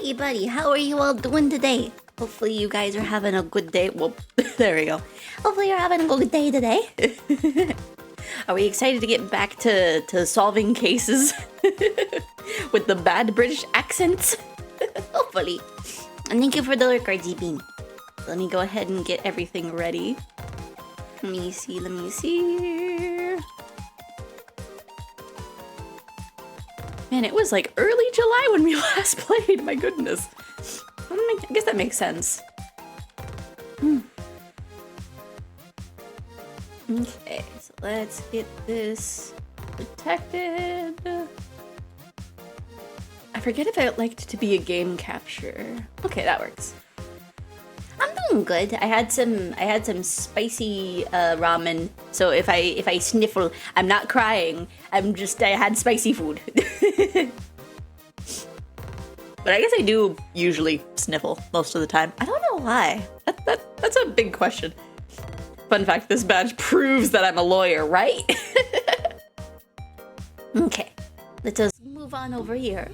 Hey buddy, how are you all doing today? Hopefully you guys are having a good day. Well, there we go. Hopefully you're having a good day today. Are we excited to get back to solving cases with the bad British accents? Hopefully. And thank you for the lurk, RGB. Let me go ahead and get everything ready. Let me see. Man, it was like early July when we last played, my goodness. I guess that makes sense. Okay, so let's get this protected. I forget if I liked to be a game capture. Okay, that works. I'm doing good. I had some spicy ramen. So if I sniffle, I'm not crying. I had spicy food. But I guess I do usually sniffle most of the time. I don't know why. That's a big question. Fun fact, this badge proves that I'm a lawyer, right? Okay, let's just move on over here.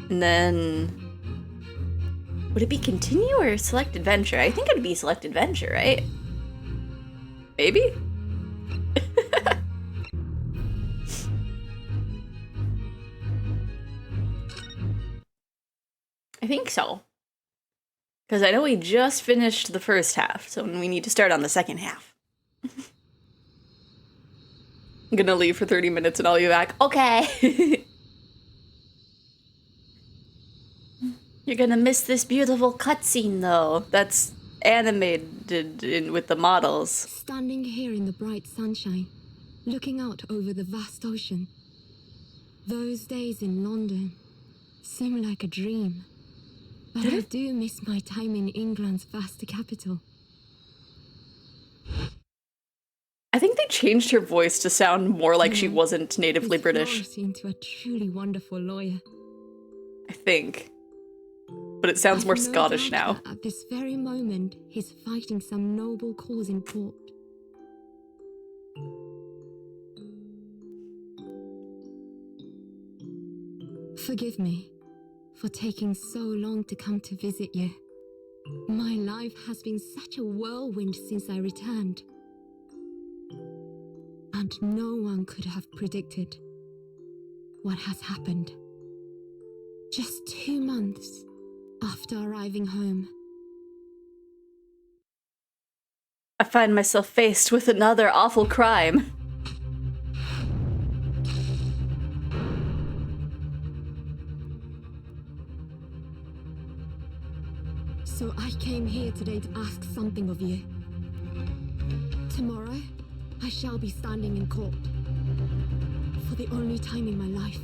And then, would it be continue or select adventure? I think it would be select adventure, right? Maybe? I think so. Because I know we just finished the first half, so we need to start on the second half. I'm gonna leave for 30 minutes and I'll be back. Okay. You're gonna miss this beautiful cutscene, though. That's animated with the models. Standing here in the bright sunshine, looking out over the vast ocean. Those days in London seem like a dream. But I do miss my time in England's vast capital. I think they changed her voice to sound more like she wasn't natively British. Into a truly wonderful lawyer. I think. But it sounds more Scottish now. At this very moment, he's fighting some noble cause in court. Forgive me for taking so long to come to visit you. My life has been such a whirlwind since I returned. And no one could have predicted what has happened. Just 2 months after arriving home. I find myself faced with another awful crime. So I came here today to ask something of you. Tomorrow, I shall be standing in court. For the only time in my life.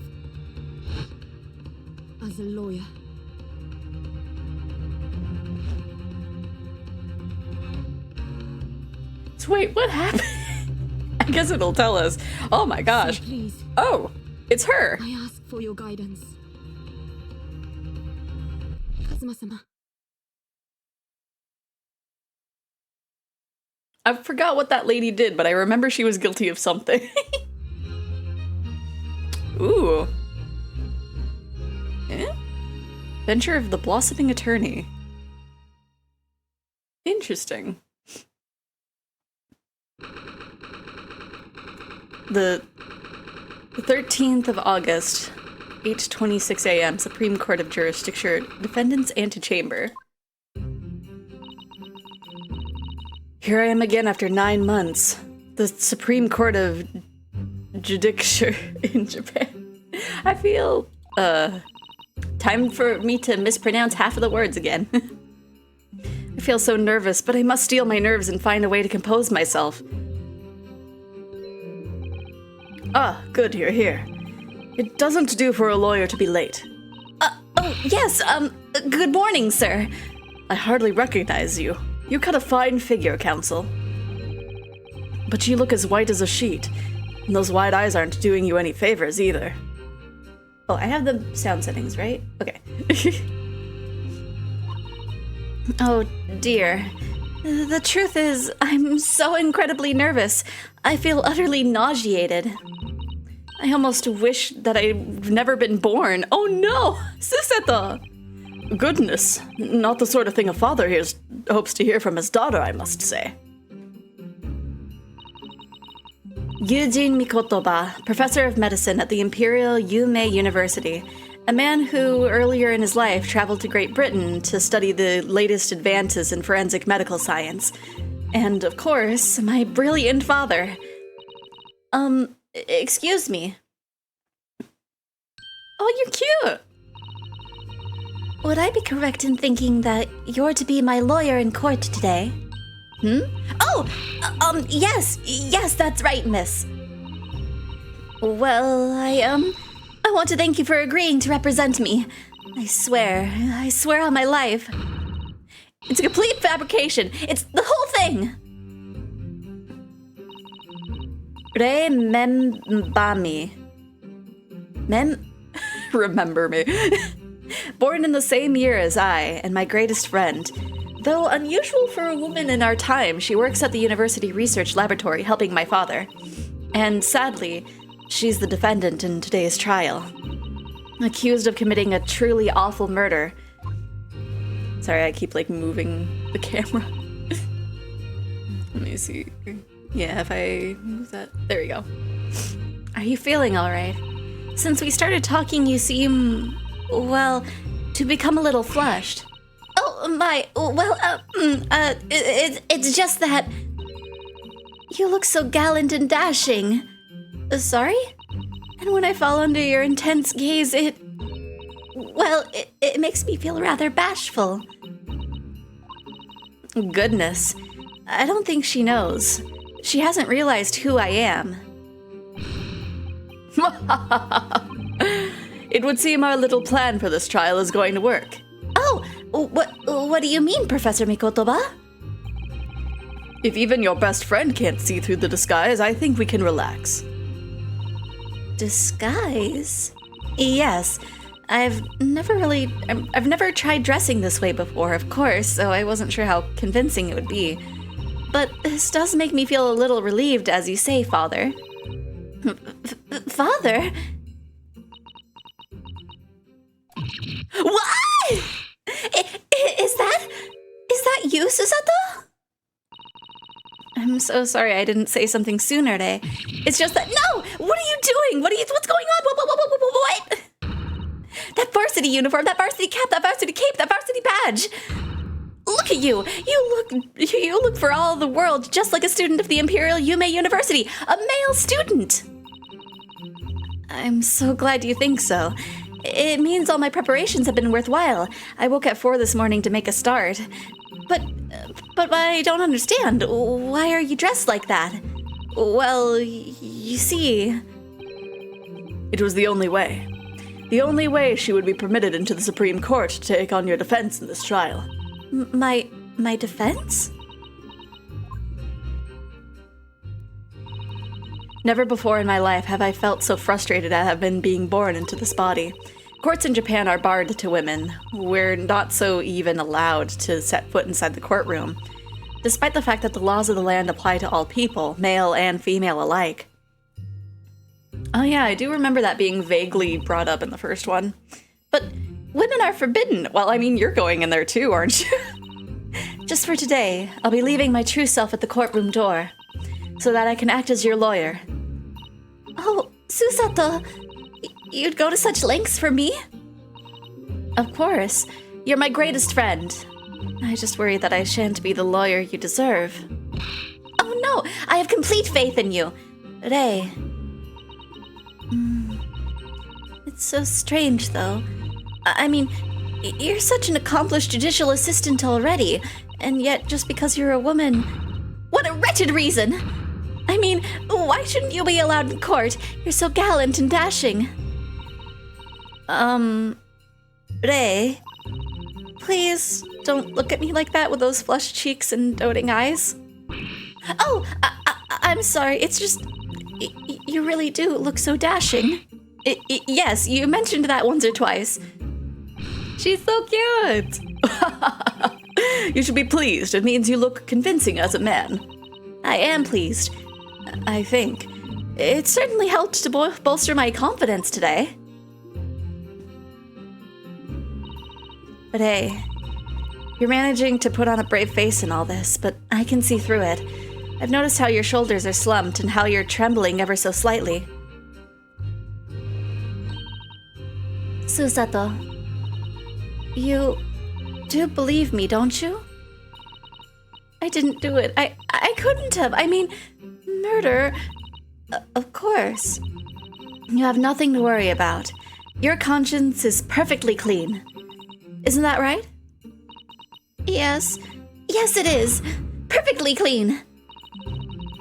As a lawyer. So wait, what happened? I guess it'll tell us. Oh my gosh. So please. Oh, it's her. I ask for your guidance. Kazuma-sama. I forgot what that lady did, but I remember she was guilty of something. Ooh. Eh? Venture of the Blossoming Attorney. Interesting. The 13th of August, 8:26 a.m., Supreme Court of Jurisdiction, Defendant's Antechamber. Here I am again after 9 months. The Supreme Court of Judicature in Japan. I feel, time for me to mispronounce half of the words again. I feel so nervous, but I must steel my nerves and find a way to compose myself. Ah, good, you're here. It doesn't do for a lawyer to be late. Oh, yes, good morning, sir. I hardly recognize you. You cut a fine figure, counsel. But you look as white as a sheet, and those wide eyes aren't doing you any favors either. Oh, I have the sound settings, right? Okay. Oh, dear. The truth is, I'm so incredibly nervous. I feel utterly nauseated. I almost wish that I'd never been born. Oh no! Suseta! Goodness, not the sort of thing a father hopes to hear from his daughter, I must say. Yujin Mikotoba, professor of medicine at the Imperial Yume University, a man who, earlier in his life, traveled to Great Britain to study the latest advances in forensic medical science. And, of course, my brilliant father. Excuse me. Oh, you're cute! Would I be correct in thinking that you're to be my lawyer in court today? Oh! Yes, that's right, miss. Well, I want to thank you for agreeing to represent me. I swear on my life. It's a complete fabrication. It's the whole thing. Remember me. Born in the same year as I, and my greatest friend. Though unusual for a woman in our time, she works at the university research laboratory helping my father. And sadly, she's the defendant in today's trial. Accused of committing a truly awful murder. Sorry, I keep, moving the camera. Let me see. Yeah, if I move that... There we go. Are you feeling all right? Since we started talking, you seem... well, to become a little flushed. Oh, my... well, it's just that... you look so gallant and dashing. Sorry? And when I fall under your intense gaze, it makes me feel rather bashful. Goodness. I don't think she knows. She hasn't realized who I am. It would seem our little plan for this trial is going to work. Oh, what do you mean, Professor Mikotoba? If even your best friend can't see through the disguise, I think we can relax. Disguise? Yes. I've never tried dressing this way before, of course, so I wasn't sure how convincing it would be. But this does make me feel a little relieved, as you say, Father. Father? What? Is that you, Suseta? I'm so sorry I didn't say something sooner today. It's just that— No! What are you doing? What's going on? What? That varsity uniform, that varsity cap, that varsity cape, that varsity badge. Look at you. You look for all the world just like a student of the Imperial Yume University, a male student. I'm so glad you think so. It means all my preparations have been worthwhile. I woke at 4 this morning to make a start. But I don't understand. Why are you dressed like that? Well, you see... It was the only way. The only way she would be permitted into the Supreme Court to take on your defense in this trial. My defense? Never before in my life have I felt so frustrated at having been being born into this body. Courts in Japan are barred to women. We're not so even allowed to set foot inside the courtroom, despite the fact that the laws of the land apply to all people, male and female alike. Oh yeah, I do remember that being vaguely brought up in the first one. But women are forbidden. Well, I mean, you're going in there too, aren't you? Just for today, I'll be leaving my true self at the courtroom door, so that I can act as your lawyer. Oh, Susato, you'd go to such lengths for me? Of course. You're my greatest friend. I just worry that I shan't be the lawyer you deserve. Oh no, I have complete faith in you. Rei. It's so strange, though. I mean, you're such an accomplished judicial assistant already, and yet just because you're a woman... What a wretched reason! I mean, why shouldn't you be allowed in court? You're so gallant and dashing. Rei, please don't look at me like that with those flushed cheeks and doting eyes. Oh, I'm sorry, it's just... You really do look so dashing. Yes, you mentioned that once or twice. She's so cute! You should be pleased. It means you look convincing as a man. I am pleased. I think. It certainly helped to bolster my confidence today. But hey, you're managing to put on a brave face in all this, but I can see through it. I've noticed how your shoulders are slumped and how you're trembling ever so slightly. Susato, you do believe me, don't you? I didn't do it. I couldn't have. I mean, murder, of course. You have nothing to worry about. Your conscience is perfectly clean. Isn't that right? Yes. Yes, it is. Perfectly clean.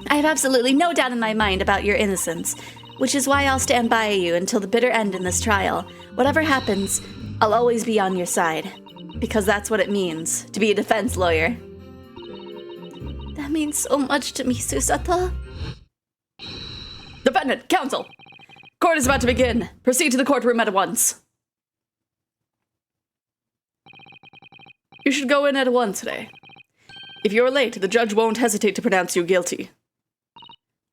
I have absolutely no doubt in my mind about your innocence, which is why I'll stand by you until the bitter end in this trial. Whatever happens, I'll always be on your side. Because that's what it means, to be a defense lawyer. That means so much to me, Susato. Defendant, counsel! Court is about to begin. Proceed to the courtroom at once. You should go in at once today. If you're late, the judge won't hesitate to pronounce you guilty.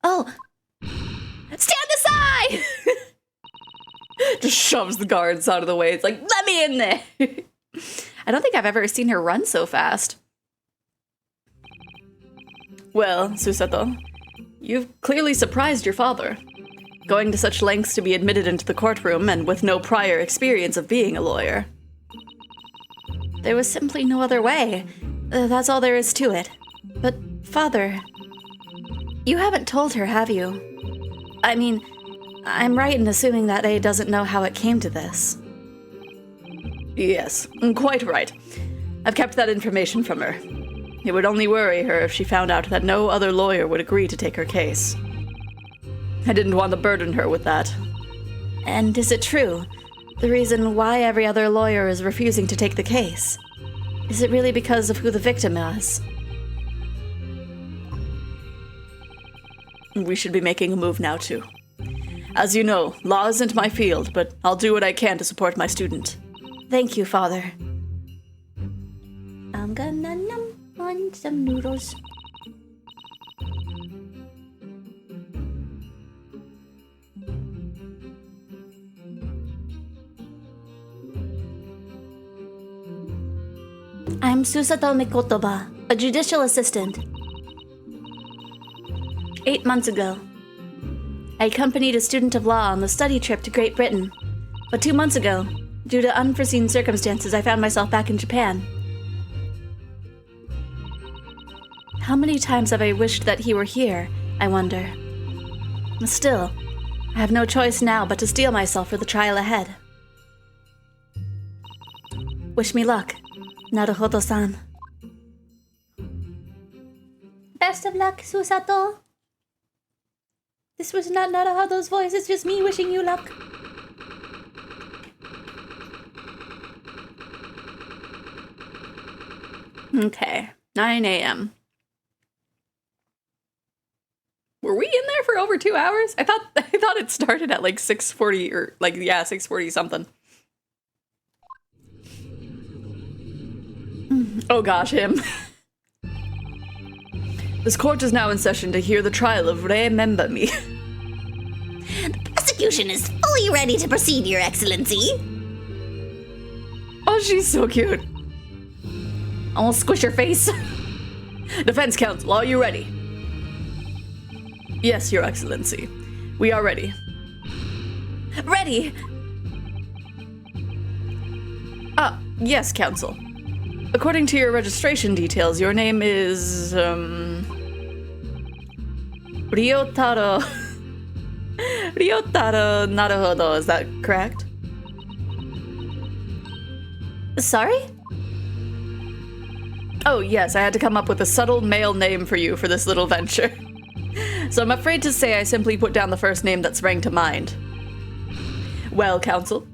Oh. Stand aside! Just shoves the guards out of the way. It's like, let me in there! I don't think I've ever seen her run so fast. Well, Susato, you've clearly surprised your father. Going to such lengths to be admitted into the courtroom and with no prior experience of being a lawyer. There was simply no other way. That's all there is to it. But, Father, you haven't told her, have you? I mean, I'm right in assuming that A doesn't know how it came to this. Yes, quite right. I've kept that information from her. It would only worry her if she found out that no other lawyer would agree to take her case. I didn't want to burden her with that. And is it true? The reason why every other lawyer is refusing to take the case? Is it really because of who the victim is? We should be making a move now, too. As you know, law isn't my field, but I'll do what I can to support my student. Thank you, Father. I'm gonna nom on some noodles. I'm Susato Mikotoba, a judicial assistant. 8 months ago, I accompanied a student of law on the study trip to Great Britain. But 2 months ago, due to unforeseen circumstances, I found myself back in Japan. How many times have I wished that he were here, I wonder. Still, I have no choice now but to steel myself for the trial ahead. Wish me luck, Naruhodo-san. Best of luck, Susato. This was not Naruhodo's voice, it's just me wishing you luck. Okay, 9 a.m. Were we in there for over 2 hours? I thought it started at like 6:40 or like 6:40 something. Oh gosh, him. This court is now in session to hear the trial of Remember Me. The prosecution is fully ready to proceed, Your Excellency. Oh, she's so cute. Almost squish her face. Defense counsel, are you ready? Yes, Your Excellency. We are ready. Ready? Yes, counsel. According to your registration details, your name is, Ryotaro... Ryotaro Naruhodo, is that correct? Sorry? Oh, yes, I had to come up with a subtle male name for you for this little venture. So I'm afraid to say I simply put down the first name that sprang to mind. Well, counsel?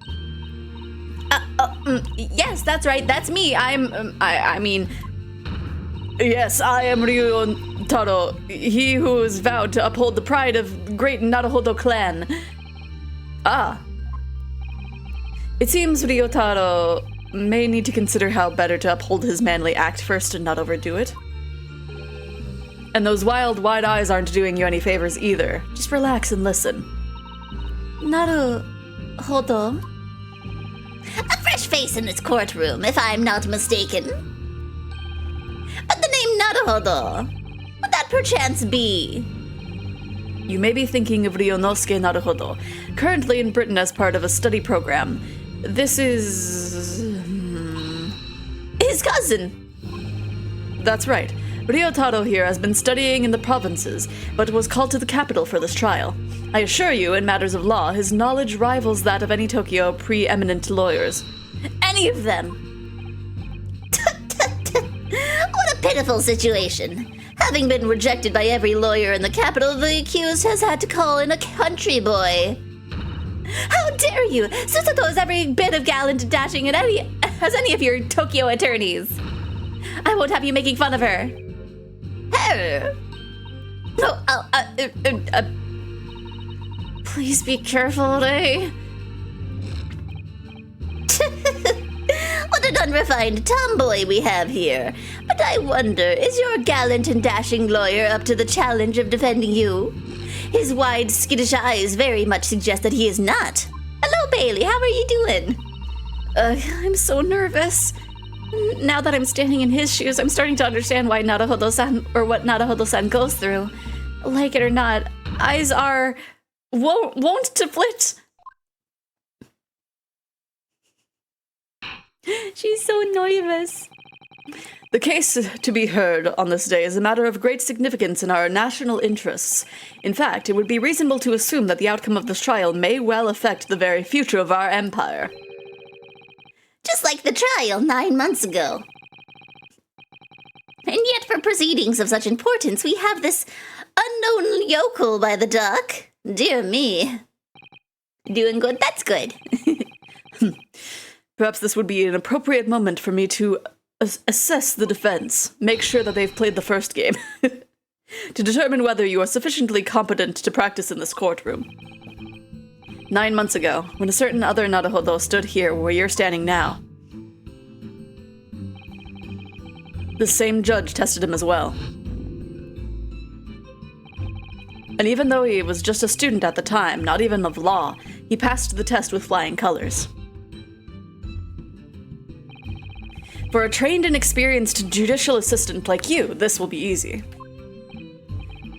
Yes, that's right, that's me. I mean... Yes, I am Ryotaro, he who is vowed to uphold the pride of great Naruhodo clan. Ah. It seems Ryotaro may need to consider how better to uphold his manly act first and not overdo it. And those wild, wide eyes aren't doing you any favors either. Just relax and listen. Naruhodo. A fresh face in this courtroom, if I'm not mistaken. But the name Naruhodo, would that perchance be? You may be thinking of Ryonosuke Naruhodo, currently in Britain as part of a study program. This is... His cousin! That's right. Ryotaro here has been studying in the provinces, but was called to the capital for this trial. I assure you, in matters of law, his knowledge rivals that of any Tokyo preeminent lawyers. Any of them! What a pitiful situation. Having been rejected by every lawyer in the capital, the accused has had to call in a country boy. How dare you! Susato is every bit of gallant and dashing as any of your Tokyo attorneys. I won't have you making fun of her. Her? Please be careful, Ray. What an unrefined tomboy we have here. But I wonder, is your gallant and dashing lawyer up to the challenge of defending you? His wide, skittish eyes very much suggest that he is not. Hello, Bailey. How are you doing? I'm so nervous. Now that I'm standing in his shoes, I'm starting to understand why Naruhodo-san, or what Naruhodo-san goes through. Like it or not, eyes are wont to flit. She's so nervous. The case to be heard on this day is a matter of great significance in our national interests. In fact, it would be reasonable to assume that the outcome of this trial may well affect the very future of our empire. Just like the trial 9 months ago. And yet for proceedings of such importance, we have this unknown yokel by the dock. Dear me. Doing good? That's good. Perhaps this would be an appropriate moment for me to assess the defense, make sure that they've played the first game, to determine whether you are sufficiently competent to practice in this courtroom. 9 months ago, when a certain other Naruhodo stood here where you're standing now, the same judge tested him as well. And even though he was just a student at the time, not even of law, he passed the test with flying colors. For a trained and experienced judicial assistant like you, this will be easy.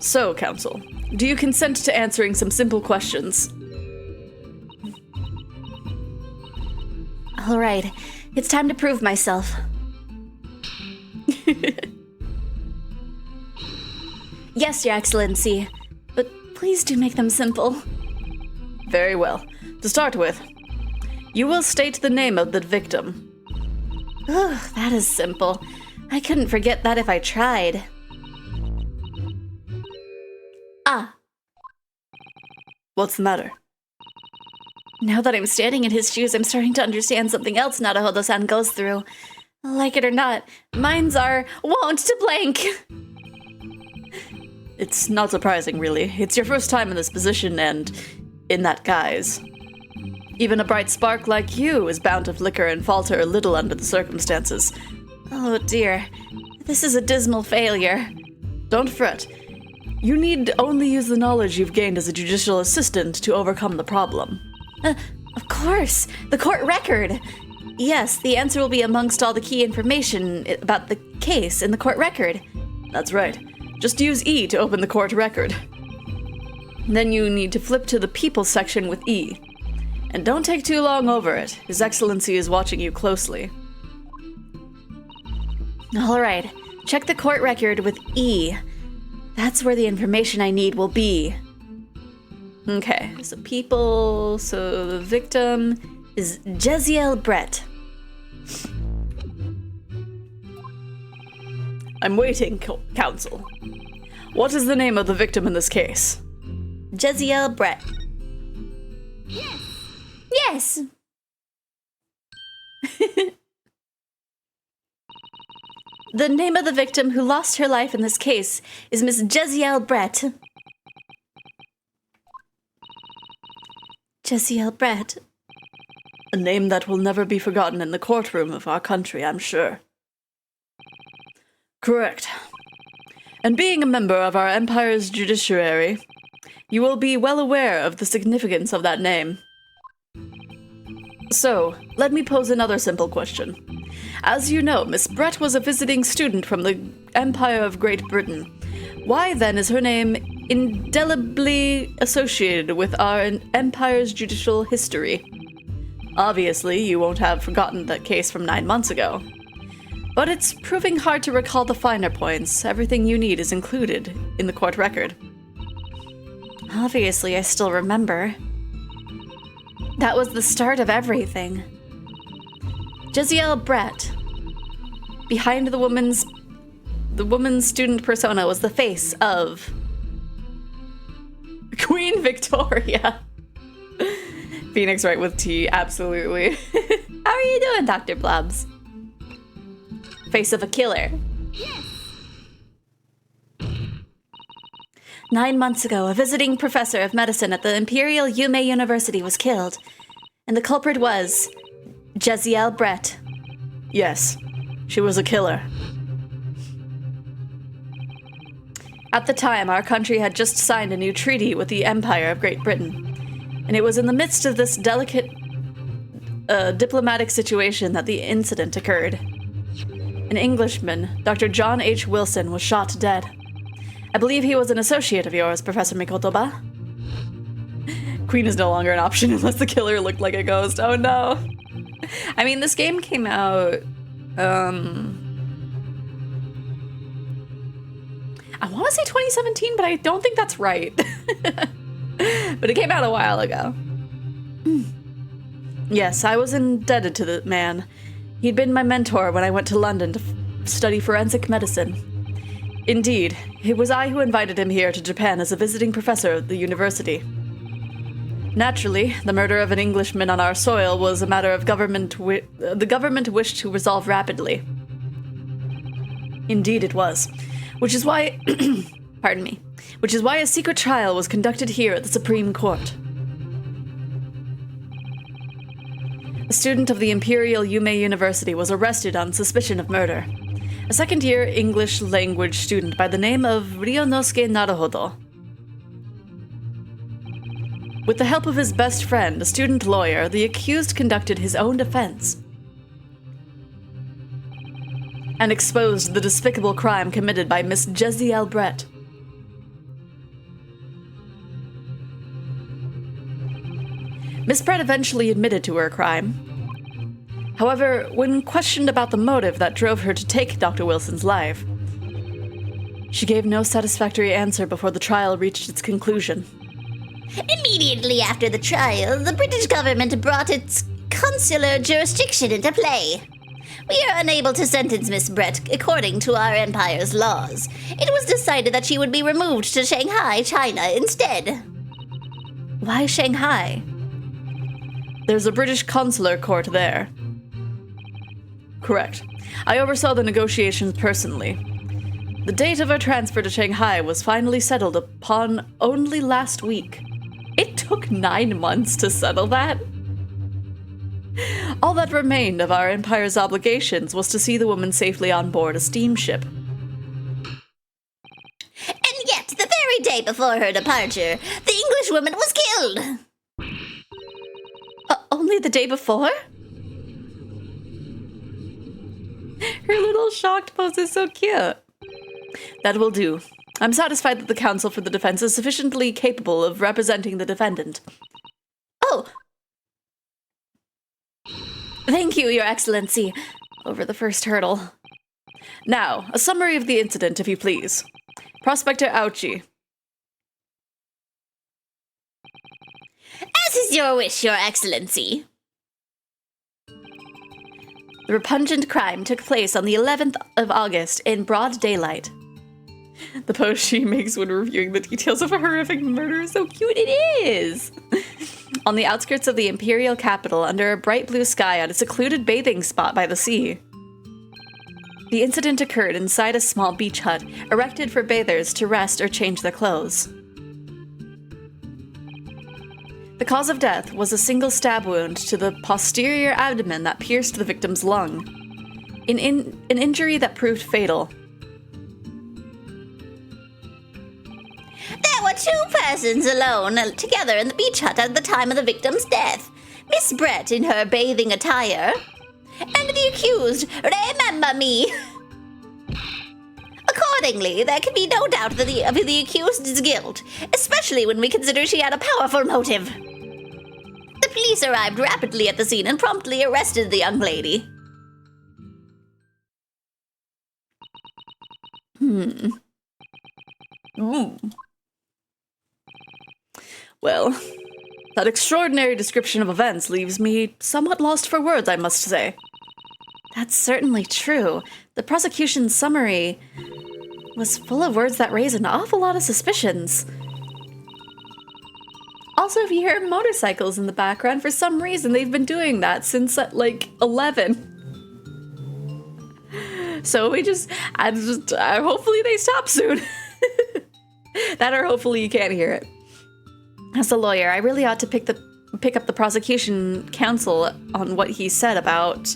So, counsel, do you consent to answering some simple questions? All right, it's time to prove myself. Yes, Your Excellency, but please do make them simple. Very well. To start with, you will state the name of the victim. Ugh, that is simple. I couldn't forget that if I tried. Ah. What's the matter? Now that I'm standing in his shoes, I'm starting to understand something else Naruhodo-san goes through. Like it or not, minds are wont to blank. It's not surprising, really. It's your first time in this position and in that guise. Even a bright spark like you is bound to flicker and falter a little under the circumstances. Oh dear, this is a dismal failure. Don't fret. You need only use the knowledge you've gained as a judicial assistant to overcome the problem. Of course, the court record. Yes, the answer will be amongst all the key information about the case in the court record. That's right. Just use E to open the court record. Then you need to flip to the People section with E. And don't take too long over it. His Excellency is watching you closely. All right, check the court record with E. That's where the information I need will be. Okay, so the victim is Jeziel Brett. I'm waiting, counsel. What is the name of the victim in this case? Jeziel Brett. Yes. The name of the victim who lost her life in this case is Miss Jeziel Brett. Jeziel Brett. A name that will never be forgotten in the courtroom of our country, I'm sure. Correct. And being a member of our empire's judiciary, you will be well aware of the significance of that name. So, let me pose another simple question. As you know, Miss Brett was a visiting student from the Empire of Great Britain. Why then is her name indelibly associated with our empire's judicial history? Obviously, you won't have forgotten that case from 9 months ago. But it's proving hard to recall the finer points. Everything you need is included in the court record. Obviously, I still remember. That was the start of everything. Jeziel Brett, behind the woman's student persona, was the face of Queen Victoria. Phoenix Wright with T, absolutely. How are you doing, Dr. Blobs? Face of a killer. Yes! 9 months ago, a visiting professor of medicine at the Imperial Yume University was killed, and the culprit was Jeziel Brett. Yes, she was a killer. At the time, our country had just signed a new treaty with the Empire of Great Britain, and it was in the midst of this delicate diplomatic situation that the incident occurred. An Englishman, Dr. John H. Wilson, was shot dead. I believe he was an associate of yours, Professor Mikotoba. Queen is no longer an option unless the killer looked like a ghost. Oh no. I mean, this game came out, I want to say 2017, but I don't think that's right. But it came out a while ago. Yes, I was indebted to the man. He'd been my mentor when I went to London to study forensic medicine. Indeed, it was I who invited him here to Japan as a visiting professor at the university. Naturally, the murder of an Englishman on our soil was a matter of the government wished to resolve rapidly. Indeed it was. Which is why, pardon me, which is why a secret trial was conducted here at the Supreme Court. A student of the Imperial Yume University was arrested on suspicion of murder. A second-year English language student by the name of Ryonosuke Naruhodo. With the help of his best friend, a student lawyer, the accused conducted his own defense and exposed the despicable crime committed by Miss Jeziel Brett. Miss Brett eventually admitted to her crime. However, when questioned about the motive that drove her to take Dr. Wilson's life, she gave no satisfactory answer before the trial reached its conclusion. Immediately after the trial, the British government brought its consular jurisdiction into play. We are unable to sentence Miss Brett according to our empire's laws. It was decided that she would be removed to Shanghai, China, instead. Why Shanghai? There's a British consular court there. Correct. I oversaw the negotiations personally. The date of our transfer to Shanghai was finally settled upon only last week. It took 9 months to settle that. All that remained of our empire's obligations was to see the woman safely on board a steamship. And yet, the very day before her departure, the Englishwoman was killed. Only the day before? Her little shocked pose is so cute. That will do. I'm satisfied that the counsel for the defense is sufficiently capable of representing the defendant. Oh! Thank you, Your Excellency, over the first hurdle. Now, a summary of the incident, if you please. Prospector Ouchie. As is your wish, Your Excellency. The repugnant crime took place on the 11th of August in broad daylight. The post she makes when reviewing the details of a horrific murder is so cute. It is! On the outskirts of the imperial capital, under a bright blue sky at a secluded bathing spot by the sea. The incident occurred inside a small beach hut, erected for bathers to rest or change their clothes. The cause of death was a single stab wound to the posterior abdomen that pierced the victim's lung, an injury that proved fatal. two persons alone together in the beach hut at the time of the victim's death. Miss Brett in her bathing attire, and the accused, remember me. Accordingly, there can be no doubt of the accused's guilt, especially when we consider she had a powerful motive. The police arrived rapidly at the scene and promptly arrested the young lady. Well, that extraordinary description of events leaves me somewhat lost for words, I must say. That's certainly true. The prosecution's summary was full of words that raise an awful lot of suspicions. Also, if you hear motorcycles in the background, for some reason they've been doing that since like 11. So hopefully they stop soon. That or hopefully you can't hear it. As a lawyer, I really ought to pick up the prosecution counsel on what he said about,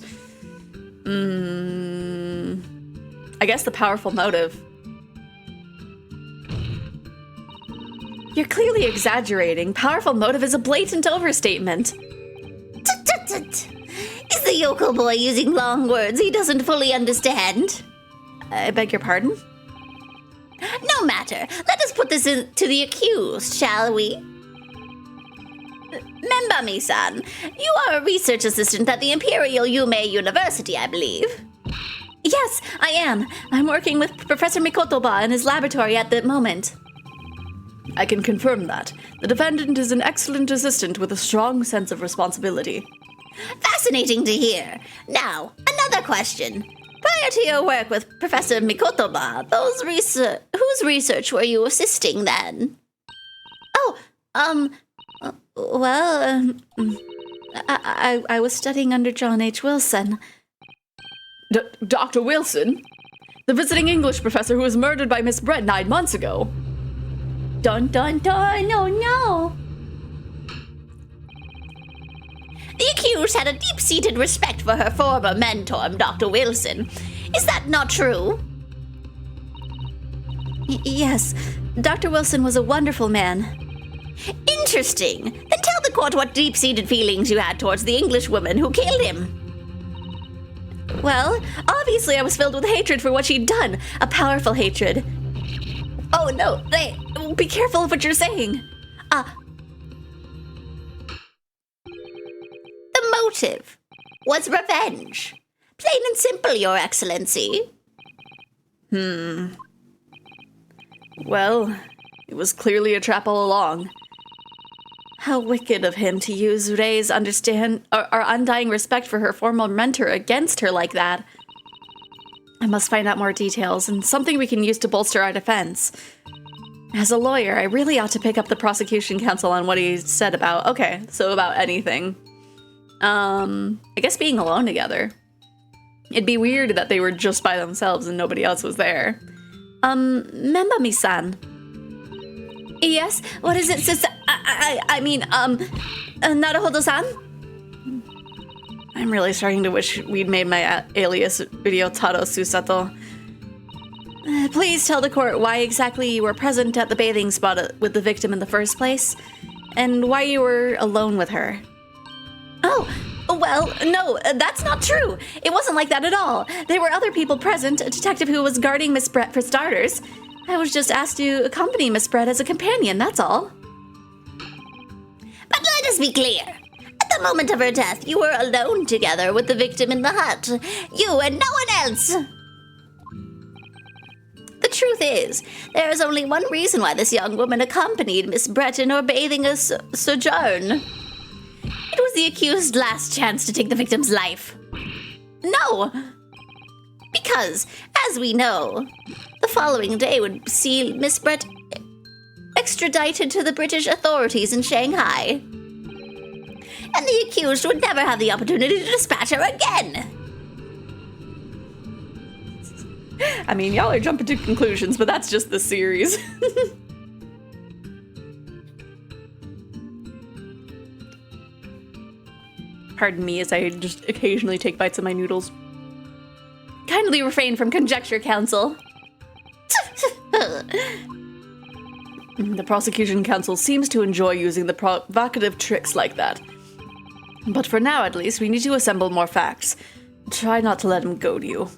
I guess the powerful motive. You're clearly exaggerating. Powerful motive is a blatant overstatement. Tut-tut-tut. Is the yokel boy using long words he doesn't fully understand? I beg your pardon? No matter. Let us put this to the accused, shall we? Remember me, son. You are a research assistant at the Imperial Yume University, I believe. Yes, I am. I'm working with Professor Mikotoba in his laboratory at the moment. I can confirm that. The defendant is an excellent assistant with a strong sense of responsibility. Fascinating to hear. Now, another question. Prior to your work with Professor Mikotoba, whose research were you assisting then? I was studying under John H. Wilson. Dr. Wilson? The visiting English professor who was murdered by Miss Brett 9 months ago. Dun dun dun, no, no. The accused had a deep-seated respect for her former mentor, Dr. Wilson. Is that not true? Yes, Dr. Wilson was a wonderful man. Interesting. Then tell the court what deep-seated feelings you had towards the English woman who killed him. Well, obviously I was filled with hatred for what she'd done. A powerful hatred. Oh no, be careful of what you're saying. The motive was revenge. Plain and simple, Your Excellency. Well, it was clearly a trap all along. How wicked of him to use Rei's undying respect for her former mentor against her like that. I must find out more details and something we can use to bolster our defense. As a lawyer, I really ought to pick up the prosecution counsel on what he said about, about anything. I guess being alone together. It'd be weird that they were just by themselves and nobody else was there. Membami-san. Yes, what is it, sister? Naruhodo-san? I'm really starting to wish we'd made my alias Ryotaro Susato. Please tell the court why exactly you were present at the bathing spot with the victim in the first place, and why you were alone with her. Oh, well, no, that's not true. It wasn't like that at all. There were other people present, a detective who was guarding Miss Brett for starters. I was just asked to accompany Miss Brett as a companion, that's all. But let us be clear. At the moment of her death, you were alone together with the victim in the hut. You and no one else. The truth is, there is only one reason why this young woman accompanied Miss Brett in her bathing sojourn. It was the accused's last chance to take the victim's life. No! Because, as we know, the following day would see Miss Brett extradited to the British authorities in Shanghai. And the accused would never have the opportunity to dispatch her again. I mean, y'all are jumping to conclusions, but that's just the series. Pardon me as I just occasionally take bites of my noodles. Kindly refrain from conjecture, counsel. The prosecution council seems to enjoy using the provocative tricks like that. But for now, at least, we need to assemble more facts. Try not to let him goad you.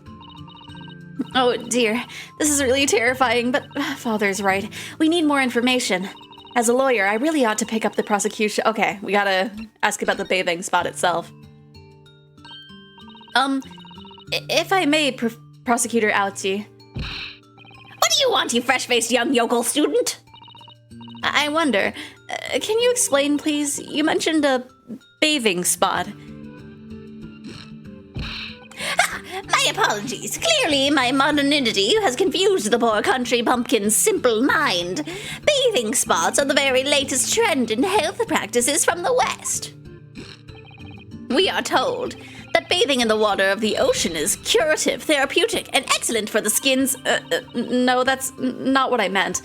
Oh dear, this is really terrifying, but Father's right. We need more information. As a lawyer, I really ought to pick up the prosecution. Okay, we gotta ask about the bathing spot itself. If I may, Prosecutor Ouchie. What do you want, you fresh-faced young yokel student? I wonder, can you explain, please? You mentioned a bathing spot. My apologies. Clearly, my modernity has confused the poor country bumpkin's simple mind. Bathing spots are the very latest trend in health practices from the West. We are told that bathing in the water of the ocean is curative, therapeutic, and excellent for the skin's... No, that's not what I meant.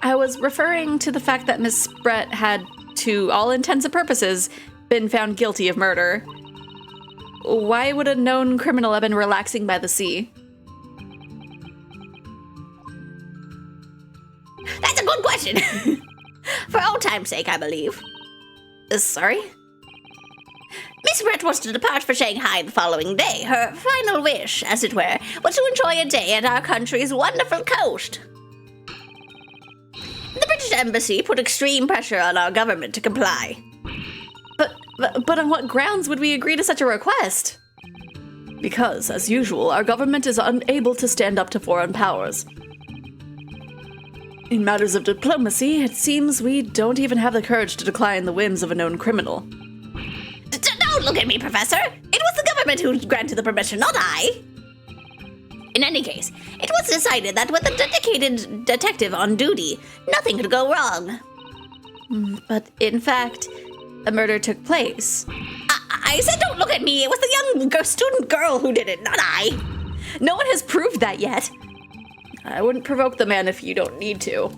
I was referring to the fact that Miss Brett had, to all intents and purposes, been found guilty of murder. Why would a known criminal have been relaxing by the sea? That's a good question. For old time's sake, I believe. Sorry? Miss Brett was to depart for Shanghai the following day. Her final wish, as it were, was to enjoy a day at our country's wonderful coast. The British Embassy put extreme pressure on our government to comply. But on what grounds would we agree to such a request? Because, as usual, our government is unable to stand up to foreign powers. In matters of diplomacy, it seems we don't even have the courage to decline the whims of a known criminal. Don't look at me, Professor. It was the government who granted the permission, not I. In any case, it was decided that with a dedicated detective on duty, nothing could go wrong. But in fact, a murder took place. I said don't look at me. It was the young student girl who did it, not I. No one has proved that yet. I wouldn't provoke the man if you don't need to.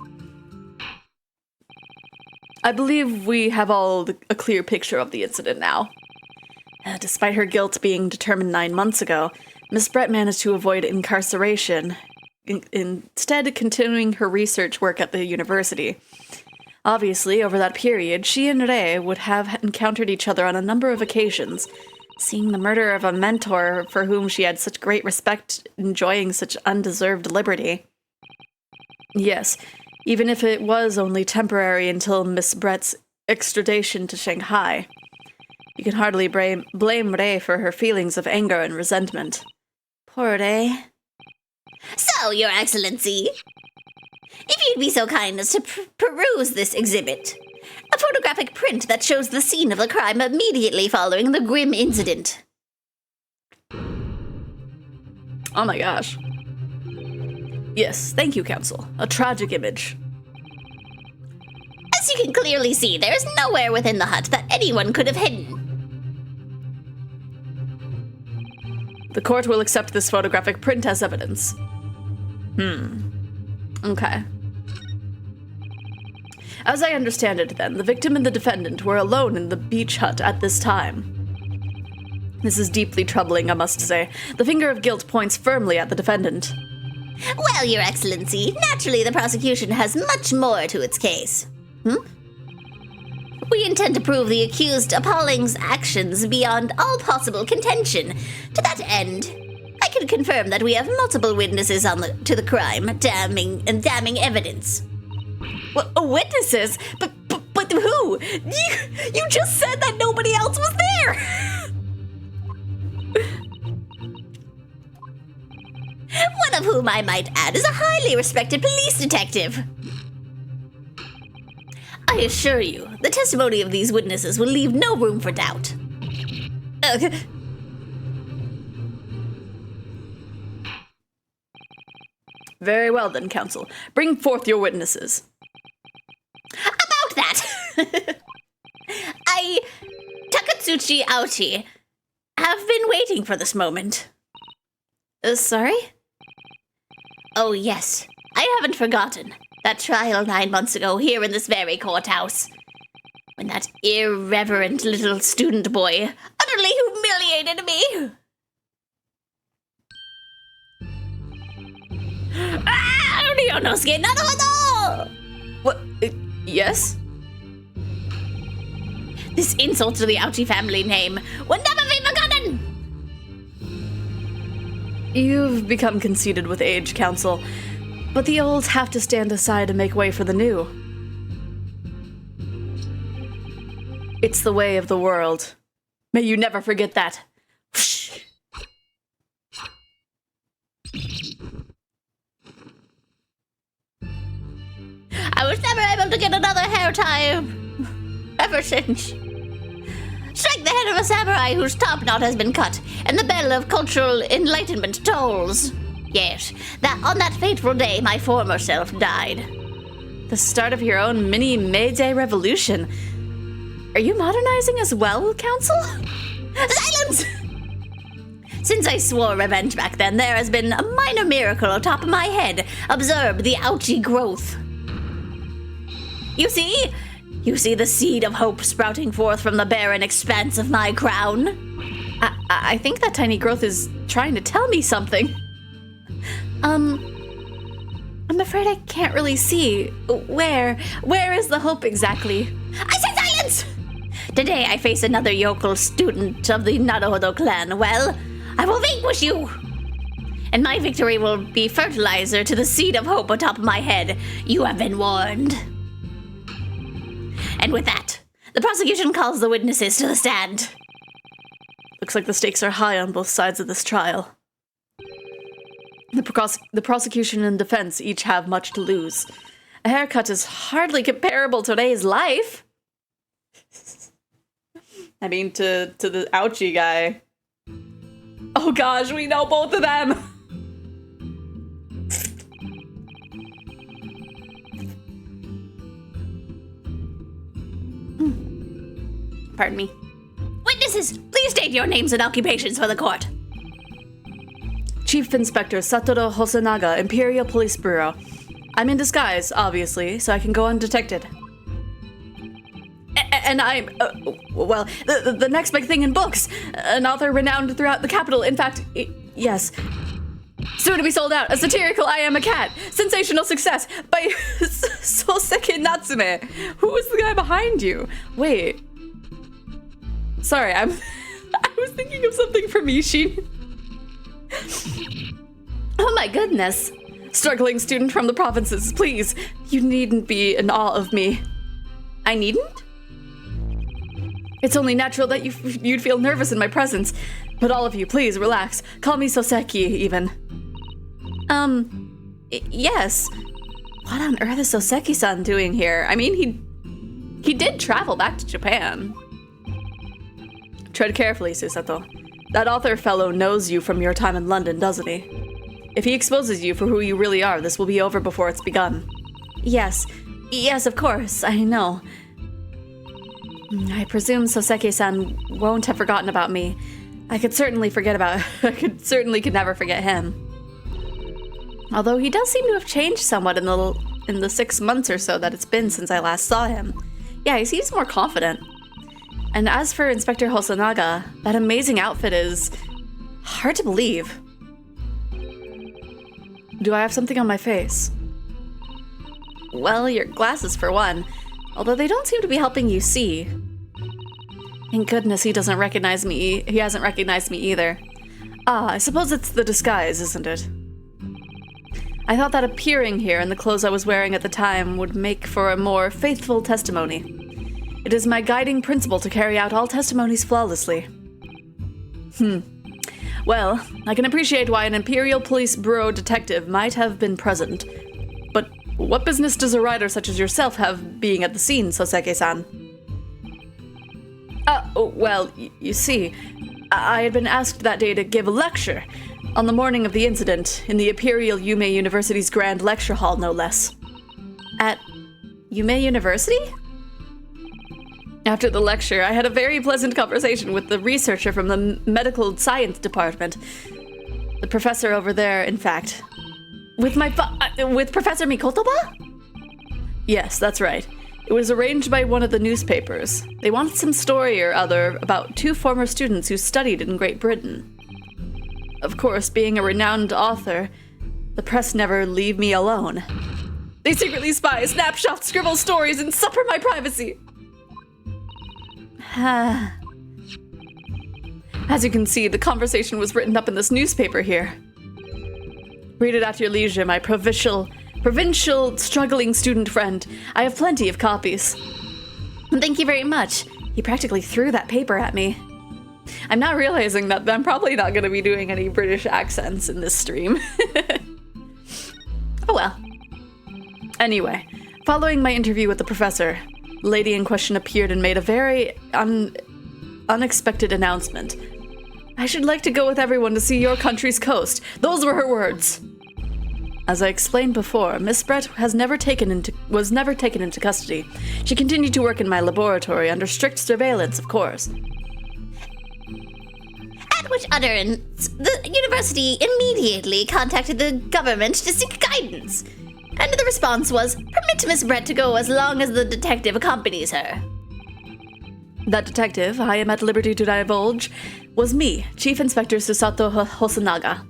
I believe we have a clear picture of the incident now. Despite her guilt being determined 9 months ago, Miss Brett managed to avoid incarceration, instead continuing her research work at the university. Obviously, over that period, she and Ray would have encountered each other on a number of occasions, seeing the murder of a mentor for whom she had such great respect, enjoying such undeserved liberty. Yes, even if it was only temporary until Miss Brett's extradition to Shanghai. You can hardly blame Ray for her feelings of anger and resentment. Poor Ray. So, Your Excellency, if you'd be so kind as to peruse this exhibit, a photographic print that shows the scene of the crime immediately following the grim incident. Oh my gosh. Yes, thank you, Counsel. A tragic image. As you can clearly see, there is nowhere within the hut that anyone could have hidden. The court will accept this photographic print as evidence. Okay. As I understand it, then, the victim and the defendant were alone in the beach hut at this time. This is deeply troubling, I must say. The finger of guilt points firmly at the defendant. Well, Your Excellency, naturally the prosecution has much more to its case. We intend to prove the accused Appalling's actions beyond all possible contention. To that end, I can confirm that we have multiple witnesses to the crime, damning evidence. Witnesses? But who? You just said that nobody else was there! One of whom, I might add, is a highly respected police detective. I assure you, the testimony of these witnesses will leave no room for doubt. Very well then, Counsel. Bring forth your witnesses. About that! Takatsuchi Aochi, have been waiting for this moment. Sorry? Oh yes, I haven't forgotten. That trial 9 months ago here in this very courthouse. When that irreverent little student boy utterly humiliated me. Ryunosuke Naruhodo! Ouchie! What? Yes? This insult to the Ouchie family name will never be forgotten! You've become conceited with age, Council, but the old have to stand aside and make way for the new. It's the way of the world. May you never forget that. I was never able to get another hair tie ever since. Strike the head of a samurai whose top knot has been cut, and the bell of cultural enlightenment tolls. Yes, that on that fateful day my former self died. The start of your own mini May-Day revolution. Are you modernizing as well, Council? Silence! Since I swore revenge back then, there has been a minor miracle atop my head. Observe the ouchie growth. You see? You see the seed of hope sprouting forth from the barren expanse of my crown? I think that tiny growth is trying to tell me something. I'm afraid I can't really see. Where is the hope exactly? I said silence! Today I face another yokel student of the Naruhodo clan. Well, I will vanquish you! And my victory will be fertilizer to the seed of hope atop my head. You have been warned. And with that, the prosecution calls the witnesses to the stand. Looks like the stakes are high on both sides of this trial. The prosecution and defense each have much to lose. A haircut is hardly comparable to today's life. I mean, to the ouchie guy. Oh gosh, we know both of them! Pardon me. Witnesses, please state your names and occupations for the court. Chief Inspector Satoru Hosonaga, Imperial Police Bureau. I'm in disguise, obviously, so I can go undetected. And I'm, well, the next big thing in books. An author renowned throughout the capital. In fact, yes. Soon to be sold out. A satirical I Am a Cat. Sensational success by Soseki Natsume. Who was the guy behind you? Wait. Sorry, I was thinking of something from Ishin. Oh my goodness. Struggling student from the provinces, please. You needn't be in awe of me. I needn't? It's only natural that you'd feel nervous in my presence. But all of you, please relax. Call me Soseki, even. Yes. What on earth is Soseki-san doing here? I mean, he did travel back to Japan. Tread carefully, Susato. That author fellow knows you from your time in London, doesn't he? If he exposes you for who you really are, this will be over before it's begun. Yes, of course, I know. I presume Soseki-san won't have forgotten about me. I could certainly never forget him. Although he does seem to have changed somewhat in the 6 months or so that it's been since I last saw him. Yeah, he seems more confident. And as for Inspector Hosonaga, that amazing outfit is hard to believe. Do I have something on my face? Well, your glasses for one, although they don't seem to be helping you see. Thank goodness he doesn't recognize me. He hasn't recognized me either. Ah, I suppose it's the disguise, isn't it? I thought that appearing here in the clothes I was wearing at the time would make for a more faithful testimony. It is my guiding principle to carry out all testimonies flawlessly. Well, I can appreciate why an Imperial Police Bureau detective might have been present. But what business does a writer such as yourself have being at the scene, Soseki-san? Well, you see, I had been asked that day to give a lecture on the morning of the incident in the Imperial Yume University's Grand Lecture Hall, no less. At Yume University? After the lecture, I had a very pleasant conversation with the researcher from the medical science department. The professor over there, in fact. With Professor Mikotoba? Yes, that's right. It was arranged by one of the newspapers. They wanted some story or other about 2 former students who studied in Great Britain. Of course, being a renowned author, the press never leave me alone. They secretly spy, snapshot, scribble stories, and supper my privacy. As you can see, the conversation was written up in this newspaper here. Read it at your leisure, my provincial struggling student friend. I have plenty of copies. Thank you very much. He practically threw that paper at me. I'm now realizing that I'm probably not going to be doing any British accents in this stream. Oh well. Anyway, following my interview with the professor, the lady in question appeared and made a very unexpected announcement. I should like to go with everyone to see your country's coast. Those were her words. As I explained before, Miss Brett was never taken into custody. She continued to work in my laboratory under strict surveillance, of course. At which utterance, the university immediately contacted the government to seek guidance. And the response was, permit Miss Brett to go as long as the detective accompanies her. That detective, I am at liberty to divulge, was me, Chief Inspector Susato Hosonaga.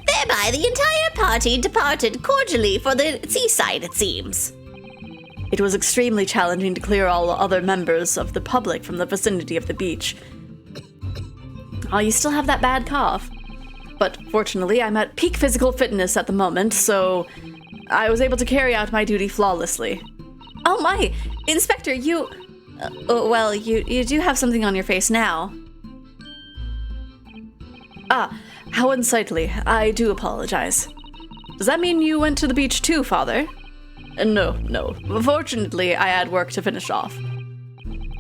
Thereby, the entire party departed cordially for the seaside, it seems. It was extremely challenging to clear all other members of the public from the vicinity of the beach. Oh, you still have that bad cough. But fortunately, I'm at peak physical fitness at the moment, so I was able to carry out my duty flawlessly. Oh my! Inspector, you do have something on your face now. Ah, how unsightly. I do apologize. Does that mean you went to the beach too, Father? No. Fortunately, I had work to finish off.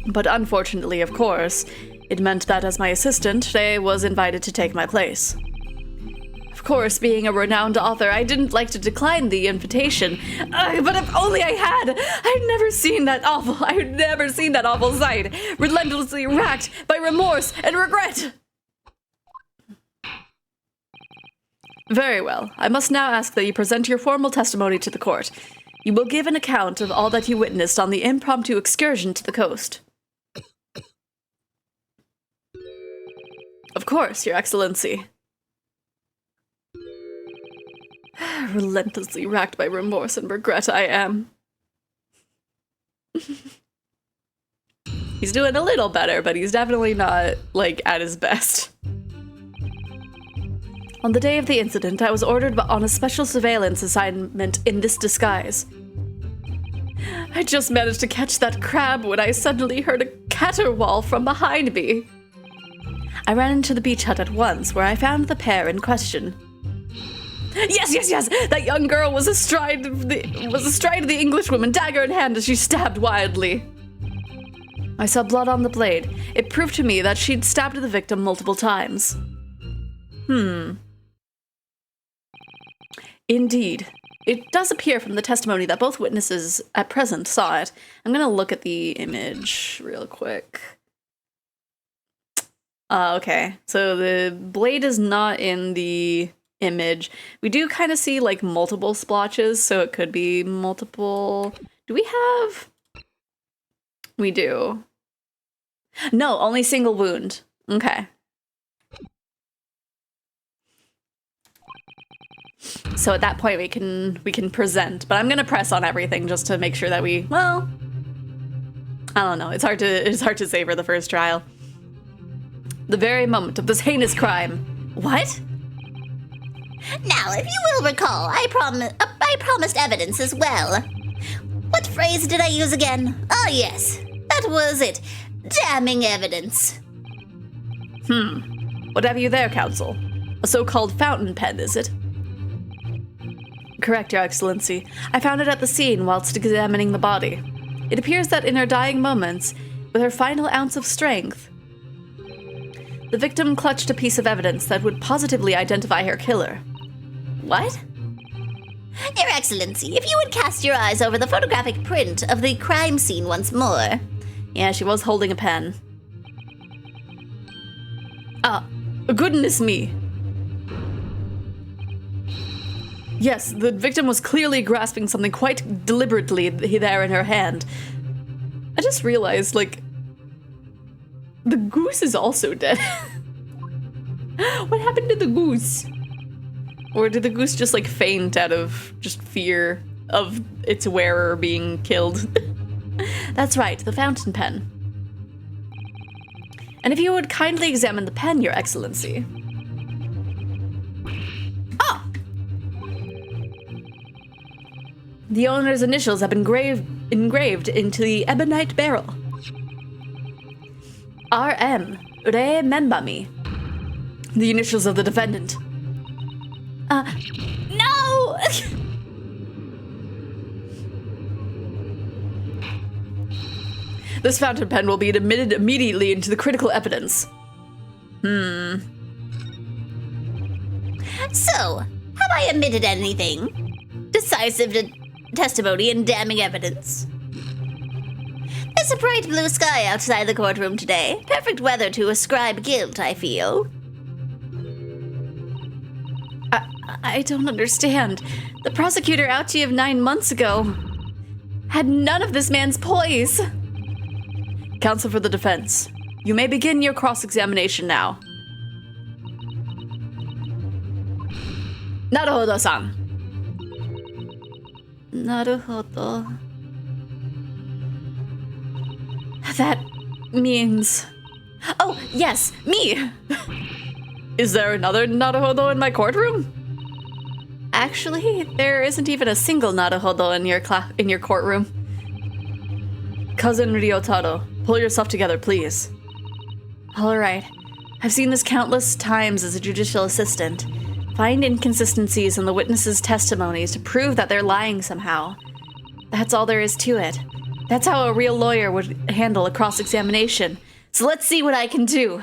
But unfortunately, of course, it meant that as my assistant, they was invited to take my place. Of course, being a renowned author, I didn't like to decline the invitation. But if only I had! I'd never seen that awful sight, relentlessly racked by remorse and regret! Very well. I must now ask that you present your formal testimony to the court. You will give an account of all that you witnessed on the impromptu excursion to the coast. Of course, Your Excellency. Relentlessly racked by remorse and regret I am. He's doing a little better, but he's definitely not, like, at his best. On the day of the incident, I was ordered on a special surveillance assignment in this disguise. I just managed to catch that crab when I suddenly heard a caterwaul from behind me. I ran into the beach hut at once, where I found the pair in question. Yes! That young girl was astride of the Englishwoman, dagger in hand, as she stabbed wildly. I saw blood on the blade. It proved to me that she'd stabbed the victim multiple times. Indeed. It does appear from the testimony that both witnesses at present saw it. I'm gonna look at the image real quick. Okay. So the blade is not in the image. We do kind of see like multiple splotches, so it could be multiple. Do we have? We do. No, only single wound. Okay. So at that point we can present, but I'm gonna press on everything just to make sure that I don't know. It's hard to say for the first trial. The very moment of this heinous crime. What? Now, if you will recall, I promised evidence as well. What phrase did I use again? Oh yes, that was it. Damning evidence. What have you there, Counsel? A so-called fountain pen, is it? Correct, Your Excellency. I found it at the scene whilst examining the body. It appears that in her dying moments, with her final ounce of strength, the victim clutched a piece of evidence that would positively identify her killer. What? Your Excellency, if you would cast your eyes over the photographic print of the crime scene once more. Yeah, she was holding a pen. Goodness me. Yes, the victim was clearly grasping something quite deliberately there in her hand. I just realized, like, the goose is also dead. What happened to the goose? Or did the goose just like faint out of just fear of its wearer being killed? That's right, the fountain pen. And if you would kindly examine the pen, Your Excellency. Ah! The owner's initials have been engraved into the ebonite barrel. R.M. Re Membami. The initials of the defendant. No! This fountain pen will be admitted immediately into the critical evidence. So, have I omitted anything? Decisive testimony and damning evidence. There's a bright blue sky outside the courtroom today. Perfect weather to ascribe guilt, I feel. I don't understand. The prosecutor Ouchie of 9 months ago had none of this man's poise. Counsel for the defense, you may begin your cross-examination now. Naruhodo-san. Naruhodo. That means... Oh, yes, me! Is there another Naruhodo in my courtroom? Actually, there isn't even a single Naruhodo in your courtroom. Cousin Ryotaro, pull yourself together, please. All right. I've seen this countless times as a judicial assistant. Find inconsistencies in the witnesses' testimonies to prove that they're lying somehow. That's all there is to it. That's how a real lawyer would handle a cross-examination. So let's see what I can do.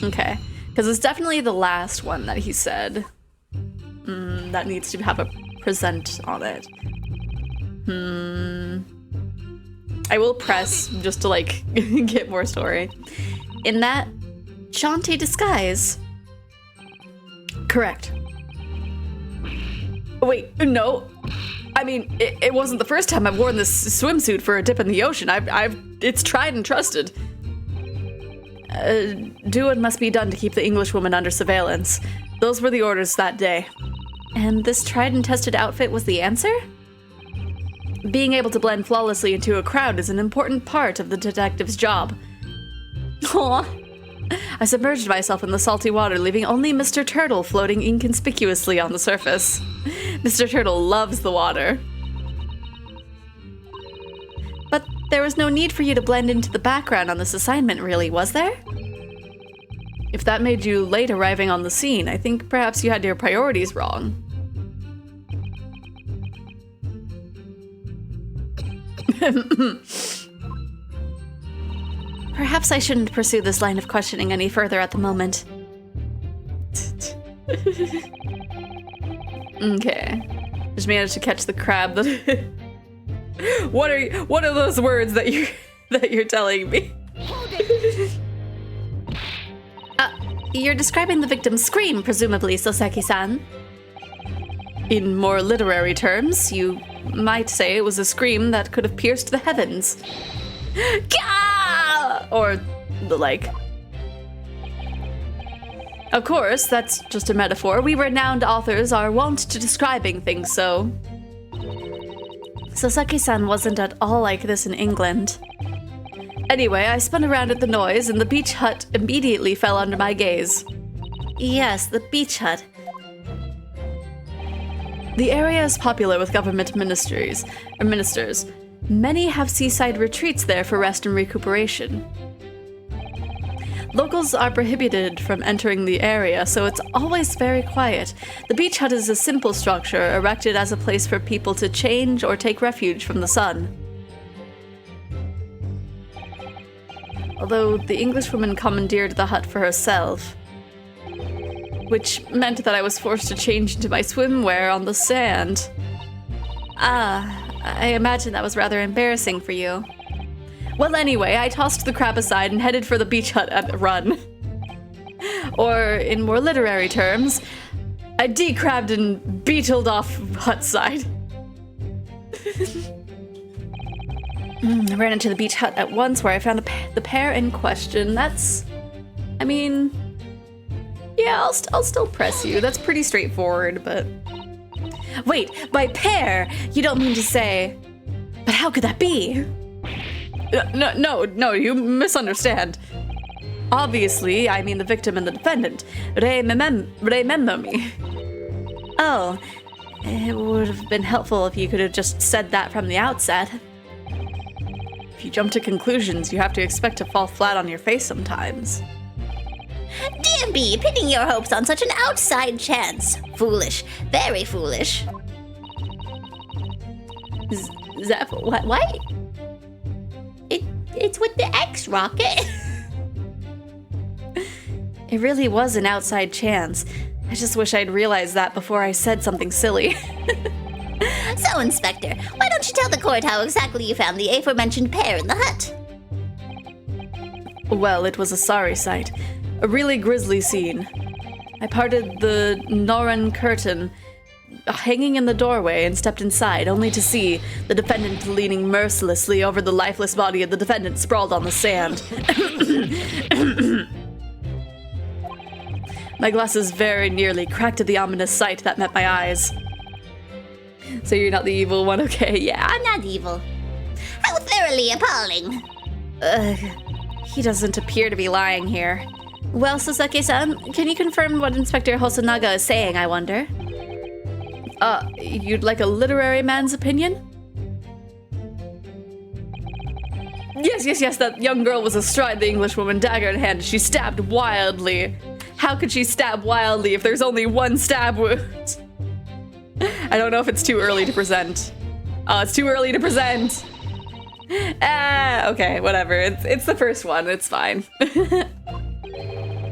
Okay. Because it's definitely the last one that he said. That needs to have a present on it. I will press just to, like, get more story. In that Shantae disguise. Correct. Wait, no. I mean, it wasn't the first time I've worn this swimsuit for a dip in the ocean. It's tried and trusted. Do what must be done to keep the Englishwoman under surveillance. Those were the orders that day. And this tried and tested outfit was the answer? Being able to blend flawlessly into a crowd is an important part of the detective's job. Aww. I submerged myself in the salty water, leaving only Mr. Turtle floating inconspicuously on the surface. Mr. Turtle loves the water. But there was no need for you to blend into the background on this assignment, really, was there? If that made you late arriving on the scene, I think perhaps you had your priorities wrong. Perhaps I shouldn't pursue this line of questioning any further at the moment. Okay. Just managed to catch the crab that What are those words that you're telling me? You're describing the victim's scream, presumably, Soseki-san. In more literary terms, you might say it was a scream that could have pierced the heavens. Gah! Or the like. Of course, that's just a metaphor. We renowned authors are wont to describing things so. Soseki-san wasn't at all like this in England. Anyway, I spun around at the noise, and the beach hut immediately fell under my gaze. Yes, the beach hut. The area is popular with government ministers. Many have seaside retreats there for rest and recuperation. Locals are prohibited from entering the area, so it's always very quiet. The beach hut is a simple structure erected as a place for people to change or take refuge from the sun. Although the Englishwoman commandeered the hut for herself, which meant that I was forced to change into my swimwear on the sand. I imagine that was rather embarrassing for you. Well, anyway, I tossed the crab aside and headed for the beach hut at a run. Or, in more literary terms, I decrabbed and beetled off hut side. I ran into the beach hut at once, where I found the pair in question. That's... I mean... Yeah, I'll still press you. That's pretty straightforward, but... Wait, by pair, you don't mean to say... But how could that be? No, you misunderstand. Obviously, I mean the victim and the defendant. Remember me. Oh, it would have been helpful if you could have just said that from the outset. If you jump to conclusions, you have to expect to fall flat on your face sometimes. Dear B, pinning your hopes on such an outside chance. Foolish. Very foolish. Zeph, what? It's with the X rocket. It really was an outside chance. I just wish I'd realized that before I said something silly. So, Inspector, why don't you tell the court how exactly you found the aforementioned pair in the hut? Well, it was a sorry sight. A really grisly scene. I parted the Norran curtain hanging in the doorway and stepped inside, only to see the defendant leaning mercilessly over the lifeless body of the defendant sprawled on the sand. My glasses very nearly cracked at the ominous sight that met my eyes. So you're not the evil one, okay? Yeah. I'm not evil. How thoroughly appalling. He doesn't appear to be lying here. Well, Sasaki-san, can you confirm what Inspector Hosonaga is saying, I wonder? You'd like a literary man's opinion? Yes, that young girl was astride the Englishwoman, dagger in hand. She stabbed wildly. How could she stab wildly if there's only one stab wound? I don't know if it's too early to present. Oh, it's too early to present. Okay, whatever. It's the first one. It's fine.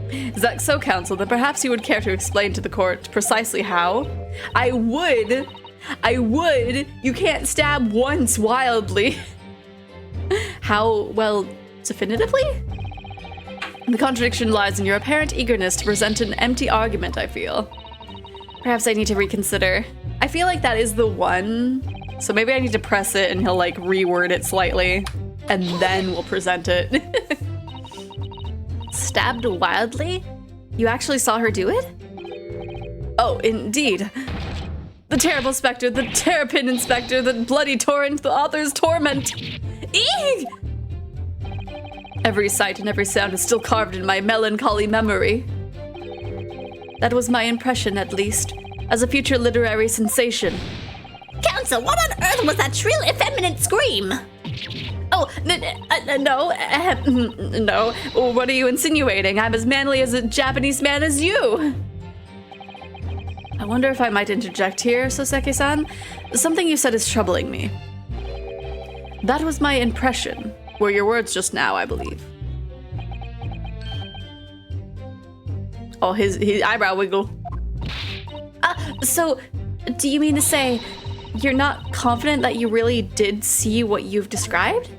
Is that so, counsel? Then perhaps you would care to explain to the court precisely how? I would. You can't stab once wildly. How, well, definitively? The contradiction lies in your apparent eagerness to present an empty argument, I feel. Perhaps I need to reconsider. I feel like that is the one, so maybe I need to press it and he'll like reword it slightly, and then we'll present it. Stabbed wildly? You actually saw her do it? Oh, indeed. The terrible specter, the terrapin inspector, the bloody torrent, the author's torment. Eek! Every sight and every sound is still carved in my melancholy memory. That was my impression, at least, as a future literary sensation. Counsel, what on earth was that shrill, effeminate scream? Oh, no. What are you insinuating? I'm as manly as a Japanese man as you. I wonder if I might interject here, Soseki-san. Something you said is troubling me. That was my impression, were your words just now, I believe. Oh, his eyebrow wiggle. So, do you mean to say you're not confident that you really did see what you've described?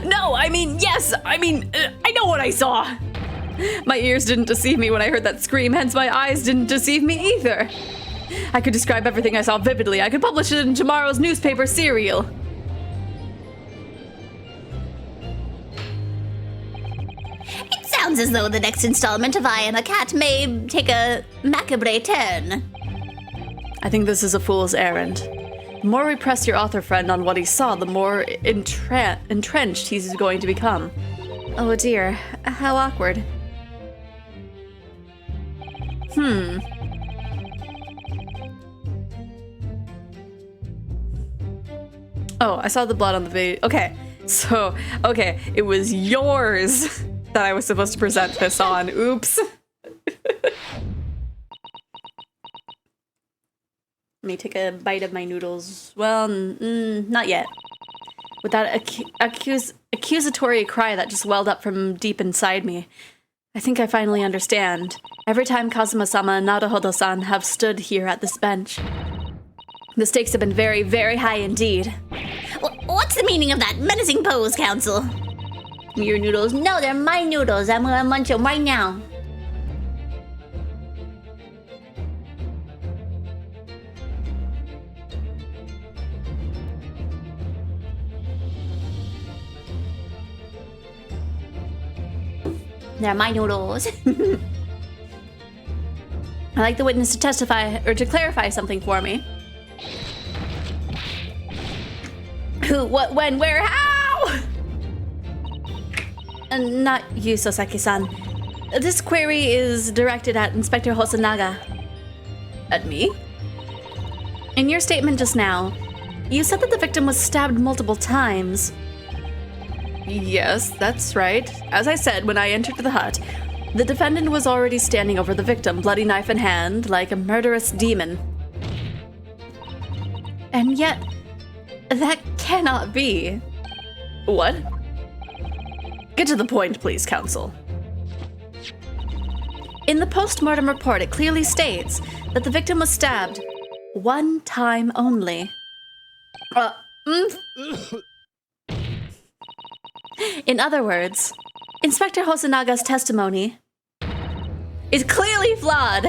No, I mean, yes! I know what I saw! My ears didn't deceive me when I heard that scream, hence my eyes didn't deceive me either. I could describe everything I saw vividly. I could publish it in tomorrow's newspaper serial. It sounds as though the next installment of I Am a Cat may take a macabre turn. I think this is a fool's errand. The more we press your author friend on what he saw, the more entrenched he's going to become. Oh dear, how awkward. Oh, I saw the blood on the video. Okay, it was yours that I was supposed to present this on. Oops. Let me take a bite of my noodles. Well, not yet. With that accusatory cry that just welled up from deep inside me, I think I finally understand. Every time Kazuma-sama and Naruhodo-san have stood here at this bench, the stakes have been very, very high indeed. What's the meaning of that menacing pose, Counsel? Your noodles? No, they're my noodles. I'm gonna munch them right now. They're my noodles. I'd like the witness to testify or to clarify something for me. Who, what, when, where, how? Not you, Soseki-san. This query is directed at Inspector Hosonaga. At me? In your statement just now, you said that the victim was stabbed multiple times. Yes, that's right. As I said when I entered the hut, the defendant was already standing over the victim, bloody knife in hand, like a murderous demon. And yet, that cannot be. What? Get to the point, please, counsel. In the post-mortem report, it clearly states that the victim was stabbed one time only. In other words, Inspector Hosanaga's testimony is clearly flawed.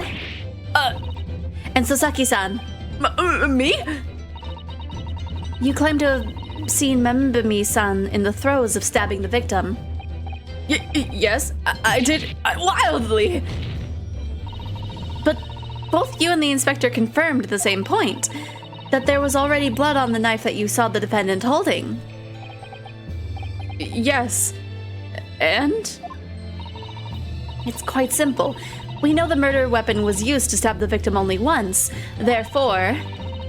And Soseki-san, me? You claim to have seen Membami-san in the throes of stabbing the victim. Yes, I did wildly. But both you and the inspector confirmed the same point, that there was already blood on the knife that you saw the defendant holding. Yes, and? It's quite simple. We know the murder weapon was used to stab the victim only once. Therefore,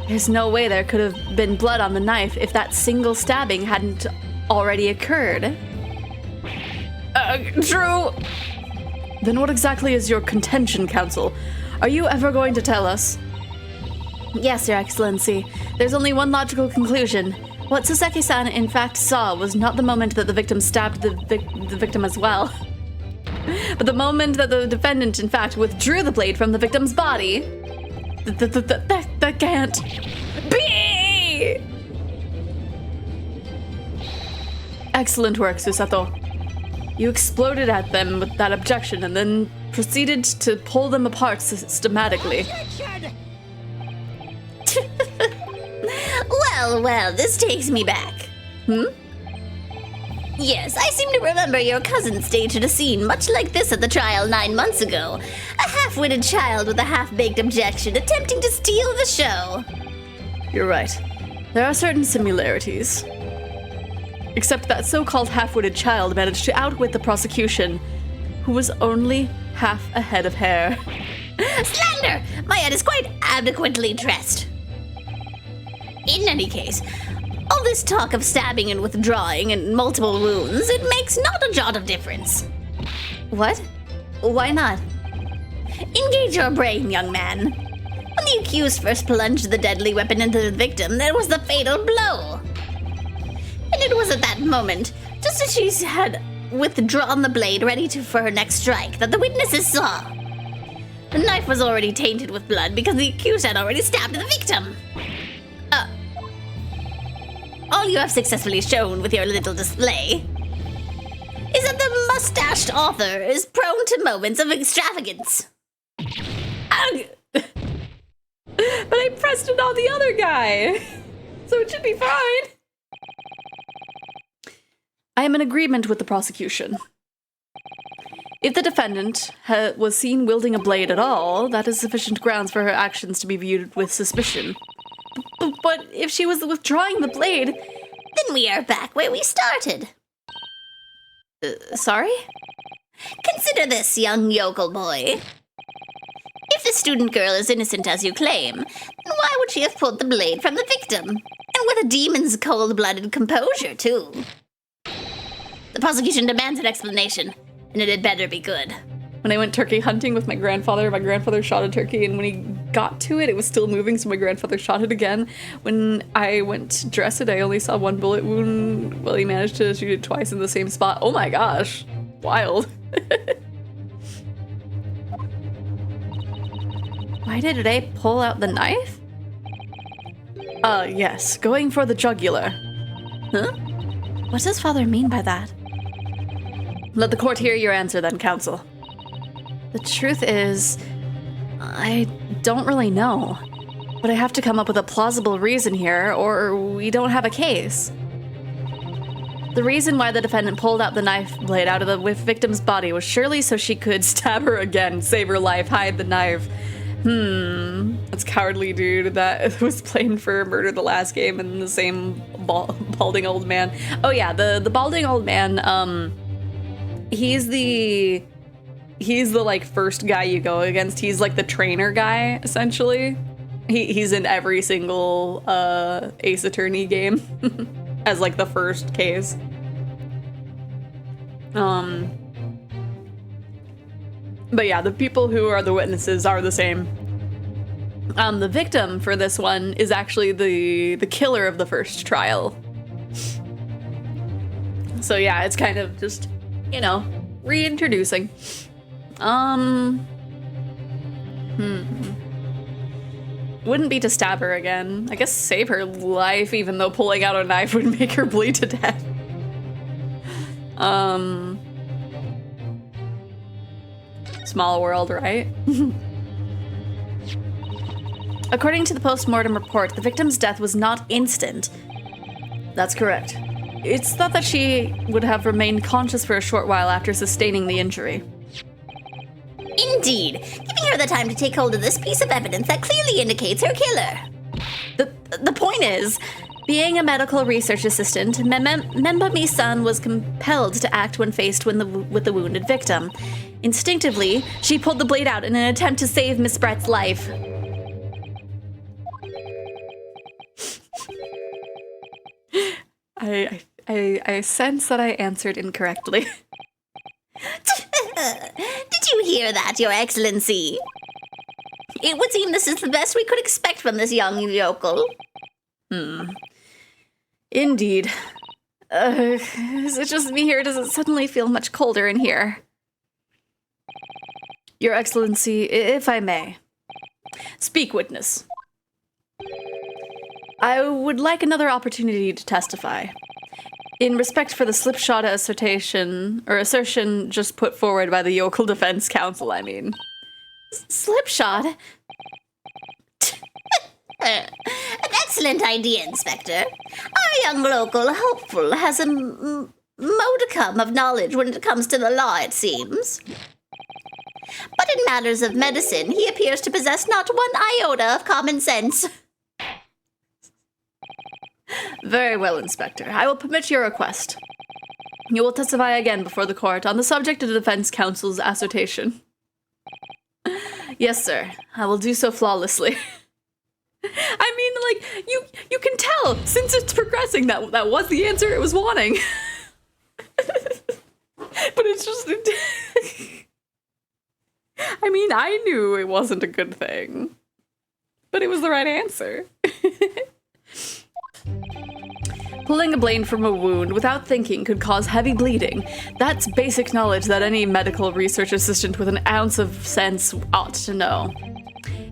there's no way there could have been blood on the knife if that single stabbing hadn't already occurred. True. Then what exactly is your contention, counsel? Are you ever going to tell us? Yes, Your Excellency. There's only one logical conclusion. What Soseki-san in fact saw was not the moment that the victim stabbed the victim as well, but the moment that the defendant in fact withdrew the blade from the victim's body. That can't be! Excellent work, Susato. You exploded at them with that objection and then proceeded to pull them apart systematically. Well, this takes me back. Yes, I seem to remember your cousin staged a scene much like this at the trial 9 months ago. A half-witted child with a half-baked objection attempting to steal the show. You're right. There are certain similarities. Except that so-called half-witted child managed to outwit the prosecution, who was only half a head of hair. Slander! My head is quite adequately dressed. In any case, all this talk of stabbing and withdrawing and multiple wounds, it makes not a jot of difference. What? Why not? Engage your brain, young man. When the accused first plunged the deadly weapon into the victim, there was the fatal blow. And it was at that moment, just as she had withdrawn the blade ready for her next strike, that the witnesses saw. The knife was already tainted with blood because the accused had already stabbed the victim. All you have successfully shown with your little display is that the mustached author is prone to moments of extravagance. But I pressed it on the other guy, so it should be fine. I am in agreement with the prosecution. If the defendant was seen wielding a blade at all, that is sufficient grounds for her actions to be viewed with suspicion. But if she was withdrawing the blade... Then we are back where we started. Sorry? Consider this, young yokel boy. If the student girl is innocent as you claim, then why would she have pulled the blade from the victim? And with a demon's cold-blooded composure, too. The prosecution demands an explanation, and it had better be good. When I went turkey hunting with my grandfather shot a turkey, and when he got to it, it was still moving, so my grandfather shot it again. When I went to dress it, I only saw one bullet wound. Well, he managed to shoot it twice in the same spot. Oh my gosh. Wild. Why did they pull out the knife? Yes. Going for the jugular. Huh? What does father mean by that? Let the court hear your answer then, counsel. The truth is, I don't really know. But I have to come up with a plausible reason here, or we don't have a case. The reason why the defendant pulled out the knife blade out of the victim's body was surely so she could stab her again, save her life, hide the knife. That's cowardly, dude. That was blamed for murder the last game and the same balding old man. Oh yeah, the balding old man, he's the like first guy you go against. He's like the trainer guy, essentially. He's in every single Ace Attorney game as like the first case. But yeah, the people who are the witnesses are the same. The victim for this one is actually the killer of the first trial. So yeah, it's kind of just, you know, reintroducing. Wouldn't be to stab her again. I guess save her life, even though pulling out a knife would make her bleed to death. Small world, right? According to the post-mortem report, the victim's death was not instant. That's correct. It's thought that she would have remained conscious for a short while after sustaining the injury. Indeed, giving her the time to take hold of this piece of evidence that clearly indicates her killer. The point is, being a medical research assistant, Memba Mi-san was compelled to act when faced with the wounded victim. Instinctively, she pulled the blade out in an attempt to save Miss Brett's life. I sense that I answered incorrectly. Did you hear that, Your Excellency? It would seem this is the best we could expect from this young yokel. Indeed. Is it just me here? Does it suddenly feel much colder in here? Your Excellency, if I may. Speak, witness. I would like another opportunity to testify. In respect for the slipshod assertion just put forward by the Yokel Defense Council, I mean. Slipshod? An excellent idea, Inspector. Our young local hopeful has a modicum of knowledge when it comes to the law, it seems. But in matters of medicine, he appears to possess not one iota of common sense. Very well, Inspector. I will permit your request. You will testify again before the court on the subject of the Defense Counsel's assertion. Yes, sir. I will do so flawlessly. I mean, like, you can tell, since it's progressing, that was the answer it was wanting. But it's just... I mean, I knew it wasn't a good thing. But it was the right answer. Pulling a blade from a wound without thinking could cause heavy bleeding. That's basic knowledge that any medical research assistant with an ounce of sense ought to know.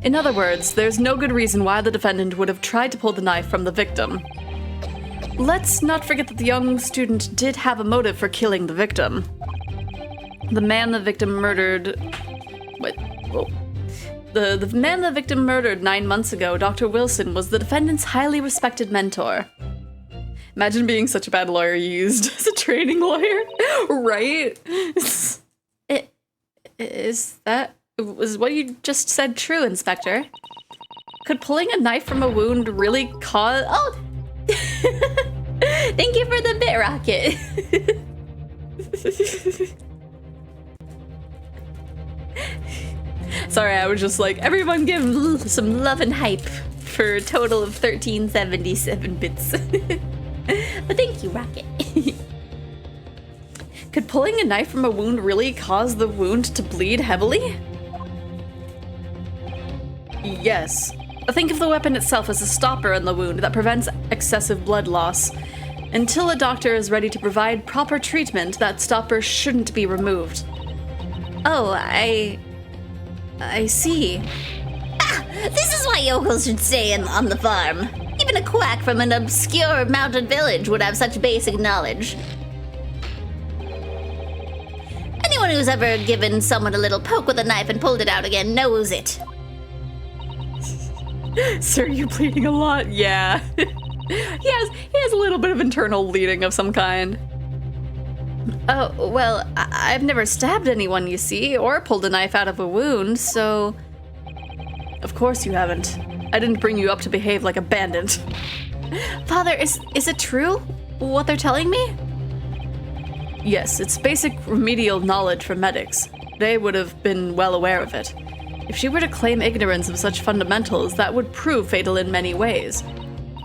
In other words, there's no good reason why the defendant would have tried to pull the knife from the victim. Let's not forget that the young student did have a motive for killing the victim. The man the victim murdered... What? Whoa. The man the victim murdered 9 months ago, Dr. Wilson, was the defendant's highly respected mentor. Imagine being such a bad lawyer you used as a training lawyer, right? Was what you just said true, Inspector? Could pulling a knife from a wound really cause... Oh! Thank you for the bit rocket. Sorry, I was just like, everyone give some love and hype for a total of 1377 bits. But thank you, Rocket. Could pulling a knife from a wound really cause the wound to bleed heavily? Yes. Think of the weapon itself as a stopper in the wound that prevents excessive blood loss. Until a doctor is ready to provide proper treatment, that stopper shouldn't be removed. Oh, I see. This is why yokels should stay on the farm. Even a quack from an obscure mountain village would have such basic knowledge. Anyone who's ever given someone a little poke with a knife and pulled it out again knows it. Sir, you're bleeding a lot. Yeah. He has a little bit of internal bleeding of some kind. Oh, well, I've never stabbed anyone, you see, or pulled a knife out of a wound, so... Of course you haven't. I didn't bring you up to behave like a bandit. Father, is it true, what they're telling me? Yes, it's basic remedial knowledge for medics. They would have been well aware of it. If she were to claim ignorance of such fundamentals, that would prove fatal in many ways.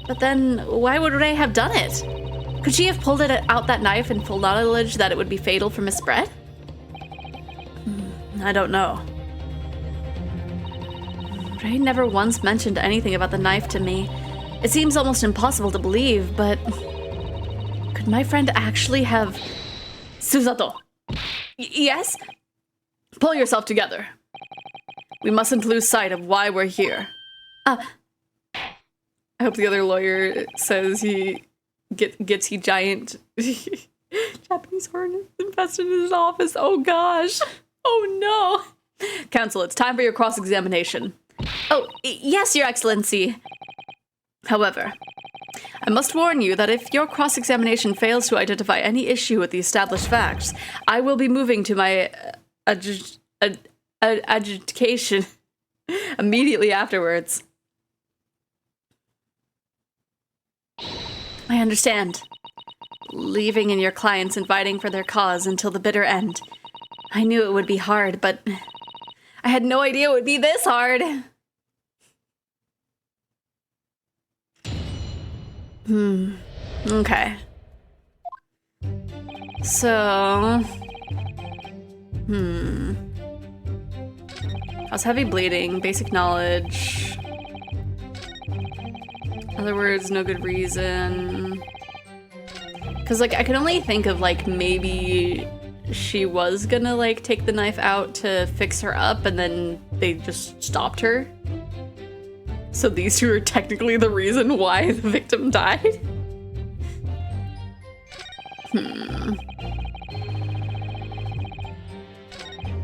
But then, why would Ray have done it? Could she have pulled out that knife in full knowledge that it would be fatal for Miss Brett? I don't know. Ray never once mentioned anything about the knife to me. It seems almost impossible to believe, but... Could my friend actually have... Susato! Yes? Pull yourself together. We mustn't lose sight of why we're here. I hope the other lawyer says he gets giant Japanese hornet infested in his office. Oh gosh. Oh no. Counsel, it's time for your cross-examination. Oh, yes, Your Excellency. However, I must warn you that if your cross-examination fails to identify any issue with the established facts, I will be moving to my adjudication immediately afterwards. I understand. Leaving and your clients inviting for their cause until the bitter end. I knew it would be hard, but I had no idea it would be this hard. Okay. So... Cause heavy bleeding, basic knowledge. Other words, no good reason. Cause like I could only think of like maybe she was gonna like take the knife out to fix her up and then they just stopped her. So these two are technically the reason why the victim died?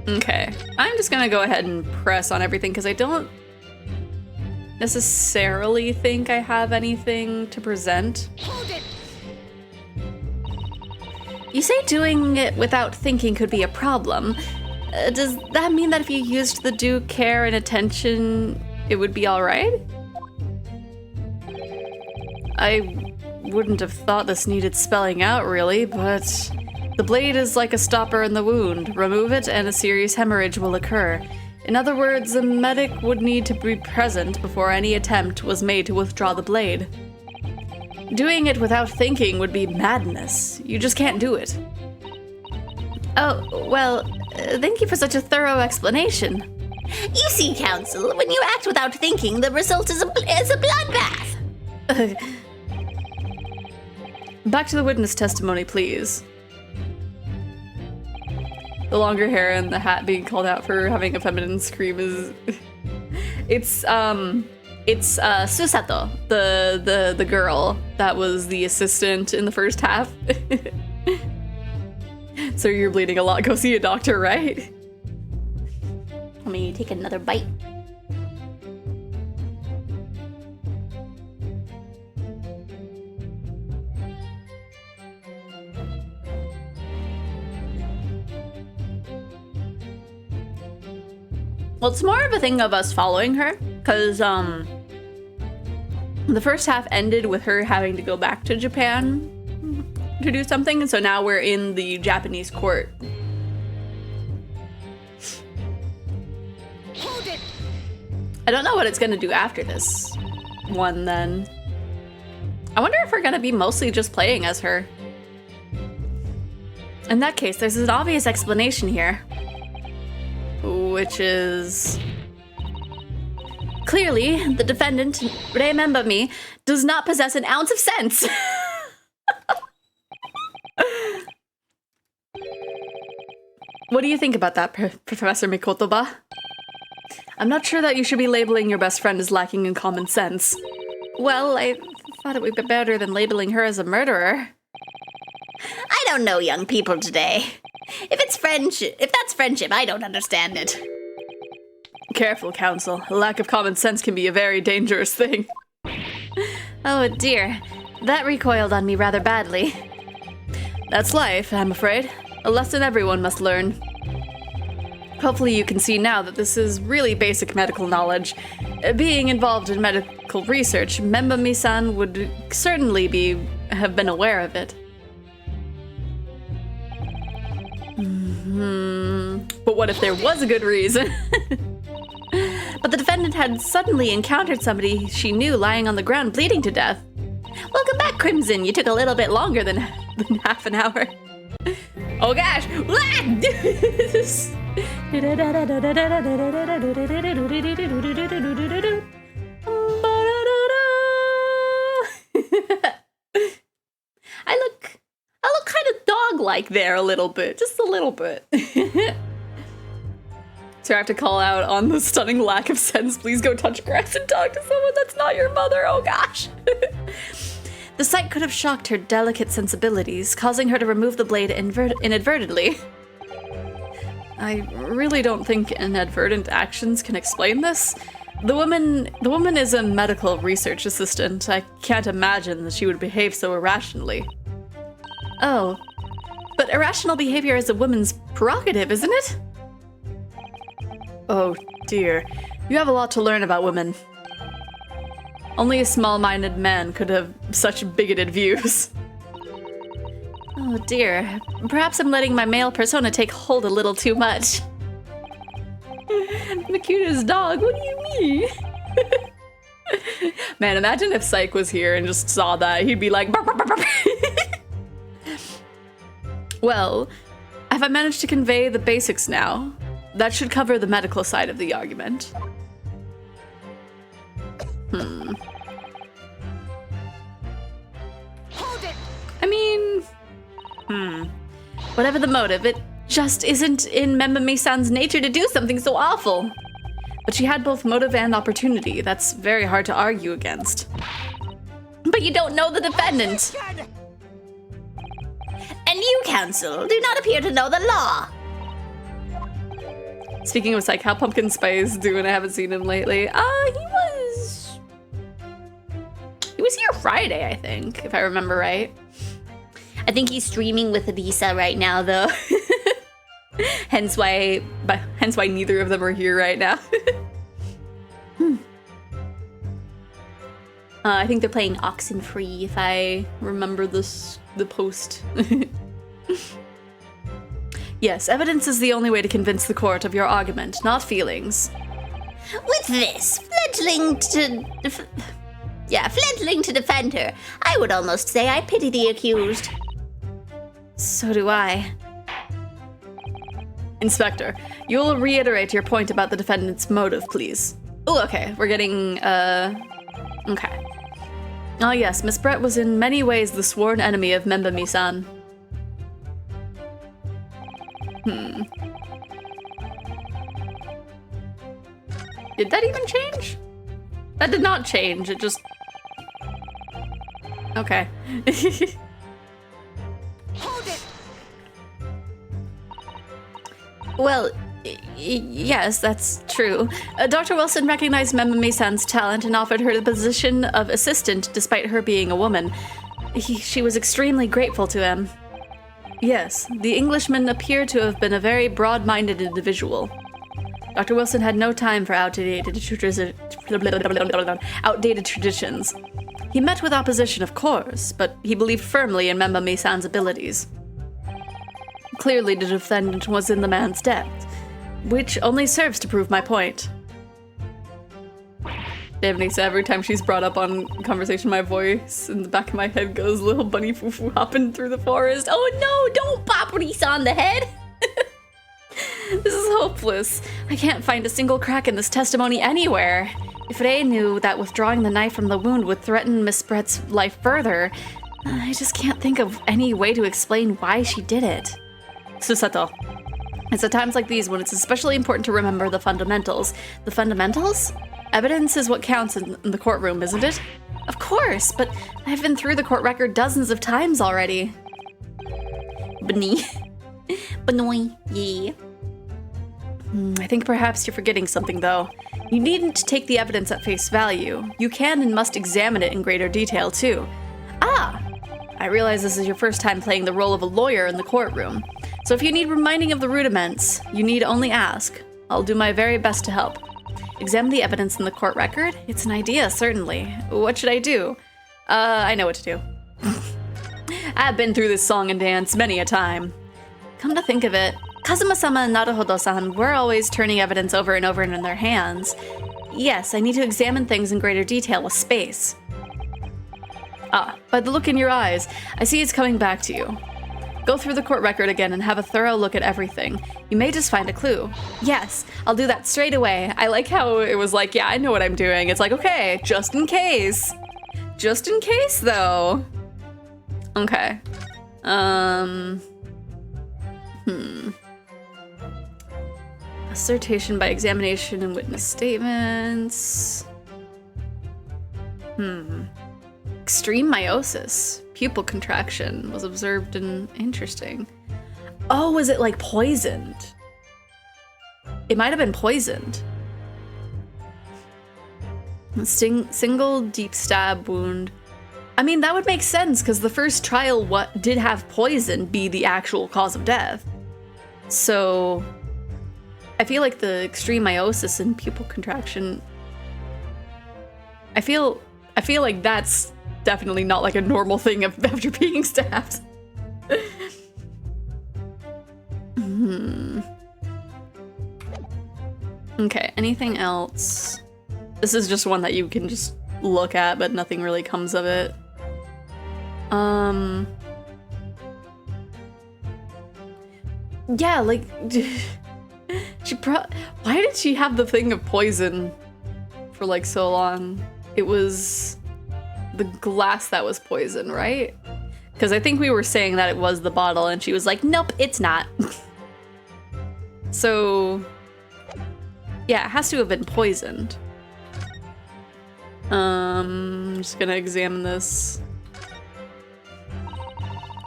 Okay, I'm just gonna go ahead and press on everything because I don't necessarily think I have anything to present. Hold it! You say doing it without thinking could be a problem. Does that mean that if you used the due care and attention, it would be alright? I wouldn't have thought this needed spelling out, really, but the blade is like a stopper in the wound. Remove it and a serious hemorrhage will occur. In other words, a medic would need to be present before any attempt was made to withdraw the blade. Doing it without thinking would be madness. You just can't do it. Oh, well, thank you for such a thorough explanation. You see, Counsel, when you act without thinking, the result is a bloodbath. Back to the witness testimony, please. The longer hair and the hat being called out for having a feminine scream is... It's Susato, the girl that was the assistant in the first half. So you're bleeding a lot, go see a doctor, right? Let me take another bite. Well, it's more of a thing of us following her, because, the first half ended with her having to go back to Japan to do something, and so now we're in the Japanese court. Hold it! I don't know what it's gonna do after this one, then. I wonder if we're gonna be mostly just playing as her. In that case, there's an obvious explanation here. Which is... Clearly, the defendant, remember me, does not possess an ounce of sense. What do you think about that, Professor Mikotoba? I'm not sure that you should be labeling your best friend as lacking in common sense. Well, I thought it would be better than labeling her as a murderer. I don't know young people today. If that's friendship, I don't understand it. Careful, Counsel. A lack of common sense can be a very dangerous thing. Oh dear, that recoiled on me rather badly. That's life, I'm afraid. A lesson everyone must learn. Hopefully you can see now that this is really basic medical knowledge. Being involved in medical research, Memba-mi-san would certainly have been aware of it. But what if there was a good reason? But the defendant had suddenly encountered somebody she knew lying on the ground bleeding to death. Welcome back, Crimson. You took a little bit longer than half an hour. Oh gosh! I look kind of dog-like there a little bit, just a little bit. So I have to call out on the stunning lack of sense. Please go touch grass and talk to someone that's not your mother. Oh gosh. The sight could have shocked her delicate sensibilities, causing her to remove the blade inadvertently. I really don't think inadvertent actions can explain this. The woman is a medical research assistant. I can't imagine that she would behave so irrationally. Oh, but irrational behavior is a woman's prerogative, isn't it? Oh dear, you have a lot to learn about women. Only a small-minded man could have such bigoted views. Oh dear, perhaps I'm letting my male persona take hold a little too much. Makuta's dog, what do you mean? Man, imagine if Psyche was here and just saw that. He'd be like, bark, bark, bark, bark. Well, have I managed to convey the basics now? That should cover the medical side of the argument. I mean, Whatever the motive, it just isn't in Memba-mi-san's nature to do something so awful. but she had both motive and opportunity. That's very hard to argue against. But you don't know the defendant. And you, counsel, do not appear to know the law. Speaking of Psych, how Pumpkin Spice doing? I haven't seen him lately. He was here Friday, I think, if I remember right. I think he's streaming with Elisa right now, though. hence why neither of them are here right now. I think they're playing Oxenfree, if I remember the post. Yes, evidence is the only way to convince the court of your argument, not feelings. With this, fledgling to defend her, I would almost say I pity the accused. So do I. Inspector, you'll reiterate your point about the defendant's motive, please. Oh, okay, we're getting, okay. Oh yes, Miss Brett was in many ways the sworn enemy of Memba-mi-san. Did that even change? That did not change, it just... Okay. Well, yes, that's true. Dr. Wilson recognized Memba-mi-san's talent and offered her the position of assistant despite her being a woman. She was extremely grateful to him. Yes, the Englishman appeared to have been a very broad-minded individual. Dr. Wilson had no time for outdated traditions. He met with opposition, of course, but he believed firmly in Memba-mi-san's abilities. Clearly, the defendant was in the man's debt, which only serves to prove my point. Nisa, every time she's brought up on conversation, my voice in the back of my head goes, little bunny foo-foo hopping through the forest. Oh no, don't pop Risa on the head! This is hopeless. I can't find a single crack in this testimony anywhere. If Ray knew that withdrawing the knife from the wound would threaten Miss Brett's life further, I just can't think of any way to explain why she did it. Susato. It's at times like these when it's especially important to remember the fundamentals. The fundamentals? Evidence is what counts in the courtroom, isn't it? Of course, but I've been through the court record dozens of times already. Benoy, yeah. I think perhaps you're forgetting something, though. You needn't take the evidence at face value. You can and must examine it in greater detail, too. Ah! I realize this is your first time playing the role of a lawyer in the courtroom. So if you need reminding of the rudiments, you need only ask. I'll do my very best to help. Examine the evidence in the court record? It's an idea, certainly. What should I do? I know what to do. I've been through this song and dance many a time. Come to think of it, Kazuma-sama and Naruhodo-san were always turning evidence over and over in their hands. Yes, I need to examine things in greater detail with space. Ah, by the look in your eyes, I see it's coming back to you. Go through the court record again and have a thorough look at everything. You may just find a clue. Yes, I'll do that straight away. I like how it was like, yeah, I know what I'm doing. It's like, okay, just in case. Just in case, though. Okay. Assertion by examination and witness statements. Extreme meiosis. Pupil contraction was observed in... Interesting. Oh, was it like poisoned? It might have been poisoned. Single deep stab wound. I mean, that would make sense because the first trial did have poison be the actual cause of death. So I feel like the extreme meiosis and pupil contraction, I feel like that's definitely not like a normal thing after being stabbed. Okay, anything else? This is just one that you can just look at, but nothing really comes of it. Yeah, like, why did she have the thing of poison for like so long? It was the glass that was poison, right? Because I think we were saying that it was the bottle and she was like, nope, it's not. So, yeah, it has to have been poisoned. I'm just gonna examine this.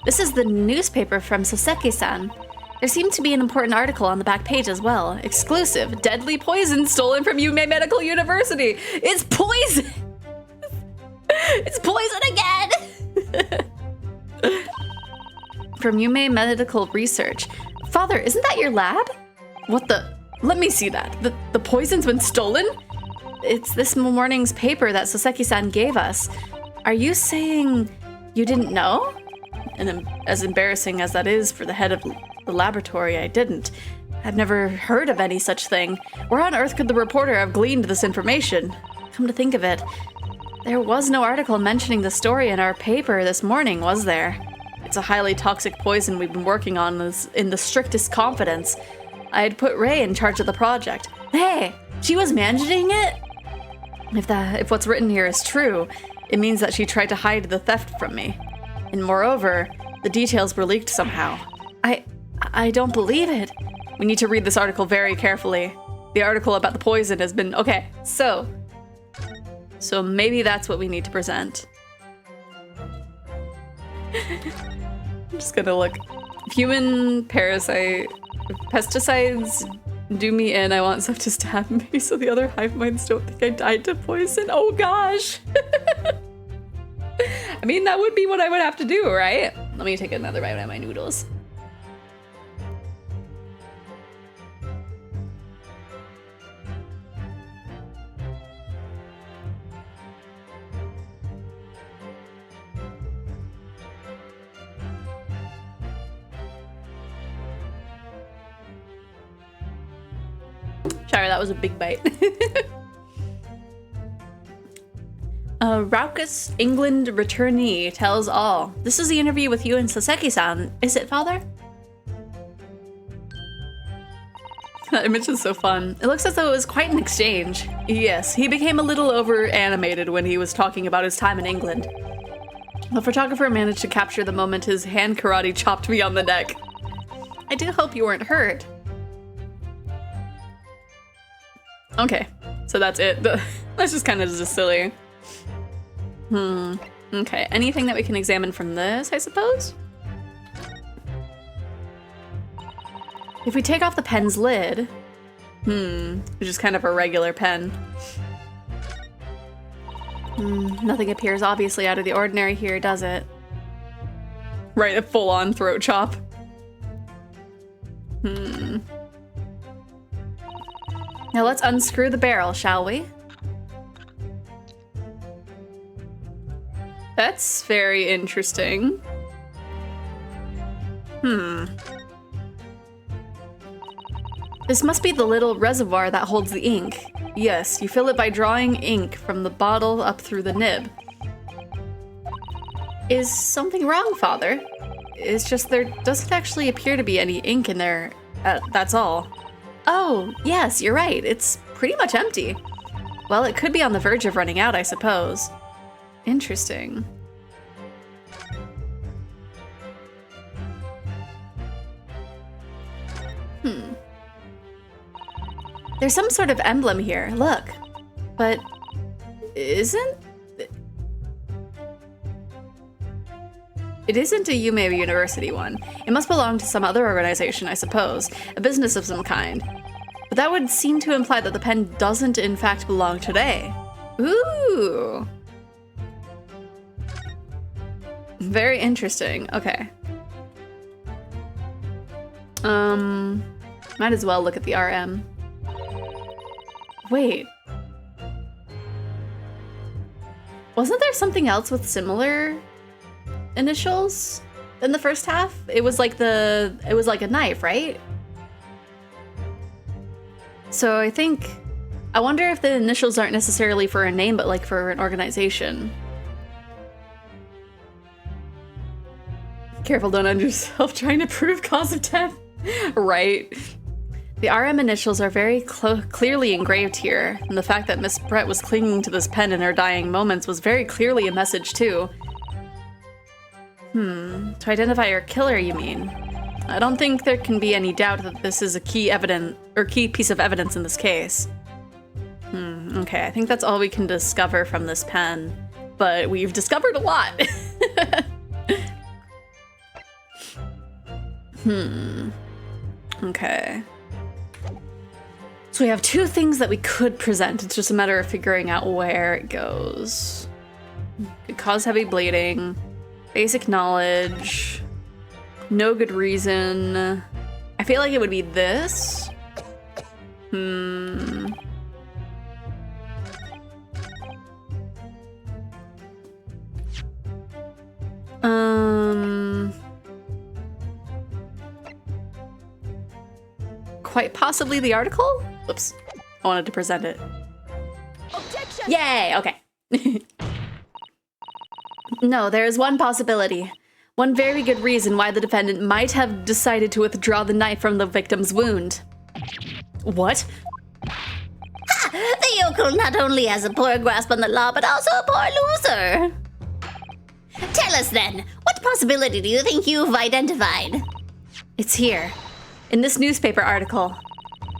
This is the newspaper from Soseki-san. There seemed to be an important article on the back page as well. Exclusive, deadly poison stolen from Yume Medical University. It's poison! It's poison again! From Yume Medical Research. Father, isn't that your lab? What the? Let me see that. The poison's been stolen? It's this morning's paper that Soseki-san gave us. Are you saying you didn't know? And as embarrassing as that is for the head of the laboratory, I didn't. I've never heard of any such thing. Where on earth could the reporter have gleaned this information? Come to think of it, there was no article mentioning the story in our paper this morning, was there? It's a highly toxic poison we've been working on in the strictest confidence. I had put Ray in charge of the project. Hey, she was managing it? If what's written here is true, it means that she tried to hide the theft from me. And moreover, the details were leaked somehow. I don't believe it. We need to read this article very carefully. The article about the poison has been... Okay, so maybe that's what we need to present. I'm just gonna look. Human parasite... Pesticides do me in. I want stuff to stab me so the other hive minds don't think I died to poison. Oh gosh. I mean, that would be what I would have to do, right? Let me take another bite of my noodles. Sorry, that was a big bite. Raucous England returnee tells all. This is the interview with you and Soseki-san. Is it, father? That image is so fun. It looks as though it was quite an exchange. Yes, he became a little over-animated when he was talking about his time in England. The photographer managed to capture the moment his hand karate chopped me on the neck. I do hope you weren't hurt. Okay, so that's it. That's just kind of just silly. Okay, anything that we can examine from this, I suppose? If we take off the pen's lid, Which is kind of a regular pen. Nothing appears obviously out of the ordinary here, does it? Right, a full-on throat chop. Now let's unscrew the barrel, shall we? That's very interesting. This must be the little reservoir that holds the ink. Yes, you fill it by drawing ink from the bottle up through the nib. Is something wrong, Father? It's just there doesn't actually appear to be any ink in there. That's all. Oh, yes, you're right. It's pretty much empty. Well, it could be on the verge of running out, I suppose. Interesting. There's some sort of emblem here, look. But isn't... It isn't a Yume University one. It must belong to some other organization, I suppose. A business of some kind. But that would seem to imply that the pen doesn't in fact belong today. Ooh. Very interesting. Okay. Might as well look at the RM. Wait. Wasn't there something else with similar initials in the first half? It was like a knife, right? So I wonder if the initials aren't necessarily for a name, but like for an organization. Careful, don't end yourself trying to prove cause of death. Right. The RM initials are very clearly engraved here, and the fact that Miss Brett was clinging to this pen in her dying moments was very clearly a message too. To identify her killer, you mean? I don't think there can be any doubt that this is a key piece of evidence in this case. Okay, I think that's all we can discover from this pen, but we've discovered a lot. Okay. So we have two things that we could present. It's just a matter of figuring out where it goes. Could cause heavy bleeding. Basic knowledge. No good reason. I feel like it would be this. Quite possibly the article? Whoops. I wanted to present it. Objection! Yay! Okay. No, there is one possibility. One very good reason why the defendant might have decided to withdraw the knife from the victim's wound. What? Ha! The yokel not only has a poor grasp on the law, but also a poor loser. Tell us then, what possibility do you think you've identified? It's here. In this newspaper article.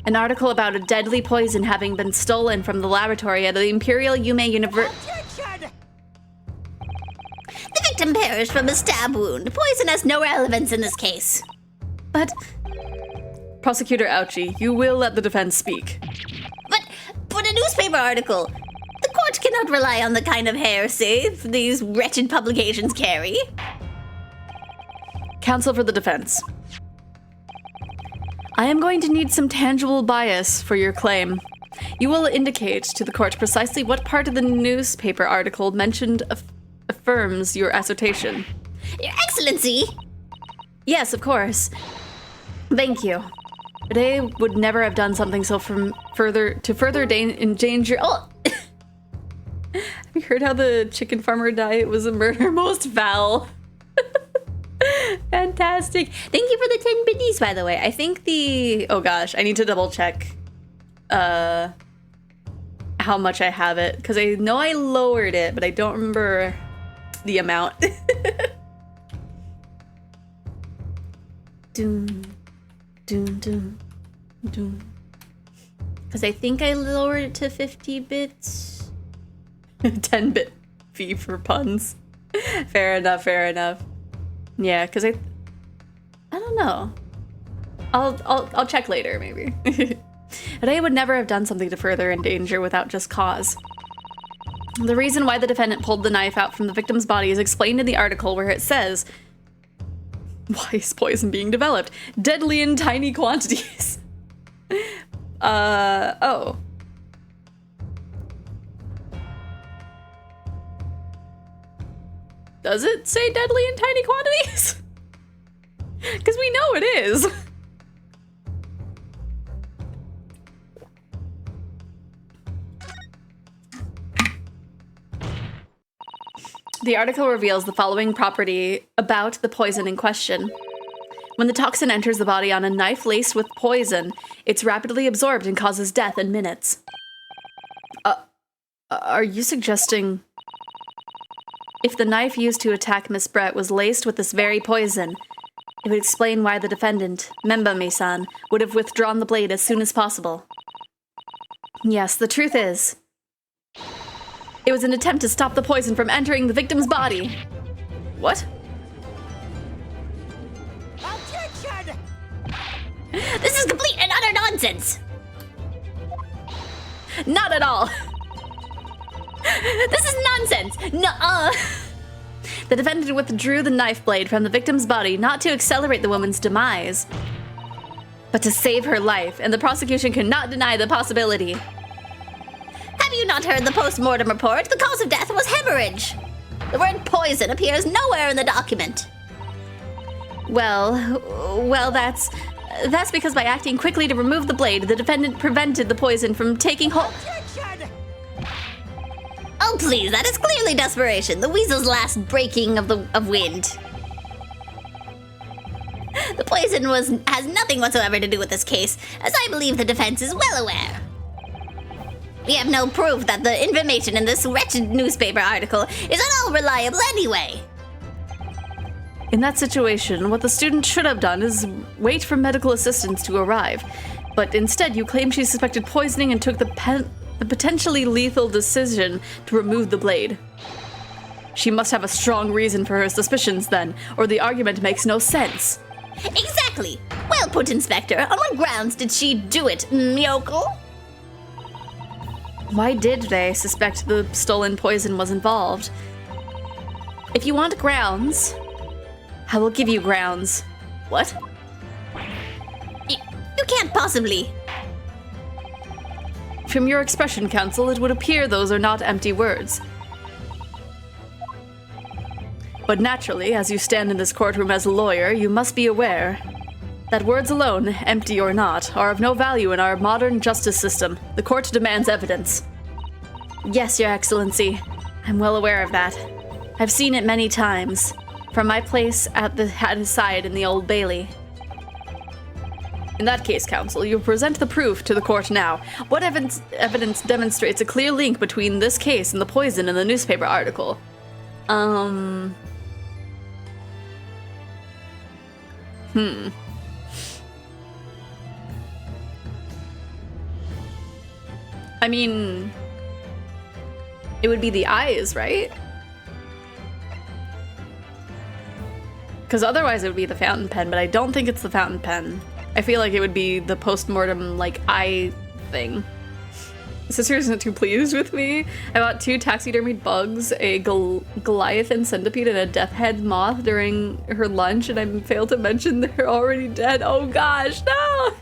An article about a deadly poison having been stolen from the laboratory at the Imperial Yume University. The victim perished from a stab wound. Poison has no relevance in this case. But... Prosecutor Ouchie, you will let the defense speak. But a newspaper article. The court cannot rely on the kind of heresy these wretched publications carry. Counsel for the defense. I am going to need some tangible bias for your claim. You will indicate to the court precisely what part of the newspaper article mentioned affirms your assertion. Your Excellency! Yes, of course. Thank you. But I would never have done something so further endanger. Oh! Have you heard how the chicken farmer diet was a murder most foul? Fantastic. Thank you for the 10 biddies, by the way. I think oh gosh, I need to double check how much I have it, because I know I lowered it, but I don't remember the amount. Doom, doom, doom, doom. Because I think I lowered it to 50 bits. 10-bit fee for puns. Fair enough, fair enough. Yeah, because I don't know. I'll check later, maybe. But I would never have done something to further endanger without just cause. The reason why the defendant pulled the knife out from the victim's body is explained in the article where it says, why is poison being developed? Deadly in tiny quantities. Oh. Does it say deadly in tiny quantities? Because we know it is. The article reveals the following property about the poison in question. When the toxin enters the body on a knife laced with poison, it's rapidly absorbed and causes death in minutes. Are you suggesting if the knife used to attack Miss Brett was laced with this very poison, it would explain why the defendant, Memba-me-san, would have withdrawn the blade as soon as possible? Yes, the truth is, it was an attempt to stop the poison from entering the victim's body. What? Objection! This is complete and utter nonsense! Not at all. This is nonsense! Nuh-uh! The defendant withdrew the knife blade from the victim's body not to accelerate the woman's demise, but to save her life, and the prosecution cannot deny the possibility. Have you not heard the post-mortem report? The cause of death was hemorrhage. The word poison appears nowhere in the document. Well, that's because by acting quickly to remove the blade, the defendant prevented the poison from taking hold. Oh, please, that is clearly desperation. The weasel's last breaking of wind. The poison has nothing whatsoever to do with this case, as I believe the defense is well aware. We have no proof that the information in this wretched newspaper article is at all reliable anyway. In that situation, what the student should have done is wait for medical assistance to arrive. But instead, you claim she suspected poisoning and took the potentially lethal decision to remove the blade. She must have a strong reason for her suspicions then, or the argument makes no sense. Exactly. Well put, Inspector. On what grounds did she do it, yokel? Why did they suspect the stolen poison was involved? If you want grounds, I will give you grounds. What? You can't possibly. From your expression, counsel, it would appear those are not empty words. But naturally, as you stand in this courtroom as a lawyer, you must be aware that words alone, empty or not, are of no value in our modern justice system. The court demands evidence. Yes, Your Excellency. I'm well aware of that. I've seen it many times, from my place at his side in the Old Bailey. In that case, counsel, you present the proof to the court now. What evidence demonstrates a clear link between this case and the poison in the newspaper article? I mean, it would be the eyes, right? Because otherwise it would be the fountain pen, but I don't think it's the fountain pen. I feel like it would be the post-mortem, like, eye thing. Sister isn't too pleased with me. I bought 2 taxidermied bugs, a Goliathan centipede, and a death head moth during her lunch, and I failed to mention they're already dead. Oh gosh, no!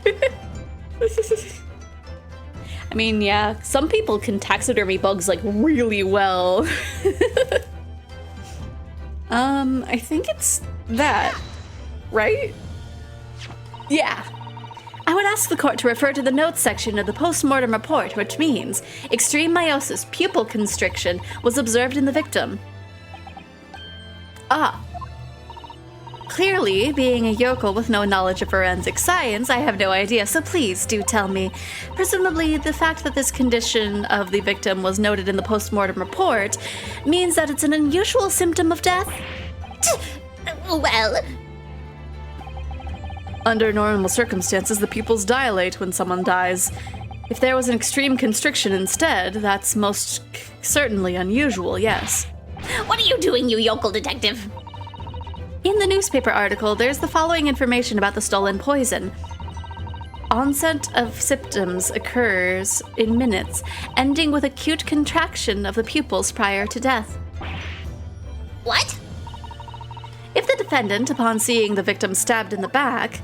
I mean, yeah, some people can taxidermy bugs, like, really well. I think it's that, right? Yeah. I would ask the court to refer to the notes section of the post-mortem report, which means extreme meiosis pupil constriction was observed in the victim. Ah. Clearly, being a yokel with no knowledge of forensic science, I have no idea, so please do tell me. Presumably, the fact that this condition of the victim was noted in the post-mortem report means that it's an unusual symptom of death? Well, under normal circumstances, the pupils dilate when someone dies. If there was an extreme constriction instead, that's most certainly unusual, yes. What are you doing, you yokel detective? In the newspaper article, there's the following information about the stolen poison. Onset of symptoms occurs in minutes, ending with acute contraction of the pupils prior to death. What? If the defendant, upon seeing the victim stabbed in the back,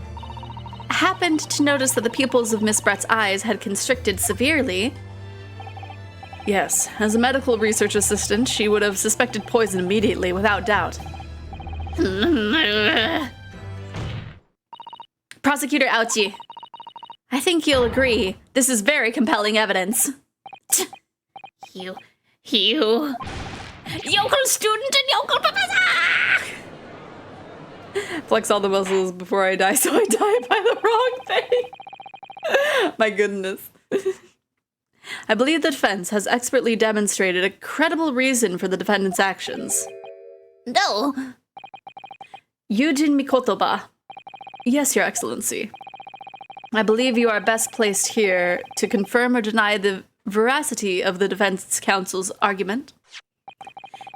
happened to notice that the pupils of Miss Brett's eyes had constricted severely, yes, as a medical research assistant, she would have suspected poison immediately, without doubt. Prosecutor Ouchie, I think you'll agree, this is very compelling evidence. You. Yokel student and yokel professor! Flex all the muscles before I die, so I die by the wrong thing. My goodness. I believe the defense has expertly demonstrated a credible reason for the defendant's actions. No. Yujin Mikotoba. Yes, Your Excellency. I believe you are best placed here to confirm or deny the veracity of the defense counsel's argument.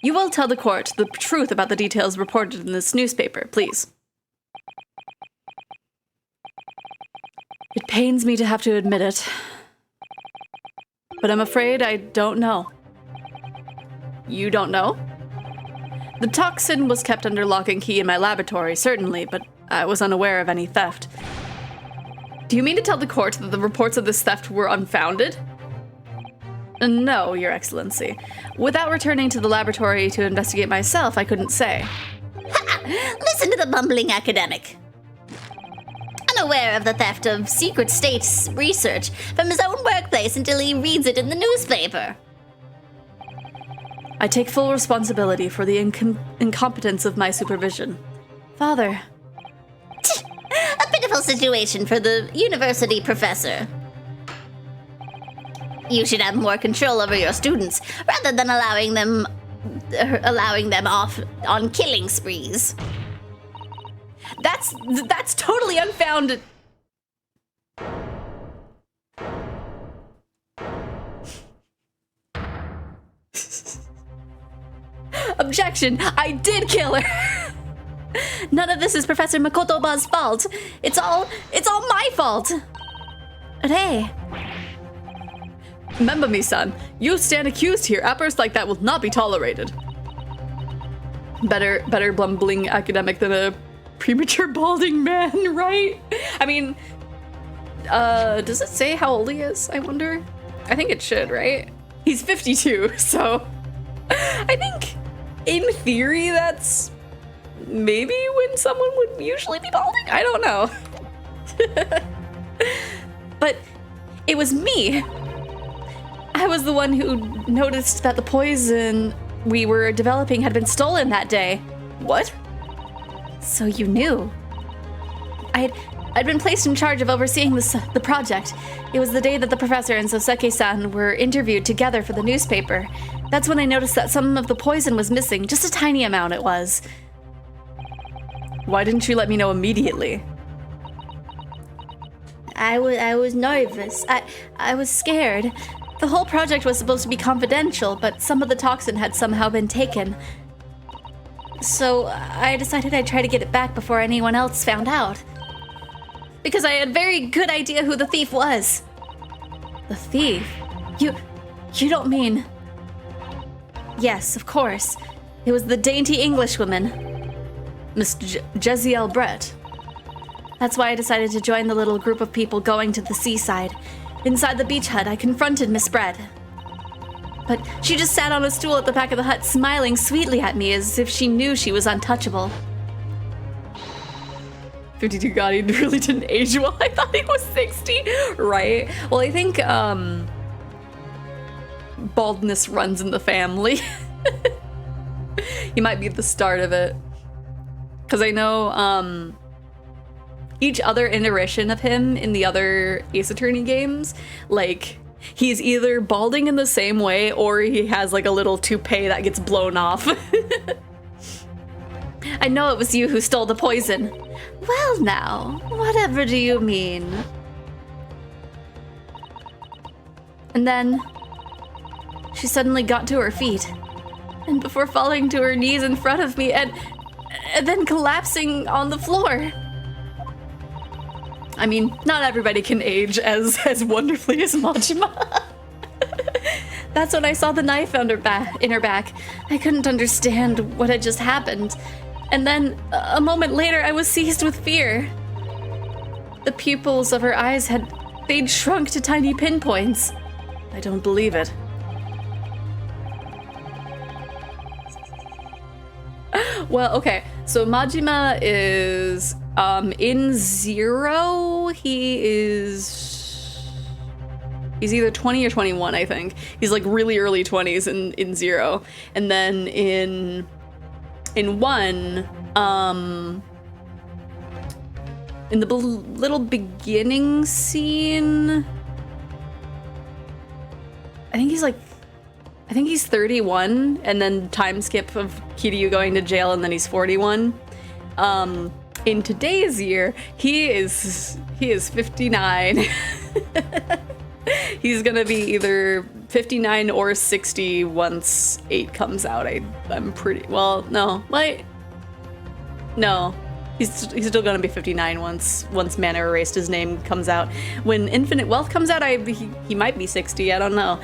You will tell the court the truth about the details reported in this newspaper, please. It pains me to have to admit it, but I'm afraid I don't know. You don't know? The toxin was kept under lock and key in my laboratory, certainly, but I was unaware of any theft. Do you mean to tell the court that the reports of this theft were unfounded? No, Your Excellency. Without returning to the laboratory to investigate myself, I couldn't say. Ha! Listen to the bumbling academic. Unaware of the theft of secret state research from his own workplace until he reads it in the newspaper. I take full responsibility for the incompetence of my supervision. Father. A pitiful situation for the university professor. You should have more control over your students rather than allowing them off on killing sprees. That's totally unfounded. Objection! I did kill her! None of this is Professor Makotoba's fault. It's all my fault. But hey. Remember me, son. You stand accused here. Outbursts like that will not be tolerated. Better bumbling academic than a premature balding man, right? I mean, does it say how old he is, I wonder? I think it should, right? He's 52, so I think in theory that's maybe when someone would usually be balding? I don't know. But it was me. I was the one who noticed that the poison we were developing had been stolen that day. What? So you knew. I'd been placed in charge of overseeing the project. It was the day that the professor and Soseki-san were interviewed together for the newspaper. That's when I noticed that some of the poison was missing, just a tiny amount it was. Why didn't you let me know immediately? I was nervous. I was scared. The whole project was supposed to be confidential, but some of the toxin had somehow been taken. So I decided I'd try to get it back before anyone else found out. Because I had a very good idea who the thief was. The thief? You don't mean... Yes, of course. It was the dainty Englishwoman, Miss Jeziel Brett. That's why I decided to join the little group of people going to the seaside. Inside the beach hut, I confronted Miss Brett. But she just sat on a stool at the back of the hut, smiling sweetly at me as if she knew she was untouchable. 52 God, he really didn't age well. I thought he was 60, right? Well, I think, baldness runs in the family. He might be the start of it. Because I know, each other iteration of him in the other Ace Attorney games, like, he's either balding in the same way or he has like a little toupee that gets blown off. I know it was you who stole the poison. Well now, whatever do you mean? And then she suddenly got to her feet, and before falling to her knees in front of me and then collapsing on the floor. I mean, not everybody can age as wonderfully as Majima. That's when I saw the knife in her back. I couldn't understand what had just happened. And then, a moment later, I was seized with fear. The pupils of her eyes they'd shrunk to tiny pinpoints. I don't believe it. Well, okay, so Majima is, in Zero, he's either 20 or 21, I think. He's like really early 20s in Zero. And then in 1, in the little beginning scene, I think he's 31, and then time skip of Kiryu going to jail, and then he's 41. In today's year, he is 59. He's gonna be either 59 or 60 once 8 comes out. I'm pretty well. No, wait, no. He's still gonna be 59 once Mana Erased His Name comes out. When Infinite Wealth comes out, he might be 60. I don't know.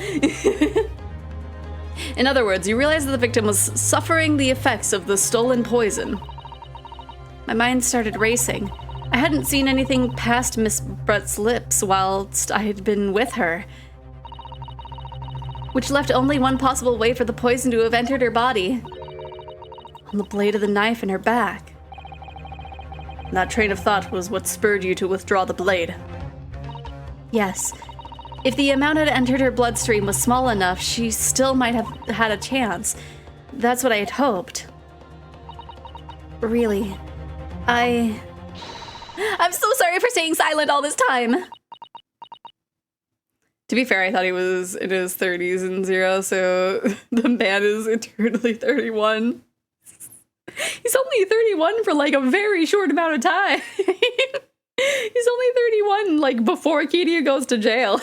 In other words, you realize that the victim was suffering the effects of the stolen poison. My mind started racing. I hadn't seen anything past Miss Brett's lips whilst I had been with her, which left only one possible way for the poison to have entered her body. On the blade of the knife in her back. That train of thought was what spurred you to withdraw the blade. Yes. If the amount had entered her bloodstream was small enough, she still might have had a chance. That's what I had hoped. Really, I'm so sorry for staying silent all this time. To be fair, I thought he was in his 30s in Zero, so the man is eternally 31. He's only 31 for like a very short amount of time. He's only 31 like before Kiryu goes to jail.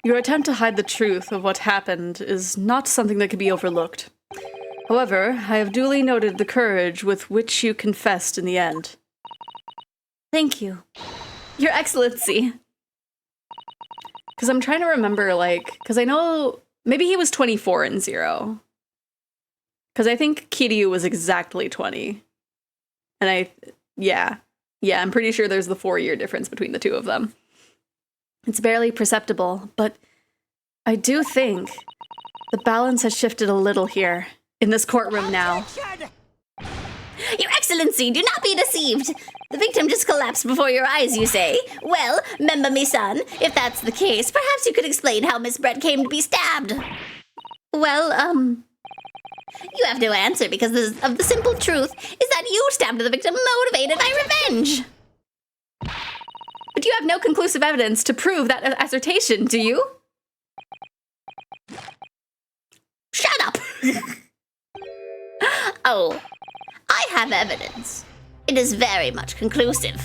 Your attempt to hide the truth of what happened is not something that can be overlooked. However, I have duly noted the courage with which you confessed in the end. Thank you. Your Excellency. Because I'm trying to remember, like, because I know maybe he was 24 in Zero. Because I think Kiryu was exactly 20. And yeah, I'm pretty sure there's the 4-year difference between the two of them. It's barely perceptible, but I do think the balance has shifted a little here, in this courtroom now. Your Excellency, do not be deceived. The victim just collapsed before your eyes, you say? Well, Memba-mi-san, if that's the case, perhaps you could explain how Miss Brett came to be stabbed. Well, you have no answer because of the simple truth is that you stabbed the victim motivated by revenge. But you have no conclusive evidence to prove that assertion, do you? Shut up! Oh, I have evidence. It is very much conclusive.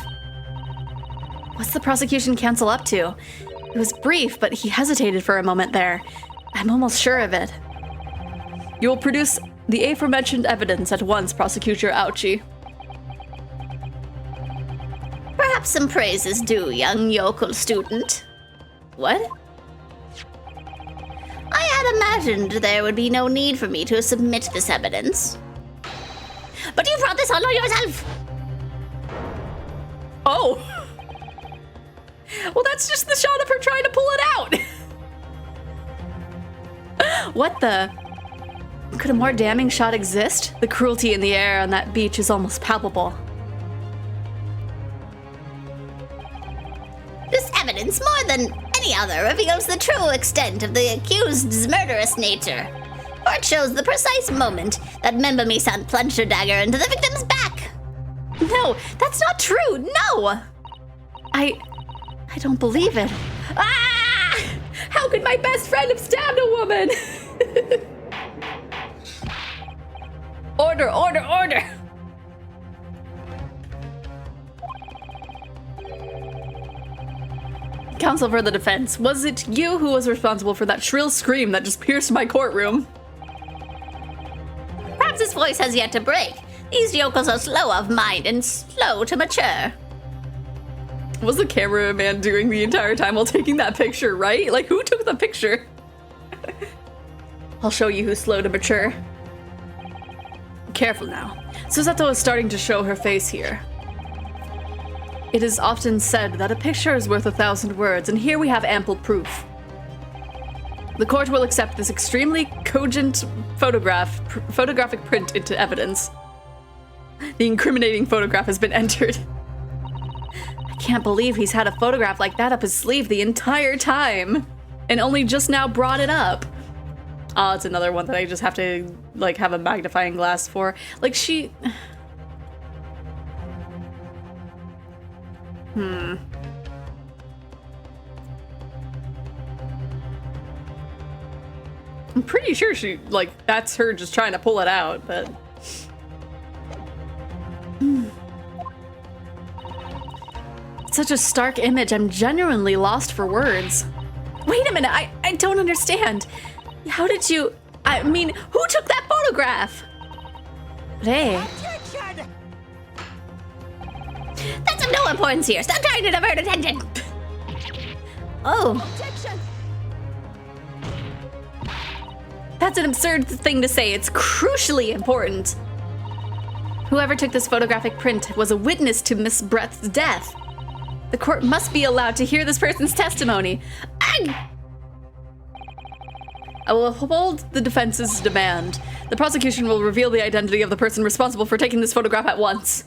What's the prosecution counsel up to? It was brief, but he hesitated for a moment there. I'm almost sure of it. You will produce the aforementioned evidence at once, Prosecutor Ouchi. Perhaps some praise is due, young yokel student. What? I had imagined there would be no need for me to submit this evidence. But you brought this on yourself! Oh! Well, that's just the shot of her trying to pull it out! What the? Could a more damning shot exist? The cruelty in the air on that beach is almost palpable. This evidence, more than any other, reveals the true extent of the accused's murderous nature. For it shows the precise moment that Memba-mi-san plunged her dagger into the victim's back. No, that's not true! No! I don't believe it. Ah! How could my best friend have stabbed a woman? Order, order, order! Counsel for the defense, was it you who was responsible for that shrill scream that just pierced my courtroom? Francis' voice has yet to break. These yokels are slow of mind and slow to mature. What was the cameraman doing the entire time while taking that picture, right? Like, who took the picture? I'll show you who's slow to mature. Careful now. Susato is starting to show her face here. It is often said that a picture is worth 1,000 words, and here we have ample proof. The court will accept this extremely cogent photographic print into evidence. The incriminating photograph has been entered. I can't believe he's had a photograph like that up his sleeve the entire time, and only just now brought it up. Oh, it's another one that I just have to, like, have a magnifying glass for. Like, she... I'm pretty sure she, like, that's her just trying to pull it out, but... It's such a stark image, I'm genuinely lost for words. Wait a minute, I don't understand. How did you... I mean, who took that photograph? Hey. That's of no importance here. Stop trying to divert attention. Oh. That's an absurd thing to say. It's crucially important. Whoever took this photographic print was a witness to Miss Brett's death. The court must be allowed to hear this person's testimony. I will uphold the defense's demand. The prosecution will reveal the identity of the person responsible for taking this photograph at once.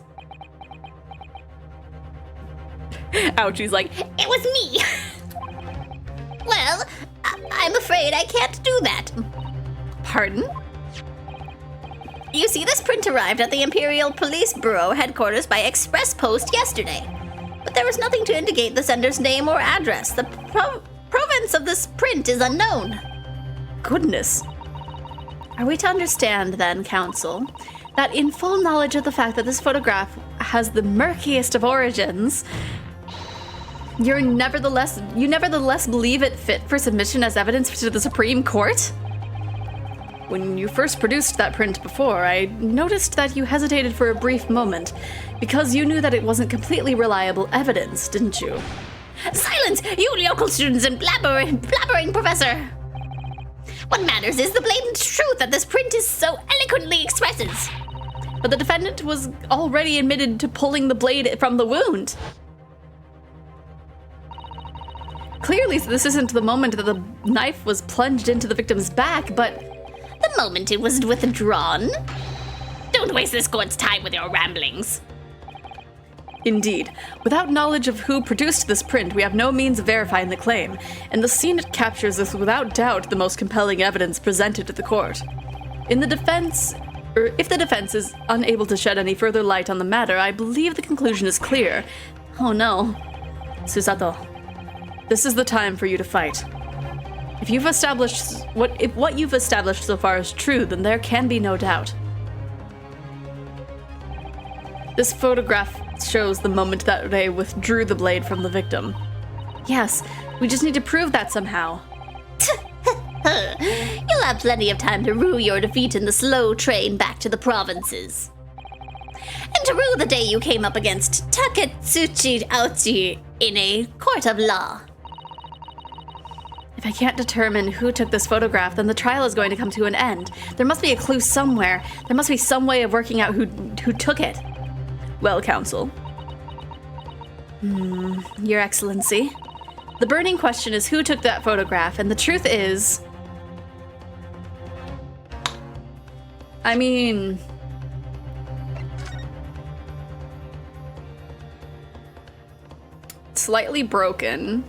Ouch, he's like, It was me. Well, I'm afraid I can't do that. pardon? You see, this print arrived at the Imperial Police Bureau headquarters by express post yesterday. But there was nothing to indicate the sender's name or address. The provenance of this print is unknown. Goodness. Are we to understand then, counsel, that in full knowledge of the fact that this photograph has the murkiest of origins, you nevertheless believe it fit for submission as evidence to the Supreme Court? When you first produced that print before, I noticed that you hesitated for a brief moment, because you knew that it wasn't completely reliable evidence, didn't you? Silence, you local students and blabbering professor! What matters is the blatant truth that this print is so eloquently expresses. But the defendant was already admitted to pulling the blade from the wound. Clearly, this isn't the moment that the knife was plunged into the victim's back, but The moment it was withdrawn. Don't waste this court's time with your ramblings. indeed, without knowledge of who produced this print, we have no means of verifying the claim, and the scene it captures is without doubt the most compelling evidence presented to the court. If the defense is unable to shed any further light on the matter, I believe the conclusion is clear. Oh no. Susato, this is the time for you to fight. If what you've established so far is true, then there can be no doubt. This photograph shows the moment that they withdrew the blade from the victim. Yes, we just need to prove that somehow. You'll have plenty of time to rue your defeat in the slow train back to the provinces. And to rue the day you came up against Taketsuchi Aochi in a court of law. If I can't determine who took this photograph, then the trial is going to come to an end. There must be a clue somewhere. There must be some way of working out who took it. Well, counsel. Your Excellency. The burning question is who took that photograph, and the truth is... I mean... slightly broken.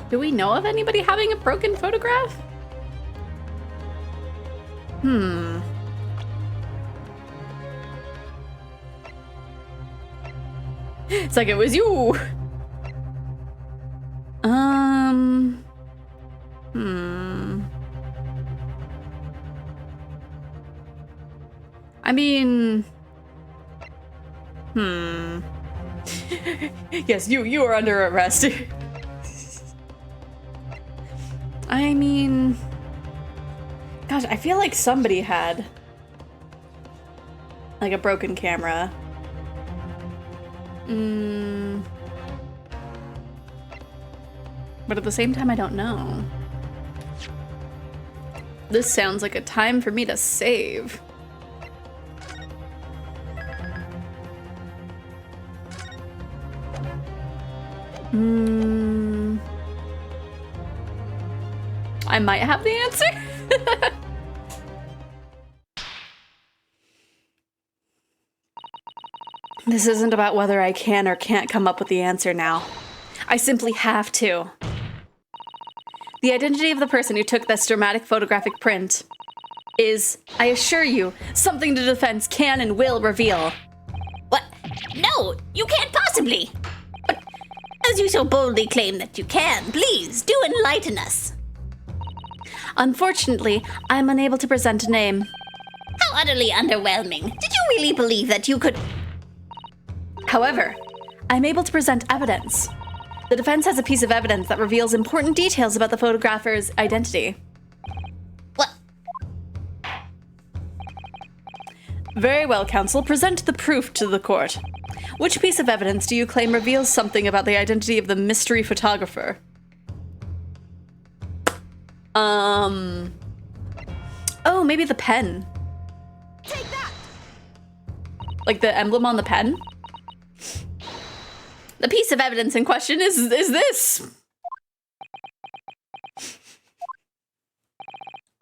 Do we know of anybody having a broken photograph? It's like it was you. I mean, Yes, you are under arrest. I mean, gosh, I feel like somebody had like a broken camera. But at the same time, I don't know. This sounds like a time for me to save. I might have the answer. This isn't about whether I can or can't come up with the answer now. I simply have to. The identity of the person who took this dramatic photographic print is, I assure you, something the defense can and will reveal. What? No, you can't possibly. But as you so boldly claim that you can, please do enlighten us. Unfortunately, I'm unable to present a name. How utterly underwhelming. Did you really believe that you could... However, I'm able to present evidence. The defense has a piece of evidence that reveals important details about the photographer's identity. What? Very well, counsel. Present the proof to the court. Which piece of evidence do you claim reveals something about the identity of the mystery photographer? Oh, maybe the pen. Take that! Like the emblem on the pen? The piece of evidence in question is this.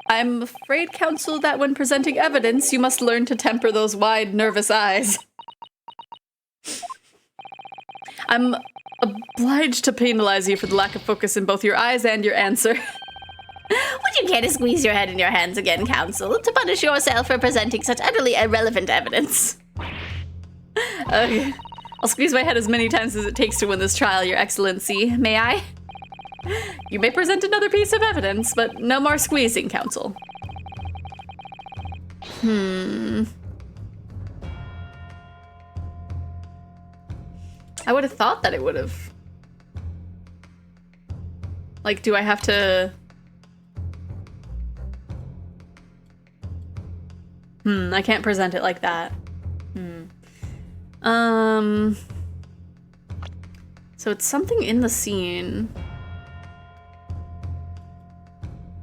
I'm afraid, counsel, that when presenting evidence, you must learn to temper those wide, nervous eyes. I'm obliged to penalize you for the lack of focus in both your eyes and your answer. Would you care to squeeze your head in your hands again, counsel, to punish yourself for presenting such utterly irrelevant evidence? Okay. I'll squeeze my head as many times as it takes to win this trial, Your Excellency. May I? You may present another piece of evidence, but no more squeezing, counsel. I would have thought that it would have. Like, do I have to... I can't present it like that. So it's something in the scene.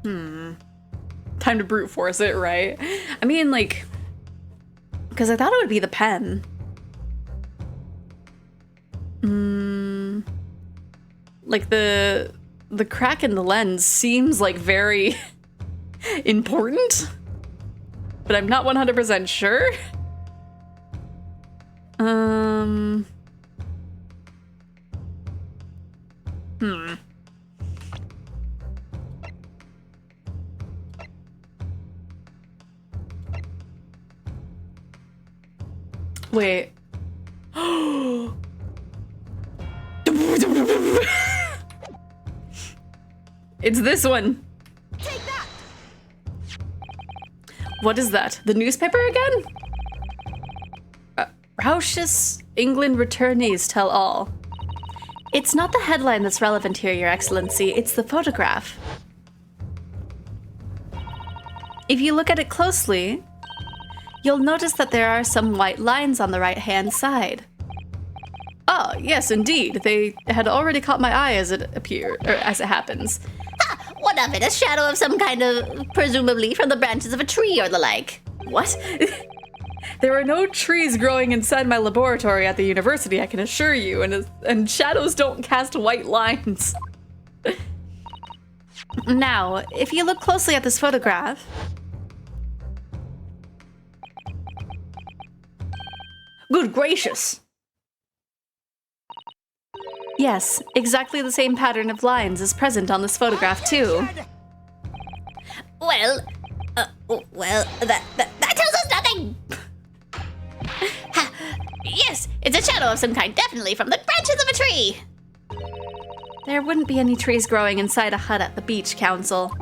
Time to brute force it, right? I mean, like, because I thought it would be the pen. Like the crack in the lens seems like very important, but I'm not 100% sure. Wait. It's this one. Take that! What is that? The newspaper again? Rausch's England returnees tell all. It's not the headline that's relevant here, Your Excellency. It's the photograph. If you look at it closely, you'll notice that there are some white lines on the right-hand side. Oh, yes, indeed. They had already caught my eye as it appeared, or as it happens. Ha! What of it? A shadow of some kind of, presumably from the branches of a tree or the like. What? There are no trees growing inside my laboratory at the university, I can assure you, and shadows don't cast white lines. Now, if you look closely at this photograph... Good gracious! Yes, exactly the same pattern of lines is present on this photograph, too. Well, that tells us nothing! Ha! Yes, it's a shadow of some kind, definitely from the branches of a tree! There wouldn't be any trees growing inside a hut at the beach, Council.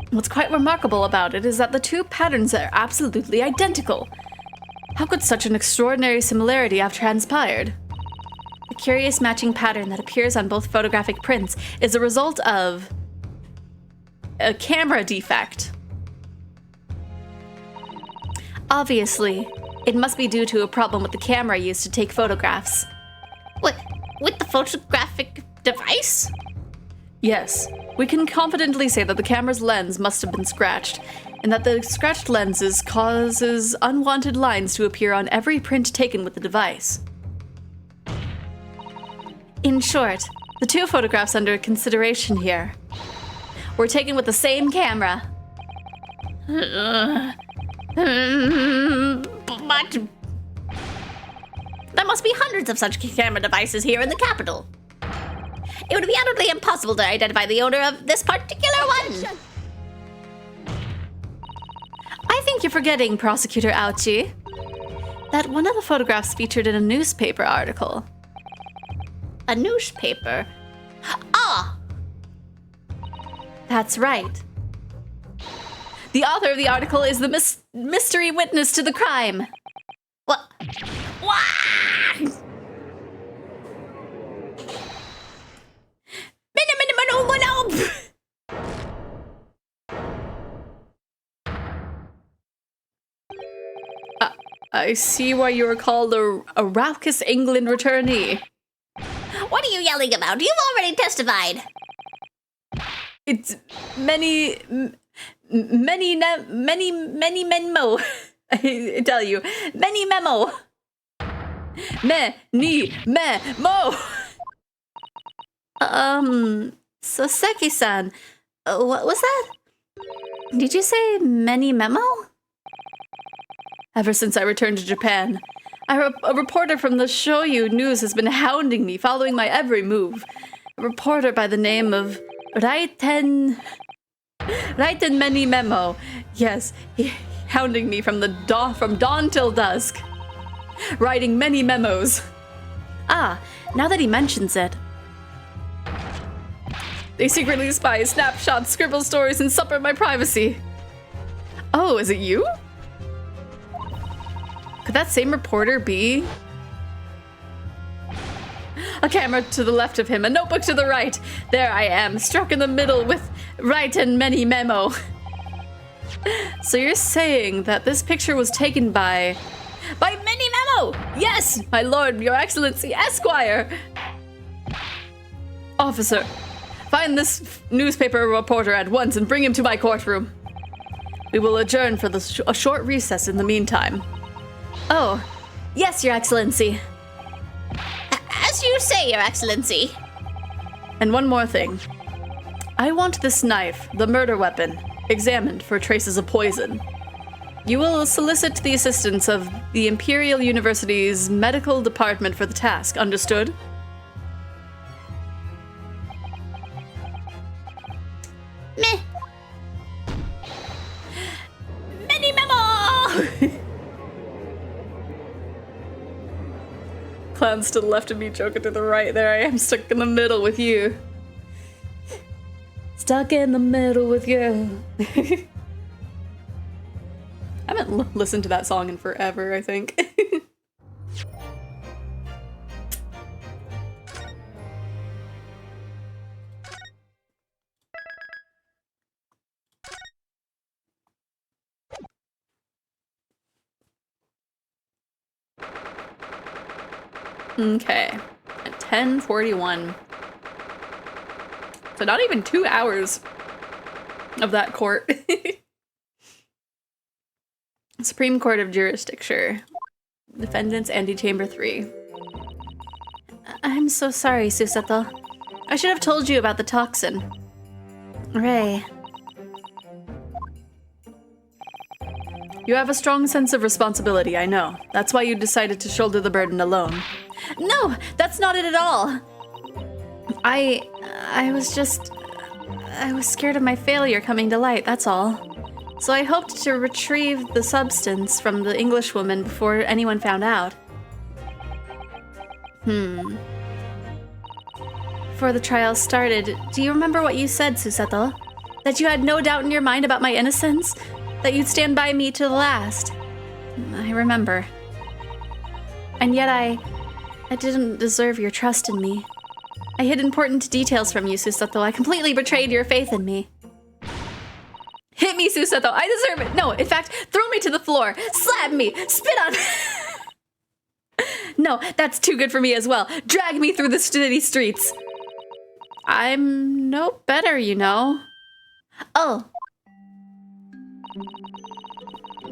What's quite remarkable about it is that the two patterns are absolutely identical. How could such an extraordinary similarity have transpired? The curious matching pattern that appears on both photographic prints is a result of a camera defect. Obviously, it must be due to a problem with the camera used to take photographs. What? With the photographic device? Yes, we can confidently say that the camera's lens must have been scratched, and that the scratched lenses causes unwanted lines to appear on every print taken with the device. In short, the two photographs under consideration here were taken with the same camera. But there must be hundreds of such camera devices here in the capital. It would be utterly impossible to identify the owner of this particular one. I think you're forgetting, Prosecutor Ouchie, that one of the photographs featured in a newspaper article. A newspaper? Ah! That's right. The author of the article is the mystery witness to the crime. What? What? I see why you were called a raucous England returnee. What are you yelling about? You've already testified. It's many memo. I tell you, many memo. Memo. Soseki-san, what was that? Did you say many memo? Ever since I returned to Japan, a reporter from the Shoyu News has been hounding me, following my every move. A reporter by the name of Raiten Many Memo. Yes, he hounding me from dawn till dusk, writing many memos. Ah, now that he mentions it. They secretly spy snapshots, scribble stories, and supper my privacy. Oh, is it you? Could that same reporter be? A camera to the left of him, a notebook to the right. There I am, struck in the middle with right and many memo. So you're saying that this picture was taken by many memo? Yes, my lord, your excellency, Esquire. Officer, find this newspaper reporter at once and bring him to my courtroom. We will adjourn for a short recess in the meantime. Oh, yes, Your Excellency. As you say, Your Excellency. And one more thing. I want this knife, the murder weapon, examined for traces of poison. You will solicit the assistance of the Imperial University's medical department for the task, understood? Meh. Many memo! Clown's to the left of me, Joker to the right. There I am, stuck in the middle with you. Stuck in the middle with you. I haven't listened to that song in forever, I think. Okay, at 10:41. So not even 2 hours of that court. Supreme Court of Jurisdiction. Defendants Antechamber 3. I'm so sorry, Susato. I should have told you about the toxin. Ray. You have a strong sense of responsibility, I know. That's why you decided to shoulder the burden alone. No, that's not it at all. I was scared of my failure coming to light, that's all. So I hoped to retrieve the substance from the Englishwoman before anyone found out. Before the trial started, do you remember what you said, Susato? That you had no doubt in your mind about my innocence? That you'd stand by me to the last? I remember. And yet I didn't deserve your trust in me. I hid important details from you, Susato. I completely betrayed your faith in me. Hit me, Susato. I deserve it. No, in fact, throw me to the floor. Slap me. Spit on me. No, that's too good for me as well. Drag me through the city streets. I'm no better, you know. Oh.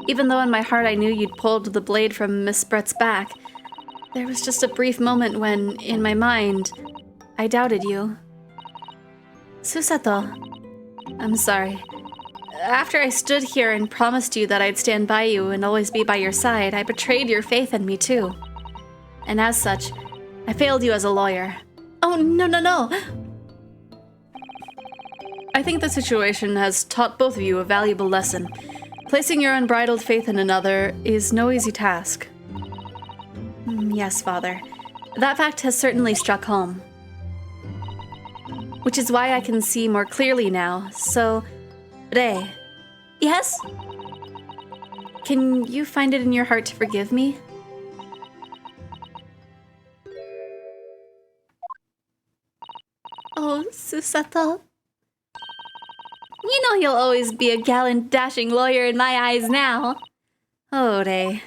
Even though in my heart I knew you'd pulled the blade from Miss Brett's back, there was just a brief moment when, in my mind, I doubted you. Susato, I'm sorry. After I stood here and promised you that I'd stand by you and always be by your side, I betrayed your faith in me too. And as such, I failed you as a lawyer. Oh, no. I think the situation has taught both of you a valuable lesson. Placing your unbridled faith in another is no easy task. Yes, Father. That fact has certainly struck home. Which is why I can see more clearly now, so... Rei. Yes? Can you find it in your heart to forgive me? Oh, Susato. You know you'll always be a gallant, dashing lawyer in my eyes now. Oh, Rei.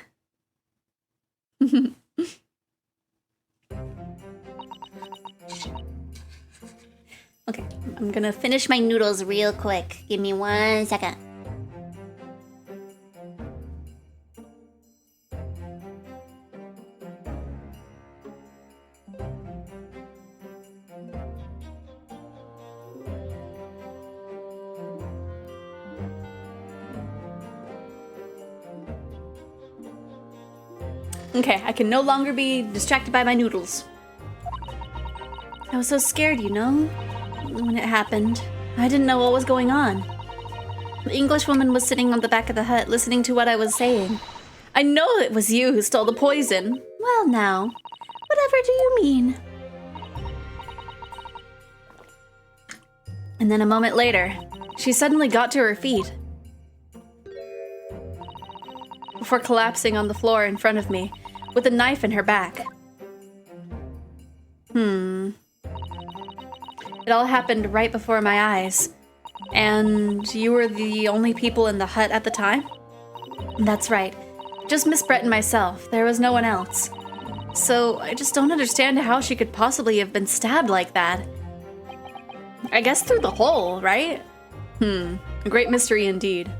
Okay, I'm gonna finish my noodles real quick. Give me 1 second. Okay, I can no longer be distracted by my noodles. I was so scared, you know, when it happened. I didn't know what was going on. The English woman was sitting on the back of the hut listening to what I was saying. I know it was you who stole the poison. Well now, whatever do you mean? And then a moment later, she suddenly got to her feet. Before collapsing on the floor in front of me, with a knife in her back. It all happened right before my eyes. And you were the only people in the hut at the time? That's right. Just Miss Brett and myself. There was no one else. So I just don't understand how she could possibly have been stabbed like that. I guess through the hole, right? A great mystery indeed.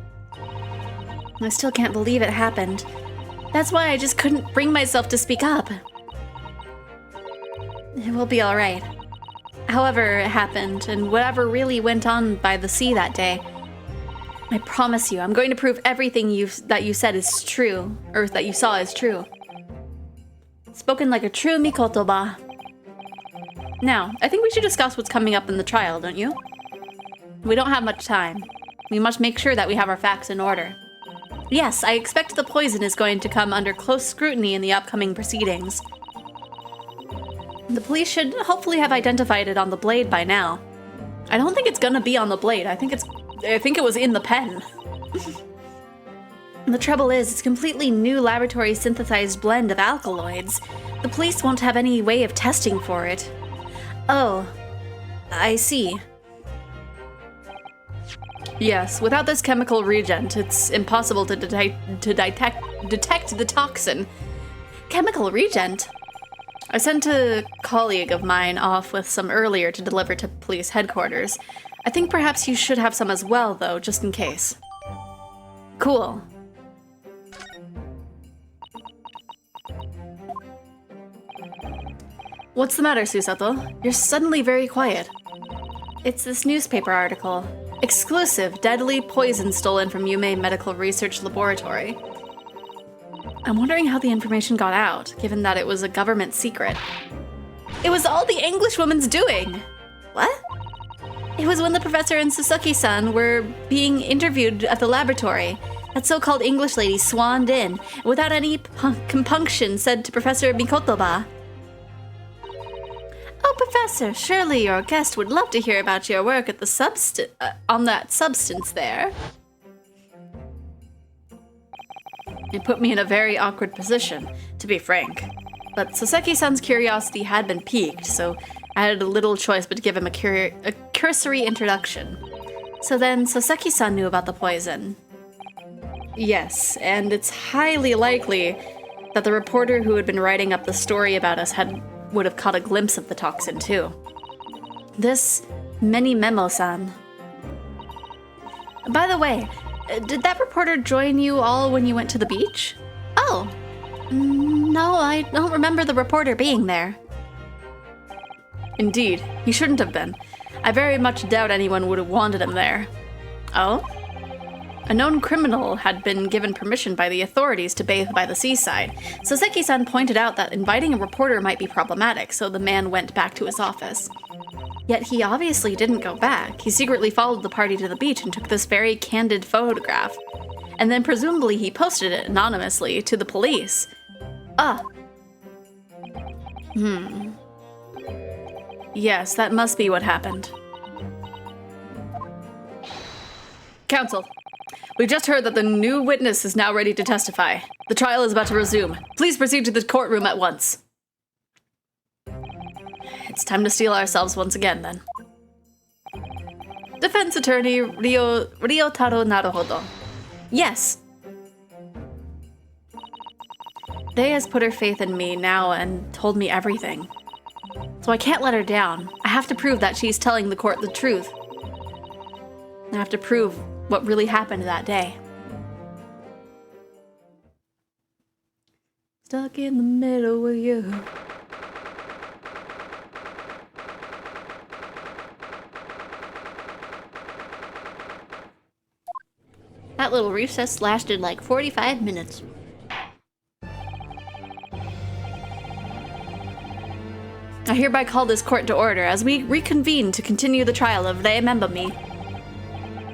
I still can't believe it happened. That's why I just couldn't bring myself to speak up. It will be all right. However it happened, and whatever really went on by the sea that day, I promise you, I'm going to prove everything that you said is true, or that you saw is true. Spoken like a true Mikotoba. Now, I think we should discuss what's coming up in the trial, don't you? We don't have much time. We must make sure that we have our facts in order. Yes, I expect the poison is going to come under close scrutiny in the upcoming proceedings. The police should hopefully have identified it on the blade by now. I don't think it's gonna be on the blade. I think it was in the pen. The trouble is, it's a completely new laboratory synthesized blend of alkaloids. The police won't have any way of testing for it. Oh, I see. Yes, without this chemical reagent, it's impossible to detect the toxin. Chemical reagent? I sent a colleague of mine off with some earlier to deliver to police headquarters. I think perhaps you should have some as well, though, just in case. Cool. What's the matter, Susato? You're suddenly very quiet. It's this newspaper article. Exclusive, deadly poison stolen from Yume Medical Research Laboratory. I'm wondering how the information got out, given that it was a government secret. It was all the Englishwoman's doing! What? It was when the professor and Suzuki-san were being interviewed at the laboratory. That so-called English lady swanned in, without any compunction said to Professor Mikotoba, "Oh, Professor, surely your guest would love to hear about your work at the on that substance there." It put me in a very awkward position, to be frank. But Soseki-san's curiosity had been piqued, so I had little choice but to give him a cursory introduction. So then, Soseki-san knew about the poison. Yes, and it's highly likely that the reporter who had been writing up the story about us would have caught a glimpse of the toxin too. This Many Memo-san. By the way, did that reporter join you all when you went to the beach? Oh, no, I don't remember the reporter being there. Indeed, he shouldn't have been. I very much doubt anyone would have wanted him there. Oh? A known criminal had been given permission by the authorities to bathe by the seaside. Soseki-san pointed out that inviting a reporter might be problematic, so the man went back to his office. Yet he obviously didn't go back. He secretly followed the party to the beach and took this very candid photograph. And then presumably he posted it anonymously to the police. Yes, that must be what happened. Counsel, we just heard that the new witness is now ready to testify. The trial is about to resume. Please proceed to the courtroom at once. It's time to steel ourselves once again, then. Defense attorney Ryotaro Naruhodo. Yes. They has put her faith in me now and told me everything. So I can't let her down. I have to prove that she's telling the court the truth. I have to prove what really happened that day. Stuck in the middle with you. That little recess lasted like 45 minutes. I hereby call this court to order as we reconvene to continue the trial of Remember Me.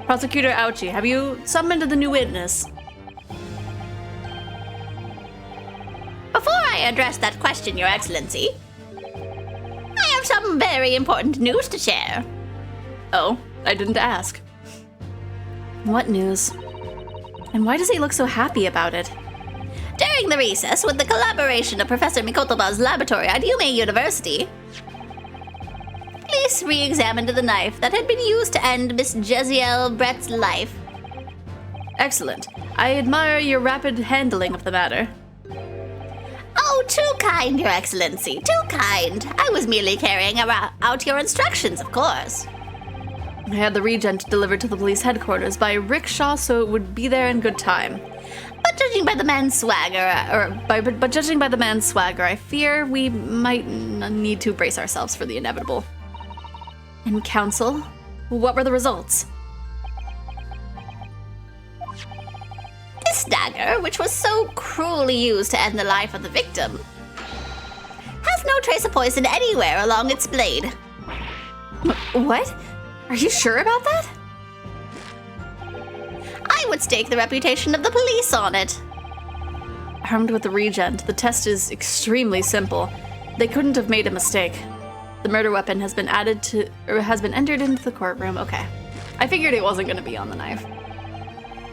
Prosecutor Ouchi, have you summoned the new witness? Before I address that question, Your Excellency, I have some very important news to share. Oh, I didn't ask. What news? And why does he look so happy about it? During the recess, with the collaboration of Professor Mikotoba's laboratory at Yume University, police re-examined the knife that had been used to end Miss Jeziel Brett's life. Excellent. I admire your rapid handling of the matter. Oh, too kind, Your Excellency, too kind. I was merely carrying out your instructions, of course. I had the regent delivered to the police headquarters by rickshaw, so it would be there in good time. But judging by the man's swagger, I fear we might need to brace ourselves for the inevitable. And counsel, what were the results? This dagger, which was so cruelly used to end the life of the victim, has no trace of poison anywhere along its blade. What? Are you sure about that? I would stake the reputation of the police on it. Armed with the regent, the test is extremely simple. They couldn't have made a mistake. The murder weapon has been entered into the courtroom. Okay. I figured it wasn't going to be on the knife.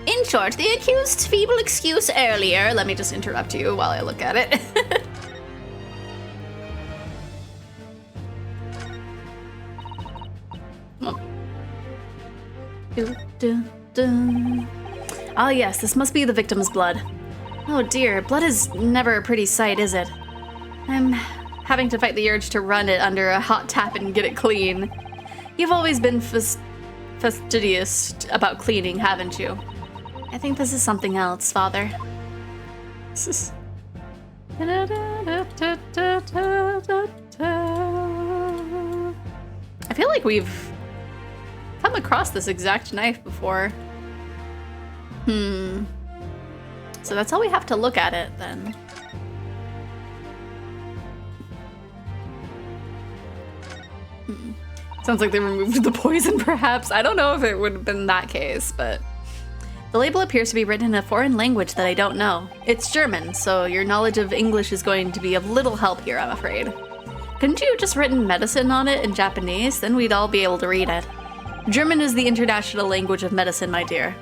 In short, the accused's feeble excuse earlier. Let me just interrupt you while I look at it. Ah, yes, this must be the victim's blood. Oh dear, blood is never a pretty sight, is it? I'm having to fight the urge to run it under a hot tap and get it clean. You've always been fastidious about cleaning, haven't you? I think this is something else, Father. This is... I feel like we've come across this exact knife before. So that's how we have to look at it, then. Sounds like they removed the poison, perhaps. I don't know if it would have been that case, but... The label appears to be written in a foreign language that I don't know. It's German, so your knowledge of English is going to be of little help here, I'm afraid. Couldn't you have just written medicine on it in Japanese? Then we'd all be able to read it. German is the international language of medicine, my dear.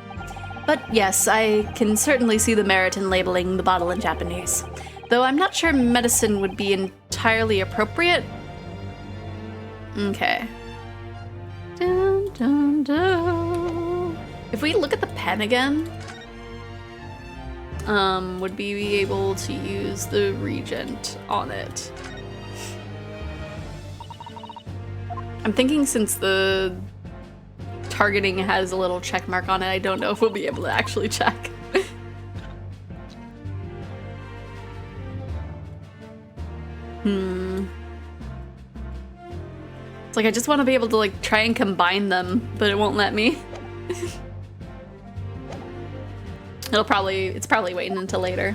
But yes, I can certainly see the merit in labeling the bottle in Japanese. Though I'm not sure medicine would be entirely appropriate. Okay. Dun, dun, dun. If we look at the pen again, would we be able to use the Regent on it? I'm thinking since the targeting has a little check mark on it, I don't know if we'll be able to actually check. It's like I just want to be able to like try and combine them, but it won't let me. It's probably waiting until later.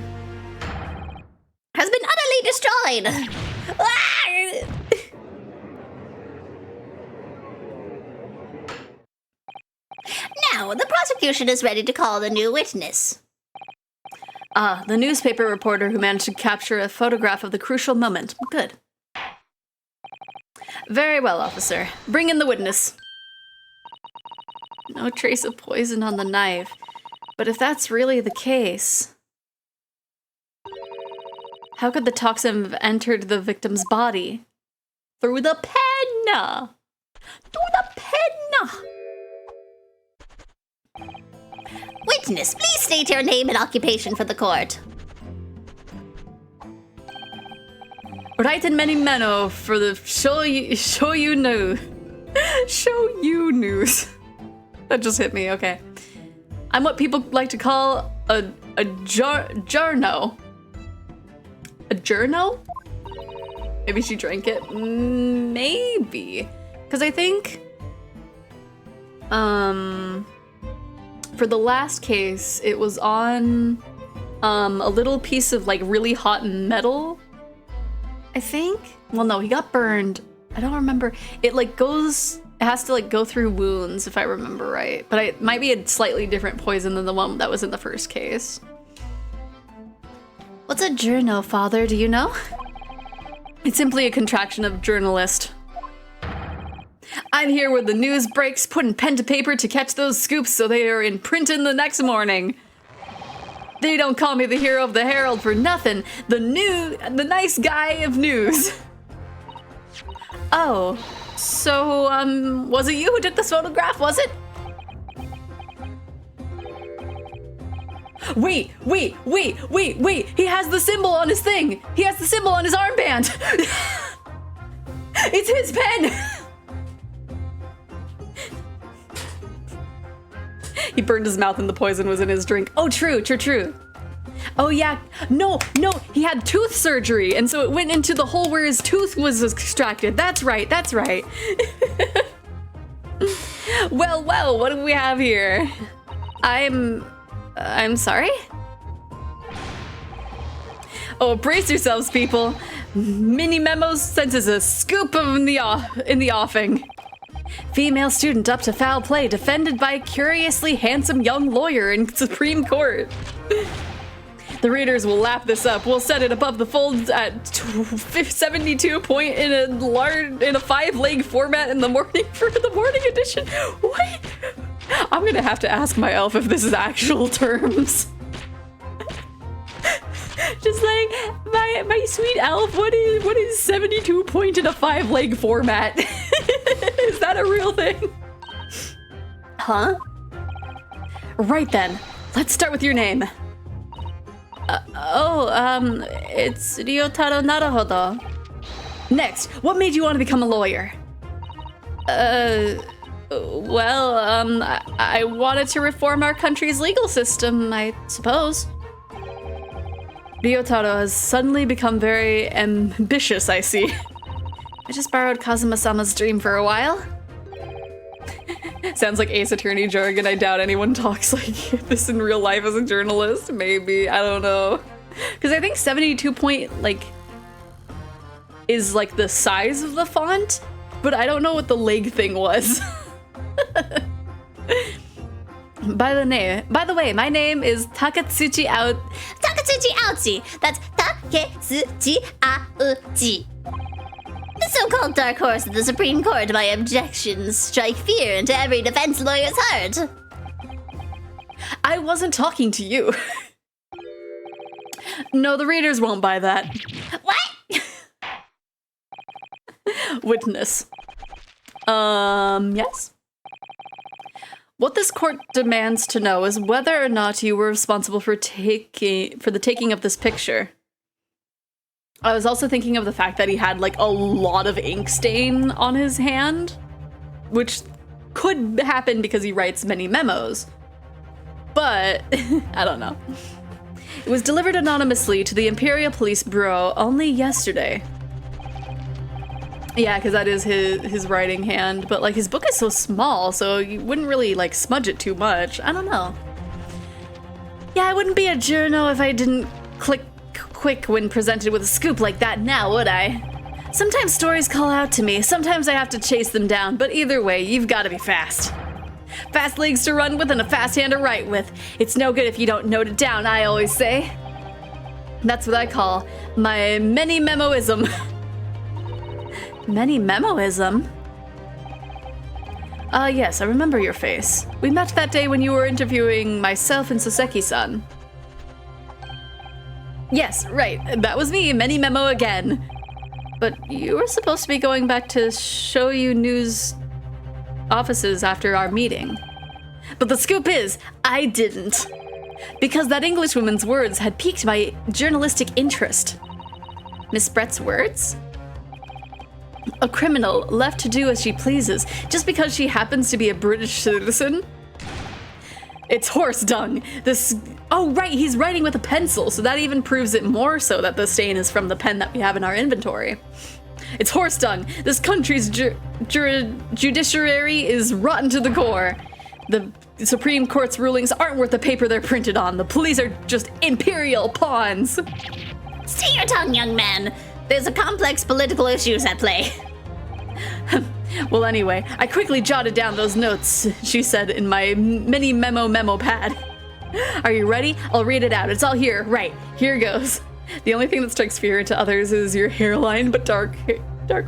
Has been utterly destroyed. Now, the prosecution is ready to call the new witness. Ah, the newspaper reporter who managed to capture a photograph of the crucial moment. Good. Very well, officer. Bring in the witness. No trace of poison on the knife. But if that's really the case, how could the toxin have entered the victim's body? Through the pen! Through the pen! Witness, please state your name and occupation for the court. Right in many meno for the show you news. That just hit me, okay. I'm what people like to call a journo. A journo? Maybe she drank it? Maybe. Because I think, for the last case, it was on, a little piece of, like, really hot metal, I think? Well, no, he got burned. I don't remember. It, like, it has to, like, go through wounds, if I remember right. But it might be a slightly different poison than the one that was in the first case. What's a journo, Father? Do you know? It's simply a contraction of journalist. I'm here where the news breaks, putting pen to paper to catch those scoops so they are in print in the next morning. They don't call me the hero of the Herald for nothing. The nice guy of news. Oh, so, was it you who took this photograph, was it? Wait, he has the symbol on his thing. He has the symbol on his armband. It's his pen. He burned his mouth and the poison was in his drink. Oh, true. Oh yeah, no, he had tooth surgery and so it went into the hole where his tooth was extracted. That's right. Well, what do we have here? I'm sorry? Oh, brace yourselves, people. Mini Memos senses a scoop in the offing. Female student up to foul play defended by curiously handsome young lawyer in Supreme Court. The readers will lap this up. We'll set it above the folds at 72 point in a 5-leg format in the morning for the morning edition. What? I'm gonna have to ask my elf if this is actual terms. Just like my sweet elf, what is 72 point in a 5-leg format? Is that a real thing? Huh? Right then, let's start with your name. It's Ryotaro Naruhodo. Next, what made you want to become a lawyer? I wanted to reform our country's legal system, I suppose. Ryotaro has suddenly become very ambitious, I see. I just borrowed Kazuma-sama's dream for a while. Sounds like Ace Attorney jargon. I doubt anyone talks like this in real life as a journalist. Maybe, I don't know. Because I think 72 point, like, is like the size of the font, but I don't know what the leg thing was. By the way, my name is Takatsuchi Aochi. That's Taketsuchi Aochi. The so-called dark horse of the Supreme Court, my objections strike fear into every defense lawyer's heart. I wasn't talking to you. No, the readers won't buy that. What? Witness. Yes? What this court demands to know is whether or not you were responsible for the taking of this picture. I was also thinking of the fact that he had like a lot of ink stain on his hand, which could happen because he writes many memos. But I don't know. It was delivered anonymously to the Imperial Police Bureau only yesterday. Yeah, because that is his writing hand, but like his book is so small, so you wouldn't really like smudge it too much. I don't know. Yeah, I wouldn't be a journo if I didn't click quick when presented with a scoop like that now, would I? Sometimes stories call out to me, sometimes I have to chase them down, but either way, you've got to be fast. Fast legs to run with and a fast hand to write with. It's no good if you don't note it down, I always say. That's what I call my many memoism. Many memoism? Yes, I remember your face. We met that day when you were interviewing myself and Soseki-san. Yes, right, that was me, many memo again. But you were supposed to be going back to show you news offices after our meeting. But the scoop is, I didn't. Because that Englishwoman's words had piqued my journalistic interest. Miss Brett's words? A criminal left to do as she pleases just because she happens to be a British citizen? It's horse dung. Oh right, he's writing with a pencil, so that even proves it more so that the stain is from the pen that we have in our inventory. It's horse dung. This country's judiciary is rotten to the core. The Supreme Court's rulings aren't worth the paper they're printed on. The police are just imperial pawns. Stay your tongue, young man. There's a complex political issues at play. Well, anyway, I quickly jotted down those notes, she said in my mini memo pad. Are you ready? I'll read it out. It's all here. Right, here goes. The only thing that strikes fear into others is your hairline, but dark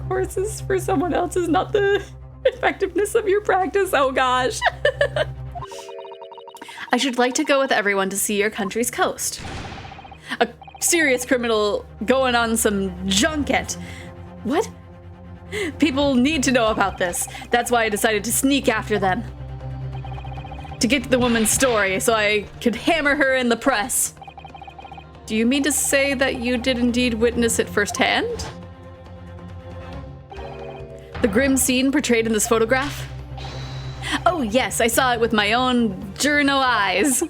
horses for someone else is not the effectiveness of your practice. Oh gosh. I should like to go with everyone to see your country's coast. A serious criminal going on some junket. What? People need to know about this. That's why I decided to sneak after them. To get to the woman's story so I could hammer her in the press. Do you mean to say that you did indeed witness it firsthand? The grim scene portrayed in this photograph? Oh yes, I saw it with my own journo eyes.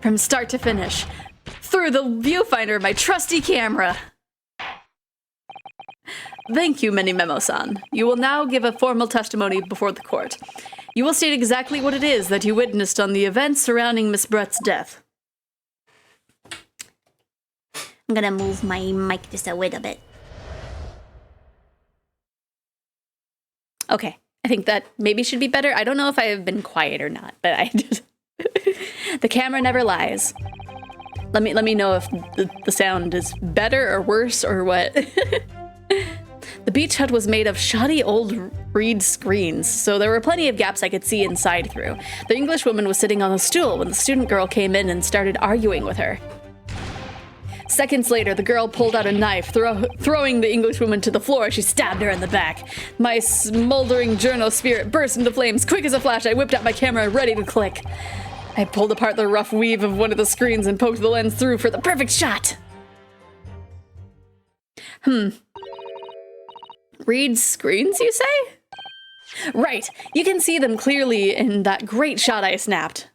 From start to finish. Through the viewfinder of my trusty camera. Thank you, Mini Memo-san. You will now give a formal testimony before the court. You will state exactly what it is that you witnessed on the events surrounding Miss Brett's death. I'm gonna move my mic just a little bit. Okay, I think that maybe should be better. I don't know if I have been quiet or not, but I just... The camera never lies. Let me know if the sound is better or worse or what. The beach hut was made of shoddy old reed screens, so there were plenty of gaps I could see inside through. The English woman was sitting on a stool when the student girl came in and started arguing with her. Seconds later, the girl pulled out a knife, throwing the Englishwoman to the floor as she stabbed her in the back. My smoldering journo spirit burst into flames. Quick as a flash, I whipped out my camera, ready to click. I pulled apart the rough weave of one of the screens and poked the lens through for the perfect shot. Reed screens, you say? Right, you can see them clearly in that great shot I snapped.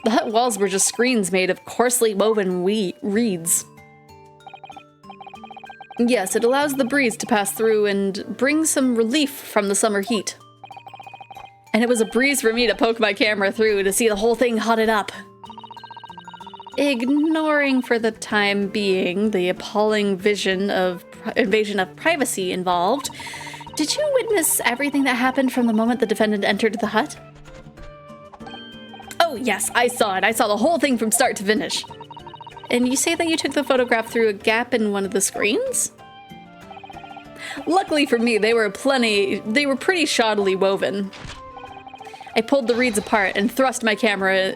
The hut walls were just screens made of coarsely woven reeds. Yes, it allows the breeze to pass through and bring some relief from the summer heat. And it was a breeze for me to poke my camera through to see the whole thing hotted up. Ignoring for the time being the appalling vision of invasion of privacy involved, did you witness everything that happened from the moment the defendant entered the hut? Oh yes, I saw it. I saw the whole thing from start to finish. And you say that you took the photograph through a gap in one of the screens? Luckily for me, they were pretty shoddily woven. I pulled the reeds apart and thrust my camera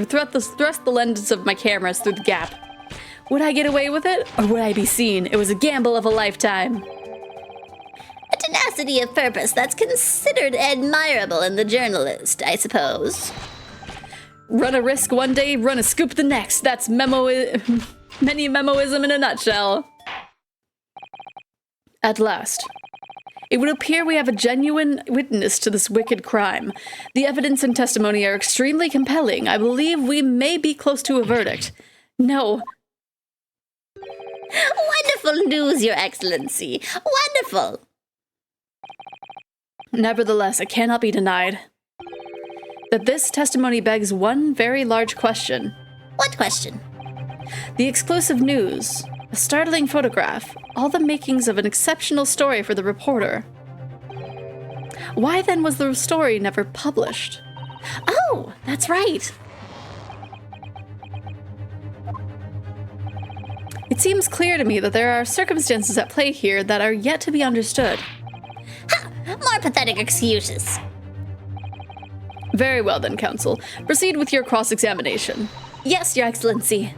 thrust the lenses of my cameras through the gap. Would I get away with it, or would I be seen? It was a gamble of a lifetime. A tenacity of purpose that's considered admirable in the journalist, I suppose. Run a risk one day, run a scoop the next. That's many memoism in a nutshell. At last. It would appear we have a genuine witness to this wicked crime. The evidence and testimony are extremely compelling. I believe we may be close to a verdict. No. Wonderful news, Your Excellency. Wonderful. Nevertheless, it cannot be denied that this testimony begs one very large question. What question? The exclusive news, a startling photograph, all the makings of an exceptional story for the reporter. Why then was the story never published? Oh, that's right. It seems clear to me that there are circumstances at play here that are yet to be understood. More pathetic excuses. Very well then, Counsel. Proceed with your cross-examination. Yes, Your Excellency.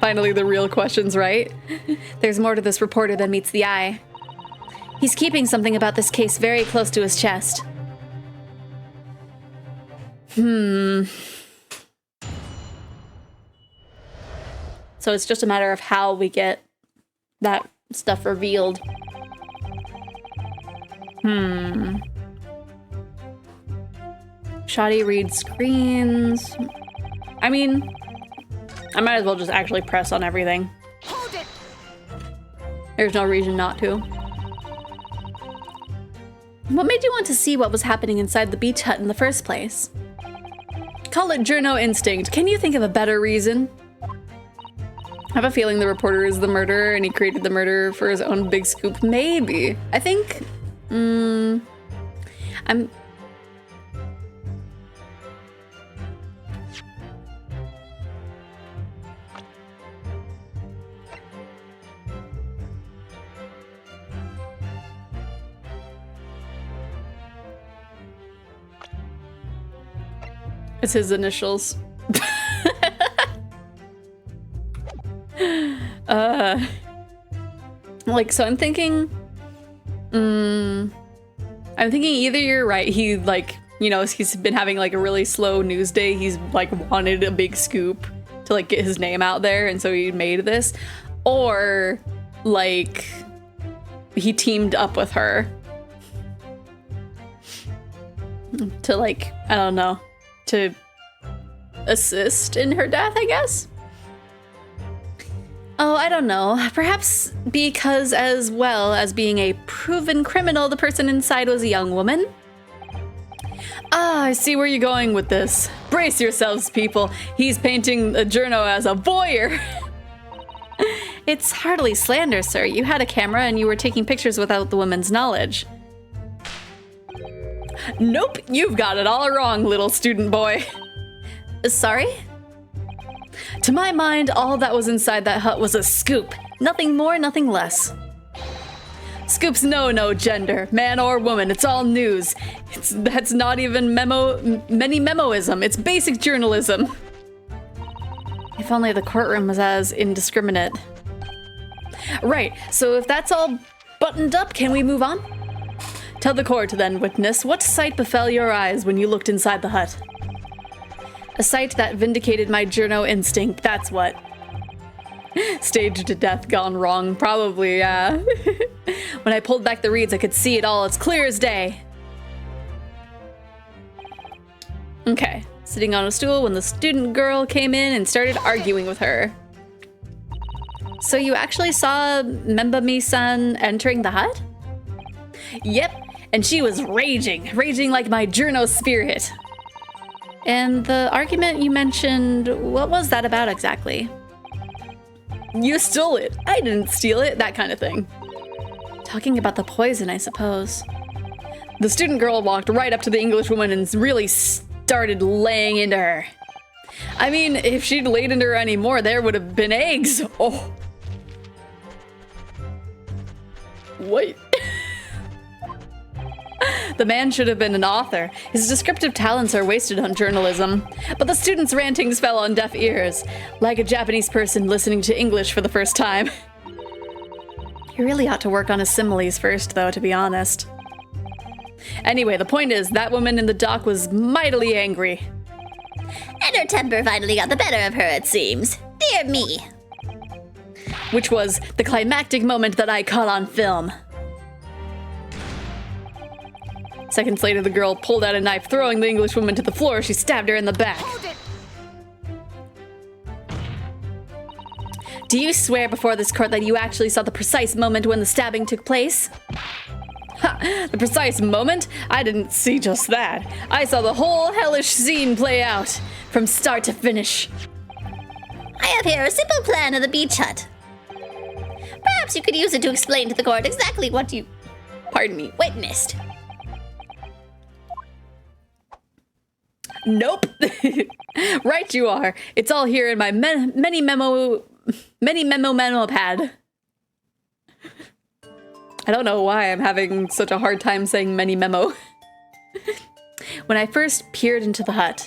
Finally, the real questions, right? There's more to this reporter than meets the eye. He's keeping something about this case very close to his chest. So it's just a matter of how we get that stuff revealed. Shoddy reads screens. I mean, I might as well just actually press on everything. Hold it! There's no reason not to. What made you want to see what was happening inside the beach hut in the first place? Call it journo instinct. Can you think of a better reason? I have a feeling the reporter is the murderer and he created the murder for his own big scoop. Maybe. I think... It's his initials. So I'm thinking... I'm thinking either you're right, he, like, you know, he's been having, like, a really slow news day, he's, like, wanted a big scoop to, like, get his name out there, and so he made this. Or, like, he teamed up with her. To, like, I don't know, to assist in her death, I guess? Oh, I don't know. Perhaps because, as well as being a proven criminal, the person inside was a young woman? Ah, I see where you're going with this. Brace yourselves, people. He's painting a journo as a voyeur. It's hardly slander, sir. You had a camera and you were taking pictures without the woman's knowledge. Nope, you've got it all wrong, little student boy. Sorry? To my mind, all that was inside that hut was a scoop. Nothing more, nothing less. Scoops know no gender, man or woman, it's all news. That's not even many memoism, it's basic journalism. If only the courtroom was as indiscriminate. Right, so if that's all buttoned up, can we move on? Tell the court then, witness, what sight befell your eyes when you looked inside the hut? A sight that vindicated my journo instinct, that's what. Staged to death gone wrong, probably, yeah. When I pulled back the reeds, I could see it all, it's clear as day. Okay, sitting on a stool when the student girl came in and started arguing with her. So you actually saw Membami-san entering the hut? Yep, and she was raging like my journo spirit. And the argument you mentioned, what was that about exactly? You stole it. I didn't steal it. That kind of thing. Talking about the poison, I suppose. The student girl walked right up to the English woman and really started laying into her. I mean, if she'd laid into her anymore, there would have been eggs. Oh. Wait. The man should have been an author. His descriptive talents are wasted on journalism. But the student's rantings fell on deaf ears, like a Japanese person listening to English for the first time. He really ought to work on his similes first, though, to be honest. Anyway, the point is, that woman in the dock was mightily angry. And her temper finally got the better of her, it seems. Dear me. Which was the climactic moment that I caught on film. Seconds later, the girl pulled out a knife, throwing the Englishwoman to the floor. She stabbed her in the back. Do you swear before this court that you actually saw the precise moment when the stabbing took place? Ha! The precise moment? I didn't see just that. I saw the whole hellish scene play out, from start to finish. I have here a simple plan of the beach hut. Perhaps you could use it to explain to the court exactly what you, witnessed. Nope. Right you are. It's all here in my many memo pad. I don't know why I'm having such a hard time saying many memo. When I first peered into the hut,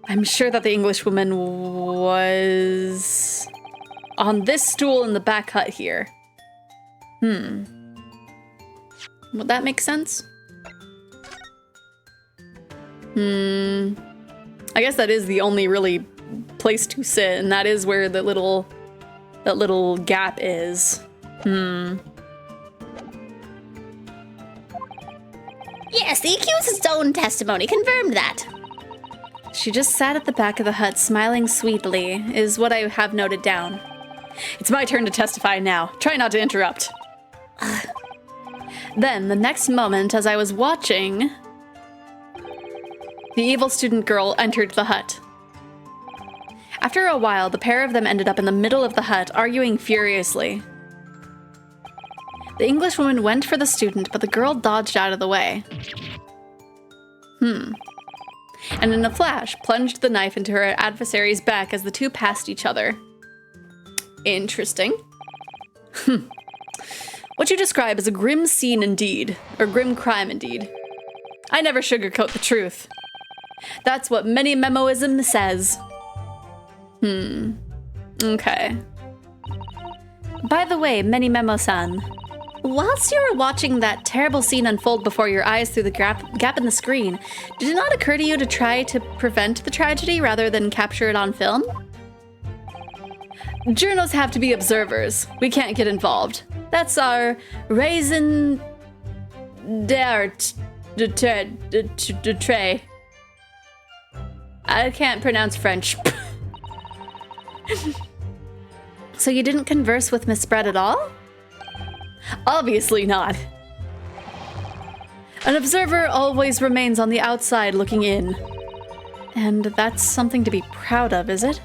I'm sure that the Englishwoman was on this stool in the back hut here. Would that make sense? I guess that is the only really place to sit, and that is where that little gap is. Yes, the accused's own testimony confirmed that. She just sat at the back of the hut, smiling sweetly, is what I have noted down. It's my turn to testify now. Try not to interrupt. Then, the next moment, as I was watching, the evil student girl entered the hut. After a while, the pair of them ended up in the middle of the hut, arguing furiously. The Englishwoman went for the student, but the girl dodged out of the way. And in a flash, plunged the knife into her adversary's back as the two passed each other. Interesting. What you describe is a grim scene indeed, or grim crime indeed. I never sugarcoat the truth. That's what many memoism says. Okay. By the way, Many Memo-san, whilst you were watching that terrible scene unfold before your eyes through the gap in the screen, did it not occur to you to try to prevent the tragedy rather than capture it on film? Journals have to be observers. We can't get involved. That's our raison d'être. I can't pronounce French. So you didn't converse with Miss Brett at all? Obviously not. An observer always remains on the outside looking in. And that's something to be proud of, is it?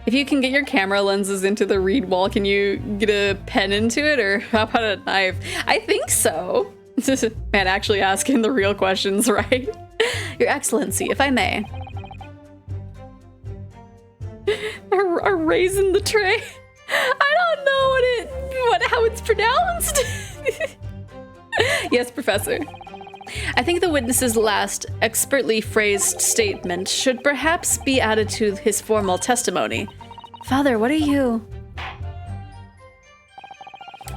If you can get your camera lenses into the reed wall, can you get a pen into it, or how about a knife? I think so. Man, actually asking the real questions, right? Your Excellency, if I may. A raisin the tray? I don't know how it's pronounced. Yes, Professor. I think the witness's last expertly phrased statement should perhaps be added to his formal testimony. Father, what are you?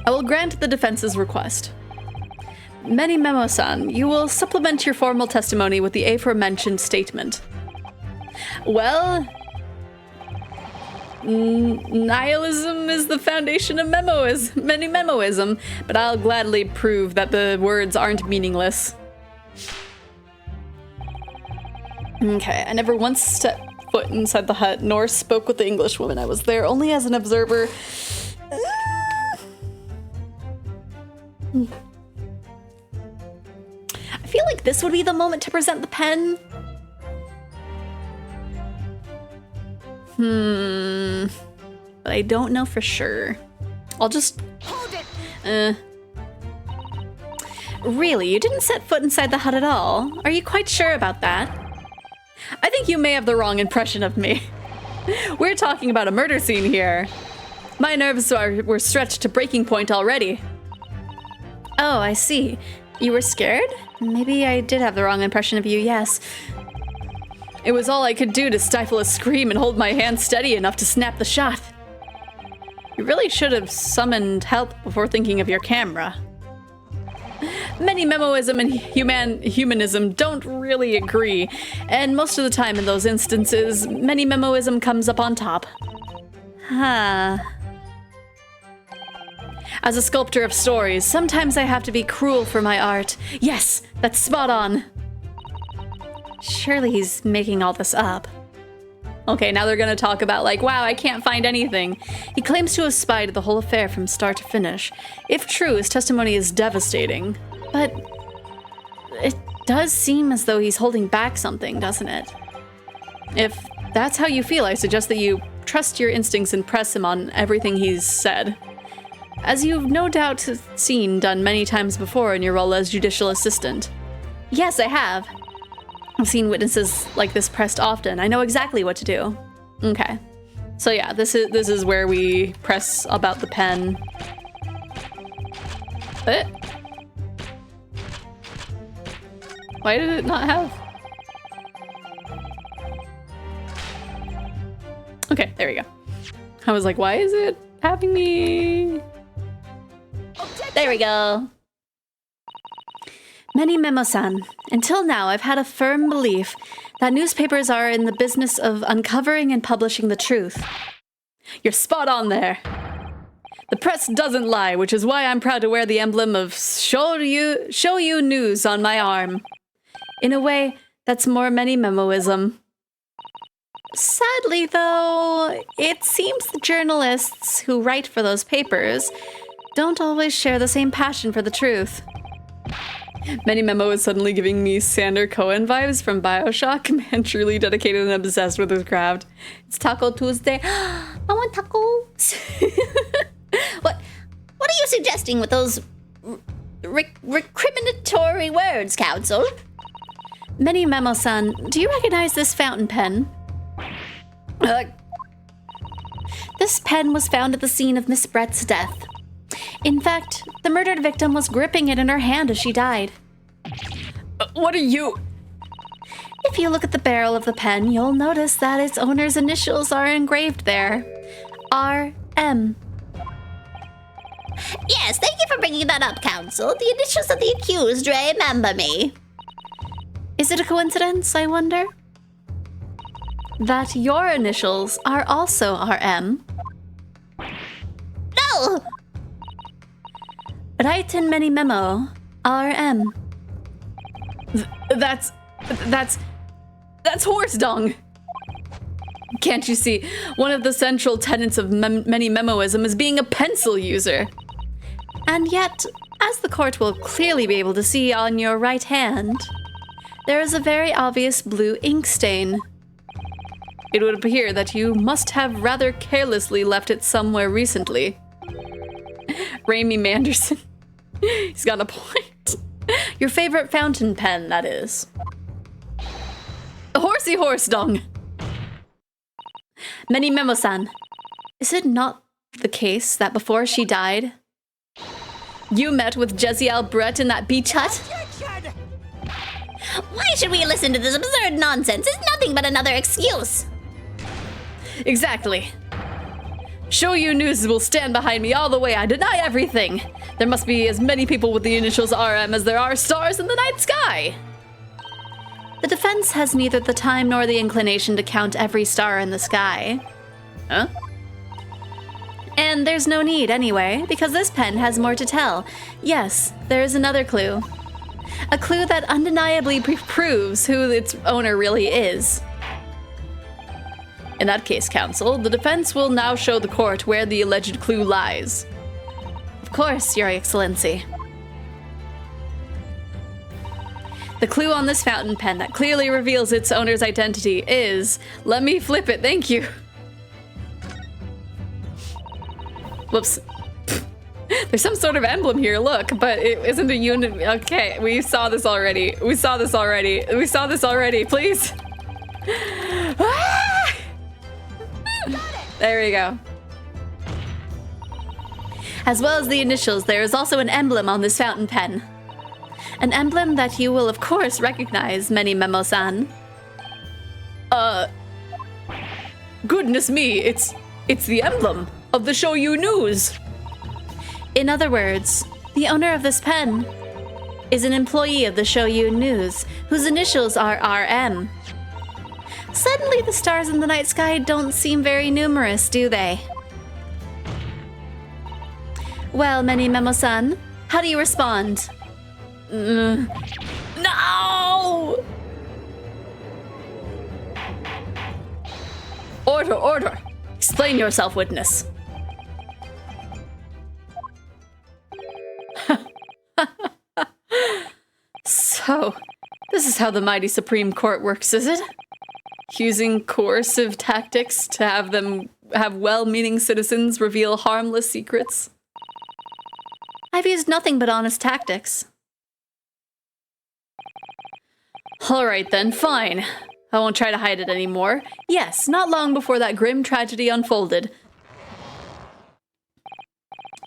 I will grant the defense's request. Many Memo-san, you will supplement your formal testimony with the aforementioned statement. Well, nihilism is the foundation of many memoism, but I'll gladly prove that the words aren't meaningless. Okay, I never once stepped foot inside the hut, nor spoke with the Englishwoman. I was there only as an observer. I feel like this would be the moment to present the pen. But I don't know for sure. I'll just... Hold it! Really, you didn't set foot inside the hut at all? Are you quite sure about that? I think you may have the wrong impression of me. We're talking about a murder scene here. My nerves were stretched to breaking point already. Oh, I see. You were scared? Maybe I did have the wrong impression of you, yes. It was all I could do to stifle a scream and hold my hand steady enough to snap the shot. You really should have summoned help before thinking of your camera. Many memoism and humanism don't really agree, and most of the time in those instances, many memoism comes up on top. As a sculptor of stories, sometimes I have to be cruel for my art. Yes, that's spot on. Surely he's making all this up. Okay, now they're gonna talk about like, wow, I can't find anything. He claims to have spied the whole affair from start to finish. If true, his testimony is devastating. But it does seem as though he's holding back something, doesn't it? If that's how you feel, I suggest that you trust your instincts and press him on everything he's said. As you've no doubt seen done many times before in your role as judicial assistant. Yes, I have. I've seen witnesses like this pressed often. I know exactly what to do. Okay. So yeah, this is where we press about the pen. Why did it not have? Okay, there we go. I was like, why is it having me? There we go. Many Memo-san, until now I've had a firm belief that newspapers are in the business of uncovering and publishing the truth. You're spot on there. The press doesn't lie, which is why I'm proud to wear the emblem of Show You News on my arm. In a way, that's more many memoism. Sadly, though, it seems the journalists who write for those papers don't always share the same passion for the truth. Many Memo is suddenly giving me Sander Cohen vibes from BioShock. Man, truly dedicated and obsessed with his craft. It's Taco Tuesday. I want tacos. What are you suggesting with those recriminatory words, Counsel? Many Memo-san, do you recognize this fountain pen? This pen was found at the scene of Miss Brett's death. In fact, the murdered victim was gripping it in her hand as she died. What are you? If you look at the barrel of the pen, you'll notice that its owner's initials are engraved there. R.M. Yes, thank you for bringing that up, Counsel. The initials of the accused remember me. Is it a coincidence, I wonder? That your initials are also R.M.? No! Right in many memo, R.M. That's horse dung. Can't you see? One of the central tenets of many memoism is being a pencil user. And yet, as the court will clearly be able to see on your right hand, there is a very obvious blue ink stain. It would appear that you must have rather carelessly left it somewhere recently. Raimi Manderson. He's got a point. Your favorite fountain pen, that is. Horsey horse dung. Many Memo-san, is it not the case that before she died, you met with Jeziel Brett in that beach hut? Why should we listen to this absurd nonsense? It's nothing but another excuse. Exactly. Show You News will stand behind me all the way. I deny everything. There must be as many people with the initials RM as there are stars in the night sky. The defense has neither the time nor the inclination to count every star in the sky. Huh? And there's no need anyway, because this pen has more to tell. Yes, there is another clue. A clue that undeniably proves who its owner really is. In that case, Counsel, the defense will now show the court where the alleged clue lies. Of course, Your Excellency. The clue on this fountain pen that clearly reveals its owner's identity is... Let me flip it, thank you. Whoops. There's some sort of emblem here, look, but it isn't a unit. Okay, we saw this already. We saw this already, please. Ah! There we go. As well as the initials, there is also an emblem on this fountain pen. An emblem that you will of course recognize, Many Memo-san. Goodness me, it's the emblem of the Shoyu News. In other words, the owner of this pen is an employee of the Shoyu News, whose initials are RM. Suddenly the stars in the night sky don't seem very numerous, do they? Well, Many Memo-san, how do you respond? No! Order! Explain yourself, witness. So, this is how the mighty Supreme Court works, is it? Using coercive tactics to have well-meaning citizens reveal harmless secrets? I've used nothing but honest tactics. Alright then, fine. I won't try to hide it anymore. Yes, not long before that grim tragedy unfolded,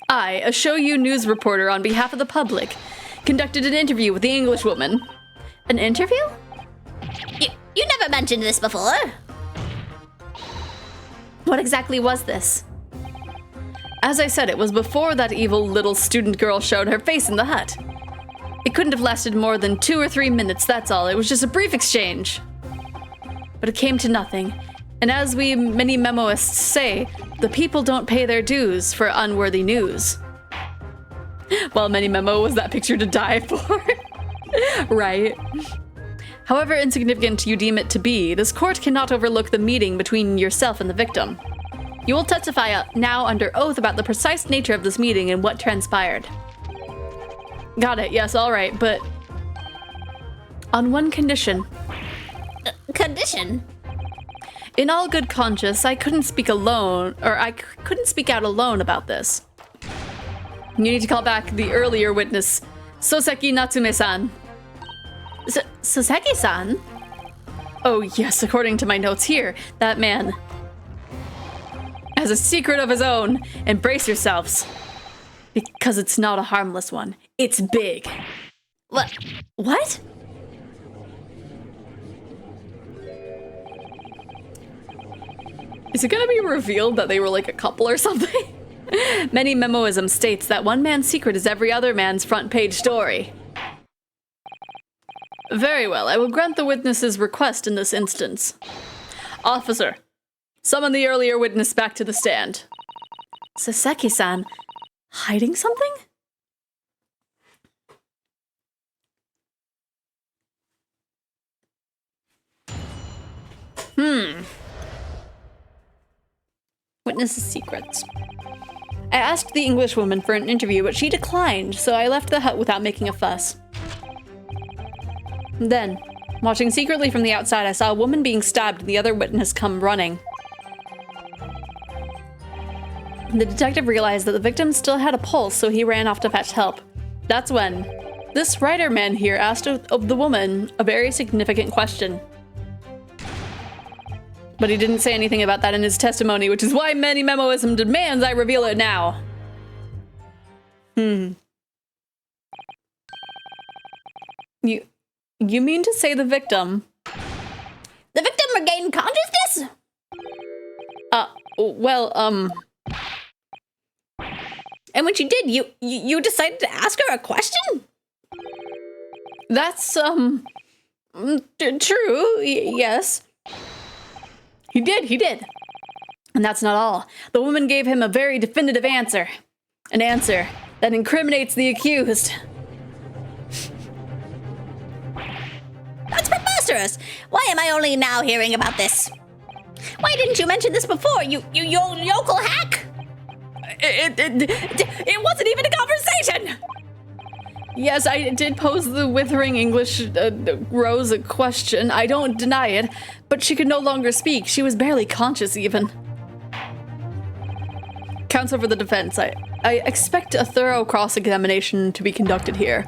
I, a Shoyu News reporter on behalf of the public, conducted an interview with the Englishwoman. An interview? You never mentioned this before. What exactly was this? As I said, it was before that evil little student girl showed her face in the hut. It couldn't have lasted more than 2 or 3 minutes, that's all. It was just a brief exchange. But it came to nothing. And as we many memoists say, the people don't pay their dues for unworthy news. Well, Many Memo was that picture to die for. Right. However insignificant you deem it to be, this court cannot overlook the meeting between yourself and the victim. You will testify now under oath about the precise nature of this meeting and what transpired. Got it, yes, alright, but on one condition. Condition? In all good conscience, I couldn't speak alone, or I couldn't speak out alone about this. You need to call back the earlier witness, Soseki Natsume-san. Soseki-san? Oh yes, according to my notes here, that man has a secret of his own, and brace yourselves. Because it's not a harmless one. It's big. What? What? Is it gonna be revealed that they were like a couple or something? Many Memoism states that one man's secret is every other man's front page story. Very well, I will grant the witness's request in this instance. Officer, summon the earlier witness back to the stand. Soseki-san, Hiding something? Witness's secrets. I asked the Englishwoman for an interview, but she declined, so I left the hut without making a fuss. Then, watching secretly from the outside, I saw a woman being stabbed and the other witness come running. The detective realized that the victim still had a pulse, so he ran off to fetch help. That's when this writer man here asked of the woman a very significant question. But he didn't say anything about that in his testimony, which is why Many Memoism demands I reveal it now. You mean to say the victim? The victim regained consciousness? And when she did, you decided to ask her a question? That's, true, yes. He did. And that's not all. The woman gave him a very definitive answer. An answer that incriminates the accused. That's preposterous! Why am I only now hearing about this? Why didn't you mention this before, you yokel hack? It wasn't even a conversation! Yes, I did pose the withering English Rose a question. I don't deny it, but she could no longer speak. She was barely conscious, even. Counsel for the defense, I expect a thorough cross-examination to be conducted here.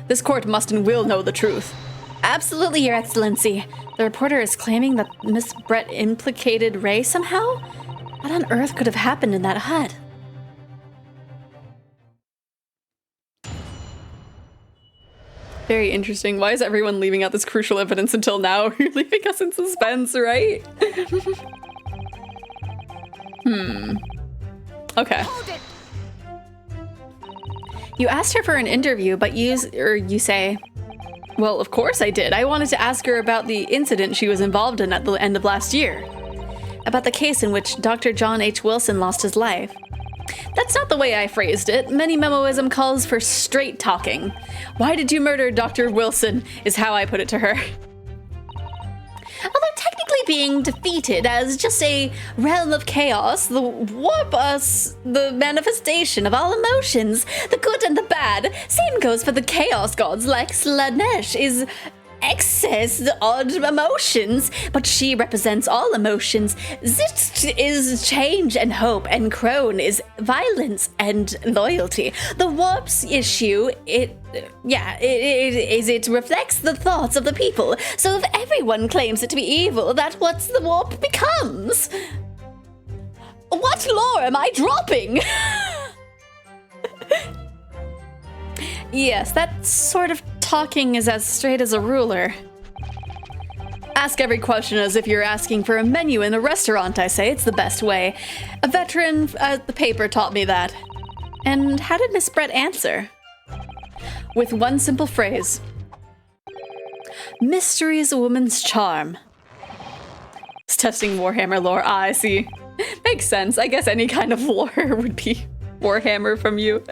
This court must and will know the truth. Absolutely, Your Excellency. The reporter is claiming that Miss Brett implicated Ray somehow? What on earth could have happened in that hut? Very interesting. Why is everyone leaving out this crucial evidence until now? You're leaving us in suspense, right? Okay. You asked her for an interview, but you say, well, of course I did. I wanted to ask her about the incident she was involved in at the end of last year. About the case in which Dr. John H. Wilson lost his life. That's not the way I phrased it. Many memoism calls for straight talking. Why did you murder Dr. Wilson, is how I put it to her. Although technically being defeated as just a realm of chaos, the warp us, the manifestation of all emotions, the good and the bad. Same goes for the chaos gods like Slanesh is excess odd emotions, but she represents all emotions. Zit is change and hope, and Crone is violence and loyalty. The warp's issue, it reflects the thoughts of the people. So if everyone claims it to be evil, that's what the warp becomes. What lore am I dropping? Yes, that sort of talking is as straight as a ruler. Ask every question as if you're asking for a menu in a restaurant, I say. It's the best way. A veteran at the paper taught me that. And how did Miss Brett answer? With one simple phrase. Mystery is a woman's charm. It's testing Warhammer lore. Ah, I see. Makes sense. I guess any kind of lore would be Warhammer from you.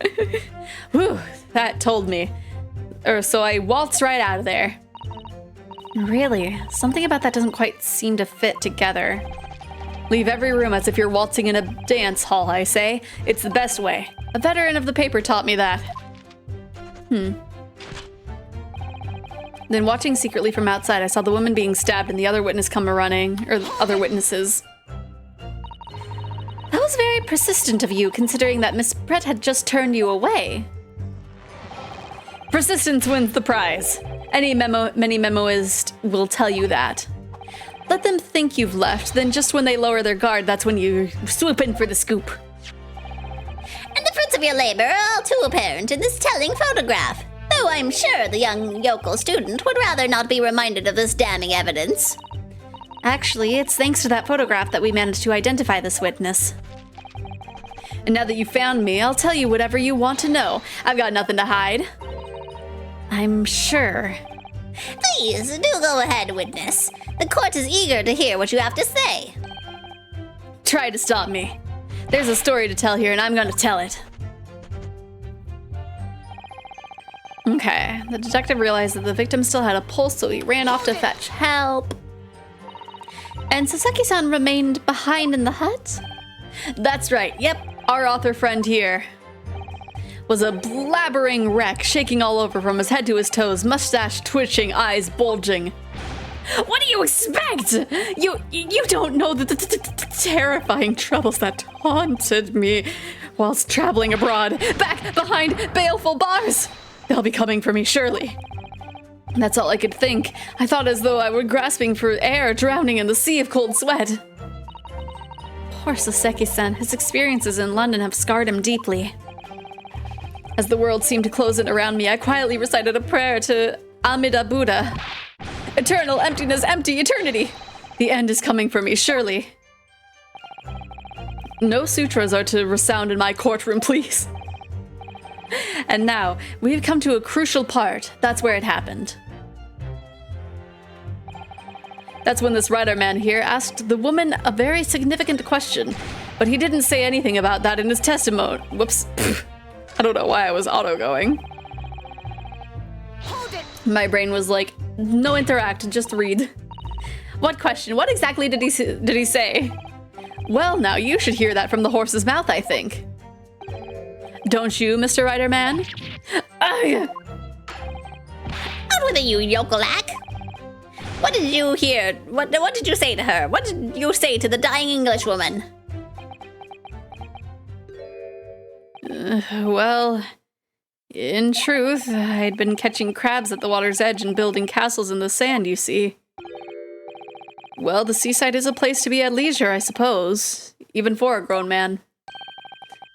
Whew, that told me. So I waltzed right out of there. Really, something about that doesn't quite seem to fit together. Leave every room as if you're waltzing in a dance hall, I say. It's the best way. A veteran of the paper taught me that. Then watching secretly from outside, I saw the woman being stabbed and the other witness come running, or other witnesses. That was very persistent of you, considering that Miss Brett had just turned you away. Persistence wins the prize. Many memoists will tell you that. Let them think you've left, then just when they lower their guard, that's when you swoop in for the scoop. And the fruits of your labor are all too apparent in this telling photograph. Though I'm sure the young yokel student would rather not be reminded of this damning evidence. Actually, it's thanks to that photograph that we managed to identify this witness. And now that you found me, I'll tell you whatever you want to know. I've got nothing to hide. I'm sure. Please, do go ahead, witness. The court is eager to hear what you have to say. Try to stop me. There's a story to tell here, and I'm going to tell it. Okay, the detective realized that the victim still had a pulse, so he ran off to fetch help. And Sasaki-san remained behind in the hut? That's right, yep, our author friend here was a blabbering wreck, shaking all over from his head to his toes, mustache twitching, eyes bulging. What do you expect? You don't know the terrifying troubles that haunted me whilst traveling abroad, back behind baleful bars. They'll be coming for me, surely. That's all I could think. I thought as though I were grasping for air, drowning in the sea of cold sweat. Poor Saseki-san, his experiences in London have scarred him deeply. As the world seemed to close in around me, I quietly recited a prayer to Amida Buddha. Eternal emptiness, empty eternity. The end is coming for me, surely. No sutras are to resound in my courtroom, please. And now, we've come to a crucial part. That's where it happened. That's when this writer man here asked the woman a very significant question, but he didn't say anything about that in his testimony. Whoops. I don't know why I was auto-going. My brain was like, no interact, just read. What question? What exactly did he say? Well, now you should hear that from the horse's mouth, I think. Don't you, Mr. Writer Man? Out with it, you yokelak! What did you hear? What did you say to her? What did you say to the dying Englishwoman? Well, in truth, I'd been catching crabs at the water's edge and building castles in the sand, you see. Well, the seaside is a place to be at leisure, I suppose, even for a grown man.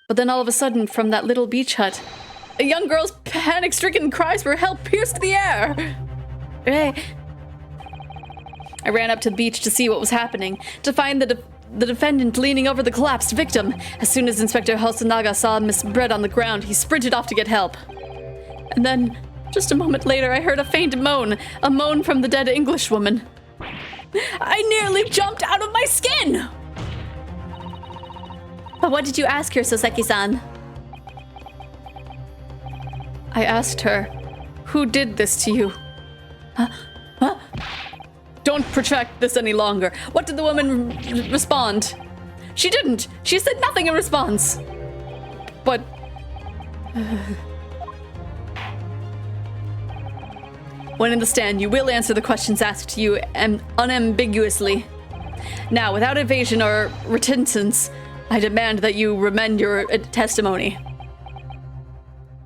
But then all of a sudden, from that little beach hut, A young girl's panic-stricken cries for help pierced the air. I ran up to the beach to see what was happening, to find the defendant leaning over the collapsed victim. As soon as Inspector Hosonaga saw Miss Bread on the ground, he sprinted off to get help. And then, just a moment later, I heard a faint moan, a moan from the dead Englishwoman. I nearly jumped out of my skin! But what did you ask her, Soseki-san? I asked her, who did this to you? Huh? Don't protract this any longer. What did the woman respond? She didn't. She said nothing in response. But... when in the stand, you will answer the questions asked to you unambiguously. Now, without evasion or reticence, I demand that you amend your testimony.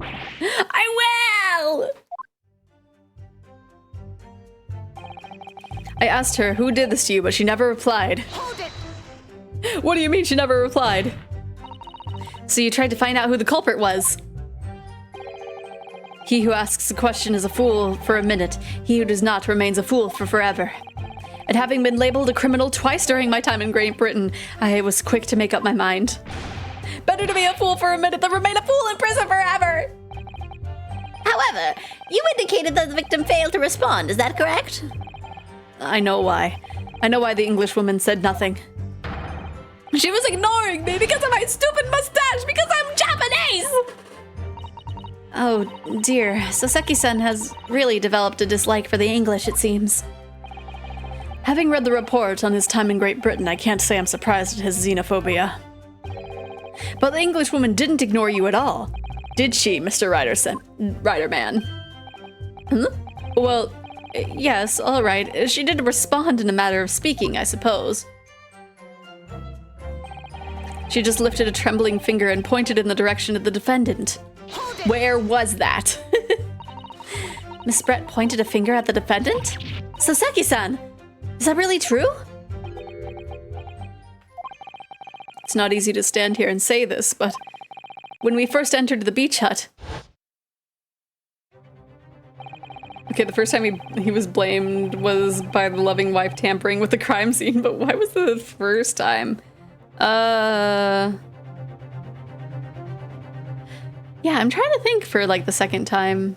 I will! I asked her who did this to you, but she never replied. Hold it! What do you mean she never replied? So you tried to find out who the culprit was. He who asks a question is a fool for a minute. He who does not remains a fool for forever. And having been labeled a criminal twice during my time in Great Britain, I was quick to make up my mind. Better to be a fool for a minute than remain a fool in prison forever! However, you indicated that the victim failed to respond, is that correct? I know why. I know why the Englishwoman said nothing. She was ignoring me because of my stupid mustache, because I'm Japanese! Oh dear, Soseki-san has really developed a dislike for the English, it seems. Having read the report on his time in Great Britain, I can't say I'm surprised at his xenophobia. But the Englishwoman didn't ignore you at all, did she, Mr. Riderman? Well, yes, all right. She did respond in a matter of speaking, I suppose. She just lifted a trembling finger and pointed in the direction of the defendant. Where was that? Miss Brett pointed a finger at the defendant? Soseki-san, is that really true? It's not easy to stand here and say this, but when we first entered the beach hut... Okay, the first time he was blamed was by the loving wife tampering with the crime scene, but why was the first time? Yeah, I'm trying to think for, like, the second time.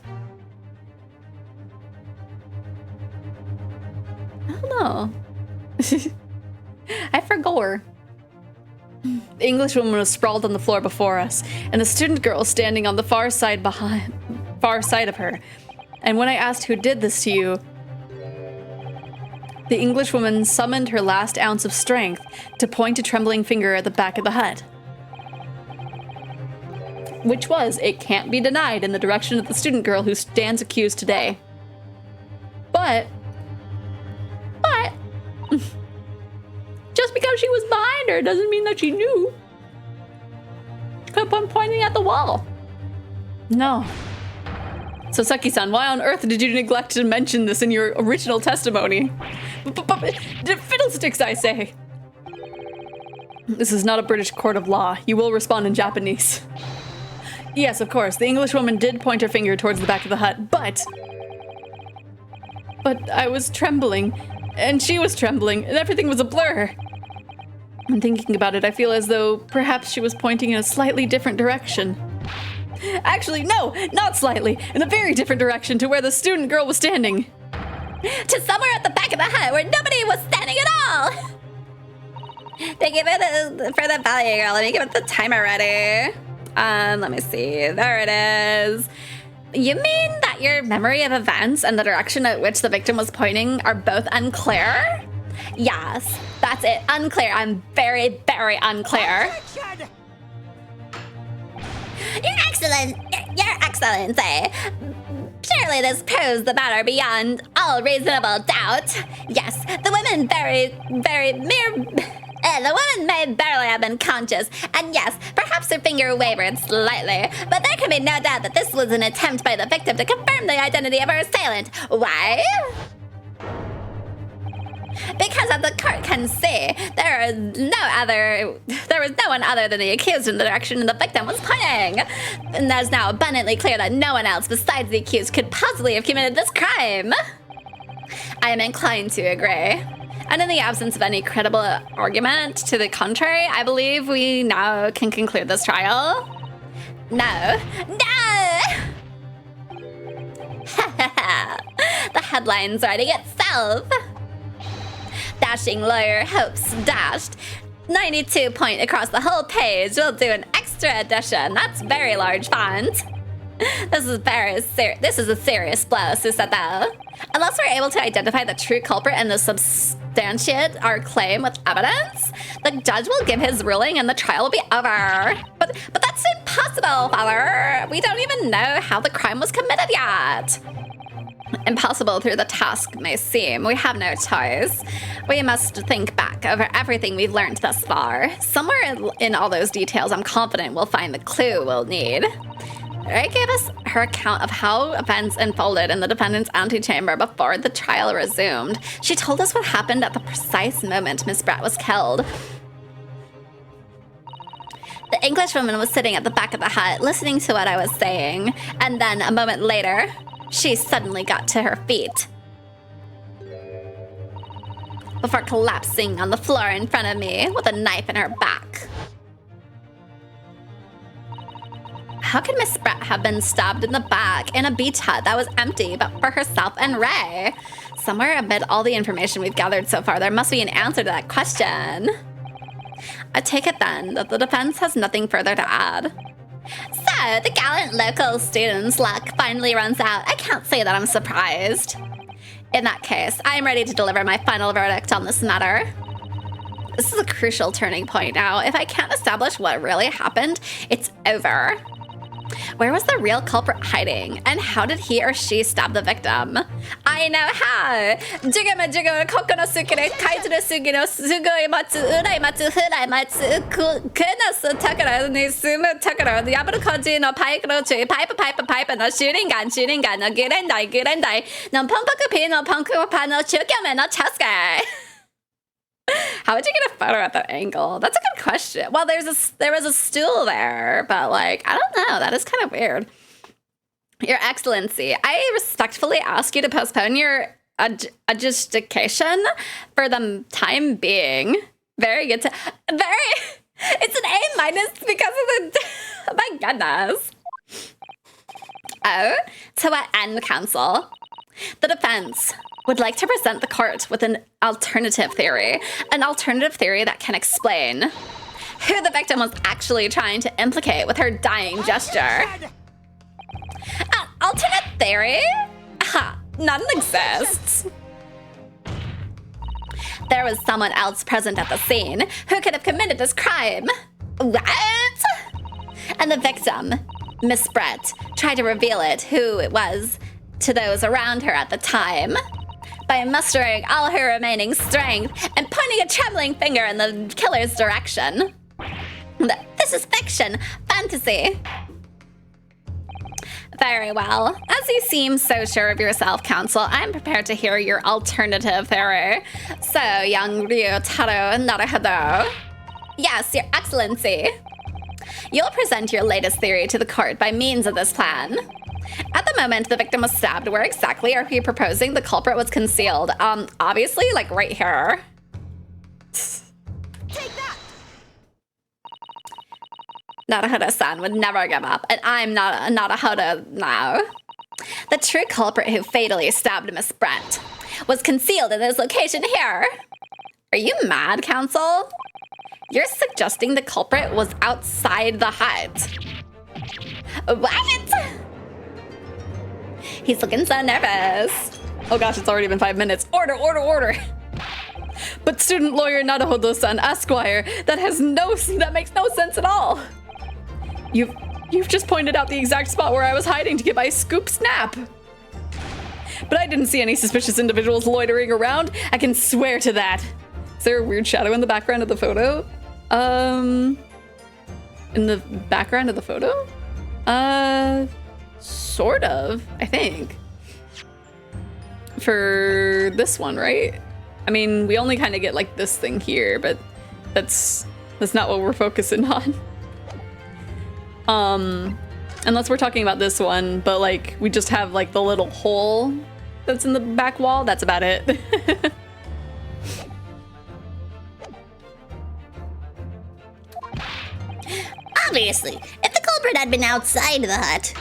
I don't know. I forgot. The Englishwoman was sprawled on the floor before us, and the student girl standing on the far side of her. And when I asked who did this to you, the Englishwoman summoned her last ounce of strength to point a trembling finger at the back of the hut. Which was, it can't be denied, in the direction of the student girl who stands accused today. But, just because she was behind her doesn't mean that she knew. She kept on pointing at the wall. No. So, Seki-san, why on earth did you neglect to mention this in your original testimony? Fiddlesticks, I say. This is not a British court of law. You will respond in Japanese. Yes, of course, the Englishwoman did point her finger towards the back of the hut, but I was trembling, and she was trembling, and everything was a blur. And thinking about it, I feel as though perhaps she was pointing in a slightly different direction. Actually, no, not slightly, in a very different direction to where the student girl was standing. To somewhere at the back of the hut where nobody was standing at all! Thank you for the value, girl. Let me give it the timer ready. Let me see. There it is. You mean that your memory of events and the direction at which the victim was pointing are both unclear? Yes, that's it. Unclear. I'm very, very unclear. Your Excellency. Surely this proves the matter beyond all reasonable doubt. Yes, the woman the woman may barely have been conscious, and yes, perhaps her finger wavered slightly, but there can be no doubt that this was an attempt by the victim to confirm the identity of her assailant. Why? Because as the court can see, there was no one other than the accused in the direction the victim was pointing. And that is now abundantly clear that no one else besides the accused could possibly have committed this crime. I am inclined to agree. And in the absence of any credible argument to the contrary, I believe we now can conclude this trial. No. The headline's writing itself. Dashing lawyer hopes dashed. 92 point across the whole page. We'll do an extra edition. That's very large font. This is a serious blow, Susato. Unless we're able to identify the true culprit and substantiate our claim with evidence, the judge will give his ruling and the trial will be over. But that's impossible, Father. We don't even know how the crime was committed yet. Impossible through the task may seem, we have no choice. We must think back over everything we've learned thus far. Somewhere in all those details, I'm confident we'll find the clue we'll need. Ray gave us her account of how events unfolded in the defendant's antechamber before the trial resumed. She told us what happened at the precise moment Miss Brett was killed. The Englishwoman was sitting at the back of the hut, listening to what I was saying, and then a moment later, she suddenly got to her feet before collapsing on the floor in front of me with a knife in her back. How could Miss Brett have been stabbed in the back in a beach hut that was empty but for herself and Ray? Somewhere amid all the information we've gathered so far, there must be an answer to that question. I take it then that the defense has nothing further to add. So, the gallant local student's luck finally runs out. I can't say that I'm surprised. In that case, I am ready to deliver my final verdict on this matter. This is a crucial turning point now. If I can't establish what really happened, it's over. Where was the real culprit hiding? And how did he or she stab the victim? I know how! How would you get a photo at that angle? That's a good question. Well, there was a stool there, but like, I don't know. That is kind of weird. Your Excellency, I respectfully ask you to postpone your adjudication for the time being. Very good. It's an A- because of the. Oh my goodness. Oh, to what end, counsel? The defense would like to present the court with an alternative theory that can explain who the victim was actually trying to implicate with her dying gesture. Alternate theory? Ha, none exists. There was someone else present at the scene who could have committed this crime. What? And the victim, Miss Brett, tried to reveal who it was to those around her at the time by mustering all her remaining strength and pointing a trembling finger in the killer's direction. This is fiction, fantasy. Very well. As you seem so sure of yourself, counsel, I'm prepared to hear your alternative theory. So, young Ryotaro Naruhodo. Yes, Your Excellency. You'll present your latest theory to the court by means of this plan. At the moment the victim was stabbed, where exactly are you proposing the culprit was concealed? Obviously, like right here. Take that! Naruhodo-san would never give up, and I'm not a Naruhodo now. The true culprit who fatally stabbed Miss Brett was concealed in this location here. Are you mad, counsel? You're suggesting the culprit was outside the hut. What? He's looking so nervous. Oh gosh, it's already been 5 minutes. Order! But student lawyer Naruhodo-san, Esquire, that makes no sense at all. You've just pointed out the exact spot where I was hiding to get my scoop snap. But I didn't see any suspicious individuals loitering around. I can swear to that. Is there a weird shadow in the background of the photo? In the background of the photo? Sort of, I think. For this one, right? I mean, we only kind of get like this thing here, but that's not what we're focusing on. Unless we're talking about this one, but like we just have like the little hole that's in the back wall. That's about it. Obviously, if the culprit had been outside the hut,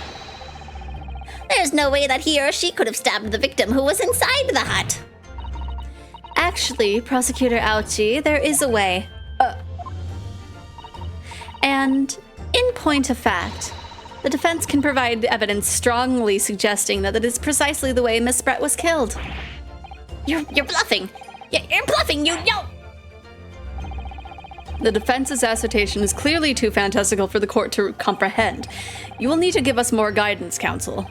there's no way that he or she could have stabbed the victim who was inside the hut. Actually, Prosecutor Ouchie, there is a way. And in point of fact, the defense can provide evidence strongly suggesting that it is precisely the way Miss Brett was killed. You're bluffing. You're bluffing. You know. The defense's assertion is clearly too fantastical for the court to comprehend. You will need to give us more guidance, counsel.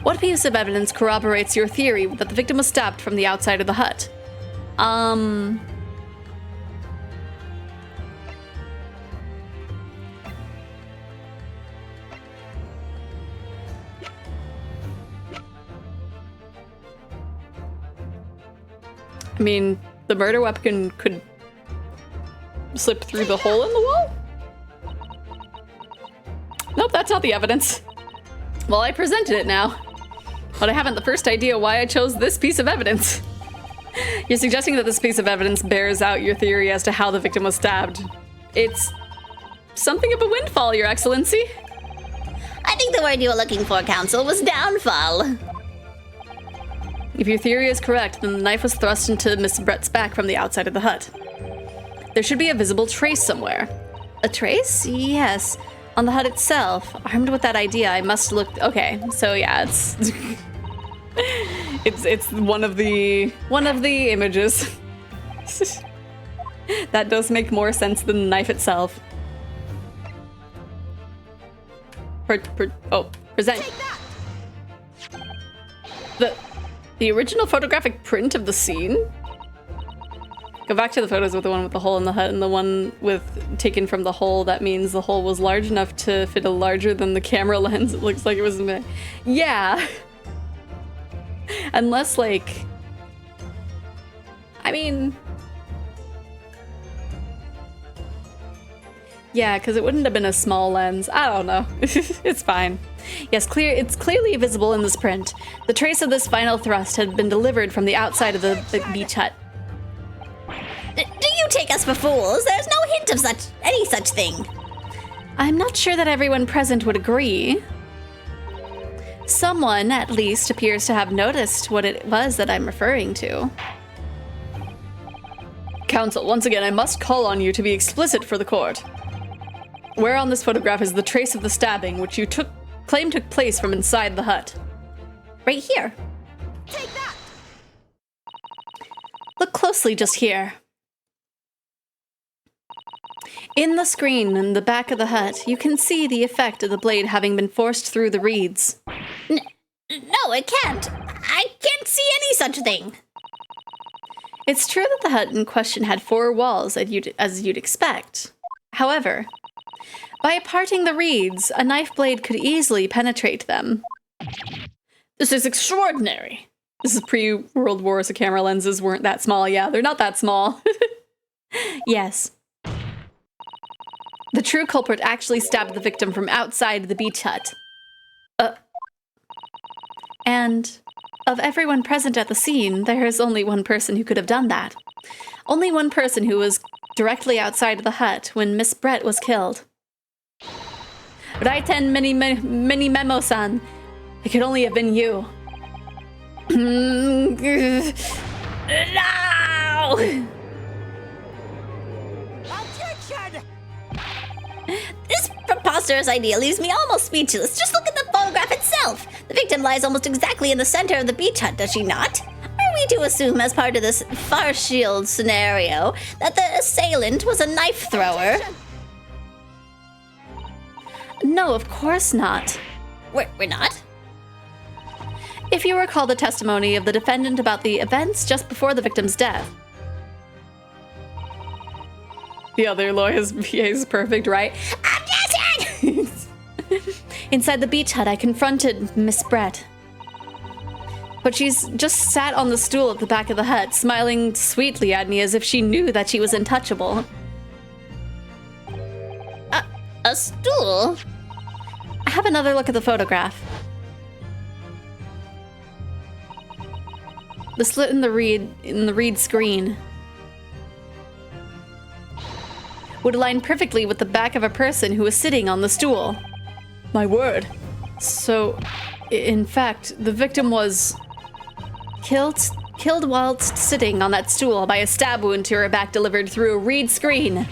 What piece of evidence corroborates your theory that the victim was stabbed from the outside of the hut? I mean, the murder weapon could slip through the hole in the wall? Nope, that's not the evidence. Well, I presented it now, but I haven't the first idea why I chose this piece of evidence. You're suggesting that this piece of evidence bears out your theory as to how the victim was stabbed. It's something of a windfall, Your Excellency. I think the word you were looking for, counsel, was downfall. If your theory is correct, then the knife was thrust into Miss Brett's back from the outside of the hut. There should be a visible trace somewhere. A trace? Yes. On the hut itself. Armed with that idea, I must look... Okay, so yeah, it's... it's one of the images. That does make more sense than the knife itself. Present. The original photographic print of the scene? Go back to the photos with the one with the hole in the hut and the one with taken from the hole. That means the hole was large enough to fit a larger than the camera lens. It looks like it was... Yeah. Unless, like... I mean... Yeah, because it wouldn't have been a small lens. I don't know. It's fine. Yes, it's clearly visible in this print. The trace of this final thrust had been delivered from the outside of the beach hut. Do you take us for fools? There's no hint of any such thing. I'm not sure that everyone present would agree. Someone, at least, appears to have noticed what it was that I'm referring to. Counsel, once again, I must call on you to be explicit for the court. Where on this photograph is the trace of the stabbing, which you claim took place from inside the hut? Right here. Take that! Look closely just here. In the screen in the back of the hut, you can see the effect of the blade having been forced through the reeds. No, it can't. I can't see any such thing. It's true that the hut in question had 4 walls, as you'd expect. However, by parting the reeds, a knife blade could easily penetrate them. This is extraordinary. This is pre-World War, so camera lenses weren't that small. Yeah, they're not that small. Yes. The true culprit actually stabbed the victim from outside the beach hut. And of everyone present at the scene, there is only one person who could have done that. Only one person who was directly outside the hut when Miss Brett was killed. Raiten mini memo-san. It could only have been you. No! This preposterous idea leaves me almost speechless. Just look at the photograph itself. The victim lies almost exactly in the center of the beach hut, does she not? Are we to assume, as part of this far shield scenario, that the assailant was a knife thrower? No, of course not. We're not? If you recall the testimony of the defendant about the events just before the victim's death. The other lawyer's VA is perfect, right? Inside the beach hut, I confronted Miss Brett. But she's just sat on the stool at the back of the hut, smiling sweetly at me as if she knew that she was untouchable. A stool? Have another look at the photograph. The slit in the reed screen would align perfectly with the back of a person who was sitting on the stool. My word. So, in fact, the victim was killed whilst sitting on that stool by a stab wound to her back delivered through a reed screen.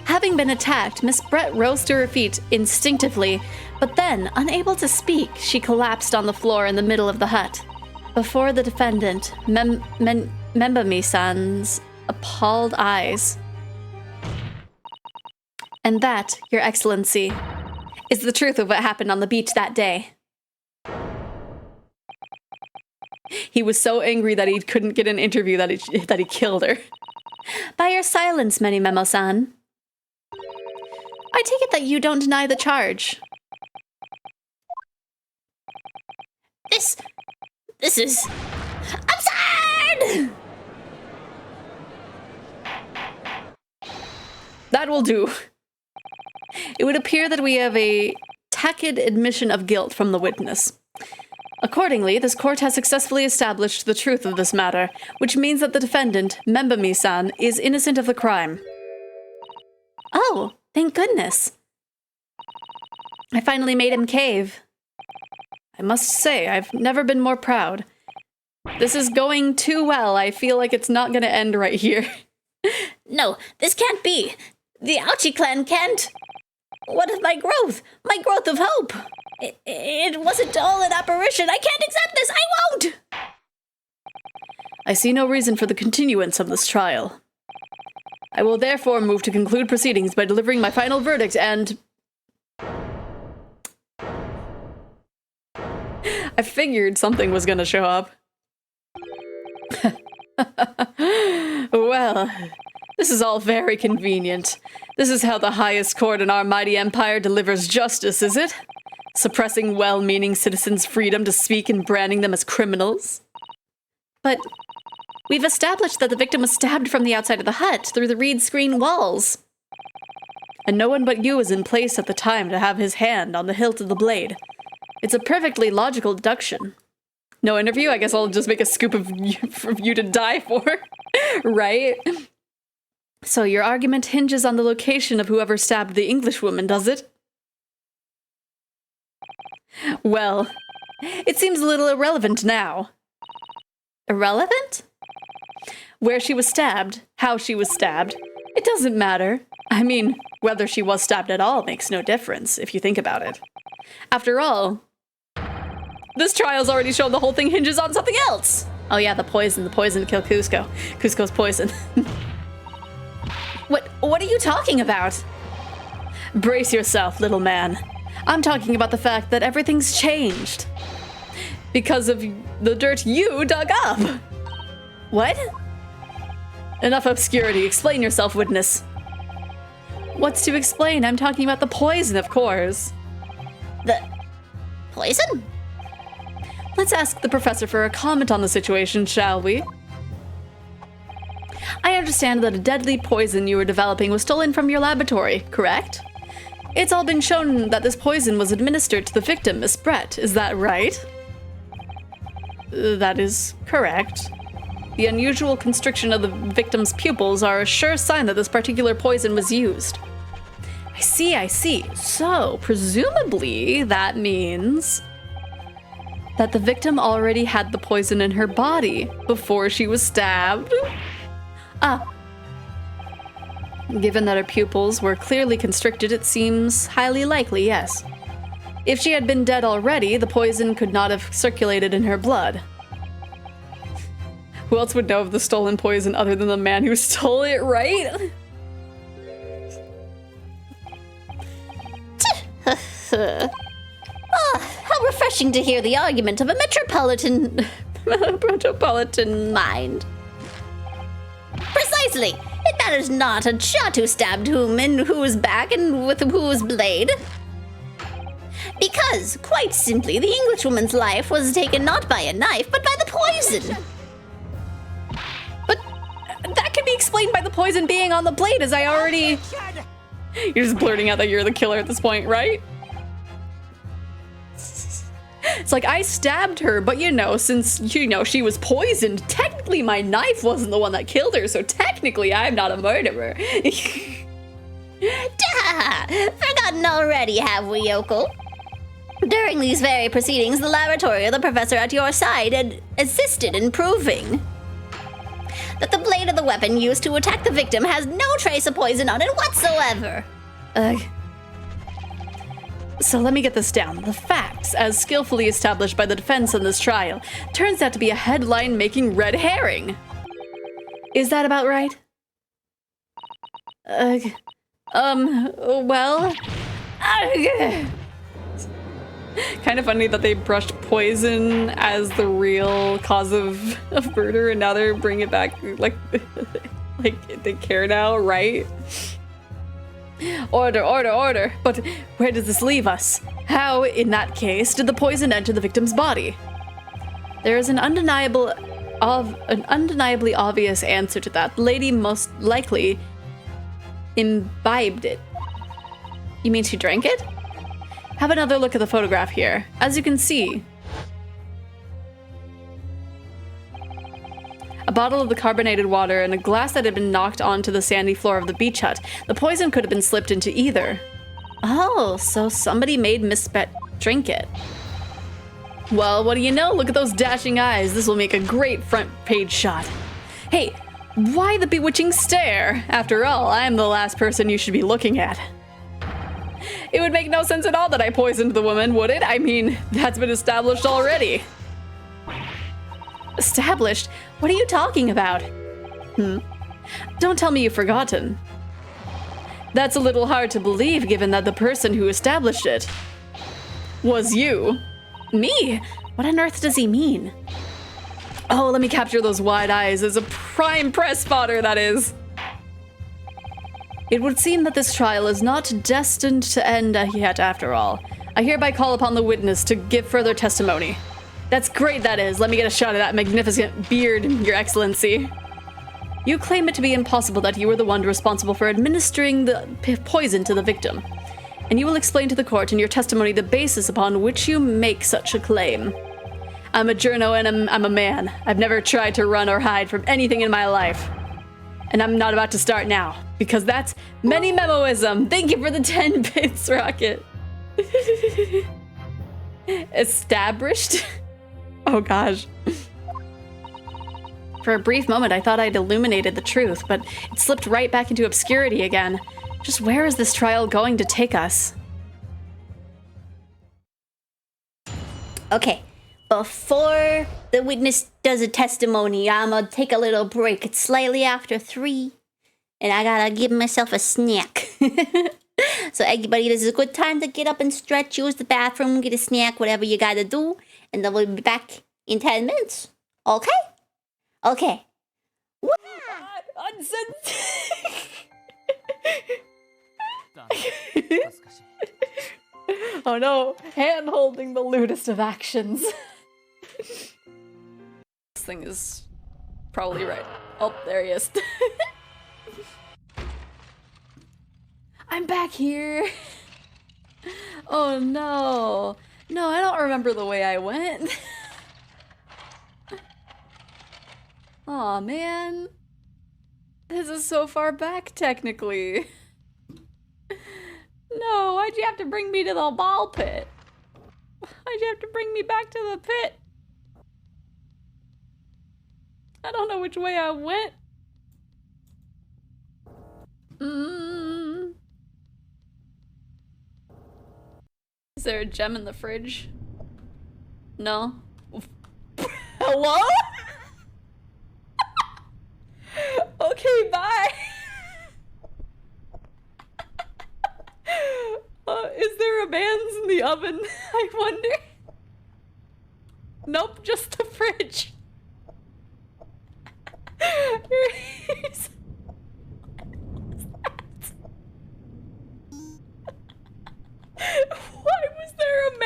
Having been attacked, Miss Brett rose to her feet instinctively, but then, unable to speak, she collapsed on the floor in the middle of the hut. Before the defendant, Membami-san's appalled eyes. And that, Your Excellency, is the truth of what happened on the beach that day. He was so angry that he couldn't get an interview that he killed her. By your silence, Memo-san, I take it that you don't deny the charge. This is absurd! That will do. It would appear that we have a tacit admission of guilt from the witness. Accordingly, this court has successfully established the truth of this matter, which means that the defendant, Membami-san, is innocent of the crime. Oh, thank goodness. I finally made him cave. I must say, I've never been more proud. This is going too well. I feel like it's not going to end right here. No, this can't be. The Ouchie clan can't. What of my growth? My growth of hope? It wasn't all an apparition. I can't accept this. I won't! I see no reason for the continuance of this trial. I will therefore move to conclude proceedings by delivering my final verdict and... I figured something was gonna show up. Well, this is all very convenient. This is how the highest court in our mighty empire delivers justice, is it? Suppressing well-meaning citizens' freedom to speak and branding them as criminals? But we've established that the victim was stabbed from the outside of the hut through the reed screen walls. And no one but you was in place at the time to have his hand on the hilt of the blade. It's a perfectly logical deduction. No interview? I guess I'll just make a scoop of you to die for, right? So your argument hinges on the location of whoever stabbed the Englishwoman, does it? Well, it seems a little irrelevant now. Irrelevant? Where she was stabbed, how she was stabbed, it doesn't matter. I mean, whether she was stabbed at all makes no difference, if you think about it. After all, this trial's already shown the whole thing hinges on something else. Oh yeah, the poison to kill Cusco. Cusco's poison. What are you talking about? Brace yourself, little man. I'm talking about the fact that everything's changed. Because of the dirt you dug up. What? Enough obscurity. Explain yourself, witness. What's to explain? I'm talking about the poison, of course. The poison? Let's ask the professor for a comment on the situation, shall we? I understand that a deadly poison you were developing was stolen from your laboratory, correct? It's all been shown that this poison was administered to the victim, Miss Brett. Is that right? That is correct. The unusual constriction of the victim's pupils are a sure sign that this particular poison was used. I see. So, presumably, that means that the victim already had the poison in her body before she was stabbed? Given that her pupils were clearly constricted, it seems highly likely, yes. If she had been dead already, the poison could not have circulated in her blood. Who else would know of the stolen poison other than the man who stole it, right? How refreshing to hear the argument of a metropolitan mind. Precisely. It matters not a jot who stabbed whom and whose back and with whose blade. Because, quite simply, the Englishwoman's life was taken not by a knife, but by the poison. But that can be explained by the poison being on the blade, as I already... You're just blurting out that you're the killer at this point, right? It's like, I stabbed her, but you know, since, you know, she was poisoned, technically my knife wasn't the one that killed her, so technically I'm not a murderer. Duh! Forgotten already, have we, yokel? During these very proceedings, the laboratory of the professor at your side had assisted in proving that the blade of the weapon used to attack the victim has no trace of poison on it whatsoever. So let me get this down. The facts, as skillfully established by the defense in this trial, turns out to be a headline-making red herring. Is that about right? Well... Kind of funny that they brushed poison as the real cause of murder, and now they're bringing it back like they care now, right? Order, order, order. But where does this leave us? How, in that case, did the poison enter the victim's body? There is an undeniably obvious answer to that. The lady most likely imbibed it. You mean she drank it? Have another look at the photograph here. As you can see, a bottle of the carbonated water and a glass that had been knocked onto the sandy floor of the beach hut. The poison could have been slipped into either. Oh, so somebody made Miss Bet drink it. Well, what do you know? Look at those dashing eyes. This will make a great front page shot. Hey, why the bewitching stare? After all, I am the last person you should be looking at. It would make no sense at all that I poisoned the woman, would it? I mean, that's been established already. Established? What are you talking about? Don't tell me you've forgotten. That's a little hard to believe, given that the person who established it was you. Me? What on earth does he mean? Oh, let me capture those wide eyes as a prime press spotter, that is. It would seem that this trial is not destined to end yet, after all. I hereby call upon the witness to give further testimony. That's great, that is. Let me get a shot of that magnificent beard, Your Excellency. You claim it to be impossible that you were the one responsible for administering the poison to the victim. And you will explain to the court in your testimony the basis upon which you make such a claim. I'm a journo and I'm a man. I've never tried to run or hide from anything in my life. And I'm not about to start now, because that's many memoism. Thank you for the 10 bits, Rocket. Established? Oh gosh. For a brief moment, I thought I'd illuminated the truth, but it slipped right back into obscurity again. Just where is this trial going to take us? Okay, before the witness does a testimony, I'm gonna take a little break. It's slightly after 3, and I gotta give myself a snack. So everybody, this is a good time to get up and stretch, use the bathroom, get a snack, whatever you gotta do, and then we'll be back in 10 minutes. Okay? Okay. Oh no, hand holding the lewdest of actions. This thing is probably right. Oh, there he is. I'm back here. Oh no. No, I don't remember the way I went. Aw, man. This is so far back, technically. No, why'd you have to bring me to the ball pit? Why'd you have to bring me back to the pit? I don't know which way I went. Is there a gem in the fridge? No? Hello? Okay, bye. Is there a man's in the oven? I wonder. Nope, just the fridge. Why was there a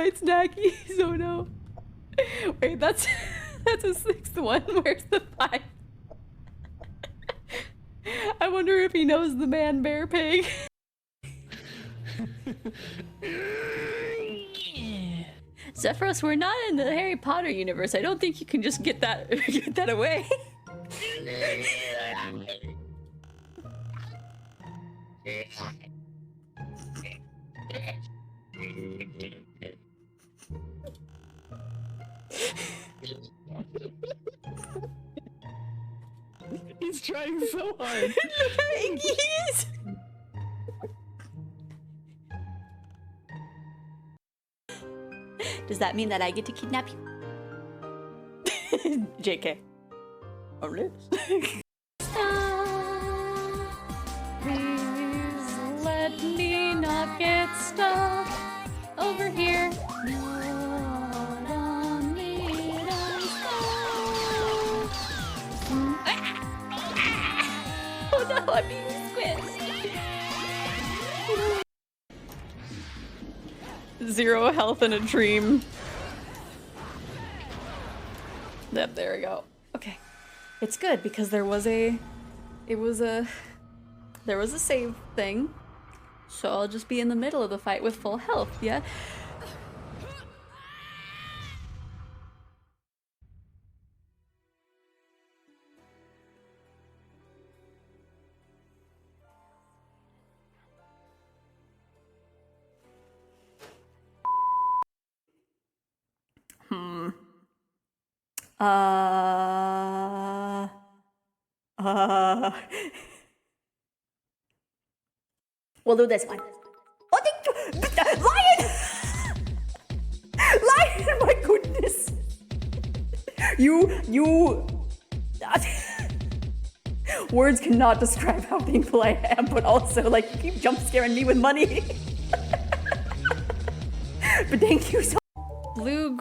night snackies. Oh no. Wait, that's a 6th one. Where's the 5? I wonder if he knows the man bear pig. Zephyros, we're not in the Harry Potter universe. I don't think you can just get that get that away. He's trying so hard. Piggies! Does that mean that I get to kidnap you? JK. Oh, please let me not get stuck over here. Not on me, don't stop. Oh no, I'm being squished. 0 health in a dream. Yep, there we go. Okay. It's good because there was a save thing. So I'll just be in the middle of the fight with full health, yeah? We'll do this one. Oh, thank you! Lion! Lion, my goodness! You... Words cannot describe how thankful I am, but also, like, you keep jump scaring me with money. But thank you so Blue,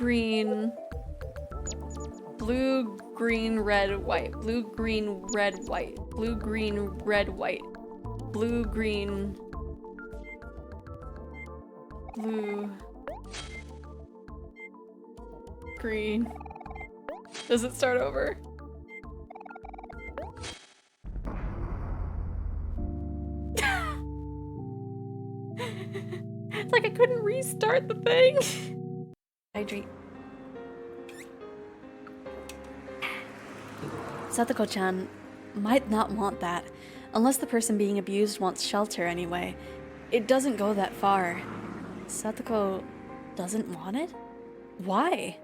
green, red, white. Blue, green, red, white. Blue, green, red, white. Blue, green, blue, green. Does it start over? It's like I couldn't restart the thing. Hydrate. Satoko-chan might not want that, unless the person being abused wants shelter anyway. It doesn't go that far. Satoko doesn't want it? Why?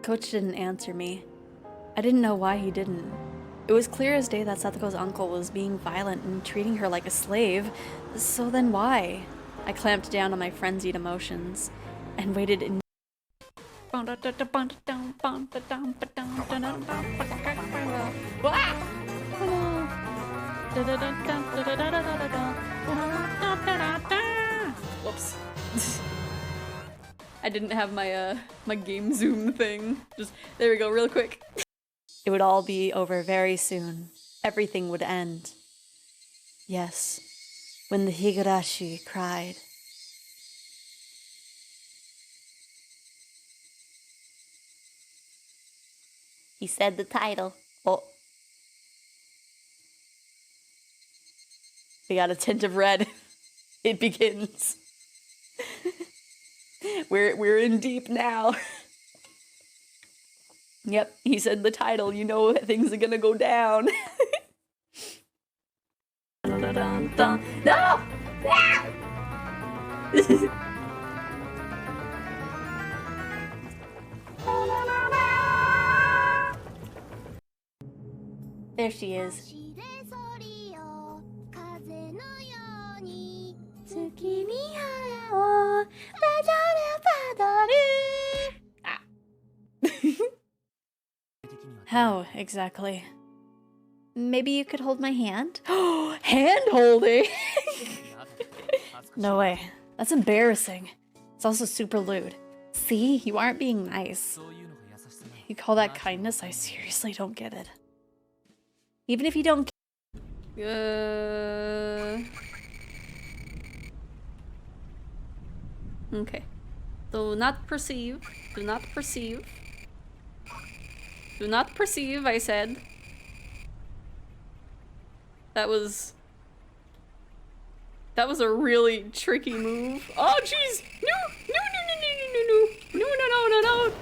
Coach didn't answer me. I didn't know why he didn't. It was clear as day that Satoko's uncle was being violent and treating her like a slave, so then why? I clamped down on my frenzied emotions and waited in Whoops. I didn't have my my game zoom thing. Just there we go, real quick. It would all be over very soon. Everything would end. Yes, when the Higurashi cried. He said the title. Oh. We got a tint of red. It begins. We're in deep now. Yep, he said the title. You know things are gonna go down. No! There she is. Ah. How exactly? Maybe you could hold my hand? Hand holding? No way. That's embarrassing. It's also super lewd. See, you aren't being nice. You call that kindness? I seriously don't get it. Even if you don't. Okay. Do not perceive. Do not perceive. Do not perceive, I said. That was a really tricky move. Oh jeez! No! No, no, no, no, no, no, no, no, no, no, no, no.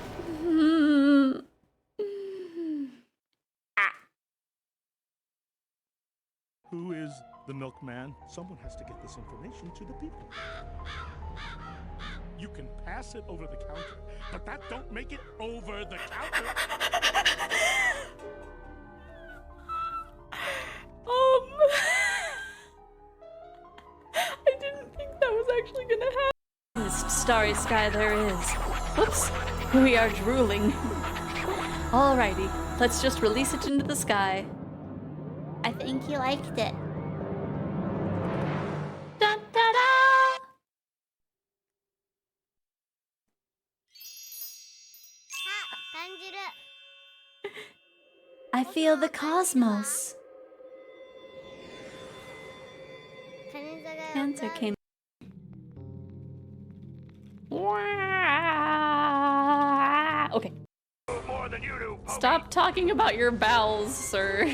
Who is the milkman? Someone has to get this information to the people. You can pass it over the counter, but that don't make it over the counter. I didn't think that was actually gonna happen. In this starry sky there is. Whoops. We are drooling. Alrighty, let's just release it into the sky. I think you liked it. Dun, da, da. I feel the cosmos. Answer came. Okay. More than you do. Stop talking about your bowels, sir.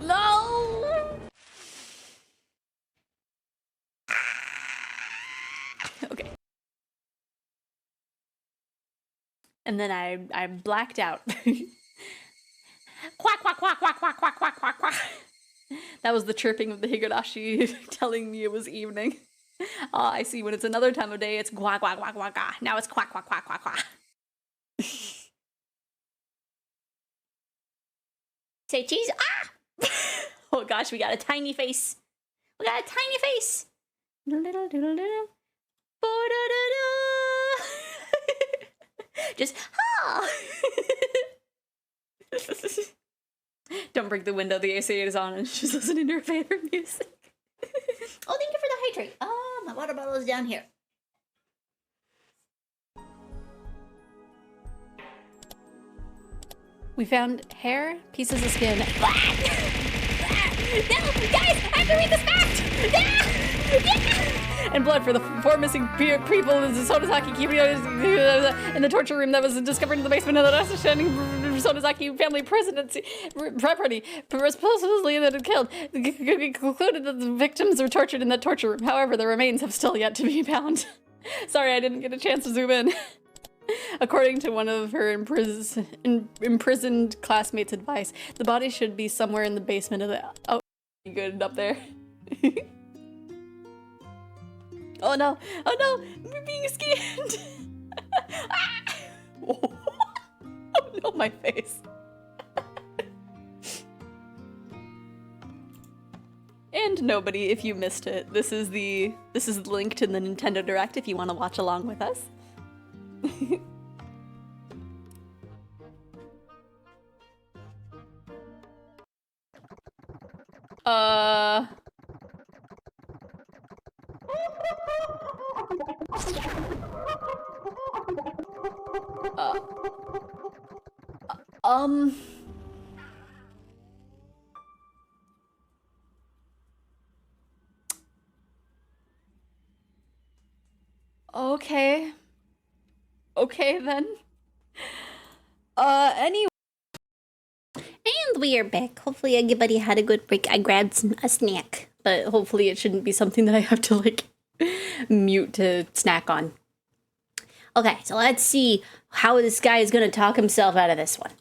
No! Okay. And then I blacked out. Quack, quack, quack, quack, quack, quack, quack, quack, quack. That was the chirping of the Higurashi telling me it was evening. I see. When it's another time of day, it's quack, quack, quack, quack, quack. Now it's quack, quack, quack, quack, quack. Say cheese. Ah! Oh gosh, we got a tiny face. We got a tiny face. Just ah. Don't break the window. The AC is on, and she's listening to her favorite music. Oh, thank you for the hydrate. Oh, my water bottle is down here. We found hair, pieces of skin. No, guys, I have to read this fact. And blood for the four missing people in the Sonozaki in the torture room that was discovered in the basement of the outstanding Sonozaki family property, supposedly that had killed. Concluded that the victims were tortured in that torture room. However, the remains have still yet to be found. Sorry, I didn't get a chance to zoom in. According to one of her imprisoned classmates' advice, the body should be somewhere in the basement of the... Oh, good up there. Oh no! Oh no! We're being scanned! Oh no, my face. And nobody, if you missed it, this is linked in the Nintendo Direct if you want to watch along with us. Okay. Okay then. Anyway. And we are back. Hopefully everybody had a good break. I grabbed a snack, but hopefully it shouldn't be something that I have to like mute to snack on. Okay, so let's see how this guy is gonna talk himself out of this one.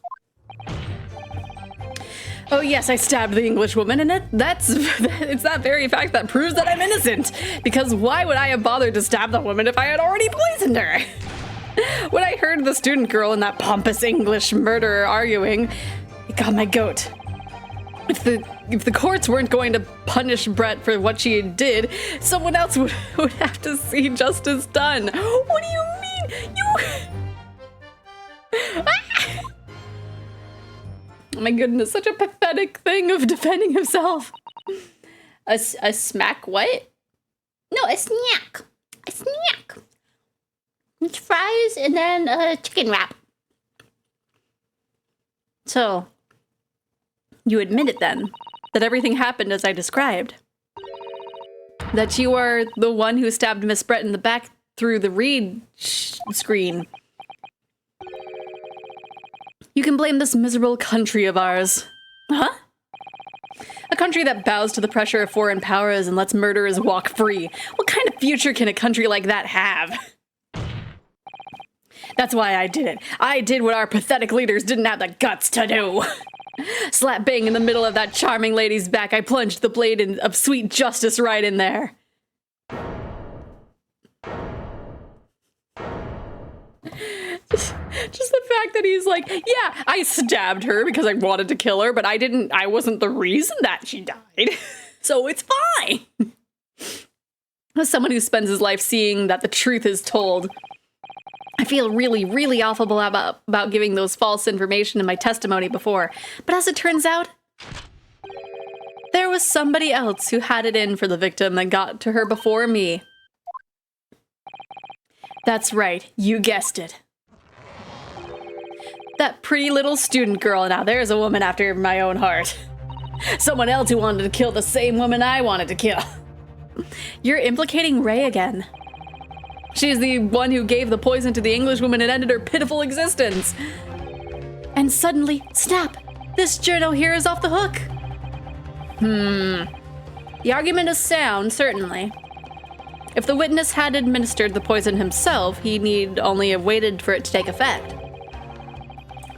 Oh yes, I stabbed the English woman, and it's that very fact that proves that I'm innocent. Because why would I have bothered to stab the woman if I had already poisoned her? When I heard the student girl and that pompous English murderer arguing, it got my goat. If the courts weren't going to punish Brett for what she did, someone else would have to see justice done. What do you mean? Oh my goodness, such a pathetic thing of defending himself. A smack what? No, a snack. A snack. It's fries and then a chicken wrap. So, you admit it then, that everything happened as I described. that you are the one who stabbed Miss Brett in the back through the read screen. You can blame this miserable country of ours. Huh? A country that bows to the pressure of foreign powers and lets murderers walk free. What kind of future can a country like that have? That's why I did it. I did what our pathetic leaders didn't have the guts to do. Slap bang in the middle of that charming lady's back, I plunged the blade of sweet justice right in there. Just the fact that he's like, yeah, I stabbed her because I wanted to kill her, but I wasn't the reason that she died. So it's fine. As someone who spends his life seeing that the truth is told, I feel really, really awful about giving those false information in my testimony before. But as it turns out, there was somebody else who had it in for the victim and got to her before me. That's right, you guessed it. That pretty little student girl. Now there's a woman after my own heart. Someone else who wanted to kill the same woman I wanted to kill. You're implicating Ray again. She's the one who gave the poison to the Englishwoman and ended her pitiful existence. And suddenly, snap! This journo here is off the hook. The argument is sound, certainly. If the witness had administered the poison himself, he need only have waited for it to take effect.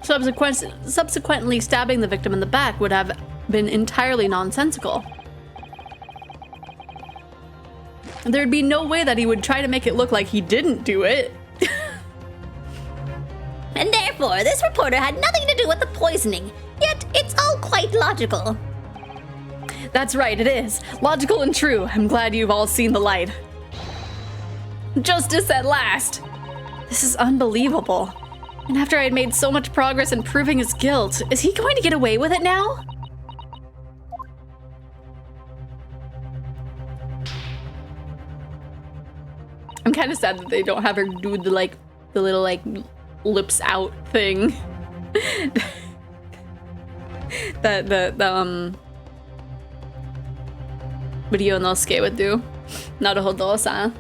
Subsequently stabbing the victim in the back would have been entirely nonsensical. There'd be no way that he would try to make it look like he didn't do it. And therefore, this reporter had nothing to do with the poisoning. Yet, it's all quite logical. That's right, it is. Logical and true. I'm glad you've all seen the light. Justice at last! This is unbelievable. And after I had made so much progress in proving his guilt, is he going to get away with it now? I'm kind of sad that they don't have her do the little lips out thing. the video Nosuke would do. Naruhodo-san.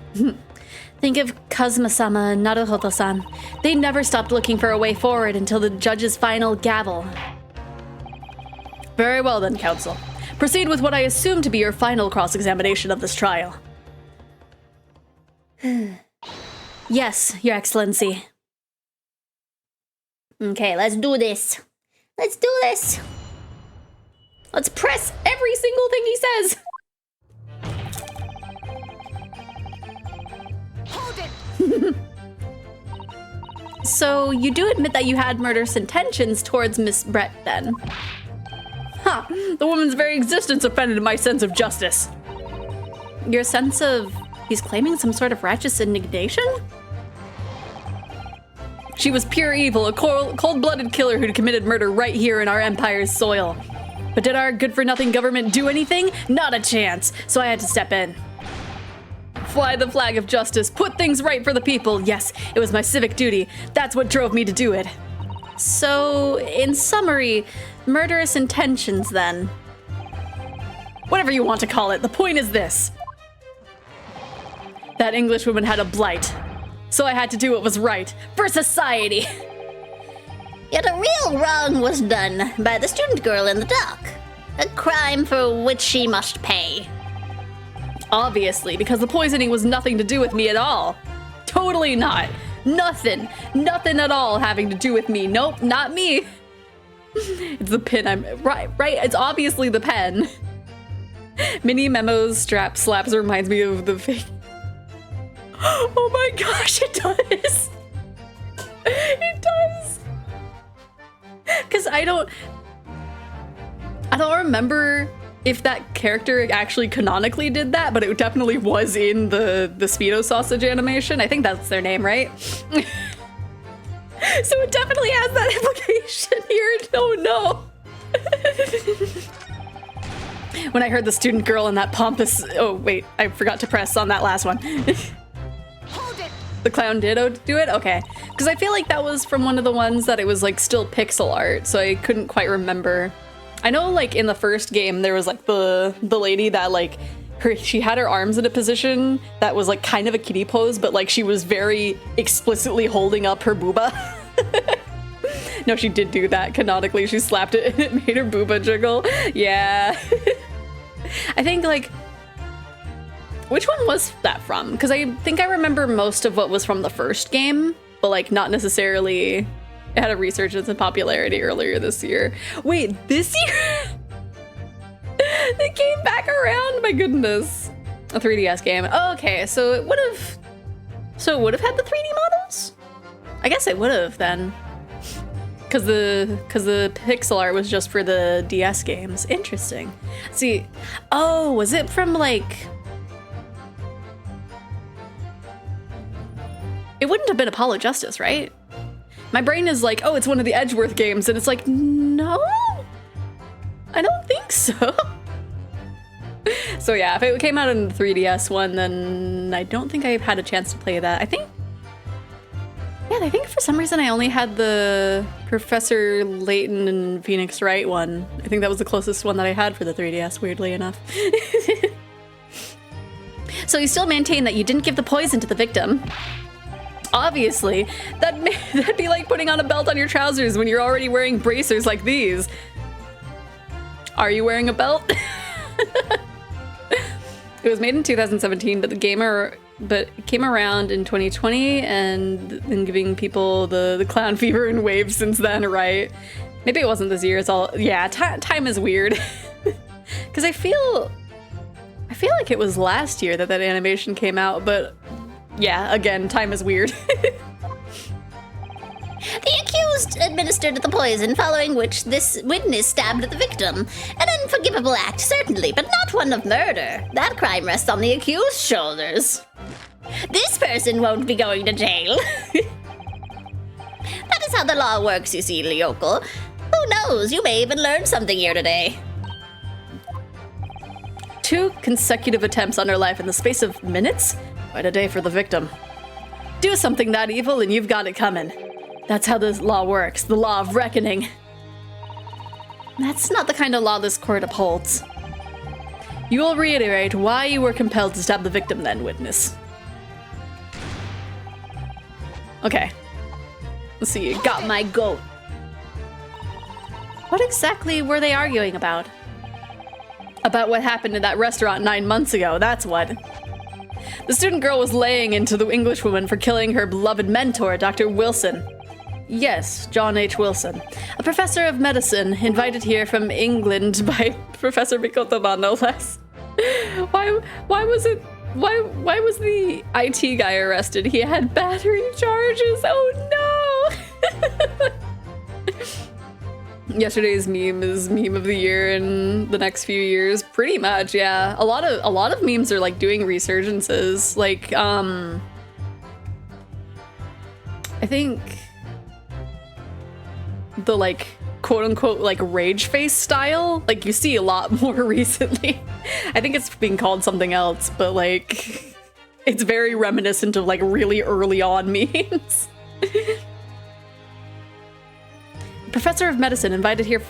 Think of Kazuma-sama and Naruhodo-san. They never stopped looking for a way forward until the judge's final gavel. Very well then, counsel. Proceed with what I assume to be your final cross-examination of this trial. Yes, Your Excellency. Okay, let's do this. Let's do this. Let's press every single thing he says. Hold it. So, you do admit that you had murderous intentions towards Miss Brett, then? Ha! The woman's very existence offended my sense of justice. Your sense of... He's claiming some sort of righteous indignation? She was pure evil, a cold-blooded killer who'd committed murder right here in our empire's soil. But did our good-for-nothing government do anything? Not a chance, so I had to step in. Fly the flag of justice, put things right for the people. Yes, it was my civic duty. That's what drove me to do it. So, in summary, murderous intentions then. Whatever you want to call it, the point is this. That Englishwoman had a blight. So I had to do what was right for society. Yet a real wrong was done by the student girl in the dock. A crime for which she must pay. Obviously, because the poisoning was nothing to do with me at all. Totally not. Nothing. Nothing at all having to do with me. Nope, not me. It's the pen I'm... Right. It's obviously the pen. Mini Memo's strap slaps reminds me of the fake... Oh my gosh, it does. It does. Because I don't remember if that character actually canonically did that, but it definitely was in the Speedo sausage animation. I think that's their name, right? So it definitely has that implication here. Oh no. When I heard the student girl and that pompous... Oh wait, I forgot to press on that last one. Hold it. The clown did do it? Okay. Because I feel like that was from one of the ones that it was like still pixel art, so I couldn't quite remember. I know like in the first game there was like the lady that like she had her arms in a position that was like kind of a kitty pose, but like she was very explicitly holding up her booba. No, she did do that canonically. She slapped it and it made her booba jiggle. Yeah. I think like, which one was that from? Because I think I remember most of what was from the first game, but like not necessarily. It had a resurgence in popularity earlier this year. Wait, this year? They came back around, my goodness. A 3DS game. Oh, okay, so it would have had the 3D models? I guess it would have then. Cause the pixel art was just for the DS games. Interesting. See, oh, was it from like, it wouldn't have been Apollo Justice, right? My brain is like, oh, it's one of the Edgeworth games, and it's like, no, I don't think so. So yeah, if it came out in the 3DS one, then I don't think I've had a chance to play that. I think for some reason I only had the Professor Layton and Phoenix Wright one. I think that was the closest one that I had for the 3DS, weirdly enough. So you still maintain that you didn't give the poison to the victim? Obviously, that'd be like putting on a belt on your trousers when you're already wearing bracers like these. Are you wearing a belt? It was made in 2017, but it came around in 2020 and then giving people the clown fever and waves since then, right? Maybe it wasn't this year. It's all, yeah, time is weird. Because I feel like it was last year that animation came out, but yeah, again, time is weird. The accused administered the poison, following which this witness stabbed the victim. An unforgivable act, certainly, but not one of murder. That crime rests on the accused's shoulders. This person won't be going to jail. That is how the law works, you see, Lyoko. Who knows, you may even learn something here today. 2 consecutive attempts on her life in the space of minutes? Quite a day for the victim. Do something that evil and you've got it coming. That's how this law works, the law of reckoning. That's not the kind of law this court upholds. You will reiterate why you were compelled to stab the victim then, witness. Okay. Let's see, you got my goat. What exactly were they arguing about? About what happened in that restaurant 9 months ago, that's what. The student girl was laying into the Englishwoman for killing her beloved mentor, Dr. Wilson. Yes, John H. Wilson, a professor of medicine invited here from England by Professor Mikotoba, no less. Why was the IT guy arrested? He had battery charges. Oh no! Yesterday's meme is meme of the year in the next few years, pretty much. Yeah, a lot of memes are like doing resurgences. Like I think the like quote-unquote like rage face style, like you see a lot more recently. I think it's being called something else, but like it's very reminiscent of like really early on memes. Professor of medicine invited here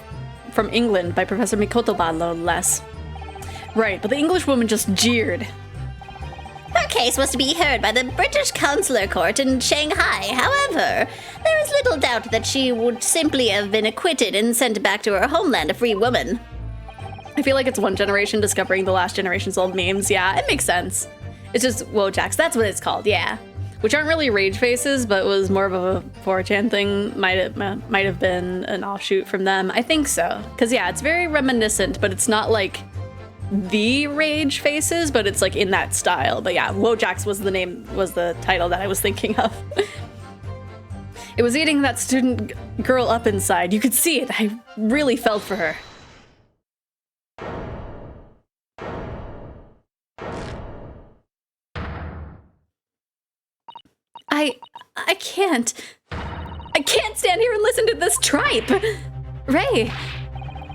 from England by Professor Mikotoba, no less. Right, but the English woman just jeered. Her case was to be heard by the British Consular Court in Shanghai. However, there is little doubt that she would simply have been acquitted and sent back to her homeland a free woman. I feel like it's one generation discovering the last generation's old memes. Yeah, it makes sense. It's just Wojaks, that's what it's called, yeah. Which aren't really rage faces, but was more of a 4chan thing. Might have been an offshoot from them. I think so. Because yeah, it's very reminiscent, but it's not like the rage faces, but it's like in that style. But yeah, Wojaks was the title that I was thinking of. It was eating that student girl up inside. You could see it. I really felt for her. I can't stand here and listen to this tripe. Ray.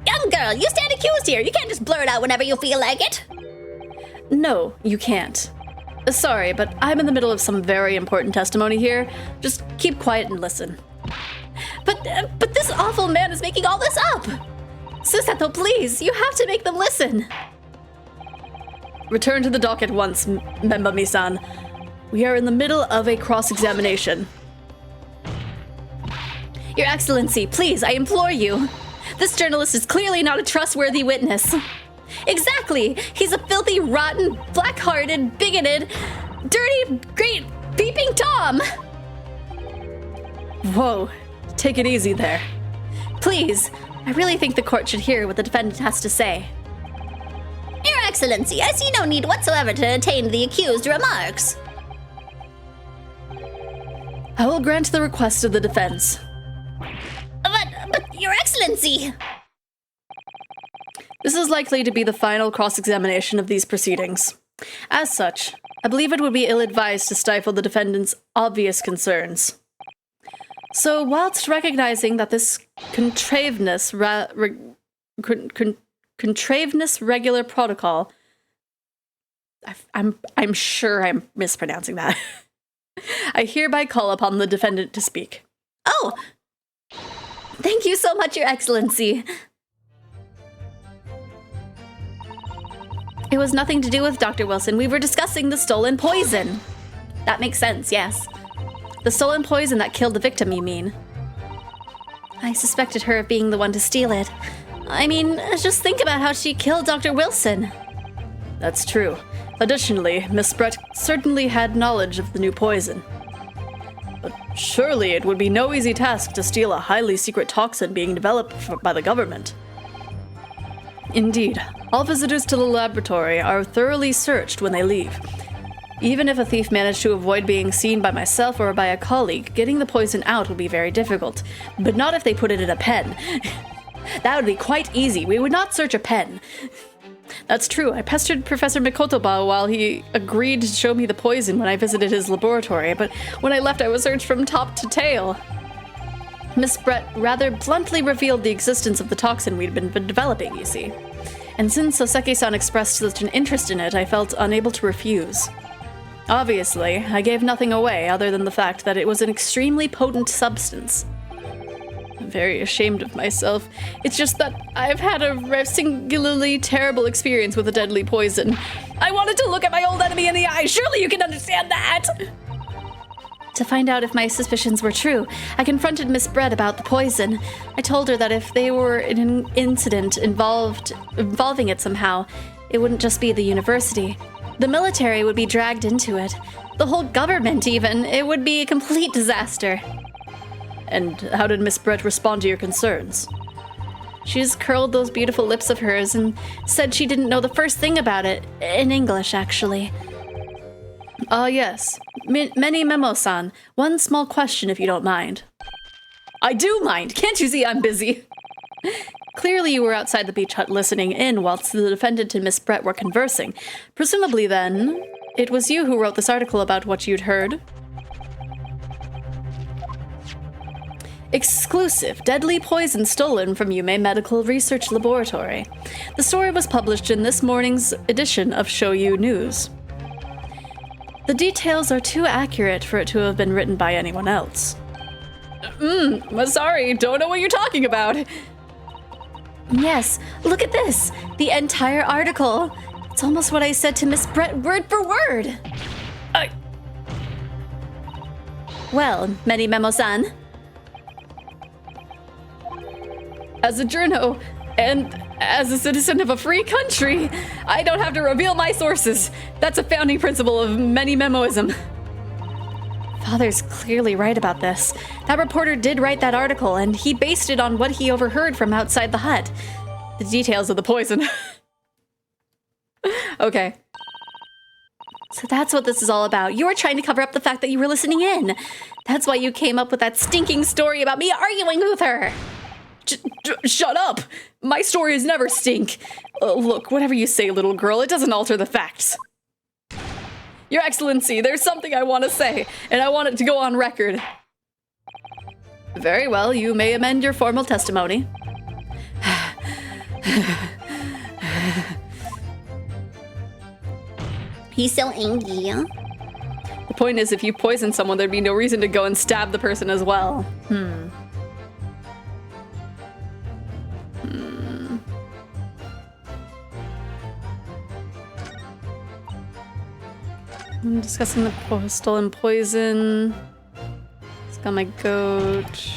Young girl, you stand accused here. You can't just blurt out whenever you feel like it. No, you can't. Sorry, but I'm in the middle of some very important testimony here. Just keep quiet and listen. But this awful man is making all this up. Susato, please, you have to make them listen. Return to the dock at once, Membami-san. We are in the middle of a cross-examination. Your Excellency, please, I implore you. This journalist is clearly not a trustworthy witness. Exactly! He's a filthy, rotten, black-hearted, bigoted, dirty, great, peeping Tom! Whoa, take it easy there. Please, I really think the court should hear what the defendant has to say. Your Excellency, I see no need whatsoever to attain the accused remarks. I will grant the request of the defense. But, Your Excellency! This is likely to be the final cross-examination of these proceedings. As such, I believe it would be ill-advised to stifle the defendant's obvious concerns. So, whilst recognizing that this contravenous regular protocol, I'm sure I'm mispronouncing that. I hereby call upon the defendant to speak. Oh! Thank you so much, Your Excellency. It was nothing to do with Dr. Wilson. We were discussing the stolen poison. That makes sense, yes. The stolen poison that killed the victim, you mean? I suspected her of being the one to steal it. I mean, just think about how she killed Dr. Wilson. That's true. Additionally, Miss Brett certainly had knowledge of the new poison. But surely it would be no easy task to steal a highly secret toxin being developed by the government. Indeed, all visitors to the laboratory are thoroughly searched when they leave. Even if a thief managed to avoid being seen by myself or by a colleague, getting the poison out would be very difficult. But not if they put it in a pen. That would be quite easy. We would not search a pen. That's true. I pestered Professor Mikotoba while he agreed to show me the poison when I visited his laboratory, but when I left I was searched from top to tail. Miss Brett rather bluntly revealed the existence of the toxin we'd been developing, you see. And since Soseki-san expressed such an interest in it, I felt unable to refuse. Obviously, I gave nothing away other than the fact that it was an extremely potent substance. I'm very ashamed of myself. It's just that I've had a singularly terrible experience with a deadly poison. I wanted to look at my old enemy in the eye. Surely you can understand that! To find out if my suspicions were true, I confronted Miss Brett about the poison. I told her that if they were in an incident involving it somehow, it wouldn't just be the university. The military would be dragged into it. The whole government, even. It would be a complete disaster. And how did Miss Brett respond to your concerns? She just curled those beautiful lips of hers and said she didn't know the first thing about it. In English, actually. Ah, yes. Many Memo-san. One small question, if you don't mind. I do mind! Can't you see I'm busy? Clearly you were outside the beach hut listening in whilst the defendant and Miss Brett were conversing. Presumably, then, it was you who wrote this article about what you'd heard? Exclusive, deadly poison stolen from Yume Medical Research Laboratory. The story was published in this morning's edition of Shoyu News. The details are too accurate for it to have been written by anyone else. Sorry, don't know what you're talking about. Yes, look at this. The entire article. It's almost what I said to Miss Brett word for word. Well, Many Memo-san. As a journo, and as a citizen of a free country, I don't have to reveal my sources. That's a founding principle of many memoism. Father's clearly right about this. That reporter did write that article, and he based it on what he overheard from outside the hut. The details of the poison. Okay. So that's what this is all about. You were trying to cover up the fact that you were listening in. That's why you came up with that stinking story about me arguing with her. Shut up! My stories never stink. Look, whatever you say, little girl, it doesn't alter the facts. Your Excellency, there's something I want to say, and I want it to go on record. Very well, you may amend your formal testimony. He's so angry, huh? The point is, if you poison someone, there'd be no reason to go and stab the person as well. I'm discussing the stolen poison. It's got my goat.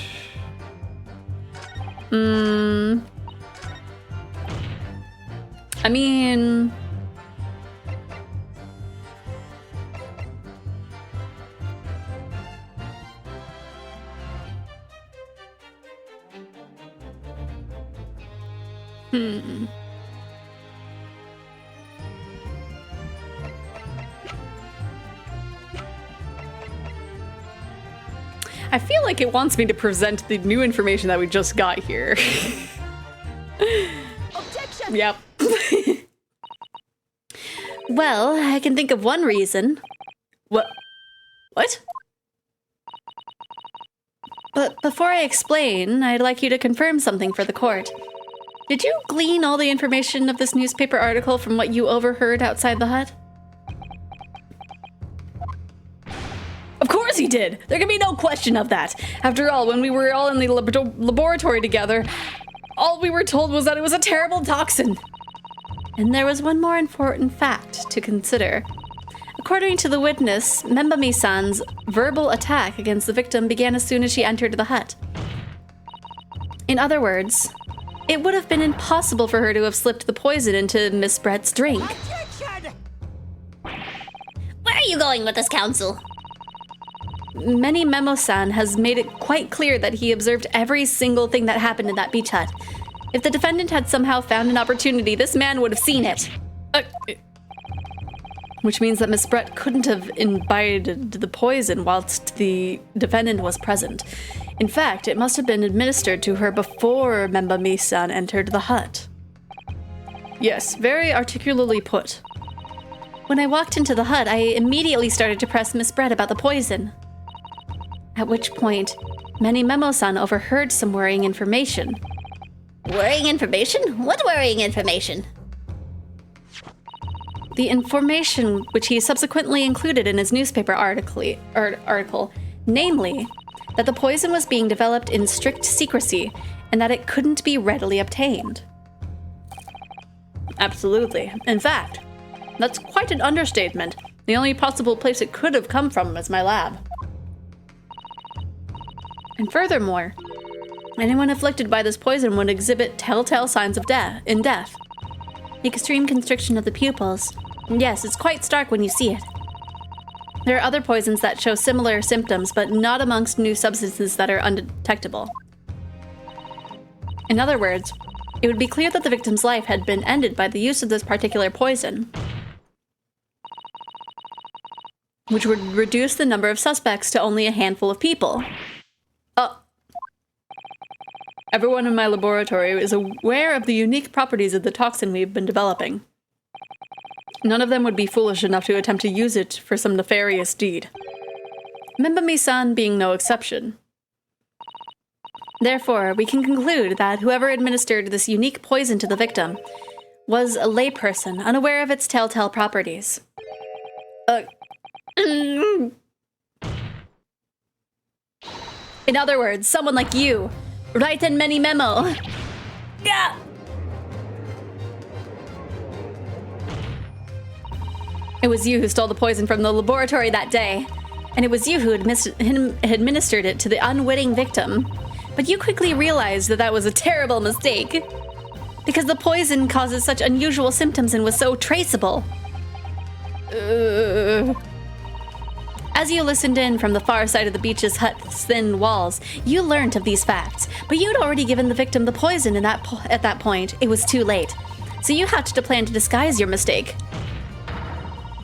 I mean... I feel like it wants me to present the new information that we just got here. Objection! Yep. Well, I can think of one reason. What? What? But before I explain, I'd like you to confirm something for the court. Did you glean all the information of this newspaper article from what you overheard outside the hut? Of course he did! There can be no question of that. After all, when we were all in the laboratory together, all we were told was that it was a terrible toxin. And there was one more important fact to consider. According to the witness, Membami-san's verbal attack against the victim began as soon as she entered the hut. In other words, it would have been impossible for her to have slipped the poison into Miss Brett's drink. Where are you going with this, counsel? Many Memo-san has made it quite clear that he observed every single thing that happened in that beach hut. If the defendant had somehow found an opportunity, this man would have seen it. Which means that Miss Brett couldn't have imbibed the poison whilst the defendant was present. In fact, it must have been administered to her before Membami-san entered the hut. Yes, very articulately put. When I walked into the hut, I immediately started to press Miss Brett about the poison. At which point, Many Memo-san overheard some worrying information. Worrying information? What worrying information? The information which he subsequently included in his newspaper article, namely, that the poison was being developed in strict secrecy and that it couldn't be readily obtained. Absolutely. In fact, that's quite an understatement. The only possible place it could have come from is my lab. And furthermore, anyone afflicted by this poison would exhibit telltale signs of death. Extreme constriction of the pupils. Yes, it's quite stark when you see it. There are other poisons that show similar symptoms, but not amongst new substances that are undetectable. In other words, it would be clear that the victim's life had been ended by the use of this particular poison, which would reduce the number of suspects to only a handful of people. Everyone in my laboratory is aware of the unique properties of the toxin we've been developing. None of them would be foolish enough to attempt to use it for some nefarious deed. Membami-san being no exception. Therefore, we can conclude that whoever administered this unique poison to the victim was a layperson unaware of its telltale properties. In other words, someone like you. Right in many memo. Yeah. It was you who stole the poison from the laboratory that day, and it was you who administered it to the unwitting victim. But you quickly realized that that was a terrible mistake, because the poison causes such unusual symptoms and was so traceable. As you listened in from the far side of the beach's hut's thin walls, you learnt of these facts, but you'd already given the victim the poison at that point. It was too late. So you hatched a plan to disguise your mistake.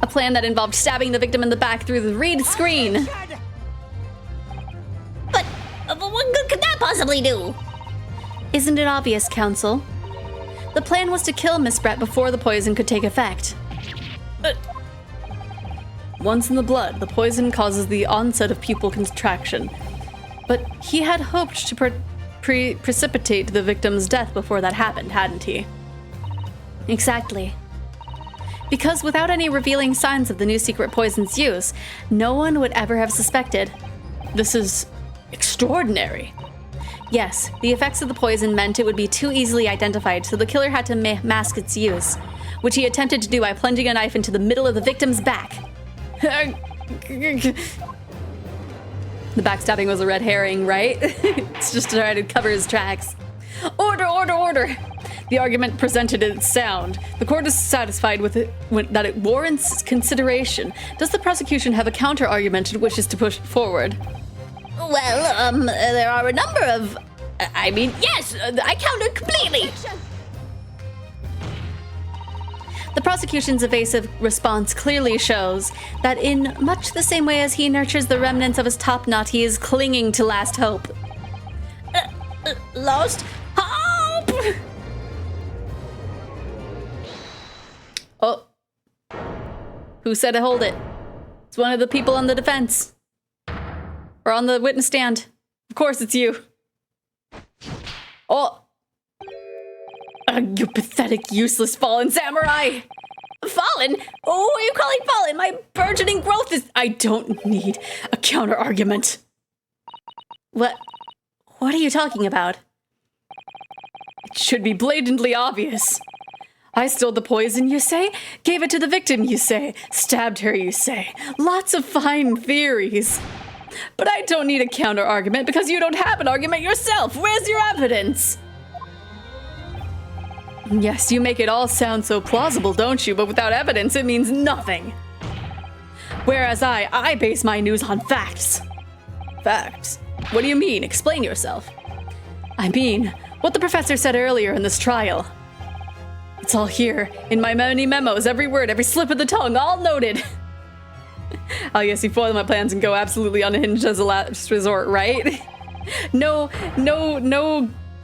A plan that involved stabbing the victim in the back through the reed screen. But what good could that possibly do? Isn't it obvious, Counsel? The plan was to kill Miss Brett before the poison could take effect. Once in the blood, the poison causes the onset of pupil contraction. But he had hoped to precipitate the victim's death before that happened, hadn't he? Exactly. Because without any revealing signs of the new secret poison's use, no one would ever have suspected. This is extraordinary. Yes, the effects of the poison meant it would be too easily identified, so the killer had to mask its use, which he attempted to do by plunging a knife into the middle of the victim's back. The backstabbing was a red herring, right? It's just to try to cover his tracks. Order, order, order! The argument presented is sound. The court is satisfied with it that it warrants consideration. Does the prosecution have a counter-argument it wishes to push forward? Well, there are a number of... I mean, yes, I counter completely. The prosecution's evasive response clearly shows that in much the same way as he nurtures the remnants of his top knot, he is clinging to last hope. Lost hope! Oh. Who said to hold it? It's one of the people on the defense. Or on the witness stand. Of course it's you. Oh. You pathetic, useless, fallen samurai! Fallen? Oh, what are you calling fallen? My burgeoning growth is... I don't need a counter-argument. What are you talking about? It should be blatantly obvious. I stole the poison, you say? Gave it to the victim, you say? Stabbed her, you say? Lots of fine theories. But I don't need a counter-argument because you don't have an argument yourself. Where's your evidence? Yes, you make it all sound so plausible, don't you? But without evidence, it means nothing. Whereas I base my news on facts. Facts? What do you mean? Explain yourself. I mean, what the professor said earlier in this trial. It's all here, in my many memos, every word, every slip of the tongue, all noted. Oh yes, you foil my plans and go absolutely unhinged as a last resort, right? No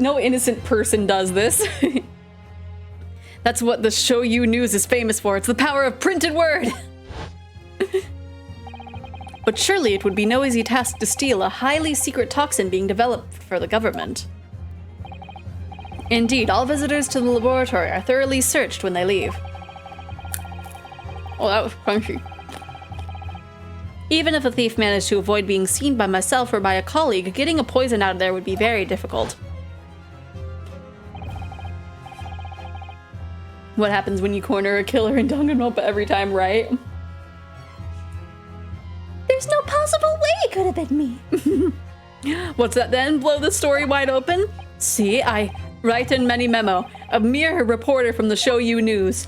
innocent person does this. That's what the Show You News is famous for. It's the power of printed word. But surely it would be no easy task to steal a highly secret toxin being developed for the government. Indeed, all visitors to the laboratory are thoroughly searched when they leave. Oh, that was crunchy. Even if a thief managed to avoid being seen by myself or by a colleague, getting a poison out of there would be very difficult. What happens when you corner a killer in Danganronpa every time, right? There's no possible way it could have been me. What's that then? Blow the story wide open? See, I write in many memo. A mere reporter from the Show You News.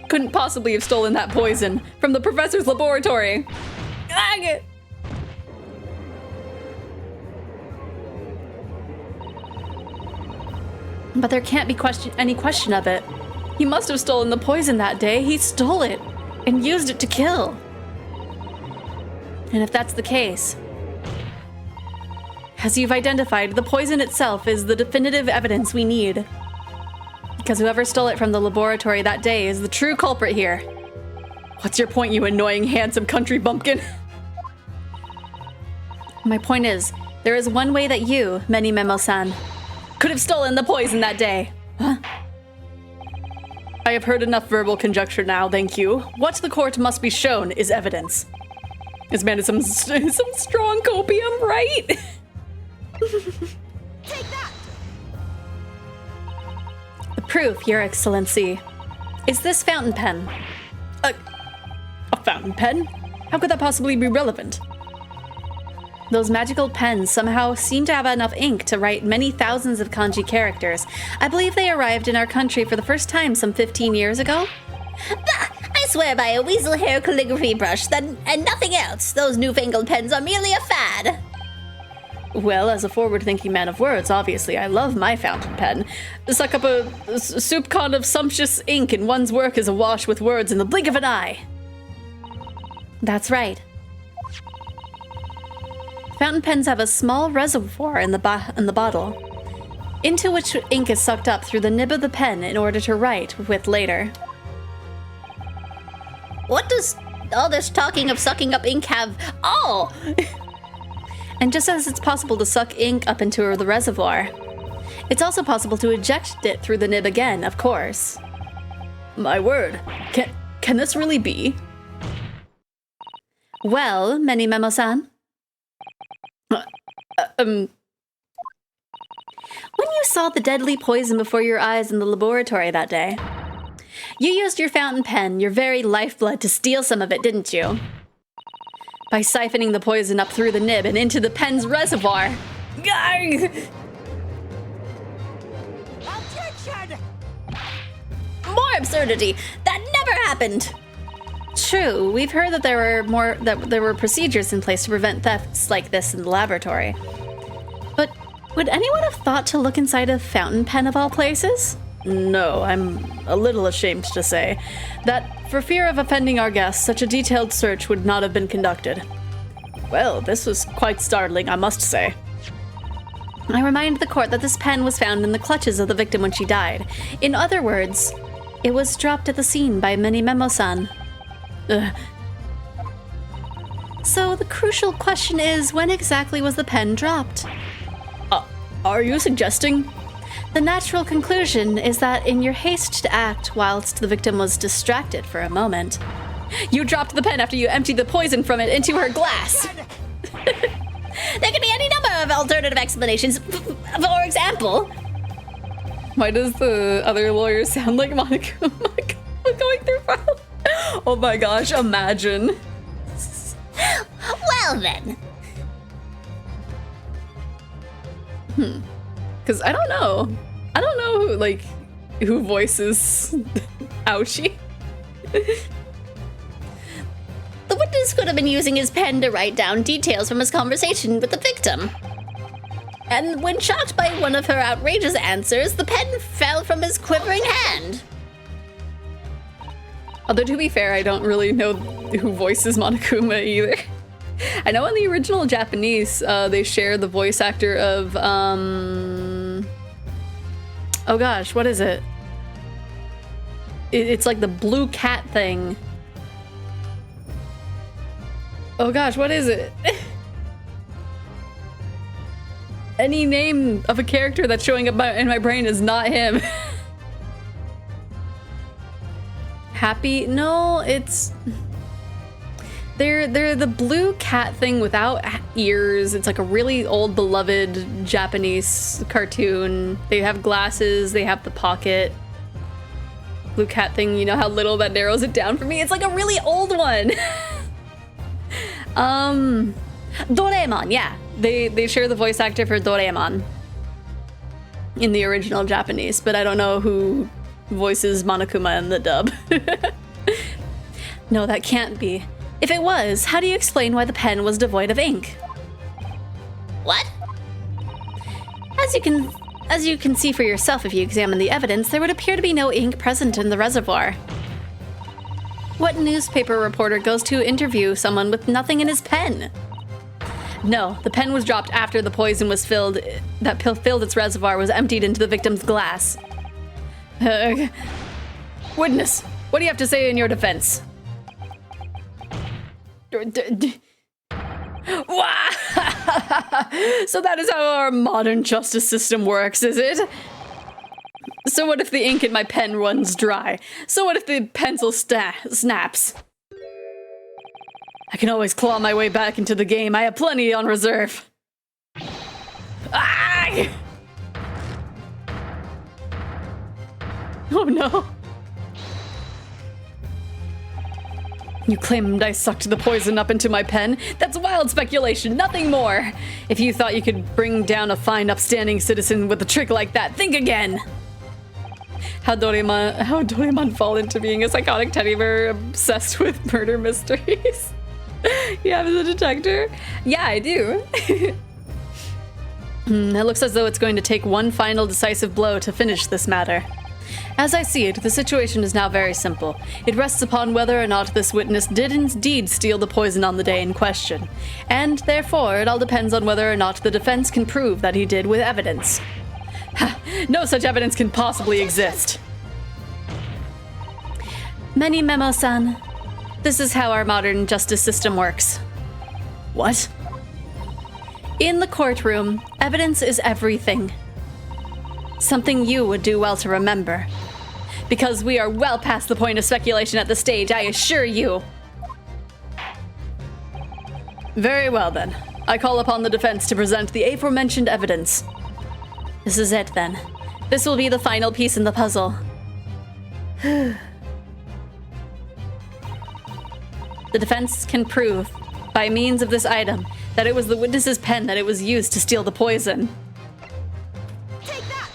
Couldn't possibly have stolen that poison from the professor's laboratory. But there can't be any question of it. He must have stolen the poison that day. He stole it and used it to kill. And if that's the case, as you've identified, the poison itself is the definitive evidence we need. Because whoever stole it from the laboratory that day is the true culprit here. What's your point, you annoying, handsome country bumpkin? My point is, there is one way that you, Many Memo-san, could have stolen the poison that day. Huh? I have heard enough verbal conjecture now, thank you. What the court must be shown is evidence. This man is some strong copium, right? Take that! The proof, Your Excellency, is this fountain pen. A fountain pen? How could that possibly be relevant? Those magical pens somehow seem to have enough ink to write many thousands of kanji characters. I believe they arrived in our country for the first time some 15 years ago. Bah! I swear by a weasel hair calligraphy brush and nothing else. Those newfangled pens are merely a fad. Well, as a forward-thinking man of words, obviously I love my fountain pen. Suck up a soup con of sumptuous ink and one's work is awash with words in the blink of an eye. That's right. Fountain pens have a small reservoir in the bottle, into which ink is sucked up through the nib of the pen in order to write with later. What does all this talking of sucking up ink have? Oh! And just as it's possible to suck ink up into the reservoir, it's also possible to eject it through the nib again, of course. My word. Can this really be? Well, Many Memo-san. When you saw the deadly poison before your eyes in the laboratory that day, You used your fountain pen, your very lifeblood, to steal some of it, didn't you? By siphoning the poison up through the nib and into the pen's reservoir. More absurdity! That never happened! True, we've heard that there were procedures in place to prevent thefts like this in the laboratory. But would anyone have thought to look inside a fountain pen of all places? No, I'm a little ashamed to say that for fear of offending our guests, such a detailed search would not have been conducted. Well, this was quite startling, I must say. I remind the court that this pen was found in the clutches of the victim when she died. In other words, it was dropped at the scene by Memo-san. So the crucial question is, when exactly was the pen dropped? Are you suggesting? The natural conclusion is that in your haste to act whilst the victim was distracted for a moment, You dropped the pen after you emptied the poison from it into her glass. There can be any number of alternative explanations. For example... Why does the other lawyer sound like Monica going through files? Oh my gosh, imagine. Well then. Because I don't know who voices Ouchie. The witness could have been using his pen to write down details from his conversation with the victim. And when shocked by one of her outrageous answers, the pen fell from his quivering hand. Although, to be fair, I don't really know who voices Monokuma either. I know in the original Japanese, they share the voice actor of, oh gosh, what is it? It's like the blue cat thing. Oh gosh, what is it? Any name of a character that's showing up in my brain is not him. Happy? No, it's... They're the blue cat thing without ears. It's like a really old beloved Japanese cartoon. They have glasses, they have the pocket. Blue cat thing, you know how little that narrows it down for me? It's like a really old one. Doraemon, yeah. They share the voice actor for Doraemon in the original Japanese, but I don't know who voices Monokuma in the dub. No, that can't be. If it was, how do you explain why the pen was devoid of ink? What? As you can see for yourself if you examine the evidence, there would appear to be no ink present in the reservoir. What newspaper reporter goes to interview someone with nothing in his pen? No, the pen was dropped after the poison was filled its reservoir was emptied into the victim's glass. Witness, what do you have to say in your defense? So that is how our modern justice system works, is it? So what if the ink in my pen runs dry? So what if the pencil snaps? I can always claw my way back into the game. I have plenty on reserve. Ah! Oh no. You claimed I sucked the poison up into my pen. That's wild speculation, nothing more. If you thought you could bring down a fine, upstanding citizen with a trick like that, think again. How Doraemon fall into being a psychotic teddy bear obsessed with murder mysteries. You have a detector? Yeah, I do. It looks as though it's going to take one final decisive blow to finish this matter. As I see it, the situation is now very simple. It rests upon whether or not this witness did indeed steal the poison on the day in question, and therefore it all depends on whether or not the defense can prove that he did with evidence. No such evidence can possibly exist. Many Memo-san, this is how our modern justice system works. What? In the courtroom, evidence is everything. Something you would do well to remember. Because we are well past the point of speculation at this stage, I assure you. Very well then. I call upon the defense to present the aforementioned evidence. This is it then. This will be the final piece in the puzzle. The defense can prove, by means of this item, that it was the witness's pen that it was used to steal the poison. Take that!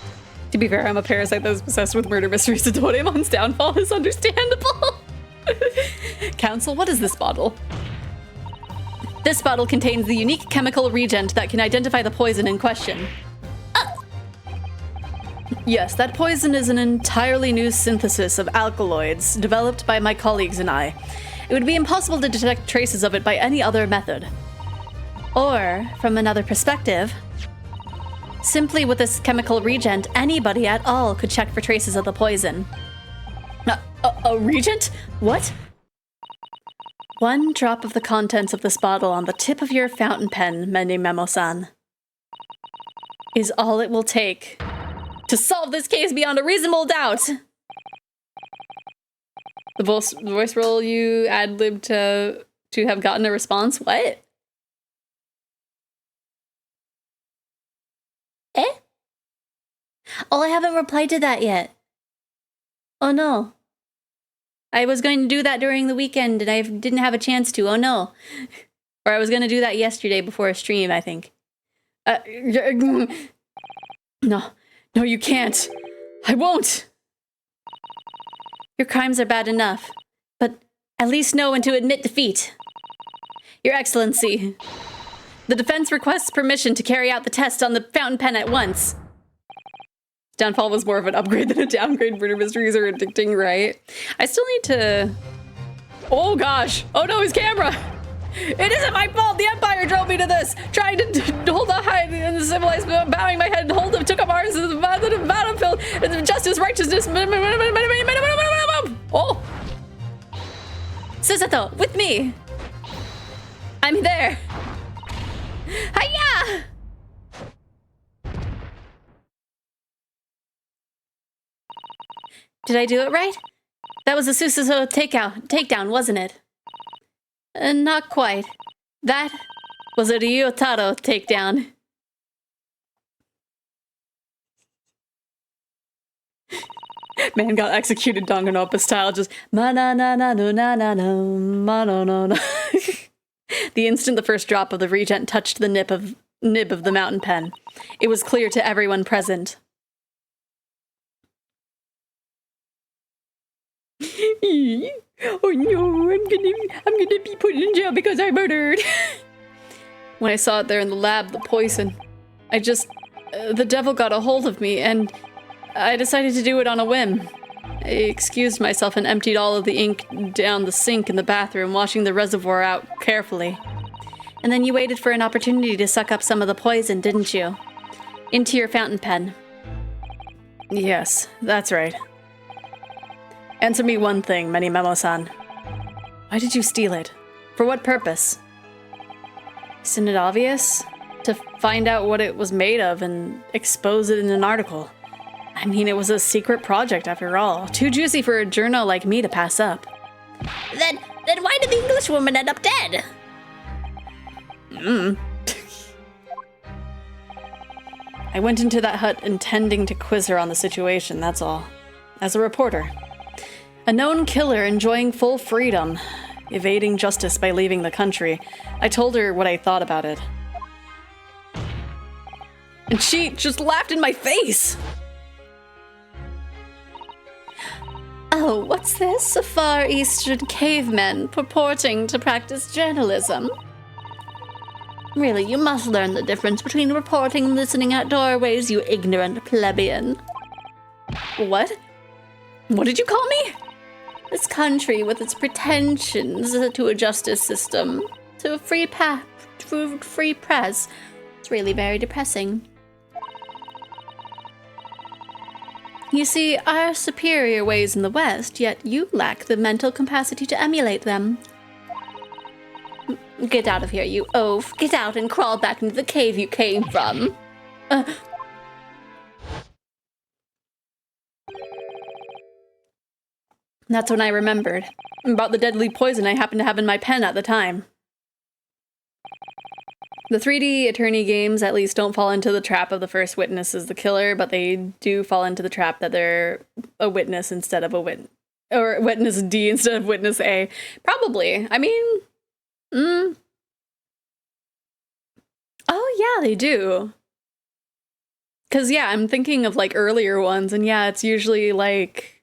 To be fair, I'm a parasite that is possessed with murder mystery, so Doraemon's downfall is understandable. Counsel, what is this bottle? This bottle contains the unique chemical reagent that can identify the poison in question. Yes, that poison is an entirely new synthesis of alkaloids developed by my colleagues and I. It would be impossible to detect traces of it by any other method. Or, from another perspective, simply with this chemical reagent, anybody at all could check for traces of the poison. A reagent? What? One drop of the contents of this bottle on the tip of your fountain pen, Mene Memo-san, is all it will take to solve this case beyond a reasonable doubt. The voice roll you ad-libbed to have gotten a response? What? Eh? Oh, I haven't replied to that yet. Oh no. I was going to do that during the weekend and I didn't have a chance to. Oh no. Or I was going to do that yesterday before a stream, I think. No, you can't. I won't. Your crimes are bad enough, but at least know when to admit defeat. Your Excellency, the defense requests permission to carry out the test on the fountain pen at once. Downfall was more of an upgrade than a downgrade. Murder mysteries are addicting, right? I still need to... Oh gosh! Oh no, his camera! It isn't my fault! The Empire drove me to this! Trying to hold the high and the civilized, bowing my head, hold them, took up arms to the battlefield, justice, righteousness, oh! Susato, with me! I'm there! Hiya! Did I do it right? That was a Susato takedown, wasn't it? Not quite. That was a Ryotaro takedown. Man got executed Danganronpa style, just ma-na-na-na-no-na-na-no, The instant the first drop of the regent touched the nib of the mountain pen, it was clear to everyone present. Oh no, I'm gonna be put in jail because I murdered. When I saw it there in the lab, the poison, the devil got a hold of me and I decided to do it on a whim. I excused myself and emptied all of the ink down the sink in the bathroom, washing the reservoir out carefully. And then you waited for an opportunity to suck up some of the poison, didn't you? Into your fountain pen. Yes, that's right. Answer me one thing, Mene Memo-san. Why did you steal it? For what purpose? Isn't it obvious? To find out what it was made of and expose it in an article. I mean, it was a secret project after all. Too juicy for a journo like me to pass up. Then why did the Englishwoman end up dead? I went into that hut intending to quiz her on the situation, that's all. As a reporter. A known killer enjoying full freedom, evading justice by leaving the country. I told her what I thought about it. And she just laughed in my face! Oh, what's this? A Far Eastern caveman purporting to practice journalism. Really, you must learn the difference between reporting and listening at doorways, you ignorant plebeian. What? What did you call me? This country, with its pretensions to a justice system, to a free press, it's really very depressing. You see, our superior ways in the West, yet you lack the mental capacity to emulate them. Get out of here, you oaf. Get out and crawl back into the cave you came from. That's when I remembered. About the deadly poison I happened to have in my pen at the time. The 3D attorney games at least don't fall into the trap of the first witness as the killer, but they do fall into the trap that they're a witness instead of Or witness D instead of witness A. Probably. I mean, oh yeah, they do. Because, yeah, I'm thinking of, like, earlier ones, and yeah, it's usually, like...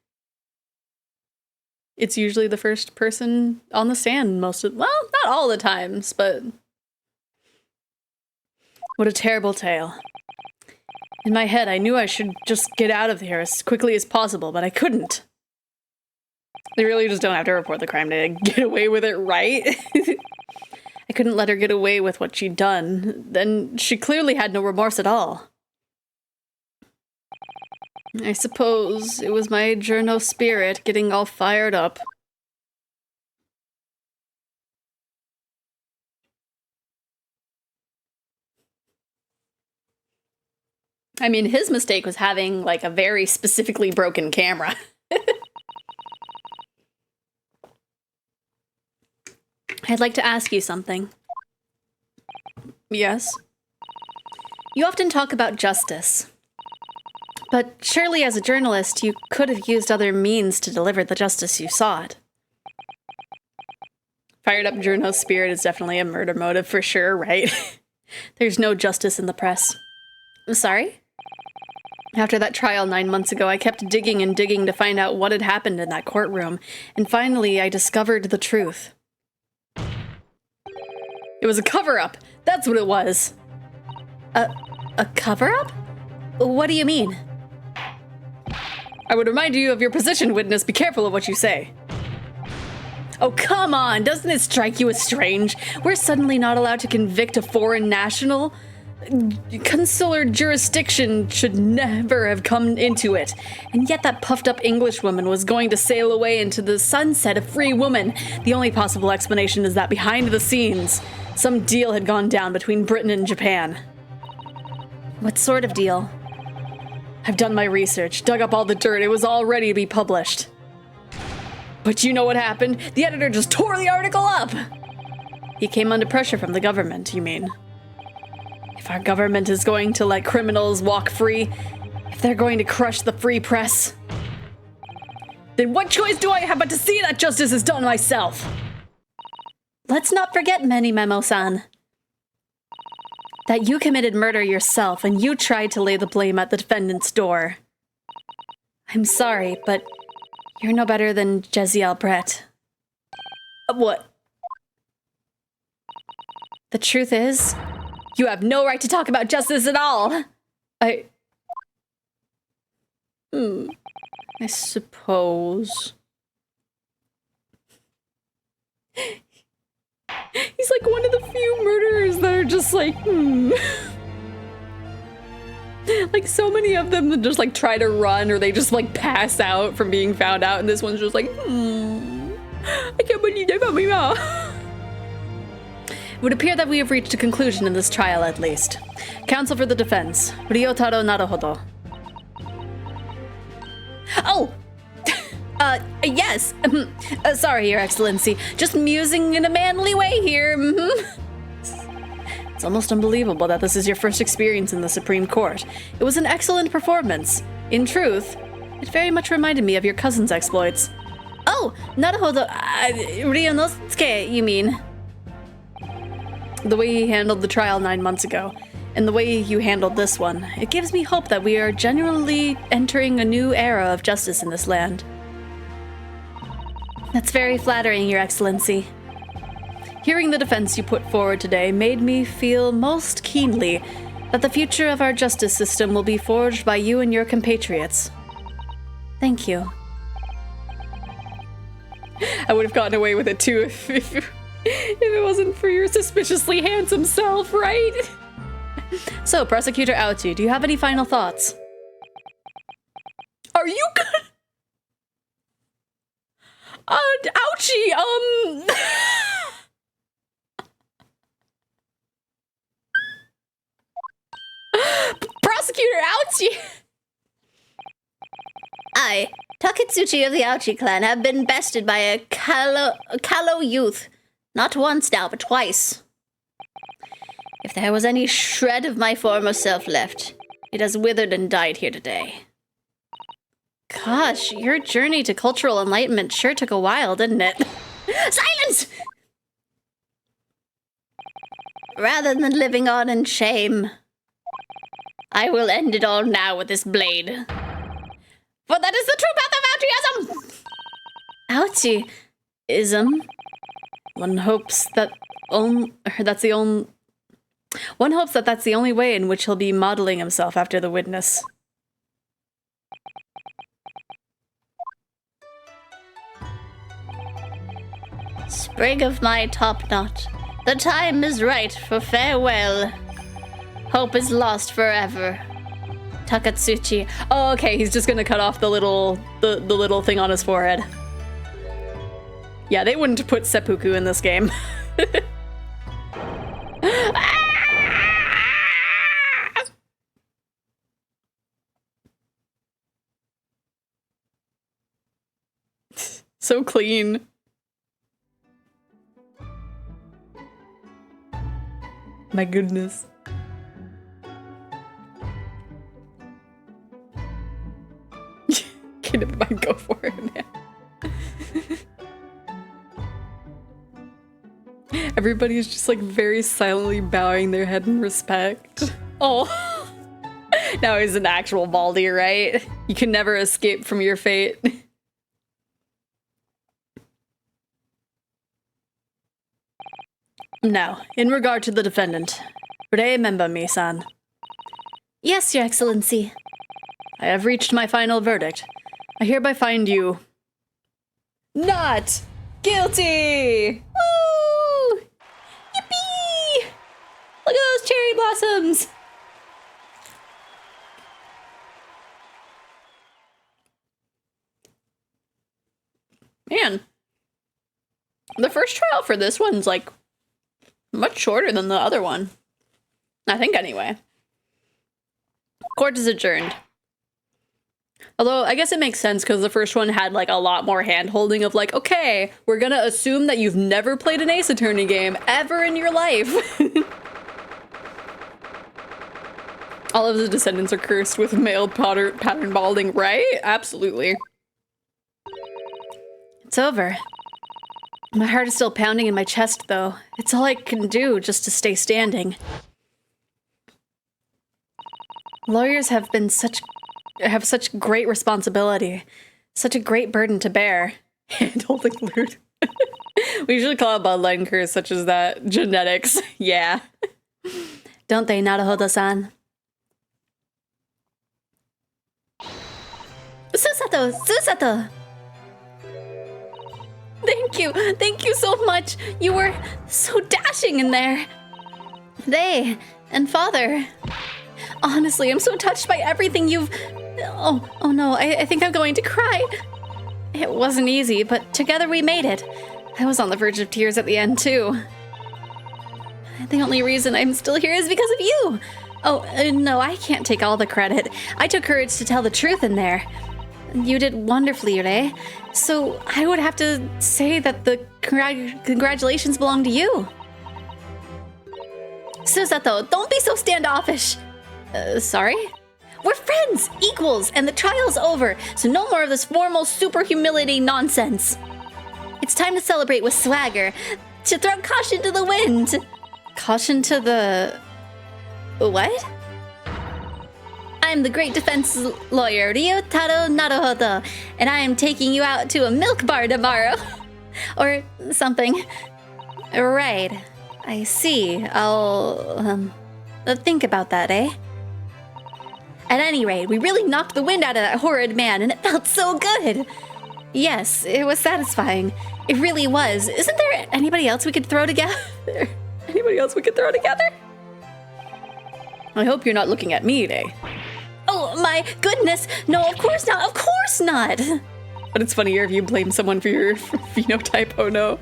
It's usually the first person on the stand most of... Well, not all the times, but... What a terrible tale. In my head, I knew I should just get out of here as quickly as possible, but I couldn't. They really just don't have to report the crime to get away with it, right? I couldn't let her get away with what she'd done. Then she clearly had no remorse at all. I suppose it was my journo spirit getting all fired up. I mean, his mistake was having, like, a very specifically broken camera. I'd like to ask you something. Yes? You often talk about justice. But surely as a journalist, you could have used other means to deliver the justice you sought. Fired up journo spirit is definitely a murder motive for sure, right? There's no justice in the press. I'm sorry? After that trial 9 months ago, I kept digging and digging to find out what had happened in that courtroom, and finally I discovered the truth. It was a cover-up! That's what it was! A cover-up? What do you mean? I would remind you of your position, witness. Be careful of what you say. Oh, come on! Doesn't it strike you as strange? We're suddenly not allowed to convict a foreign national? Consular jurisdiction should never have come into it. And yet that puffed-up Englishwoman was going to sail away into the sunset a free woman. The only possible explanation is that behind the scenes, some deal had gone down between Britain and Japan. What sort of deal? I've done my research, dug up all the dirt. It was all ready to be published. But you know what happened? The editor just tore the article up! He came under pressure from the government, you mean? If our government is going to let criminals walk free, if they're going to crush the free press, then what choice do I have but to see that justice is done myself? Let's not forget, Memo-san, that you committed murder yourself and you tried to lay the blame at the defendant's door. I'm sorry, but you're no better than Jeziel Brett. What? The truth is, you have no right to talk about justice at all. I suppose. He's like one of the few murderers that are just like, Like, so many of them that just, like, try to run or they just, like, pass out from being found out, and this one's just like, I can't believe they got me out. It would appear that we have reached a conclusion in this trial, at least. Counsel for the defense, Ryotaro Naruhodo. Oh! Yes. Sorry, Your Excellency. Just musing in a manly way here. It's almost unbelievable that this is your first experience in the Supreme Court. It was an excellent performance. In truth, it very much reminded me of your cousin's exploits. Oh, Naruhodo, Ryunosuke, you mean? The way he handled the trial 9 months ago, and the way you handled this one, it gives me hope that we are genuinely entering a new era of justice in this land. That's very flattering, Your Excellency. Hearing the defense you put forward today made me feel most keenly that the future of our justice system will be forged by you and your compatriots. Thank you. I would have gotten away with it too if it wasn't for your suspiciously handsome self, right? So, Prosecutor Aochi, do you have any final thoughts? Are you good? Ouchie, Prosecutor Ouchie! I, Taketsuchi of the Aochi clan, have been bested by a callow youth. Not once now, but twice. If there was any shred of my former self left, it has withered and died here today. Gosh, your journey to cultural enlightenment sure took a while, didn't it? Silence! Rather than living on in shame, I will end it all now with this blade. For that is the true path of Ouchiism! Ouchie-ism? One hopes that that's the only way in which he'll be modeling himself after the witness. Sprig of my top knot. The time is right for farewell. Hope is lost forever. Takatsuchi. Oh, okay, he's just gonna cut off the little thing on his forehead. Yeah, they wouldn't put seppuku in this game. So clean. My goodness. Okay, never mind, go for it, man. Everybody's just like very silently bowing their head in respect. Oh. Now he's an actual Baldy, right? You can never escape from your fate. Now, in regard to the defendant, remember me, san. Yes, Your Excellency. I have reached my final verdict. I hereby find you not guilty! Woo! Yippee! Look at those cherry blossoms! Man, the first trial for this one's like much shorter than the other one. I think anyway. Court is adjourned. Although, I guess it makes sense because the first one had like a lot more hand-holding of like, okay, we're gonna assume that you've never played an Ace Attorney game ever in your life. All of the descendants are cursed with male pattern balding, right? Absolutely. It's over. My heart is still pounding in my chest, though. It's all I can do just to stay standing. Lawyers have such great responsibility, such a great burden to bear. Hand-holding loot. We usually call it bloodline curse, such as that. Genetics. Yeah. Don't they, Naruhodo-san? Susato! Susato! Thank you so much. You were so dashing in there. They and father. Honestly, I'm so touched by everything you've... Oh no, I think I'm going to cry. It wasn't easy, but together we made it. I was on the verge of tears at the end, too. The only reason I'm still here is because of you. Oh, no, I can't take all the credit. I took courage to tell the truth in there. You did wonderfully, Yurei. So I would have to say that the congratulations belong to you. Susato, don't be so standoffish. Sorry? We're friends, equals, and the trial's over, so no more of this formal, super humiliating nonsense. It's time to celebrate with swagger, to throw caution to the wind. Caution to the... What? I'm the great defense lawyer, Ryotaro Naruhodo, and I am taking you out to a milk bar tomorrow. Or something. Right. I see. I'll, think about that, eh? At any rate, we really knocked the wind out of that horrid man, and it felt so good. Yes, it was satisfying. It really was. Isn't there anybody else we could throw together? Anybody else we could throw together? I hope you're not looking at me, eh? Oh, my goodness. No, of course not. Of course not. But it's funnier if you blame someone for your phenotype. Oh, no.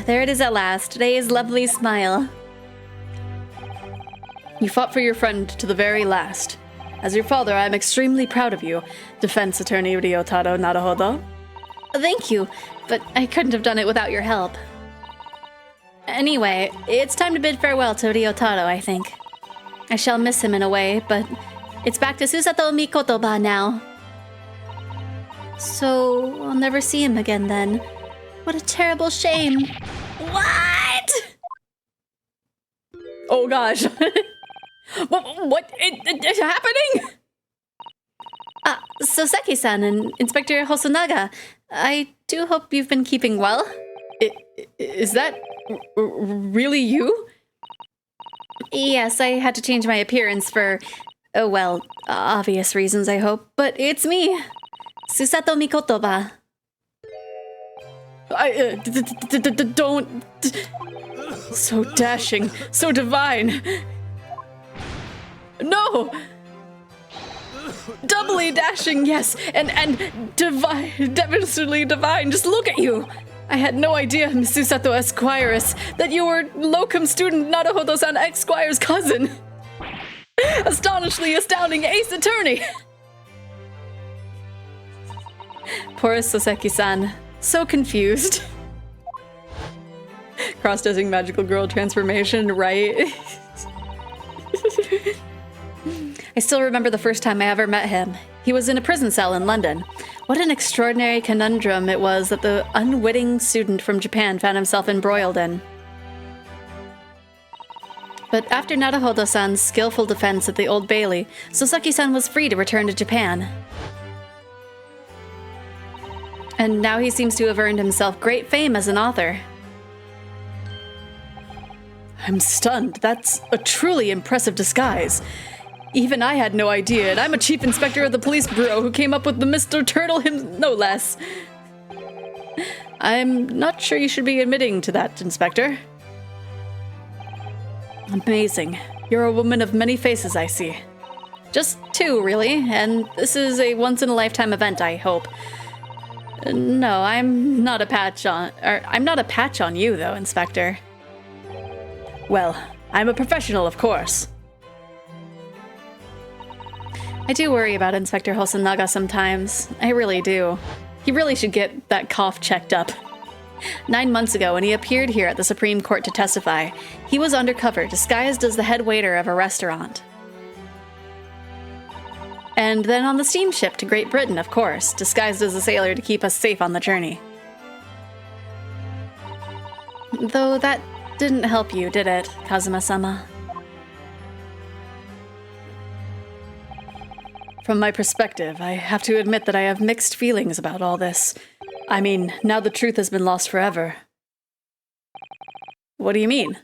There it is at last. Today's lovely smile. You fought for your friend to the very last. As your father, I am extremely proud of you, defense attorney Ryotaro Naruhodo. Thank you, but I couldn't have done it without your help. Anyway, it's time to bid farewell to Ryotaro, I think. I shall miss him in a way, but it's back to Susato Mikotoba now. So I'll never see him again then. What a terrible shame. What? Oh gosh. What is happening? Soseki-san and Inspector Hosonaga, I do hope you've been keeping well. Is that really you? Yes, I had to change my appearance for, obvious reasons, I hope. But it's me, Susato Mikotoba. Don't. So dashing, so divine. No! Doubly dashing, yes, and divine, devastatingly divine. Just look at you. I had no idea, Miss Susato Esquires, that you were locum student Naruhodo-san Esquire's cousin. Astonishingly astounding ace attorney. Poor Soseki-san, so confused. Cross-dressing magical girl transformation, right? I still remember the first time I ever met him. He was in a prison cell in London. What an extraordinary conundrum it was that the unwitting student from Japan found himself embroiled in. But after Naruhodo-san's skillful defense at the Old Bailey, Soseki-san was free to return to Japan. And now he seems to have earned himself great fame as an author. I'm stunned. That's a truly impressive disguise. Even I had no idea, and I'm a chief inspector of the police bureau who came up with the Mr. Turtle no less. I'm not sure you should be admitting to that, Inspector. Amazing. You're a woman of many faces, I see. Just two, really, and this is a once-in-a-lifetime event, I hope. No, I'm not a patch on you, though, Inspector. Well, I'm a professional, of course. I do worry about Inspector Hosonaga sometimes. I really do. He really should get that cough checked up. 9 months ago, when he appeared here at the Supreme Court to testify, he was undercover, disguised as the head waiter of a restaurant. And then on the steamship to Great Britain, of course, disguised as a sailor to keep us safe on the journey. Though that didn't help you, did it, Kazuma-sama? From my perspective, I have to admit that I have mixed feelings about all this. I mean, now the truth has been lost forever. What do you mean?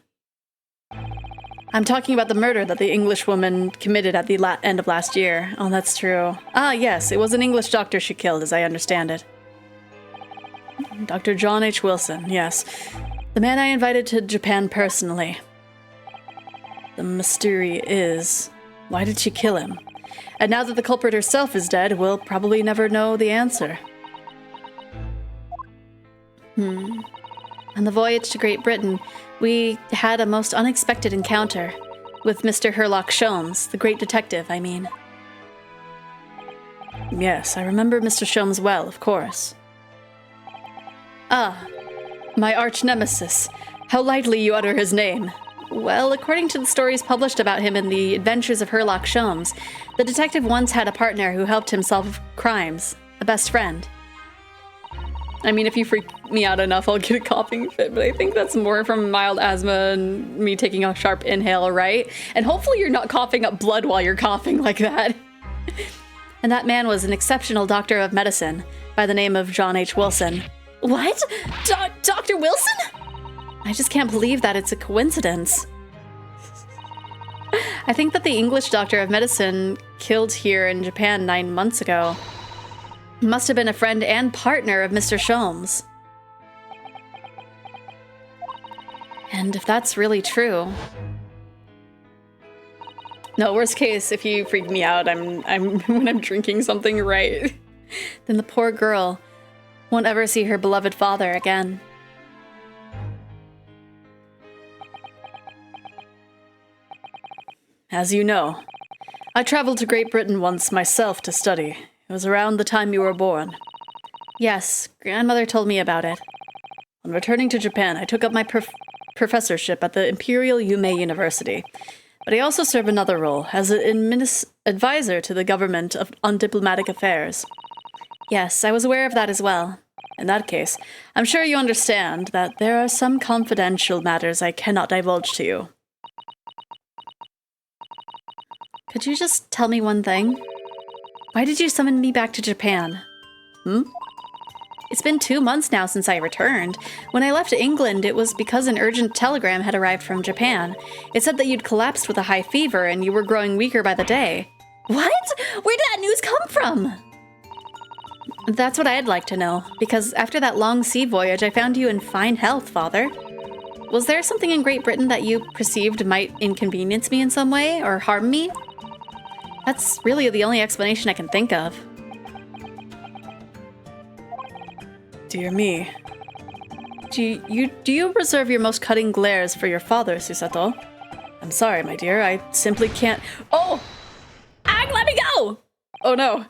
I'm talking about the murder that the English woman committed at the end of last year. Oh, that's true. Ah, yes, it was an English doctor she killed, as I understand it. Dr. John H. Wilson, yes. The man I invited to Japan personally. The mystery is, why did she kill him? And now that the culprit herself is dead, we'll probably never know the answer. On the voyage to Great Britain, we had a most unexpected encounter with Mr. Herlock Sholmes, the great detective, I mean. Yes, I remember Mr. Sholmes well, of course. Ah, my arch-nemesis. How lightly you utter his name. Well, according to the stories published about him in The Adventures of Herlock Sholmes, the detective once had a partner who helped him solve crimes, a best friend. I mean, if you freak me out enough, I'll get a coughing fit, but I think that's more from mild asthma and me taking a sharp inhale, right? And hopefully you're not coughing up blood while you're coughing like that. And that man was an exceptional doctor of medicine by the name of John H. Wilson. What? Dr. Wilson? I just can't believe that it's a coincidence. I think that the English doctor of medicine killed here in Japan 9 months ago must have been a friend and partner of Mr. Sholmes. And if that's really true... No, worst case, if you freak me out, I'm when I'm drinking something, right? Then the poor girl won't ever see her beloved father again. As you know, I traveled to Great Britain once myself to study. It was around the time you were born. Yes, grandmother told me about it. On returning to Japan, I took up my professorship at the Imperial Yume University. But I also serve another role, as an advisor to the government on diplomatic affairs. Yes, I was aware of that as well. In that case, I'm sure you understand that there are some confidential matters I cannot divulge to you. Could you just tell me one thing? Why did you summon me back to Japan? It's been 2 months now since I returned. When I left England, it was because an urgent telegram had arrived from Japan. It said that you'd collapsed with a high fever and you were growing weaker by the day. What? Where did that news come from? That's what I'd like to know, because after that long sea voyage, I found you in fine health, Father. Was there something in Great Britain that you perceived might inconvenience me in some way, or harm me? That's really the only explanation I can think of. Dear me. Do you reserve your most cutting glares for your father, Susato? I'm sorry, my dear, I simply can't— Oh! Ang, let me go! Oh no.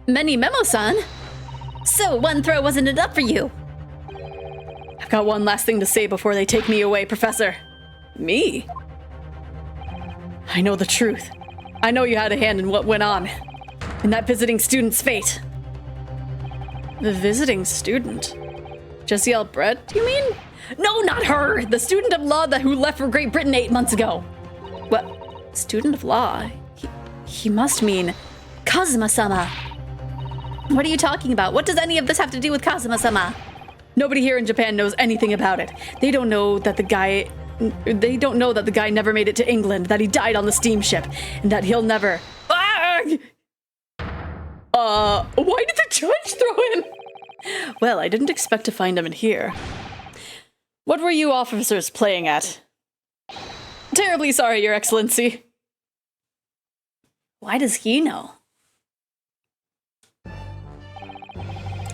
Many Memo-san? So one throw wasn't enough for you? I've got one last thing to say before they take me away, Professor. Me? I know the truth. I know you had a hand in what went on. In that visiting student's fate. The visiting student? Jessiel Brett, you mean? No, not her! The student of law who left for Great Britain 8 months ago. What? Student of law? He must mean Kazuma-sama. What are you talking about? What does any of this have to do with Kazuma-sama? Nobody here in Japan knows anything about it. They don't know that the guy never made it to England, that he died on the steamship, and that he'll never— why did the judge throw him? Well, I didn't expect to find him in here. What were you officers playing at? Terribly sorry, Your Excellency. Why does he know?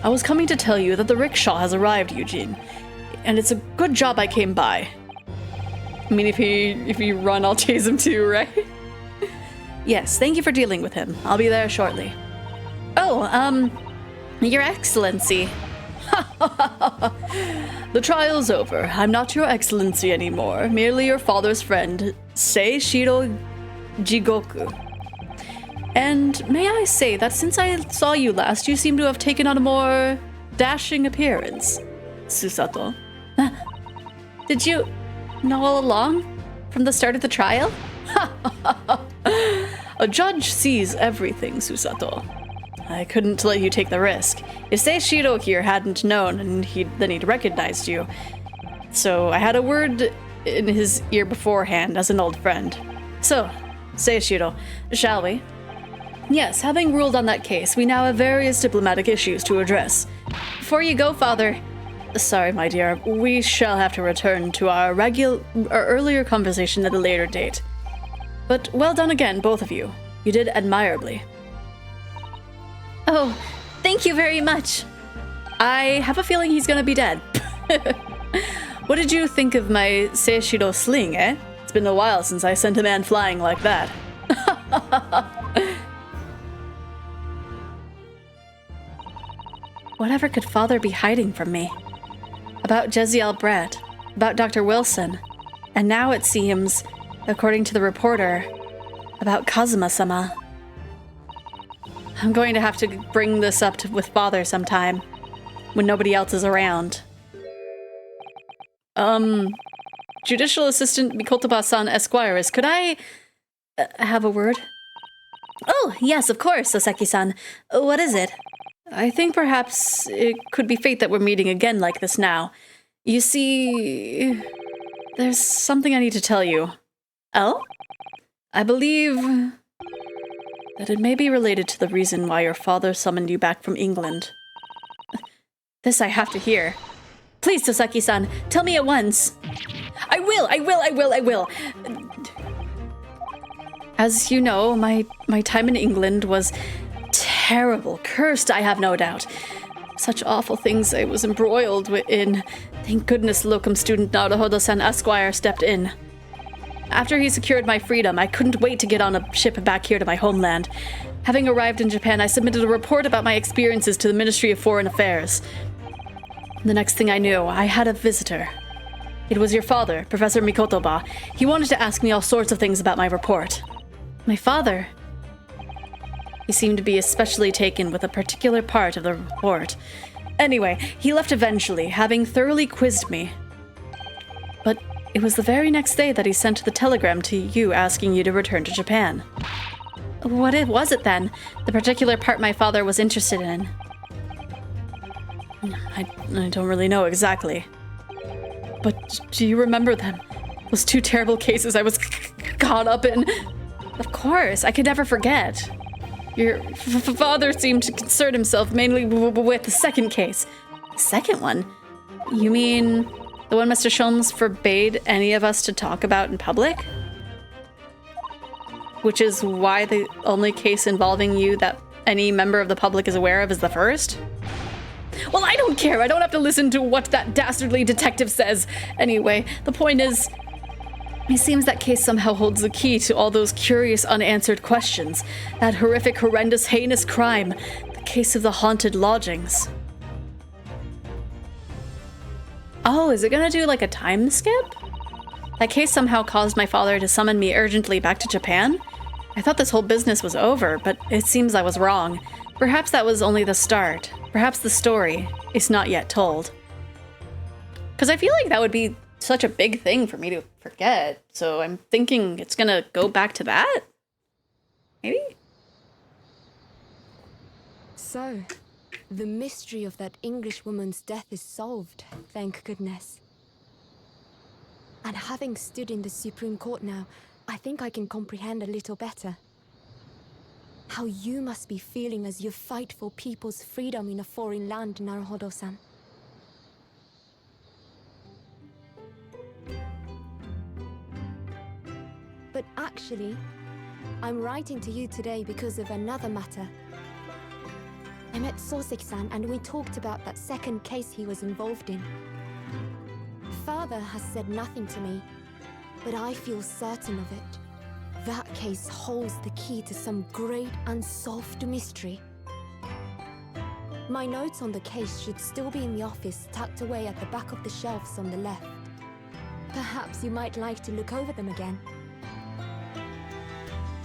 I was coming to tell you that the rickshaw has arrived, Eugene. And it's a good job I came by. I mean, if he run, I'll chase him too, right? Yes, thank you for dealing with him. I'll be there shortly. Oh, Your Excellency. The trial's over. I'm not Your Excellency anymore. Merely your father's friend, Seishiro Jigoku. And may I say that since I saw you last, you seem to have taken on a more dashing appearance, Susato. Did you know all along? From the start of the trial? A judge sees everything, Susato. I couldn't let you take the risk. If Seishiro here hadn't known, then he'd recognized you. So I had a word in his ear beforehand as an old friend. So, Seishiro, shall we? Yes, having ruled on that case, we now have various diplomatic issues to address. Before you go, Father. Sorry, my dear. We shall have to return to our earlier conversation at a later date. But well done again, both of you. You did admirably. Oh, thank you very much. I have a feeling he's gonna be dead. What did you think of my Seishiro sling, eh? It's been a while since I sent a man flying like that. Whatever could Father be hiding from me? About Jessiel Brett, about Dr. Wilson, and now it seems, according to the reporter, about Kazuma-sama. I'm going to have to bring this up with Father sometime, when nobody else is around. Judicial Assistant Mikotoba-san Esquires, could I have a word? Oh, yes, of course, Soseki-san. What is it? I think perhaps it could be fate that we're meeting again like this now. You see, there's something I need to tell you. Oh? I believe that it may be related to the reason why your father summoned you back from England. This I have to hear. Please, Soseki-san, tell me at once. I will. As you know, my time in England was terrible, cursed, I have no doubt. Such awful things I was embroiled in. Thank goodness locum student Naruhodo-san Esquire stepped in. After he secured my freedom, I couldn't wait to get on a ship back here to my homeland. Having arrived in Japan, I submitted a report about my experiences to the Ministry of Foreign Affairs. The next thing I knew, I had a visitor. It was your father, Professor Mikotoba. He wanted to ask me all sorts of things about my report. My father. He seemed to be especially taken with a particular part of the report. Anyway, he left eventually, having thoroughly quizzed me. But it was the very next day that he sent the telegram to you asking you to return to Japan. What was it then? The particular part my father was interested in? I don't really know exactly. But do you remember them? Those two terrible cases I was caught up in? Of course, I could never forget. Your father seemed to concern himself mainly with the second case. The second one? You mean the one Mr. Sholmes forbade any of us to talk about in public? Which is why the only case involving you that any member of the public is aware of is the first? Well, I don't care. I don't have to listen to what that dastardly detective says. Anyway, the point is, it seems that case somehow holds the key to all those curious unanswered questions. That horrific, horrendous, heinous crime. The case of the haunted lodgings. Oh, is it gonna do like a time skip? That case somehow caused my father to summon me urgently back to Japan? I thought this whole business was over, but it seems I was wrong. Perhaps that was only the start. Perhaps the story is not yet told. Because I feel like that would be such a big thing for me to forget. So I'm thinking it's gonna go back to that? Maybe? So, the mystery of that English woman's death is solved, thank goodness. And having stood in the Supreme Court now, I think I can comprehend a little better. How you must be feeling as you fight for people's freedom in a foreign land, Naruhodo-san. But actually, I'm writing to you today because of another matter. I met Soseki-san and we talked about that second case he was involved in. Father has said nothing to me, but I feel certain of it. That case holds the key to some great unsolved mystery. My notes on the case should still be in the office, tucked away at the back of the shelves on the left. Perhaps you might like to look over them again.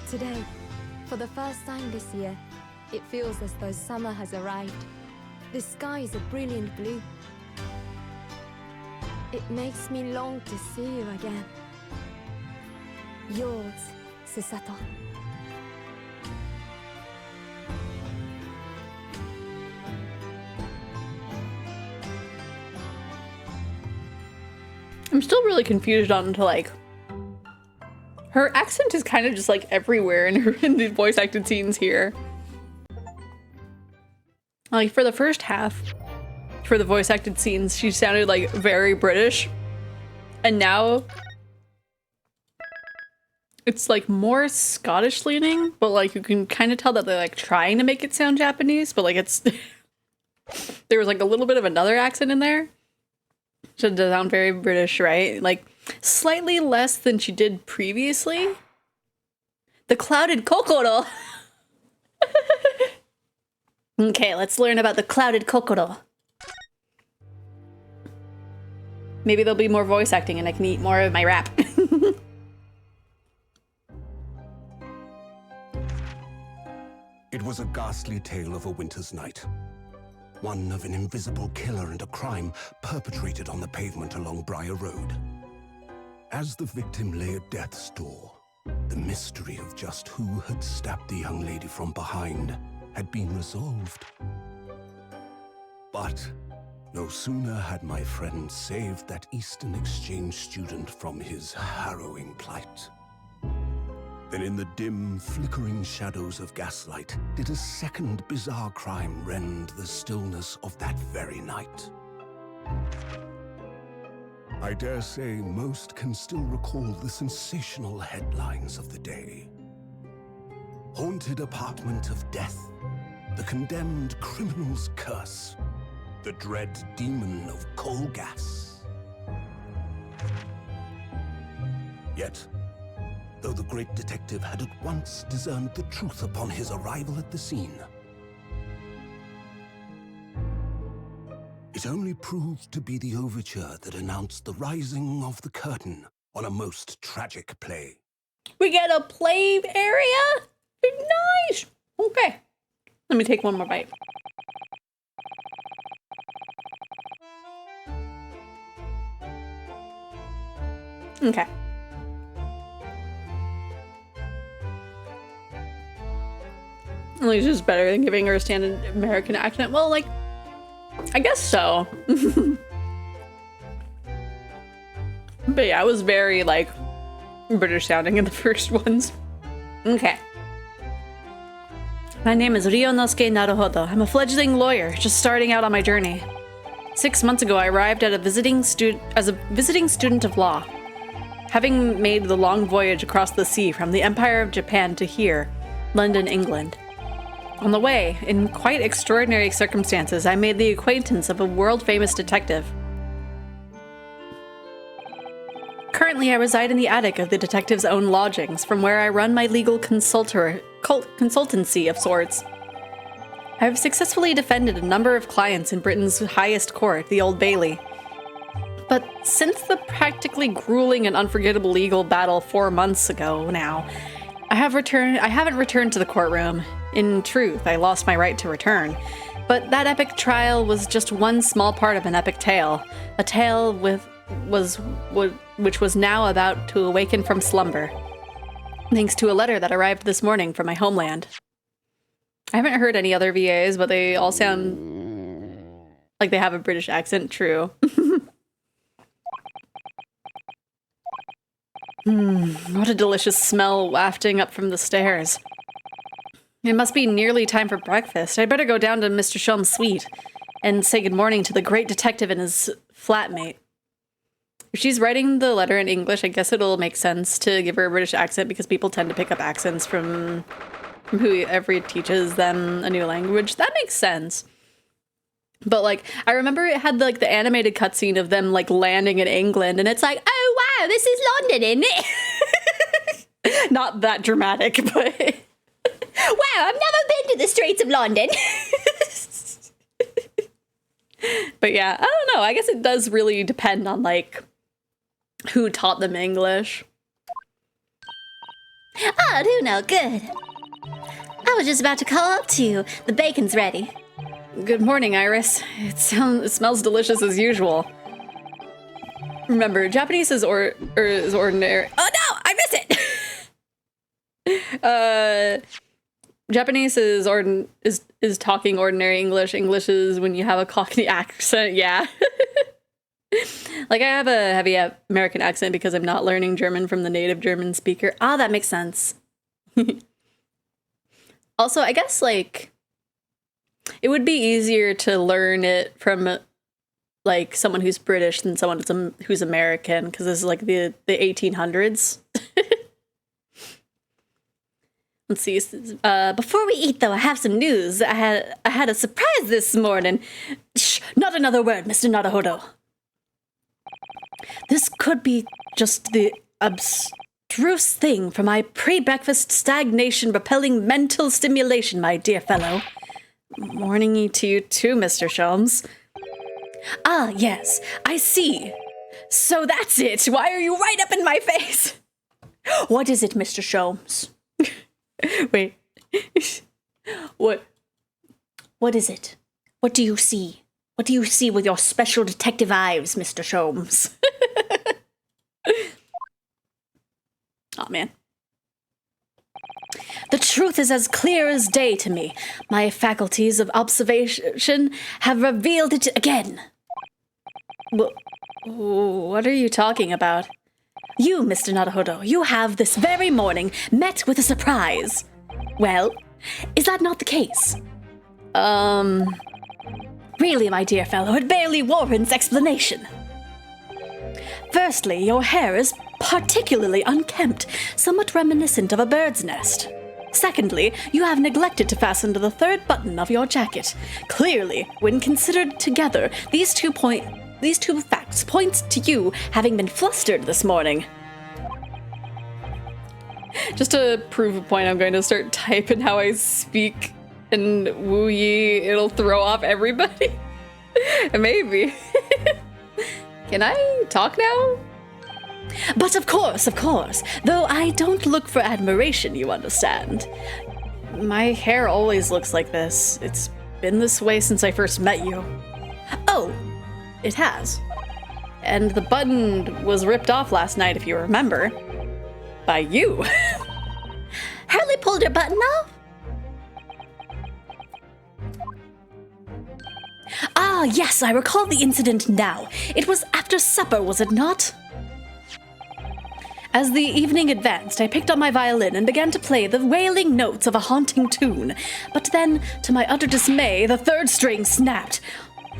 Today, for the first time this year, it feels as though summer has arrived. The sky is a brilliant blue. It makes me long to see you again. Yours, Susato. I'm still really confused on to like her accent is kind of just like everywhere in the voice acted scenes here. Like for the first half, for the voice acted scenes, she sounded like very British. And now it's like more Scottish leaning, but like you can kind of tell that they're like trying to make it sound Japanese, but like it's there was like a little bit of another accent in there. Should sound very British, right? Like slightly less than she did previously. The clouded kokoro. Okay, let's learn about the clouded kokoro. Maybe there'll be more voice acting and I can eat more of my wrap. It was a ghastly tale of a winter's night. One of an invisible killer and a crime perpetrated on the pavement along Briar Road. As the victim lay at death's door, the mystery of just who had stabbed the young lady from behind had been resolved. But no sooner had my friend saved that Eastern Exchange student from his harrowing plight than in the dim, flickering shadows of gaslight did a second bizarre crime rend the stillness of that very night. I dare say most can still recall the sensational headlines of the day. Haunted apartment of death, the condemned criminal's curse, the dread demon of coal gas. Yet, though the great detective had at once discerned the truth upon his arrival at the scene, it only proved to be the overture that announced the rising of the curtain on a most tragic play. We get a play area? Nice! Okay. Let me take one more bite. Okay. At least it's better than giving her a standard American accent. Well, like, I guess so. But yeah, I was very, like, British sounding in the first ones. Okay. My name is Ryonosuke Naruhodo. I'm a fledgling lawyer, just starting out on my journey. 6 months ago, I arrived at a visiting student of law, having made the long voyage across the sea from the Empire of Japan to here, London, England. On the way, in quite extraordinary circumstances, I made the acquaintance of a world-famous detective. Currently, I reside in the attic of the detective's own lodgings, from where I run my legal consultancy of sorts. I have successfully defended a number of clients in Britain's highest court, the Old Bailey. But since the practically grueling and unforgettable legal battle 4 months ago now, I haven't returned to the courtroom. In truth, I lost my right to return. But that epic trial was just one small part of an epic tale. A tale which was now about to awaken from slumber. Thanks to a letter that arrived this morning from my homeland. I haven't heard any other VAs, but they all sound like they have a British accent. True. What a delicious smell wafting up from the stairs. It must be nearly time for breakfast. I'd better go down to Mr. Sholmes' suite and say good morning to the great detective and his flatmate. If she's writing the letter in English, I guess it'll make sense to give her a British accent because people tend to pick up accents from whoever teaches them a new language. That makes sense. But, like, I remember it had, like, the animated cutscene of them, like, landing in England, and it's like, oh, wow, this is London, isn't it? Not that dramatic, but... Wow, I've never been to the streets of London. But yeah, I don't know. I guess it does really depend on, like, who taught them English. Oh, do no good. I was just about to call up to you. The bacon's ready. Good morning, Iris. It smells delicious as usual. Remember, Japanese is ordinary. Oh no, I missed it. Japanese is talking ordinary English. English is when you have a Cockney accent. Yeah. Like I have a heavy American accent because I'm not learning German from the native German speaker. Ah, that makes sense. Also, I guess like it would be easier to learn it from like someone who's British than someone who's American because this is like the 1800s. Let's see. Before we eat, though, I have some news. I had a surprise this morning. Shh! Not another word, Mr. Naruhodo. This could be just the abstruse thing for my pre-breakfast stagnation-repelling mental stimulation, my dear fellow. Morning to you too, Mr. Sholmes. Ah, yes, I see. So that's it. Why are you right up in my face? What is it, Mr. Sholmes? Wait. What is it? What do you see? What do you see with your special detective eyes, Mr. Sholmes? Oh, man. The truth is as clear as day to me. My faculties of observation have revealed it again. What are you talking about? You, Mr. Naruhodo, you have this very morning met with a surprise. Well, is that not the case? Really, my dear fellow, it barely warrants explanation. Firstly, your hair is particularly unkempt, somewhat reminiscent of a bird's nest. Secondly, you have neglected to fasten to the third button of your jacket. Clearly, when considered together, these two facts point to you having been flustered this morning. Just to prove a point, I'm going to start typing how I speak in Wu Yi. It'll throw off everybody. Maybe. Can I talk now? But of course, though I don't look for admiration, you understand. My hair always looks like this. It's been this way since I first met you. Oh, it has. And the button was ripped off last night, if you remember. By you. Hurley pulled your button off? Ah, yes, I recall the incident now. It was after supper, was it not? As the evening advanced, I picked up my violin and began to play the wailing notes of a haunting tune. But then, to my utter dismay, the third string snapped.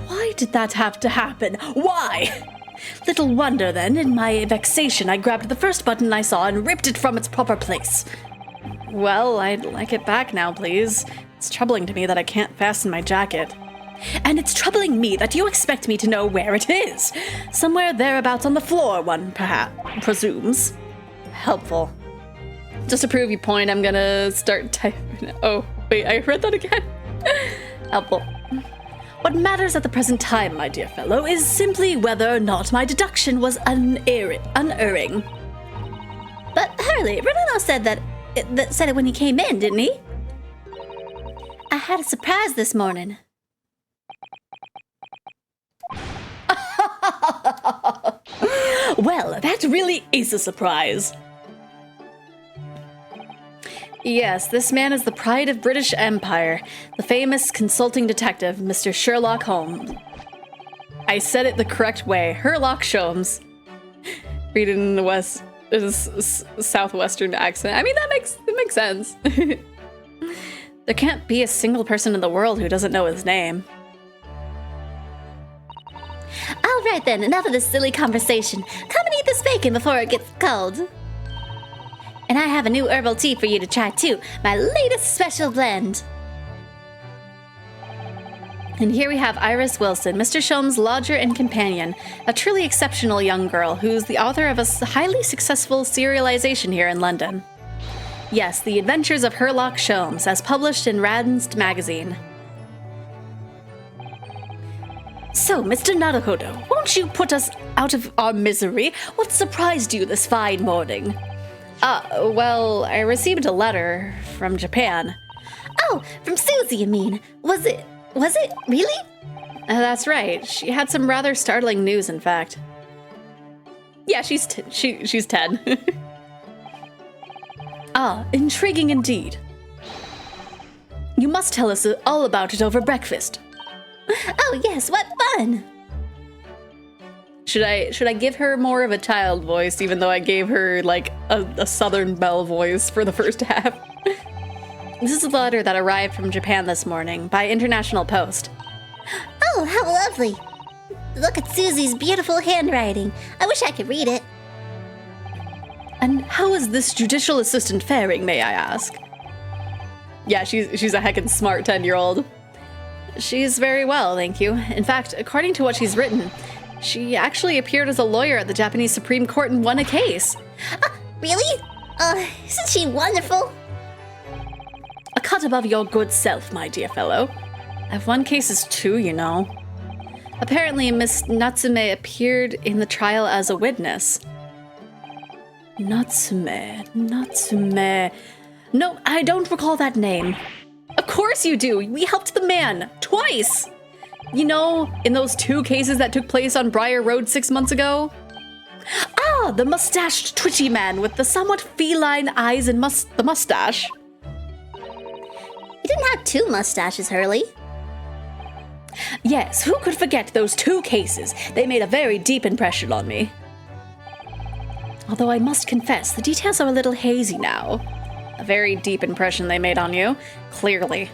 Why did that have to happen? Why? Little wonder then, in my vexation, I grabbed the first button I saw and ripped it from its proper place. Well, I'd like it back now, please. It's troubling to me that I can't fasten my jacket. And it's troubling me that you expect me to know where it is. Somewhere thereabouts on the floor, one presumes. Helpful. Just to prove your point, I'm gonna start typing. Oh, wait, I read that again. Helpful. What matters at the present time, my dear fellow, is simply whether or not my deduction was unerring. But Hurley, Renato said that said it when he came in, didn't he? I had a surprise this morning. Well, that really is a surprise. Yes, this man is the pride of British Empire, the famous consulting detective, Mr. Sherlock Holmes. I said it the correct way, Sherlock Holmes. Read it in the southwestern accent. I mean, it makes sense. There can't be a single person in the world who doesn't know his name. All right then, enough of this silly conversation. Come and eat this bacon before it gets cold. And I have a new herbal tea for you to try too, my latest special blend. And here we have Iris Wilson, Mr. Sholmes' lodger and companion, a truly exceptional young girl who's the author of a highly successful serialization here in London. Yes, The Adventures of Sherlock Holmes, as published in Rand's magazine. So, Mr. Naruhodo, won't you put us out of our misery? What surprised you this fine morning? Well, I received a letter from Japan. Oh, from Susie, you mean? Was it really? That's right. She had some rather startling news, in fact. Yeah, she's 10. Ah, intriguing indeed. You must tell us all about it over breakfast. Oh yes, what fun! Should I give her more of a child voice, even though I gave her like a Southern Belle voice for the first half? This is a letter that arrived from Japan this morning by International Post. Oh, how lovely! Look at Susie's beautiful handwriting. I wish I could read it. And how is this judicial assistant faring, may I ask? Yeah, she's a heckin' smart 10-year-old. She's very well, thank you. In fact, according to what she's written, she actually appeared as a lawyer at the Japanese Supreme Court and won a case. Really? Isn't she wonderful? A cut above your good self, my dear fellow. I've won cases too, you know. Apparently, Miss Natsume appeared in the trial as a witness. Natsume. No, I don't recall that name. Of course you do. We helped the man twice. You know, in those 2 cases that took place on Briar Road 6 months ago? Ah, the mustached, twitchy man with the somewhat feline eyes and the mustache. You didn't have 2 mustaches, Hurley. Yes, who could forget those 2 cases? They made a very deep impression on me. Although I must confess, the details are a little hazy now. A very deep impression they made on you, clearly.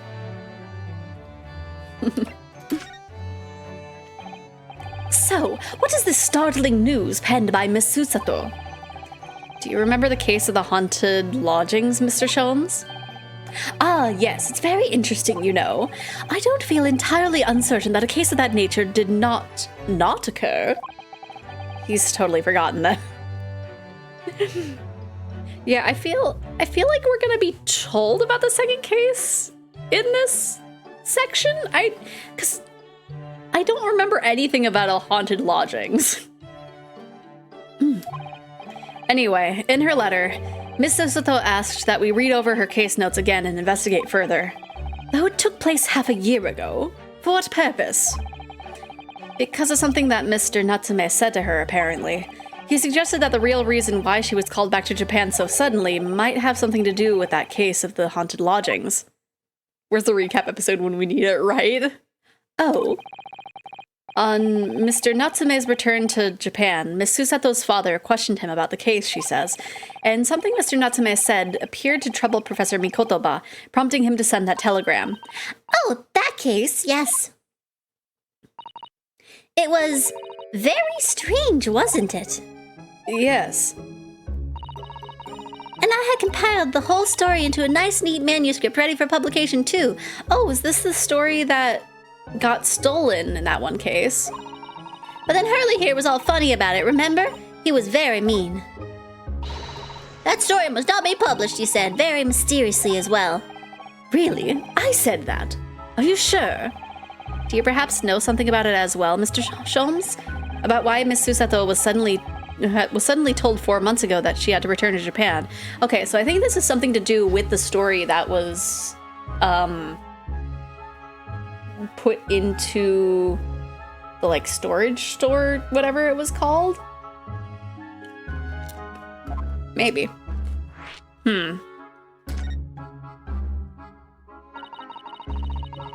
So, what is this startling news penned by Miss Susato? Do you remember the case of the haunted lodgings, Mr. Sholmes? Ah, yes, it's very interesting, you know. I don't feel entirely uncertain that a case of that nature did not occur. He's totally forgotten that. Yeah, I feel like we're gonna be told about the second case in this section. Because I don't remember anything about a haunted lodgings. Anyway, in her letter, Miss Susato asked that we read over her case notes again and investigate further. Though it took place half a year ago. For what purpose? Because of something that Mr. Natsume said to her, apparently. He suggested that the real reason why she was called back to Japan so suddenly might have something to do with that case of the haunted lodgings. Where's the recap episode when we need it, right? Oh. On Mr. Natsume's return to Japan, Miss Susato's father questioned him about the case, she says, and something Mr. Natsume said appeared to trouble Professor Mikotoba, prompting him to send that telegram. Oh, that case, yes. It was very strange, wasn't it? Yes. And I had compiled the whole story into a nice, neat manuscript ready for publication, too. Oh, is this the story that got stolen in that one case? But then Hurley here was all funny about it, remember? He was very mean. That story must not be published, he said, very mysteriously as well. Really? I said that. Are you sure? Do you perhaps know something about it as well, Mr. Sholmes? About why Miss Susato was suddenly told 4 months ago that she had to return to Japan. Okay, so I think this is something to do with the story that was, put into the, like, storage store, whatever it was called? Maybe.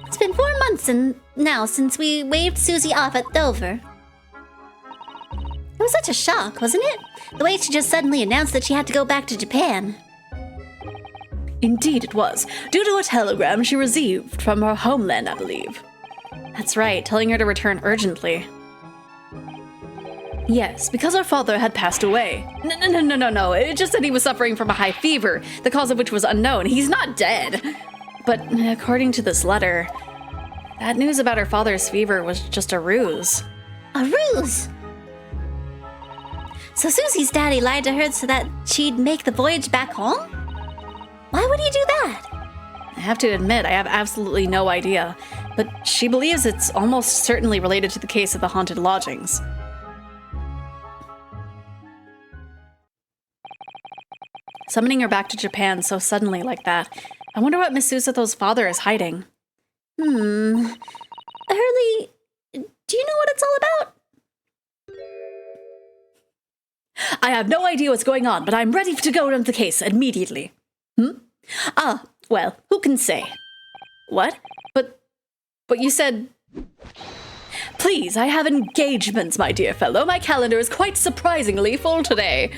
It's been 4 months now since we waved Susie off at Dover. It was such a shock, wasn't it? The way she just suddenly announced that she had to go back to Japan. Indeed it was, due to a telegram she received from her homeland, I believe. That's right, telling her to return urgently. Yes, because her father had passed away. No, it just said he was suffering from a high fever, the cause of which was unknown. He's not dead. But according to this letter, that news about her father's fever was just a ruse. A ruse? So Susie's daddy lied to her so that she'd make the voyage back home? Why would he do that? I have to admit, I have absolutely no idea, but she believes it's almost certainly related to the case of the haunted lodgings. Summoning her back to Japan so suddenly like that, I wonder what Miss Susato's father is hiding. Hurley, do you know what it's all about? I have no idea what's going on, but I'm ready to go into the case immediately. Ah, well, who can say? What? But you said... Please, I have engagements, my dear fellow. My calendar is quite surprisingly full today.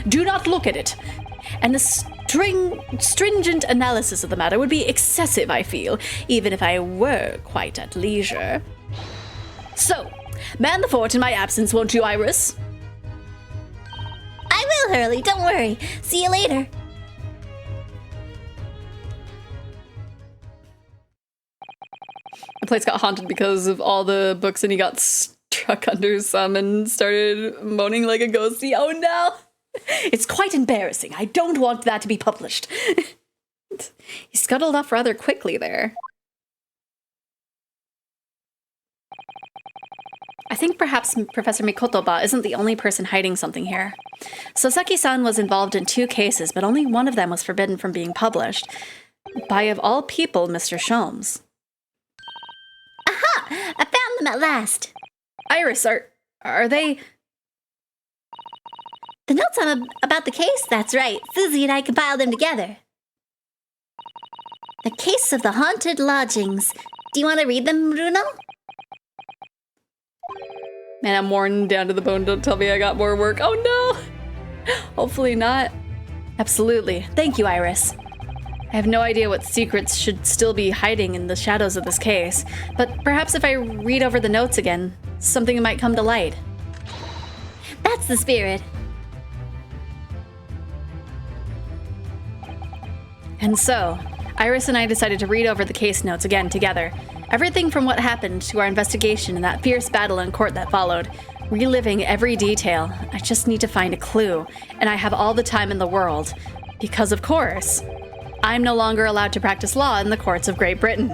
Do not look at it. And the stringent analysis of the matter would be excessive, I feel, even if I were quite at leisure. So, man the fort in my absence, won't you, Iris? I will, Hurley, don't worry. See you later. The place got haunted because of all the books and he got struck under some and started moaning like a ghostie. Oh no! It's quite embarrassing. I don't want that to be published. He scuttled off rather quickly there. I think perhaps Professor Mikotoba isn't the only person hiding something here. Soseki-san was involved in 2 cases, but only one of them was forbidden from being published. By, of all people, Mr. Sholmes. Aha! I found them at last. Iris, are they... The notes about the case, that's right. Susie and I compiled them together. The case of the haunted lodgings. Do you want to read them, Bruno? Man, I'm worn down to the bone. Don't tell me I got more work. Oh no! Hopefully not. Absolutely. Thank you, Iris. I have no idea what secrets should still be hiding in the shadows of this case, but perhaps if I read over the notes again, something might come to light. That's the spirit. And so, Iris and I decided to read over the case notes again together. Everything from what happened to our investigation and that fierce battle in court that followed. Reliving every detail. I just need to find a clue, and I have all the time in the world. Because, of course, I'm no longer allowed to practice law in the courts of Great Britain.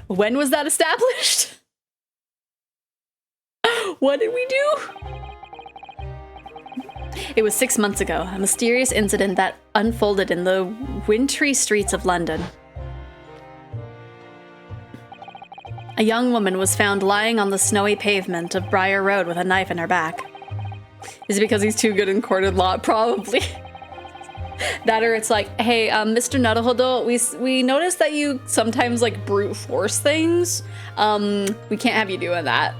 When was that established? What did we do? It was 6 months ago, a mysterious incident that unfolded in the wintry streets of London. A young woman was found lying on the snowy pavement of Briar Road with a knife in her back. Is it because he's too good in court of law? Probably. That or it's like, hey, Mr. Naruhodo, we noticed that you sometimes like brute force things. We can't have you doing that.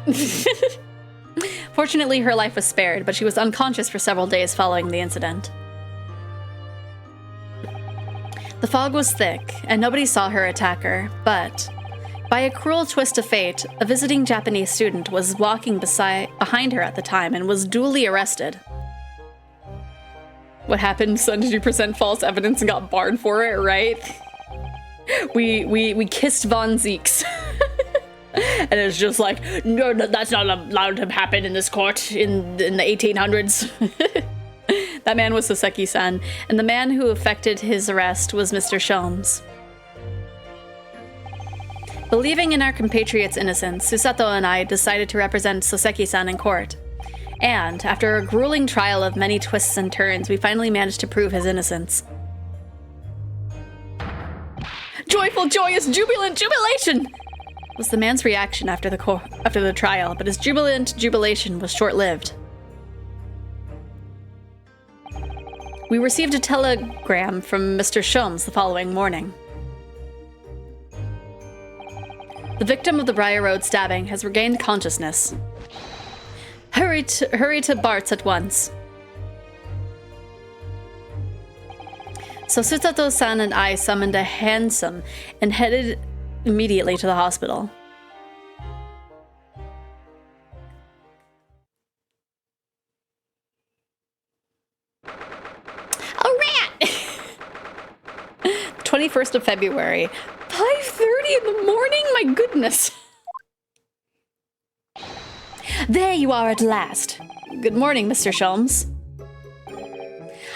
Fortunately, her life was spared, but she was unconscious for several days following the incident. The fog was thick, and nobody saw her attacker, but by a cruel twist of fate, a visiting Japanese student was walking behind her at the time and was duly arrested. What happened? Son, did you present false evidence and got barred for it, right? We kissed Von Zeeks. And it's just like, no, that's not allowed to happen in this court in the 1800s. That man was Soseki-san, and the man who effected his arrest was Mr. Sholmes. Believing in our compatriot's innocence, Susato and I decided to represent Soseki-san in court. And, after a grueling trial of many twists and turns, we finally managed to prove his innocence. Joyful, joyous, jubilant jubilation! Was the man's reaction after the trial, but his jubilant jubilation was short-lived. We received a telegram from Mr. Sholmes the following morning. The victim of the Briar Road stabbing has regained consciousness. Hurry to Bart's at once. So Susato-san and I summoned a hansom and headed immediately to the hospital. A rat! 21st of February. 5:30 in the morning? My goodness. There you are at last. Good morning, Mr. Sholmes.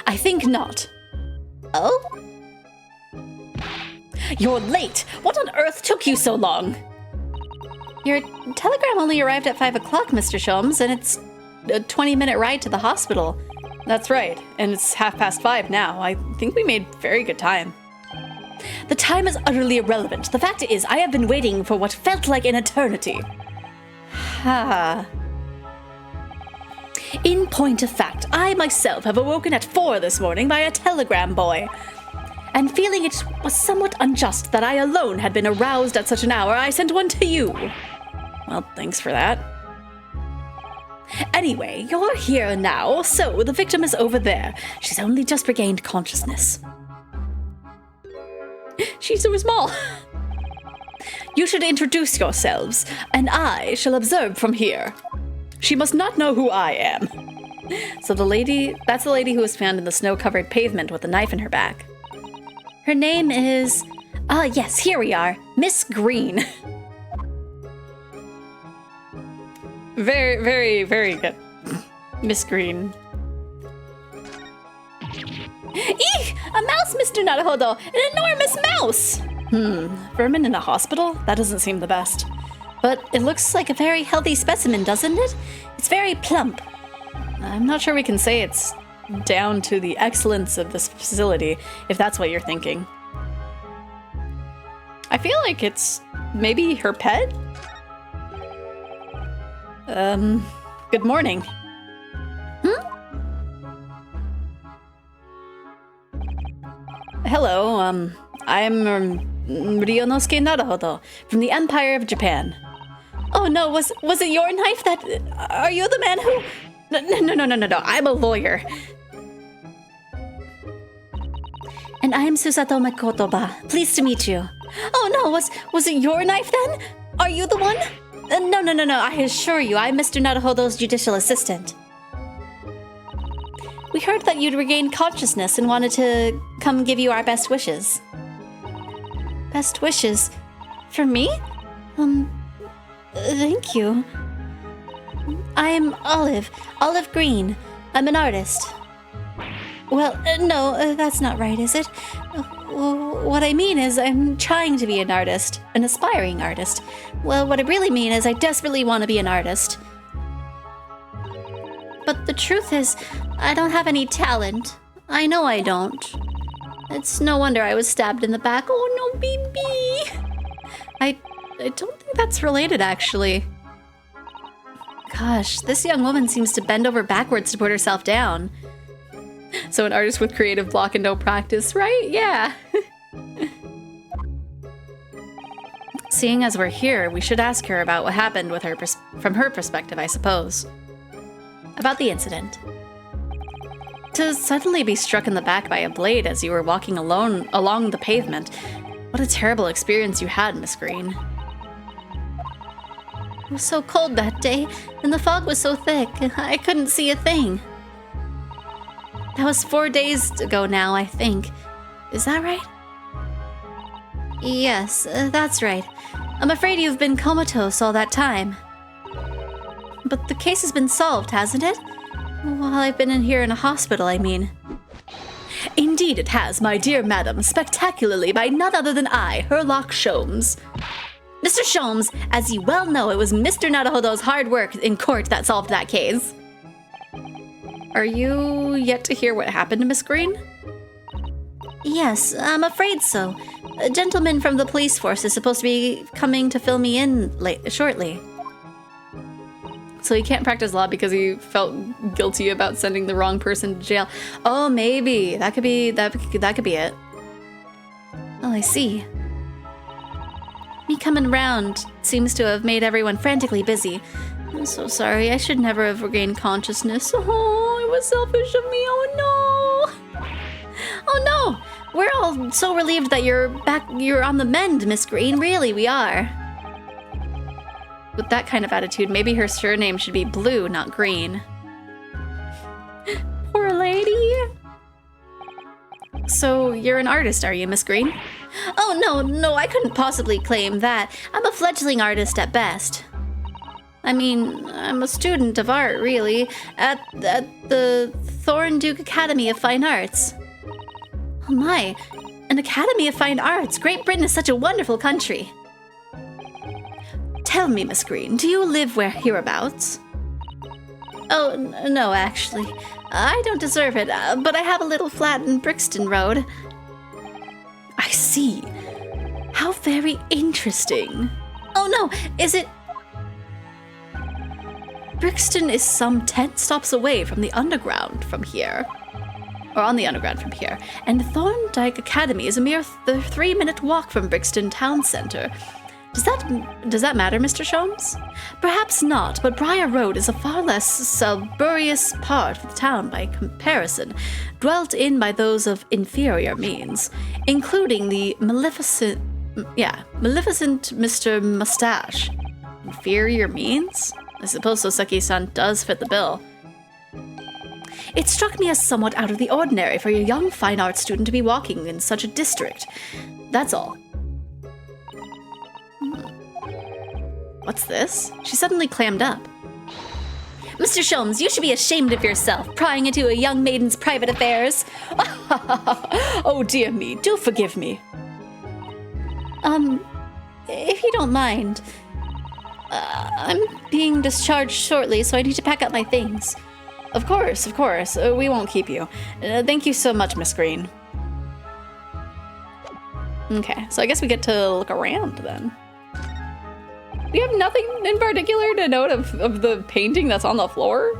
I think not. Oh? You're late. What on earth took you so long? Your telegram only arrived at 5 o'clock, Mr. Sholmes, and it's a 20-minute ride to the hospital. That's right, and it's 5:30 now. I think we made very good time. The time is utterly irrelevant. The fact is, I have been waiting for what felt like an eternity. In point of fact, I myself have awoken at 4 this morning by a telegram boy. And feeling it was somewhat unjust that I alone had been aroused at such an hour, I sent one to you. Well, thanks for that. Anyway, you're here now, so the victim is over there. She's only just regained consciousness. She's so small. You should introduce yourselves, and I shall observe from here. She must not know who I am. So that's the lady who was found in the snow-covered pavement with a knife in her back. Her name is... yes, here we are. Miss Green. Very, very, very good. Miss Green. Eek! A mouse, Mr. Naruhodo! An enormous mouse! Vermin in a hospital? That doesn't seem the best. But it looks like a very healthy specimen, doesn't it? It's very plump. I'm not sure we can say it's down to the excellence of this facility, if that's what you're thinking. I feel like it's maybe her pet? Good morning. Hello, I'm Ryonosuke Naruhodo from the Empire of Japan. Oh no, was it your knife that... Are you the man who... No, I'm a lawyer. And I'm Susato Makotoba. Pleased to meet you. Oh no, was it your knife then? Are you the one? No, I assure you, I'm Mr. Naruhodo's judicial assistant. We heard that you'd regained consciousness and wanted to come give you our best wishes. Best wishes? For me? Thank you. I'm Olive Green. I'm an artist. Well, no, that's not right, is it? What I mean is I'm trying to be an artist, an aspiring artist. Well, what I really mean is I desperately want to be an artist. But the truth is, I don't have any talent. I know I don't. It's no wonder I was stabbed in the back. Oh no, baby! I don't think that's related, actually. Gosh, this young woman seems to bend over backwards to put herself down. So an artist with creative block and no practice, right? Yeah. Seeing as we're here, we should ask her about what happened with her from her perspective, I suppose. About the incident. To suddenly be struck in the back by a blade as you were walking alone along the pavement, what a terrible experience you had, Miss Green. It was so cold that day, and the fog was so thick, I couldn't see a thing. That was 4 days ago now, I think. Is that right? Yes, that's right. I'm afraid you've been comatose all that time. But the case has been solved, hasn't it? While I've been in here in a hospital, I mean. Indeed it has, my dear madam, spectacularly by none other than I, Herlock Sholmes. Mr. Sholmes, as you well know, it was Mr. Naruhodo's hard work in court that solved that case. Are you yet to hear what happened to Miss Green? Yes, I'm afraid so. A gentleman from the police force is supposed to be coming to fill me in shortly. So he can't practice law because he felt guilty about sending the wrong person to jail. Oh, maybe that could be it. Oh, I see. Me coming round seems to have made everyone frantically busy. I'm so sorry. I should never have regained consciousness. Oh, it was selfish of me. Oh no. Oh no. We're all so relieved that you're back. You're on the mend, Miss Green. Really, we are. With that kind of attitude, maybe her surname should be Blue, not Green. Poor lady. So, you're an artist, are you, Miss Green? Oh, no, I couldn't possibly claim that. I'm a fledgling artist at best. I mean, I'm a student of art, really, at the Thornduke Academy of Fine Arts. Oh my, an Academy of Fine Arts. Great Britain is such a wonderful country. Tell me, Miss Green, do you live hereabouts? Oh, no, actually. I don't deserve it, but I have a little flat in Brixton Road. I see. How very interesting. Oh, no, is it... Brixton is some 10 stops away from the underground from here. Or on the underground from here. And Thorndyke Academy is a mere 3-minute walk from Brixton Town Centre. Does that matter, Mr. Sholmes? Perhaps not, but Briar Road is a far less suburbious part of the town by comparison, dwelt in by those of inferior means, including the maleficent Mr. Mustache. Inferior means? I suppose Soseki-san does fit the bill. It struck me as somewhat out of the ordinary for a young fine arts student to be walking in such a district. That's all. What's this? She suddenly clammed up. Mr. Sholmes, you should be ashamed of yourself, prying into a young maiden's private affairs. Oh dear me, do forgive me. If you don't mind, I'm being discharged shortly, so I need to pack up my things. Of course, we won't keep you. Thank you so much, Miss Green. Okay, so I guess we get to look around then. We have nothing in particular to note of the painting that's on the floor.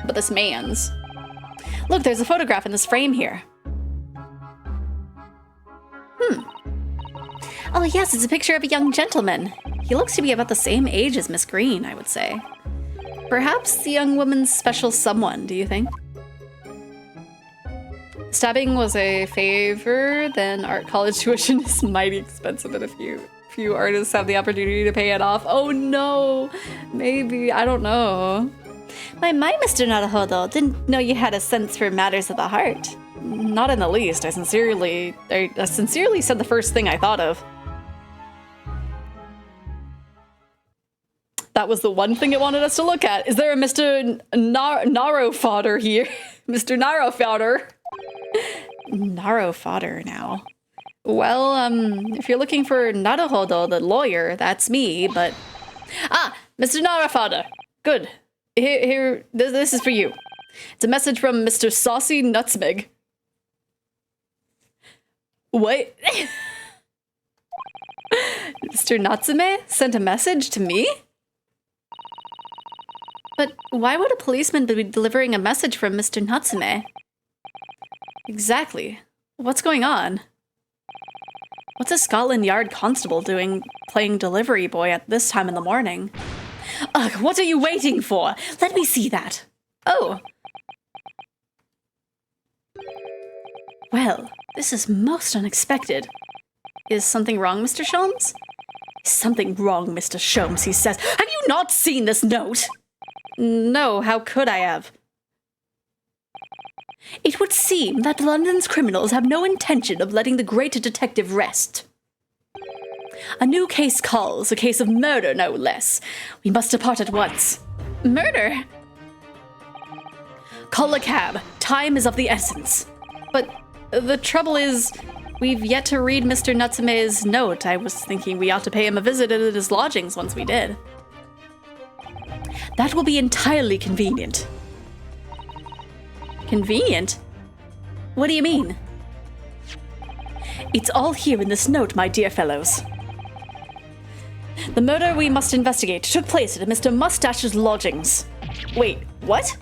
But this man's. Look, there's a photograph in this frame here. Oh yes, it's a picture of a young gentleman. He looks to be about the same age as Miss Green, I would say. Perhaps the young woman's special someone, do you think? Stabbing was a favor, then art college tuition is mighty expensive, and few artists have the opportunity to pay it off. Oh no, maybe, I don't know. My, Mr. Naruhodo, didn't know you had a sense for matters of the heart. Not in the least. I sincerely said the first thing I thought of. That was the one thing it wanted us to look at. Is there a Mr. Naro fodder here? Mr. Naro fodder. Naro fodder now. Well, if you're looking for Naruhodo, the lawyer, that's me, but... Ah, Mr. Naro fodder. Good. This is for you. It's a message from Mr. Saucy Nutsmeg. What? Mr. Natsume sent a message to me? But why would a policeman be delivering a message from Mr. Natsume? Exactly. What's going on? What's a Scotland Yard constable doing playing delivery boy at this time in the morning? Ugh, what are you waiting for? Let me see that. Oh. Well, this is most unexpected. Is something wrong, Mr. Sholmes? Is something wrong, Mr. Sholmes, he says. Have you not seen this note? No, how could I have? It would seem that London's criminals have no intention of letting the great detective rest. A new case calls, a case of murder, no less. We must depart at once. Murder? Call a cab. Time is of the essence. But the trouble is, we've yet to read Mr. Natsume's note. I was thinking we ought to pay him a visit at his lodgings once we did. That will be entirely convenient. Convenient? What do you mean? It's all here in this note, my dear fellows. The murder we must investigate took place at Mr. Mustache's lodgings. Wait, what?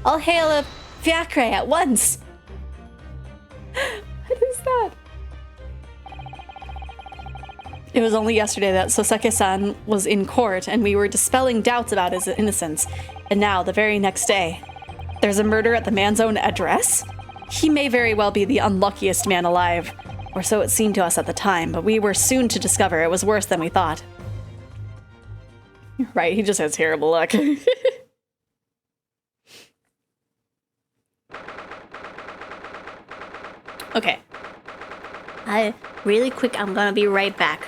I'll hail a fiacre at once. What is that? It was only yesterday that Soseke-san was in court and we were dispelling doubts about his innocence. And now, the very next day, there's a murder at the man's own address? He may very well be the unluckiest man alive, or so it seemed to us at the time, but we were soon to discover it was worse than we thought. Right, he just has terrible luck. Okay. Really quick, I'm gonna be right back.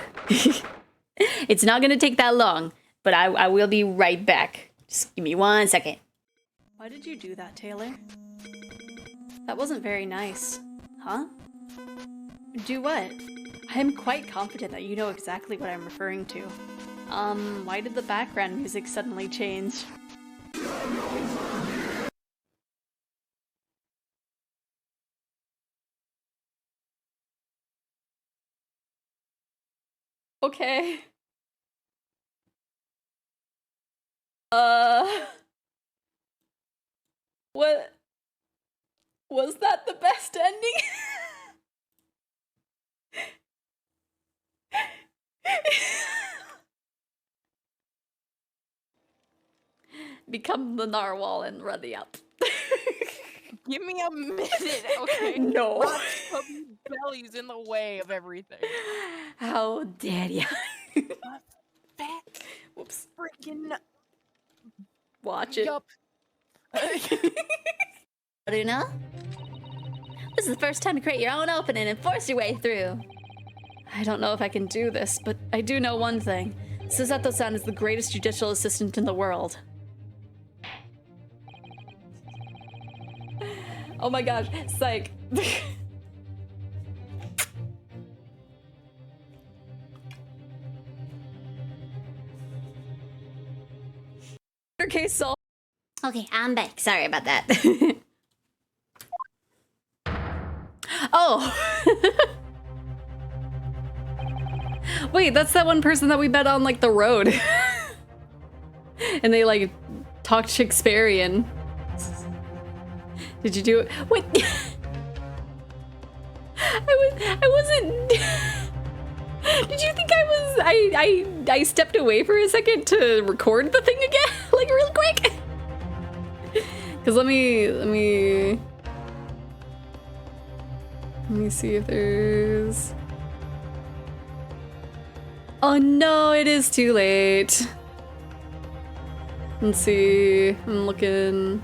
It's not gonna take that long, but I will be right back. Just give me 1 second. Why did you do that, Taylor? That wasn't very nice. Huh? Do what? I'm quite confident that you know exactly what I'm referring to. Why did the background music suddenly change? Okay. What? Was that the best ending? Become the narwhal and run the up. Give me a minute, okay? No. Puppy belly's in the way of everything. How dare you? Fat Whoops. freaking Watch it. yup. Runa? This is the first time to create your own opening and force your way through. I don't know if I can do this, but I do know one thing. Susato-san is the greatest judicial assistant in the world. Oh my gosh, psych. Case solved. Okay, I'm back. Sorry about that. Oh. Wait, that's that one person that we met on like the road. And they like talked Shakespearean. Did you do it? Wait. I wasn't. Did you think I was? I stepped away for a second to record the thing again, like real quick. Cause let me see if there's. Oh no, it is too late. Let's see. I'm looking.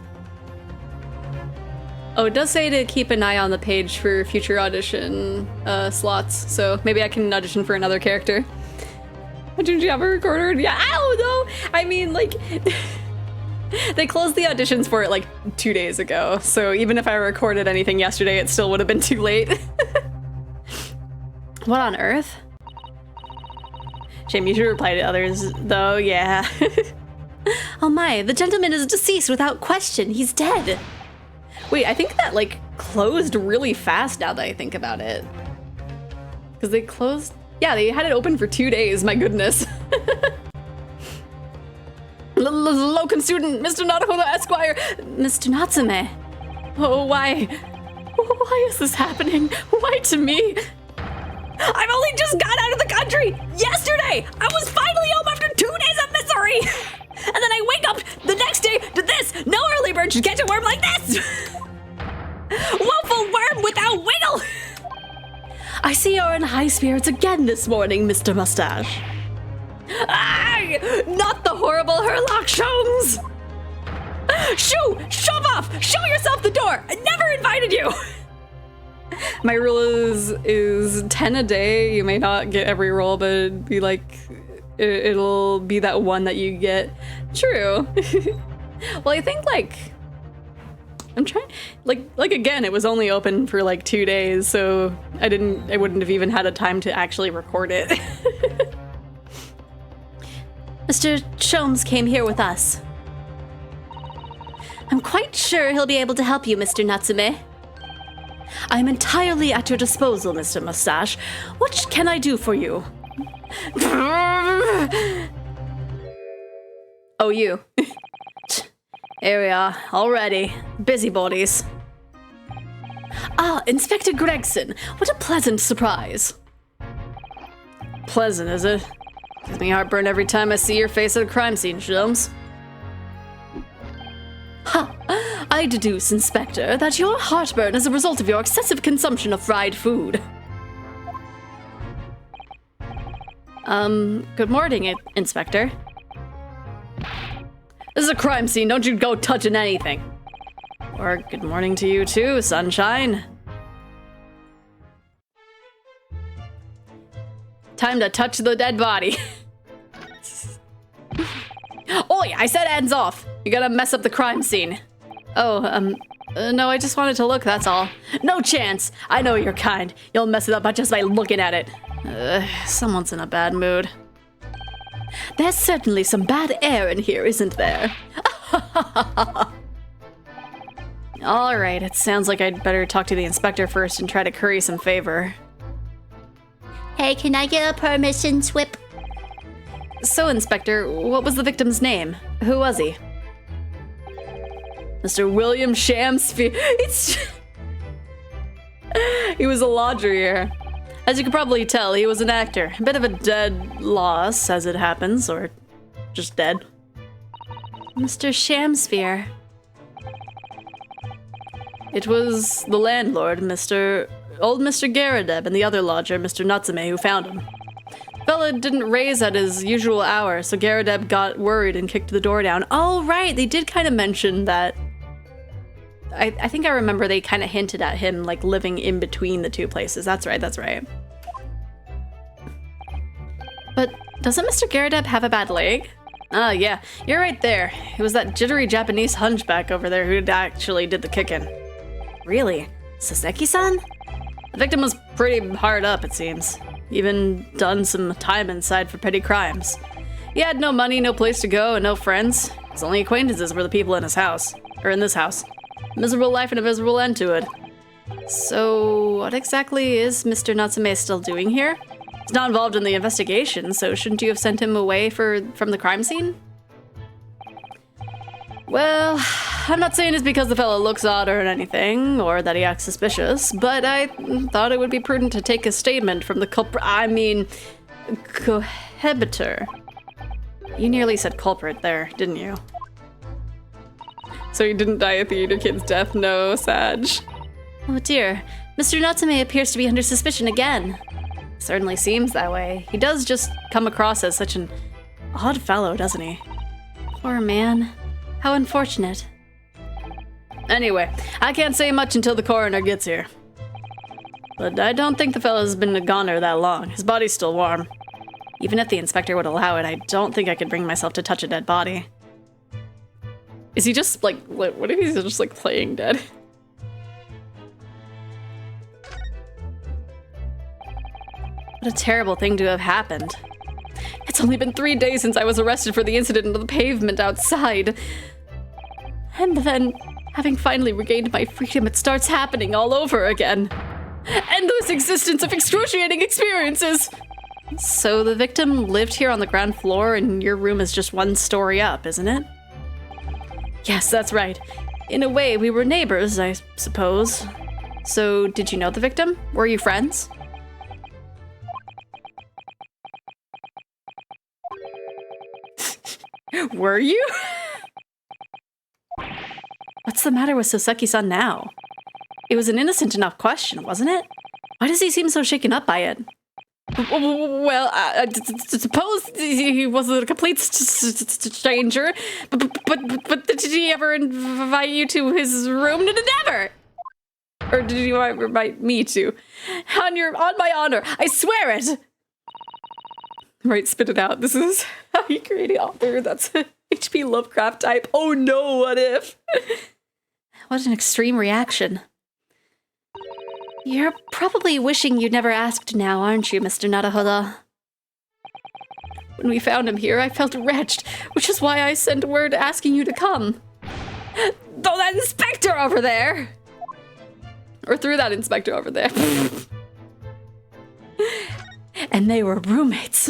Oh, it does say to keep an eye on the page for future audition slots, so maybe I can audition for another character. Didn't you have a recorder? Yeah, I don't know. I mean, like, they closed the auditions for it like 2 days ago, so even if I recorded anything yesterday, it still would have been too late. What on earth? Shame, you should reply to others, though, yeah. Oh my, the gentleman is deceased without question. He's dead. Wait, I think that, like, closed really fast now that I think about it. Because they closed... Yeah, they had it open for 2 days, my goodness. Locum student, Mr. Naruhodo Esquire. Mr. Natsume. Oh, why? Why is this happening? Why to me? I've only just got out of the country yesterday. I was finally home after 2 days of misery. And then I wake up the next day to this. No early bird should catch a worm like this. Woeful worm without wiggle. I see you're in high spirits again this morning, Mr. Mustache. Aye! Not the horrible Herlock Sholmes! Shove off! Show yourself the door! I never invited you! My rule is 10 a day. You may not get every roll, but it'd be like... It'll be that one that you get. True. Well, I think, like... I'm trying... Like again, it was only open for, like, 2 days, so I wouldn't have even had a time to actually record it. Mr. Sholmes came here with us. I'm quite sure he'll be able to help you, Mr. Natsume. I'm entirely at your disposal, Mr. Mustache. What can I do for you? Oh, you. Here we are, already. Busybodies. Ah, Inspector Gregson. What a pleasant surprise. Pleasant, is it? Gives me heartburn every time I see your face at a crime scene, Sholmes. Ha! I deduce, Inspector, that your heartburn is a result of your excessive consumption of fried food. Good morning, Inspector. This is a crime scene, don't you go touching anything. Or good morning to you too, sunshine. Time to touch the dead body. Oi, I said hands off. You're gonna mess up the crime scene. Oh, no, I just wanted to look, that's all. No chance. I know you're kind. You'll mess it up just by looking at it. Someone's in a bad mood. There's certainly some bad air in here, isn't there? All right, it sounds like I'd better talk to the inspector first and try to curry some favor. Hey, can I get a permission slip? So, Inspector, what was the victim's name? Who was he? Mr. William Shamspeare. He was a lodger here. As you can probably tell, he was an actor. A bit of a dead loss, as it happens, or just dead. Mr. Shamsphere. It was the landlord, old Mr. Garadeb, and the other lodger, Mr. Natsume, who found him. The fella didn't raise at his usual hour, so Garadeb got worried and kicked the door down. Oh, right, they did kind of mention that. I think I remember they kind of hinted at him, like, living in between the two places. That's right, that's right. But doesn't Mr. Garadeb have a bad leg? Ah, yeah, you're right there. It was that jittery Japanese hunchback over there who actually did the kicking. Really? Saseki-san? The victim was pretty hard up, it seems. Even done some time inside for petty crimes. He had no money, no place to go, and no friends. His only acquaintances were the people in his house. Or in this house. Miserable life and a miserable end to it. So, what exactly is Mr. Natsume still doing here? He's not involved in the investigation, so shouldn't you have sent him away from the crime scene? Well, I'm not saying it's because the fellow looks odd or anything, or that he acts suspicious, but I thought it would be prudent to take a statement from the cohabitor. You nearly said culprit there, didn't you? So he didn't die a theater kid's death, no, Sag. Oh dear, Mr. Natsume appears to be under suspicion again. Certainly seems that way. He does just come across as such an odd fellow, doesn't he? Poor man. How unfortunate. Anyway, I can't say much until the coroner gets here. But I don't think the fellow's been a goner that long. His body's still warm. Even if the inspector would allow it, I don't think I could bring myself to touch a dead body. Is he just, like, what if he's just, like, playing dead? What a terrible thing to have happened. It's only been 3 days since I was arrested for the incident on the pavement outside. And then, having finally regained my freedom, it starts happening all over again. Endless existence of excruciating experiences! So the victim lived here on the ground floor and your room is just 1 story up, isn't it? Yes, that's right. In a way, we were neighbors, I suppose. So, did you know the victim? Were you friends? Were you? What's the matter with Soseki-san now? It was an innocent enough question, wasn't it? Why does he seem so shaken up by it? Well, I suppose he was a complete stranger, but did he ever invite you to his room? Never! Or did you ever invite me to? On my honor, I swear it! Right, spit it out. This is how you create an author that's a H.P. Lovecraft type. Oh no, what if? What an extreme reaction. You're probably wishing you'd never asked now, aren't you, Mr. Naruhodo? When we found him here, I felt wretched, which is why I sent word asking you to come. Though that inspector over there! Or through that inspector over there. And they were roommates.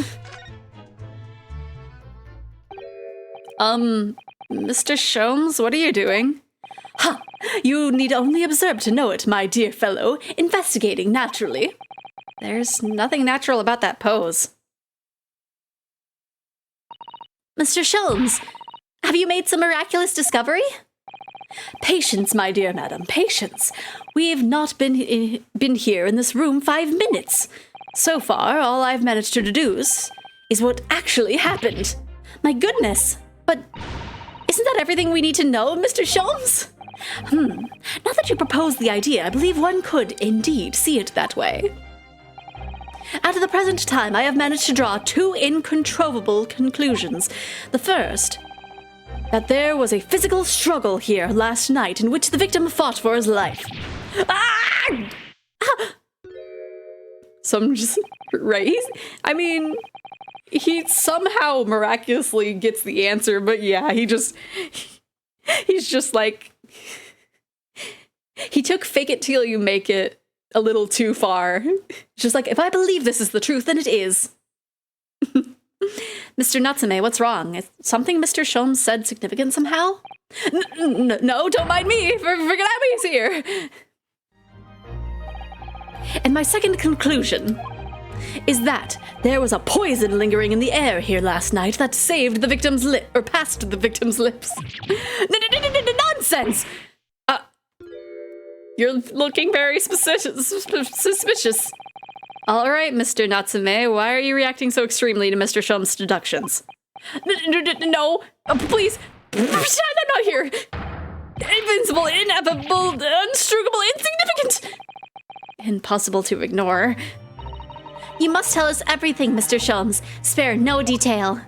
Mr. Sholmes, what are you doing? Ha! You need only observe to know it, my dear fellow. Investigating, naturally. There's nothing natural about that pose. Mr. Sholmes, have you made some miraculous discovery? Patience, my dear madam, patience. We've not been here in this room 5 minutes. So far, all I've managed to deduce is what actually happened. My goodness, but isn't that everything we need to know, Mr. Sholmes? Now that you propose the idea, I believe one could indeed see it that way. At the present time, I have managed to draw 2 incontrovertible conclusions. The first, that there was a physical struggle here last night in which the victim fought for his life. Ah! Some just raise? I mean, he somehow miraculously gets the answer, but yeah, he's just like, he took fake it till you make it a little too far. Just like, if I believe this is the truth, then it is. Mr. Natsume, what's wrong? Is something Mr. Sholmes said significant somehow? No, don't mind me. Forget here. And my second conclusion is that there was a poison lingering in the air here last night that saved the victim's passed the victim's lips. Nonsense! You're looking very suspicious. All right, Mr. Natsume, why are you reacting so extremely to Mr. Sholmes' deductions? No, please, pretend I'm not here. Invincible, ineffable, unstruggable, insignificant. Impossible to ignore. You must tell us everything, Mr. Sholmes. Spare no detail.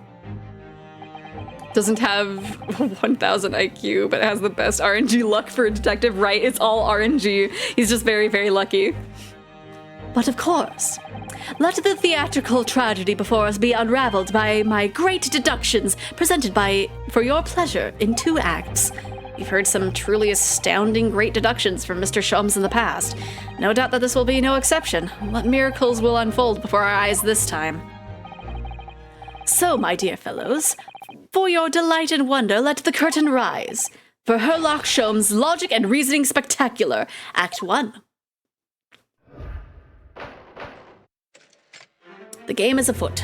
Doesn't have 1,000 IQ, but has the best RNG luck for a detective, right? It's all RNG. He's just very, very lucky. But of course, let the theatrical tragedy before us be unraveled by my great deductions presented for your pleasure in 2 acts. You've heard some truly astounding great deductions from Mr. Sholmes in the past. No doubt that this will be no exception. What miracles will unfold before our eyes this time? So, my dear fellows, for your delight and wonder, let the curtain rise. For Herlock Sholmes' Logic and Reasoning Spectacular, Act 1. The game is afoot.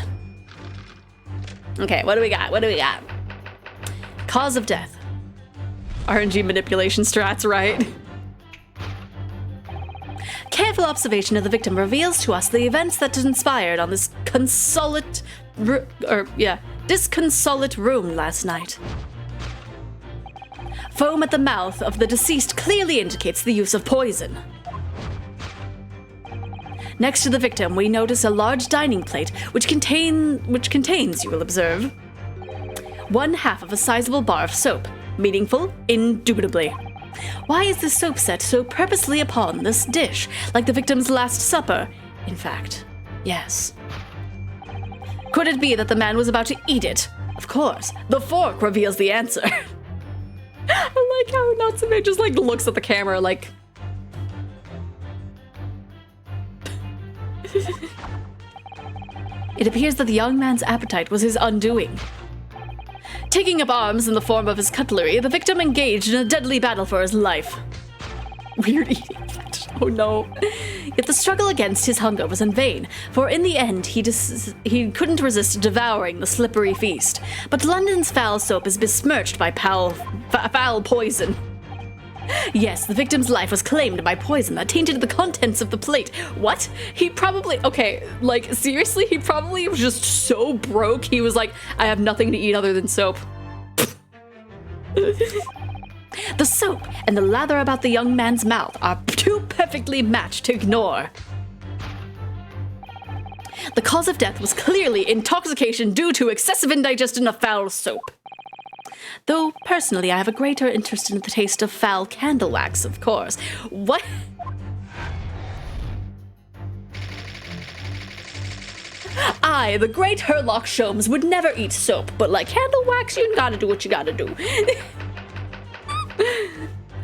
Okay, what do we got? Cause of death. RNG manipulation strats, right? Careful observation of the victim reveals to us the events that inspired on this disconsolate room last night. Foam at the mouth of the deceased clearly indicates the use of poison. Next to the victim, we notice a large dining plate, which contains, you will observe, 1/2 of a sizable bar of soap. Meaningful? Indubitably. Why is the soap set so purposely upon this dish, like the victim's last supper? In fact, yes. Could it be that the man was about to eat it? Of course, the fork reveals the answer. I like how Natsume just like looks at the camera like... It appears that the young man's appetite was his undoing. Taking up arms in the form of his cutlery, the victim engaged in a deadly battle for his life. Weird eating. Oh no. Yet the struggle against his hunger was in vain, for in the end he couldn't resist devouring the slippery feast. But London's foul soap is besmirched by foul poison. Yes, the victim's life was claimed by poison that tainted the contents of the plate. What? He probably... Okay, like, seriously? He probably was just so broke, he was like, I have nothing to eat other than soap. The soap and the lather about the young man's mouth are too perfectly matched to ignore. The cause of death was clearly intoxication due to excessive indigestion of foul soap. Though, personally, I have a greater interest in the taste of foul candle wax, of course. What? I, the great Herlock Sholmes, would never eat soap, but like candle wax, you gotta do what you gotta do.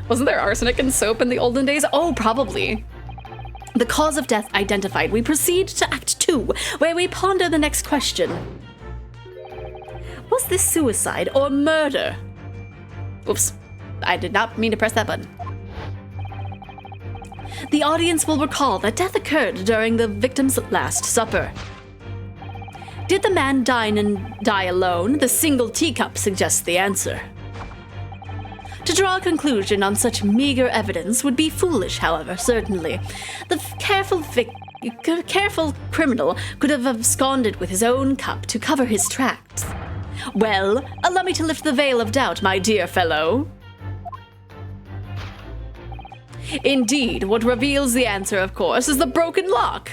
Wasn't there arsenic in soap in the olden days? Oh, probably. The cause of death identified, we proceed to Act 2, where we ponder the next question. Was this suicide or murder? Oops, I did not mean to press that button. The audience will recall that death occurred during the victim's last supper. Did the man dine and die alone? The single teacup suggests the answer. To draw a conclusion on such meager evidence would be foolish, however, certainly. The careful criminal could have absconded with his own cup to cover his tracks. Well, allow me to lift the veil of doubt, my dear fellow. Indeed, what reveals the answer, of course, is the broken lock.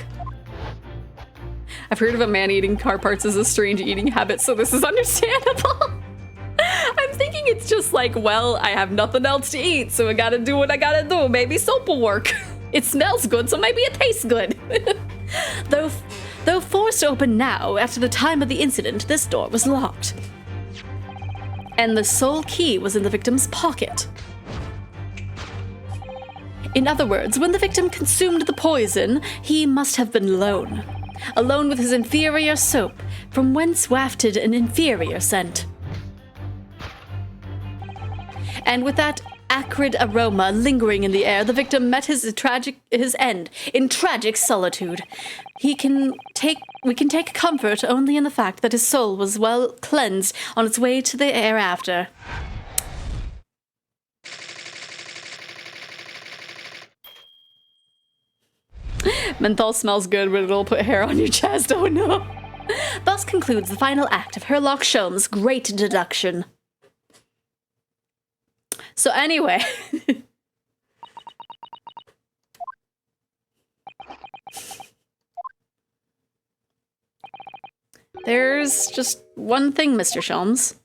I've heard of a man eating car parts as a strange eating habit, so this is understandable. I'm thinking it's just like, well, I have nothing else to eat, so I gotta do what I gotta do. Maybe soap will work. It smells good, so maybe it tastes good. Though forced open now, after the time of the incident, this door was locked. And the sole key was in the victim's pocket. In other words, when the victim consumed the poison, he must have been alone. Alone with his inferior soap, from whence wafted an inferior scent. And with that acrid aroma lingering in the air, the victim met his end in tragic solitude. We can take comfort only in the fact that his soul was well cleansed on its way to the hereafter. Menthol smells good, but it'll put hair on your chest. Oh no. Thus concludes the final act of Herlock Sholmes' great deduction. So anyway, there's just one thing, Mr. Sholmes.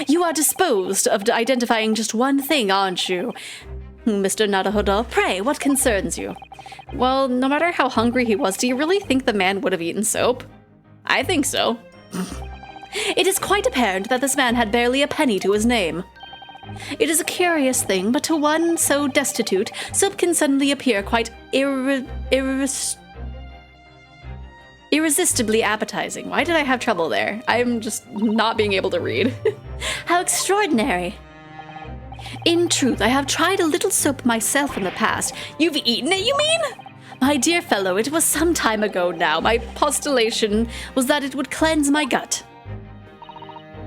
You are disposed of identifying just one thing, aren't you? Mr. Naruhodo, pray, what concerns you? Well, no matter how hungry he was, do you really think the man would have eaten soap? I think so. It is quite apparent that this man had barely a penny to his name. It is a curious thing, but to one so destitute, soap can suddenly appear quite irresistibly appetizing. Why did I have trouble there? I'm just not being able to read. How extraordinary. In truth, I have tried a little soap myself in the past. You've eaten it, you mean? My dear fellow, it was some time ago now. My postulation was that it would cleanse my gut.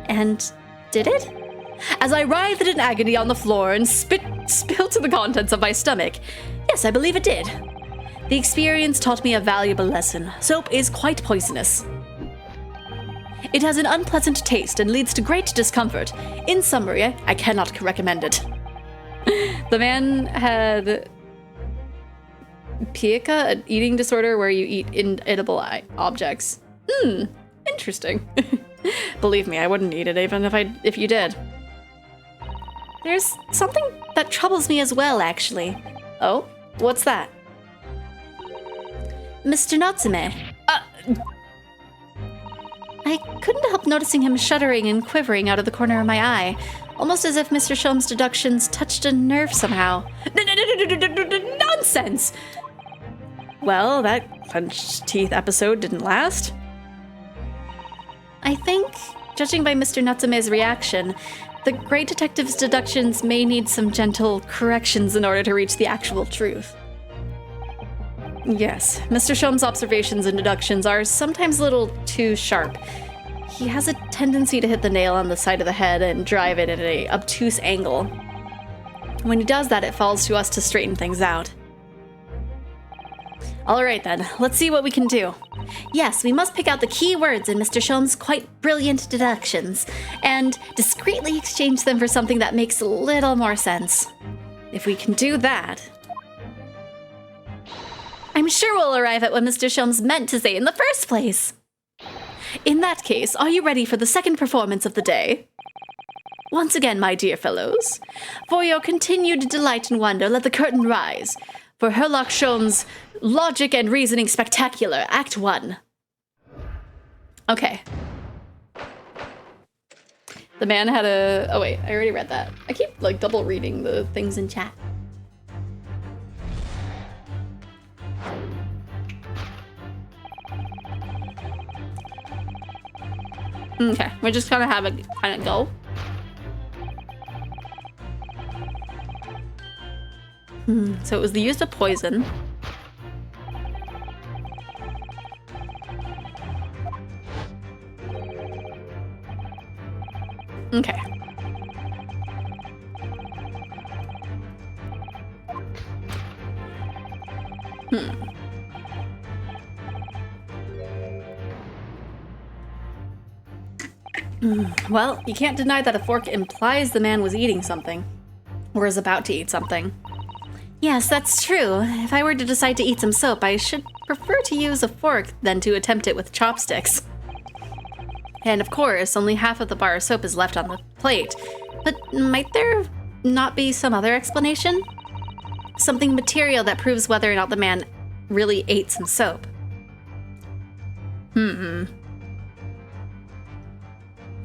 And did it? As I writhed in agony on the floor and spilled the contents of my stomach, yes, I believe it did. The experience taught me a valuable lesson. Soap is quite poisonous. It has an unpleasant taste and leads to great discomfort. In summary, I cannot recommend it. The man had pica, an eating disorder where you eat inedible objects. Interesting. Believe me, I wouldn't eat it even if you did. There's something that troubles me as well, actually. Oh? What's that? Mr. Natsume. I couldn't help noticing him shuddering and quivering out of the corner of my eye, almost as if Mr. Sholmes' deductions touched a nerve somehow. Nonsense! Well, that clenched teeth episode didn't last. I think, judging by Mr. Natsume's reaction, the great detective's deductions may need some gentle corrections in order to reach the actual truth. Yes, Mr. Sholmes' observations and deductions are sometimes a little too sharp. He has a tendency to hit the nail on the side of the head and drive it at an obtuse angle. When he does that, it falls to us to straighten things out. Alright then, let's see what we can do. Yes, we must pick out the key words in Mr. Sholmes' quite brilliant deductions, and discreetly exchange them for something that makes a little more sense. If we can do that, I'm sure we'll arrive at what Mr. Sholmes meant to say in the first place. In that case, are you ready for the second performance of the day? Once again, my dear fellows, for your continued delight and wonder, let the curtain rise. For Herlock Sholmes' Logic and Reasoning Spectacular, Act 1. Okay. The man had a... Oh wait, I already read that. I keep like double reading the things in chat. Okay, we're just gonna have it kind of go. So it was the use of poison. Okay. Well, you can't deny that a fork implies the man was eating something. Or is about to eat something. Yes, that's true. If I were to decide to eat some soap, I should prefer to use a fork than to attempt it with chopsticks. And of course, only half of the bar of soap is left on the plate. But might there not be some other explanation? Something material that proves whether or not the man really ate some soap.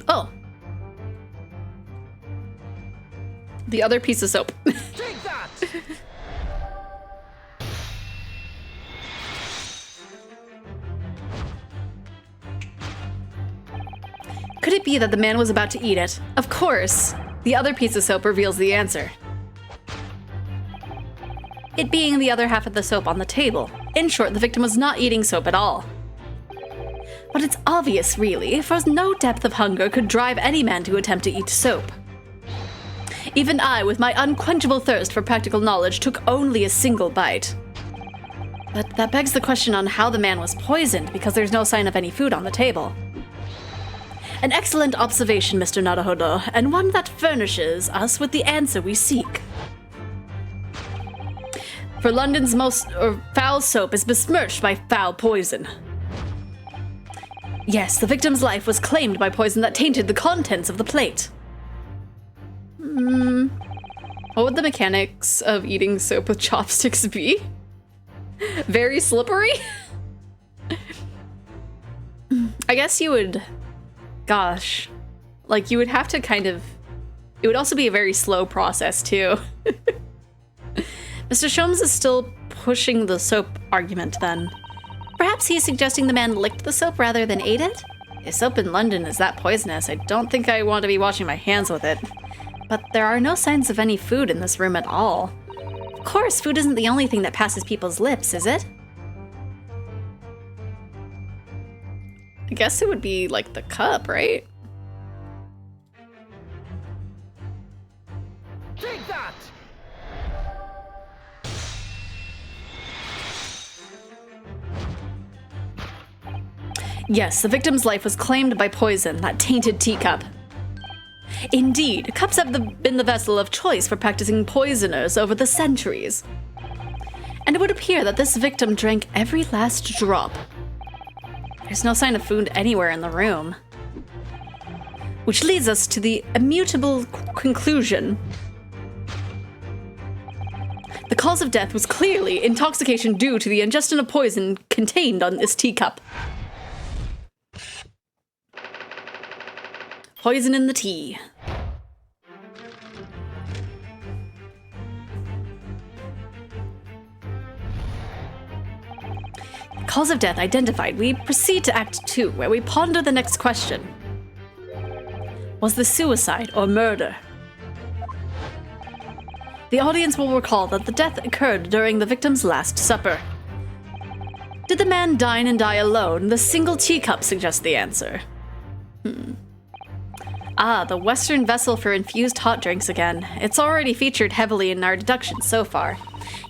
Oh. The other piece of soap. Take that! Could it be that the man was about to eat it? Of course. The other piece of soap reveals the answer. It being the other half of the soap on the table. In short, the victim was not eating soap at all. But it's obvious, really, for no depth of hunger could drive any man to attempt to eat soap. Even I, with my unquenchable thirst for practical knowledge, took only a single bite. But that begs the question on how the man was poisoned, because there's no sign of any food on the table. An excellent observation, Mr. Naruhodo, and one that furnishes us with the answer we seek. For London's most foul soap is besmirched by foul poison. Yes, the victim's life was claimed by poison that tainted the contents of the plate. What would the mechanics of eating soap with chopsticks be? Very slippery? I guess you would... Gosh. Like, you would have to kind of... It would also be a very slow process, too. Mr. Sholmes is still pushing the soap argument, then. Perhaps he's suggesting the man licked the soap rather than ate it? If soap in London is that poisonous, I don't think I want to be washing my hands with it. But there are no signs of any food in this room at all. Of course, food isn't the only thing that passes people's lips, is it? I guess it would be like the cup, right? Take that! Yes, the victim's life was claimed by poison, that tainted teacup. Indeed, cups have been the vessel of choice for practicing poisoners over the centuries. And it would appear that this victim drank every last drop. There's no sign of food anywhere in the room. Which leads us to the immutable conclusion. The cause of death was clearly intoxication due to the ingestion of poison contained on this teacup. poison in the tea. Cause of death identified. We proceed to Act 2, where we ponder the next question. Was this suicide or murder? The audience will recall that the death occurred during the victim's last supper. Did the man dine and die alone? The single teacup suggests the answer. Ah, the Western vessel for infused hot drinks again. It's already featured heavily in our deductions so far.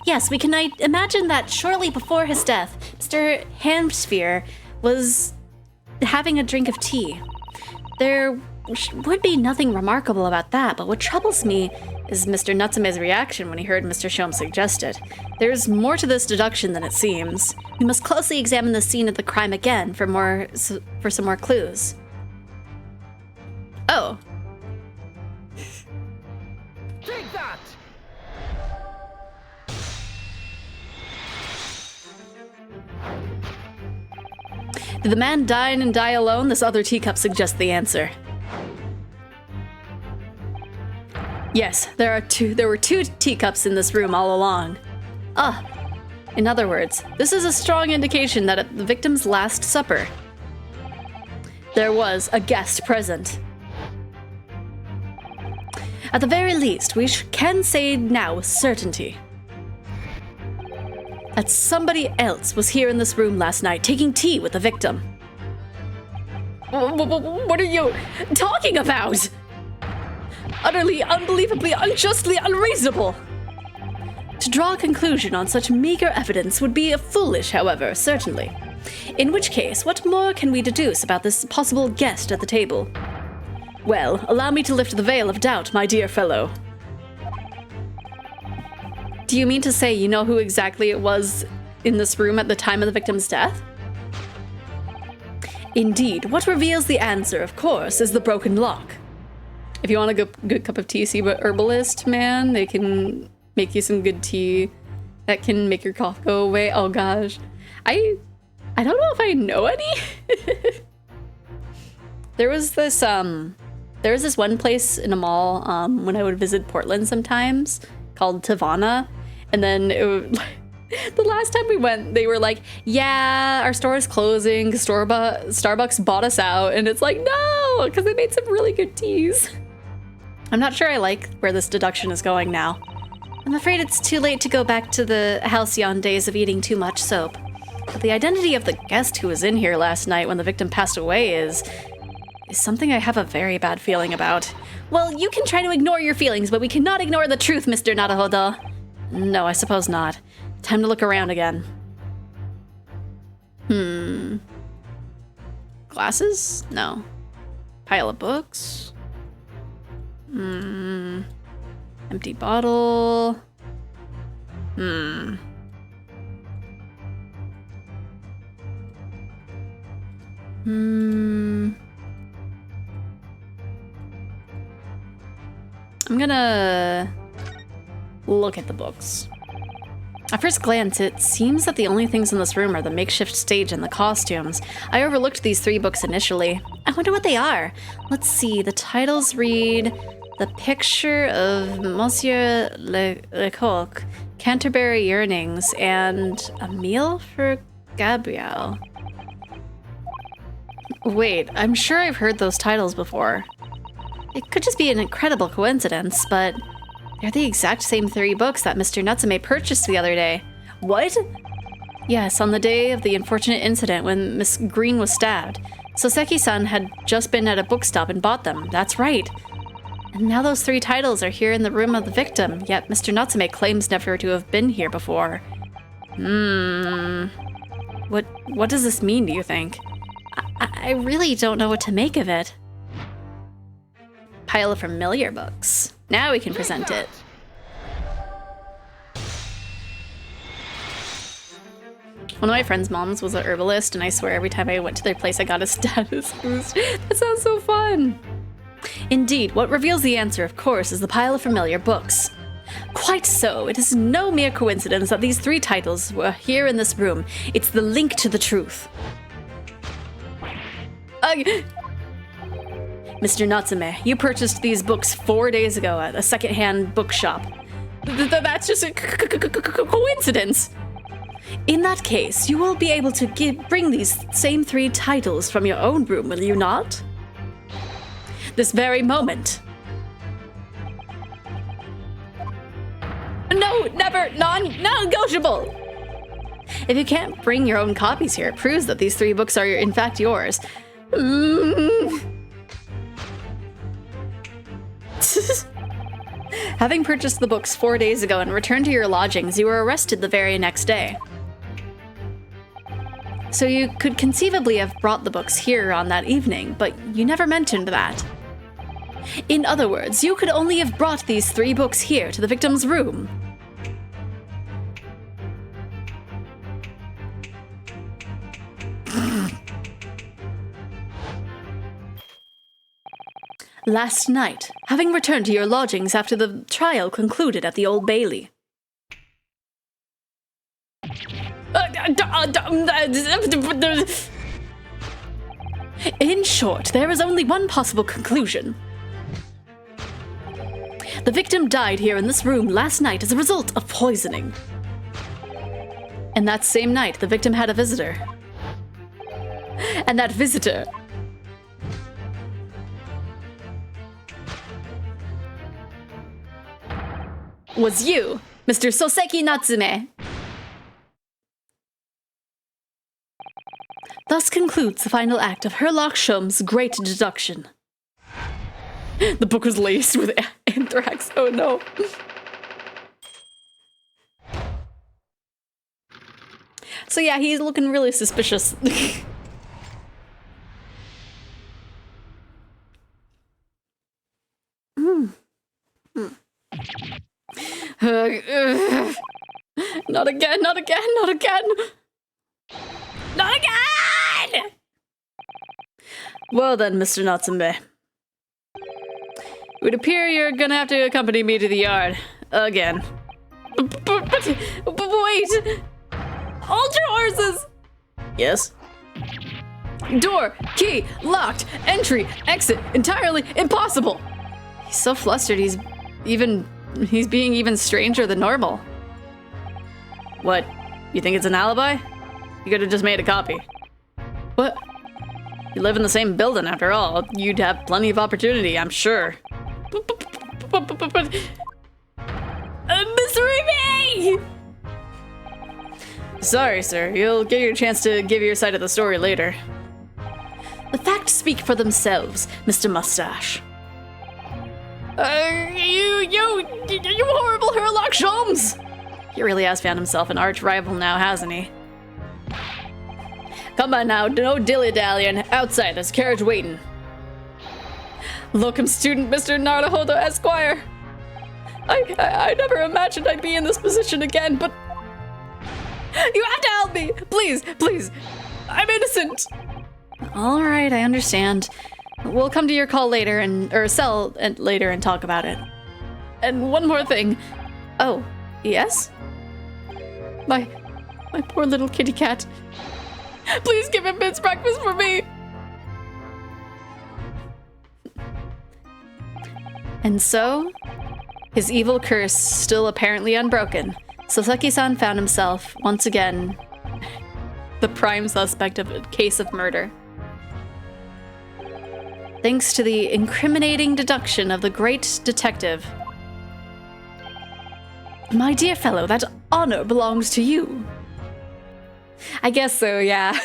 Yes, we can imagine that shortly before his death, Mr. Hamsphere was having a drink of tea. There would be nothing remarkable about that, but what troubles me is Mr. Natsume's reaction when he heard Mr. Shom suggest it. There's more to this deduction than it seems. We must closely examine the scene of the crime again for some more clues. Oh. Take that! Did the man dine and die alone? This other teacup suggests the answer. Yes, there were two teacups in this room all along. In other words, this is a strong indication that at the victim's last supper, there was a guest present. At the very least, we can say now with certainty that somebody else was here in this room last night taking tea with the victim. What are you talking about? Utterly, unbelievably, unjustly unreasonable. To draw a conclusion on such meager evidence would be foolish, however, certainly. In which case, what more can we deduce about this possible guest at the table? Well, allow me to lift the veil of doubt, my dear fellow. Do you mean to say you know who exactly it was in this room at the time of the victim's death? Indeed, what reveals the answer, of course, is the broken lock. If you want a good cup of tea, see a herbalist, man. They can make you some good tea that can make your cough go away. Oh gosh. I don't know if I know any. There was this one place in a mall when I would visit Portland sometimes called Tivana, and then the last time we went, they were like, yeah, our store is closing, Starbucks bought us out, and it's like, no, because they made some really good teas. I'm not sure I like where this deduction is going now. I'm afraid it's too late to go back to the halcyon days of eating too much soap. But the identity of the guest who was in here last night when the victim passed away is something I have a very bad feeling about. Well, you can try to ignore your feelings, but we cannot ignore the truth, Mr. Naruhodo. No, I suppose not. Time to look around again. Glasses? No. Pile of books? Empty bottle? I'm gonna look at the books. At first glance, it seems that the only things in this room are the makeshift stage and the costumes. I overlooked these 3 books initially. I wonder what they are. Let's see, the titles read The Picture of Monsieur Lecoq, Canterbury Yearnings, and A Meal for Gabrielle. Wait, I'm sure I've heard those titles before. It could just be an incredible coincidence, but they're the exact same 3 books that Mr. Natsume purchased the other day. What? Yes, on the day of the unfortunate incident when Miss Green was stabbed. Soseki-san had just been at a bookstop and bought them. That's right. And now those 3 titles are here in the room of the victim, yet Mr. Natsume claims never to have been here before. What does this mean, do you think? I really don't know what to make of it. Pile of familiar books. Now we can present it. One of my friend's moms was a herbalist, and I swear every time I went to their place I got a status boost. That sounds so fun. Indeed, what reveals the answer, of course, is the pile of familiar books. Quite so. It is no mere coincidence that these 3 titles were here in this room. It's the link to the truth. Mr. Natsume, you purchased these books 4 days ago at a second-hand bookshop. That's just a coincidence. In that case, you will be able to bring these same 3 titles from your own room, will you not? This very moment. No, never, non-negotiable. If you can't bring your own copies here, it proves that these 3 books are in fact yours. Having purchased the books 4 days ago and returned to your lodgings, you were arrested the very next day. So you could conceivably have brought the books here on that evening, but you never mentioned that. In other words, you could only have brought these 3 books here to the victim's room. Last night, having returned to your lodgings after the trial concluded at the Old Bailey. In short, there is only one possible conclusion. The victim died here in this room last night as a result of poisoning. And that same night, the victim had a visitor. And that visitor was you, Mr. Soseki Natsume. Thus concludes the final act of Herlock Sholmes' great deduction. The book was laced with anthrax. Oh no. So yeah, he's looking really suspicious. Not again, not again, not again! Not again! Well then, Mr. Natsume. It would appear you're gonna have to accompany me to the yard. Again. But wait! Hold your horses! Yes? Door, key, locked, entry, exit, entirely impossible! He's so flustered, he's being even stranger than normal. What? You think it's an alibi? You could have just made a copy. What? You live in the same building after all. You'd have plenty of opportunity, I'm sure. Miss Ruby! Sorry, sir. You'll get your chance to give your side of the story later. The facts speak for themselves, Mr. Mustache. You horrible Herlock Sholmes! He really has found himself an arch rival now, hasn't he? Come on now, no dilly-dallying. Outside, there's a carriage waiting. Locum student Mr. Naruhodo Esquire. I never imagined I'd be in this position again, but... You have to help me! Please, please! I'm innocent! Alright, I understand. We'll come to your call later cell later and talk about it. And one more thing. Oh, yes? My poor little kitty cat. Please give him its breakfast for me! And so, his evil curse still apparently unbroken, Soseki-san found himself, once again, the prime suspect of a case of murder. Thanks to the incriminating deduction of the great detective. My dear fellow, that honor belongs to you. I guess so, yeah.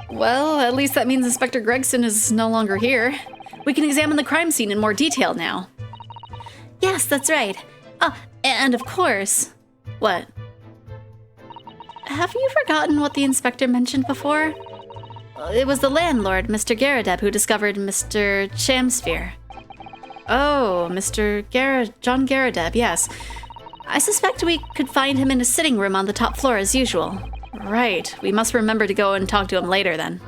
Well, at least that means Inspector Gregson is no longer here. We can examine the crime scene in more detail now. Yes, that's right. Oh, and of course... What? Have you forgotten what the inspector mentioned before? It was the landlord, Mr. Garadeb, who discovered Mr. Shamsphere. Oh, John Garadeb, yes. I suspect we could find him in his sitting room on the top floor as usual. Right, we must remember to go and talk to him later then.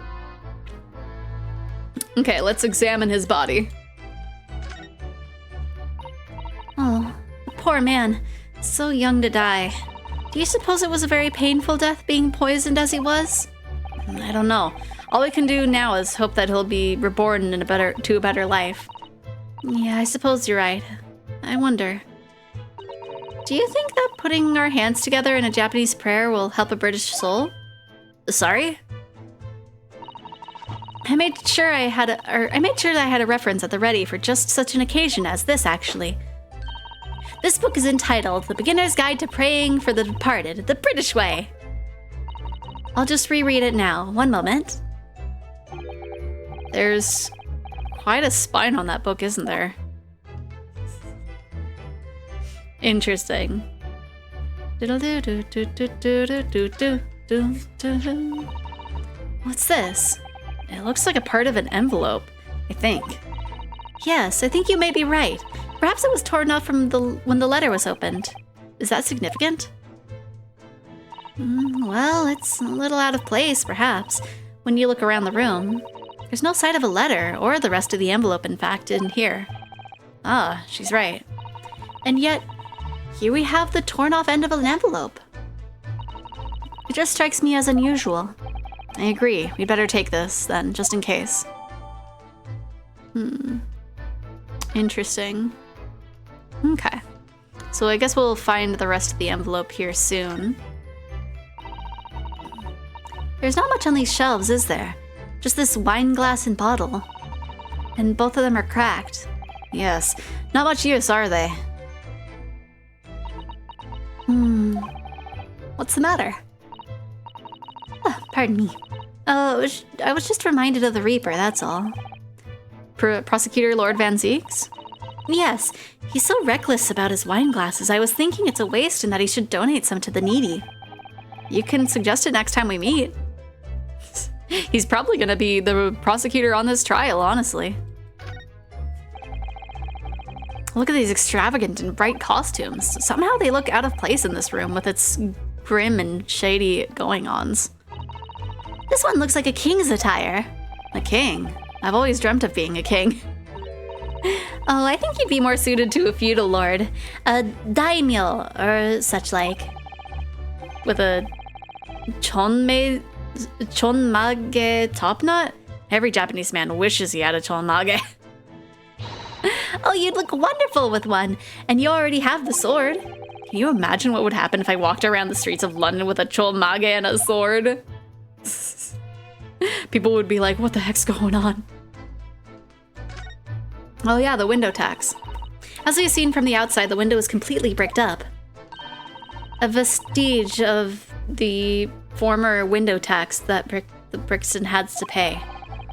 Okay, let's examine his body. Oh, poor man. So young to die. Do you suppose it was a very painful death, being poisoned as he was? I don't know. All we can do now is hope that he'll be reborn in to a better life. Yeah, I suppose you're right. I wonder. Do you think that putting our hands together in a Japanese prayer will help a British soul? Sorry? I made sure that I had a reference at the ready for just such an occasion as this, actually. This book is entitled The Beginner's Guide to Praying for the Departed, the British Way. I'll just reread it now. One moment. There's quite a spine on that book, isn't there? Interesting. What's this? It looks like a part of an envelope, I think. Yes, I think you may be right. Perhaps it was torn off from when the letter was opened. Is that significant? Well, it's a little out of place, perhaps, when you look around the room. There's no sight of a letter, or the rest of the envelope, in fact, in here. Ah, she's right. And yet, here we have the torn off end of an envelope. It just strikes me as unusual. I agree. We'd better take this, then, just in case. Interesting. Okay. So I guess we'll find the rest of the envelope here soon. There's not much on these shelves, is there? Just this wine glass and bottle. And both of them are cracked. Yes. Not much use, are they? What's the matter? Pardon me. I was just reminded of the Reaper, that's all. Prosecutor Lord Van Zeeks? Yes, he's so reckless about his wine glasses. I was thinking it's a waste and that he should donate some to the needy. You can suggest it next time we meet. He's probably gonna be the prosecutor on this trial, honestly. Look at these extravagant and bright costumes. Somehow they look out of place in this room with its grim and shady going-ons. This one looks like a king's attire. A king? I've always dreamt of being a king. Oh, I think you'd be more suited to a feudal lord. A daimyo, or such like. With a chonmage top knot? Every Japanese man wishes he had a chonmage. Oh, you'd look wonderful with one. And you already have the sword. Can you imagine what would happen if I walked around the streets of London with a chonmage and a sword? People would be like, what the heck's going on? Oh yeah, the window tax. As we've seen from the outside, the window is completely bricked up. A vestige of the former window tax that the Brixton had to pay.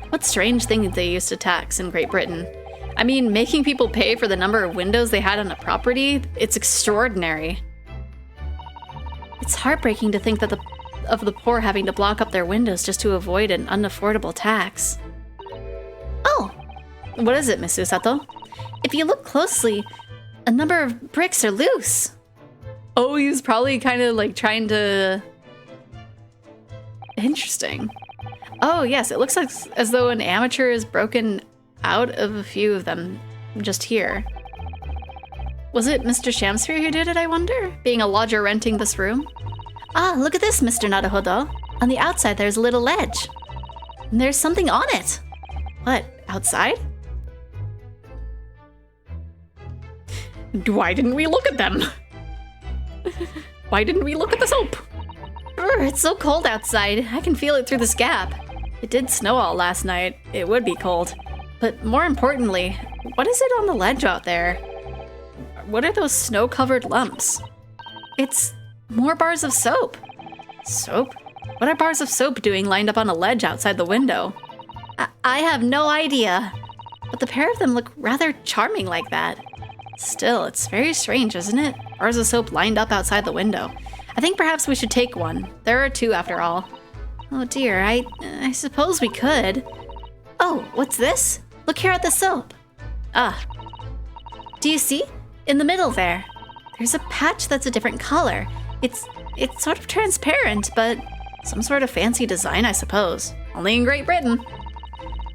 What strange thing they used to tax in Great Britain. I mean, making people pay for the number of windows they had on a property, it's extraordinary. It's heartbreaking to think that of the poor having to block up their windows just to avoid an unaffordable tax. Oh! What is it, Miss Usato? If you look closely, a number of bricks are loose. Oh, he's probably kind of like trying to... Interesting. Oh, yes, it looks like as though an amateur has broken out of a few of them just here. Was it Mr. Shamsphere who did it, I wonder? Being a lodger renting this room? Ah, look at this, Mr. Naruhodo. On the outside, there's a little ledge. And there's something on it. What, outside? Why didn't we look at them? Why didn't we look at the soap? It's so cold outside. I can feel it through this gap. It did snow all last night. It would be cold. But more importantly, what is it on the ledge out there? What are those snow-covered lumps? It's more bars of soap. Soap? What are bars of soap doing lined up on a ledge outside the window? I have no idea. But the pair of them look rather charming like that. Still, it's very strange, isn't it? Bars of soap lined up outside the window. I think perhaps we should take one. There are two after all. Oh dear, I suppose we could. Oh, what's this? Look here at the soap. Ah. Do you see? In the middle there. There's a patch that's a different color. It's sort of transparent, but some sort of fancy design, I suppose. Only in Great Britain.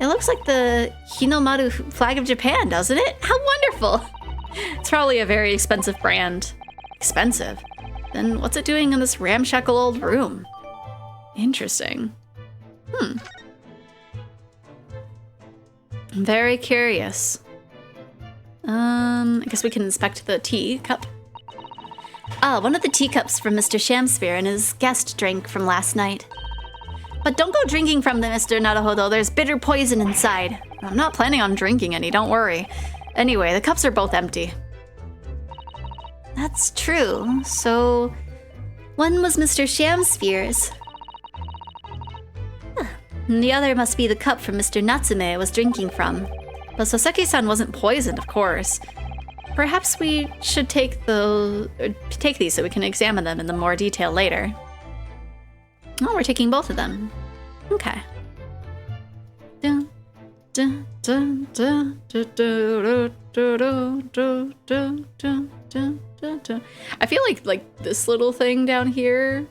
It looks like the Hinomaru flag of Japan, doesn't it? How wonderful! It's probably a very expensive brand. Expensive? Then what's it doing in this ramshackle old room? Interesting. Very curious. I guess we can inspect the teacup. Ah, one of the teacups from Mr. Shamsphere and his guest drank from last night. But don't go drinking from them, Mr. Naruhodo. There's bitter poison inside. I'm not planning on drinking any, don't worry. Anyway, the cups are both empty. That's true. So, one was Mr. Shamsphere's. And the other must be the cup from Mr. Natsume was drinking from. But Soseki-san wasn't poisoned, of course. Perhaps we should take these so we can examine them in more detail later. Oh, we're taking both of them. Okay. Dun, dun, dun, dun, dun, dun, dun, dun, dun, dun, dun, dun, dun. I feel like this little thing down here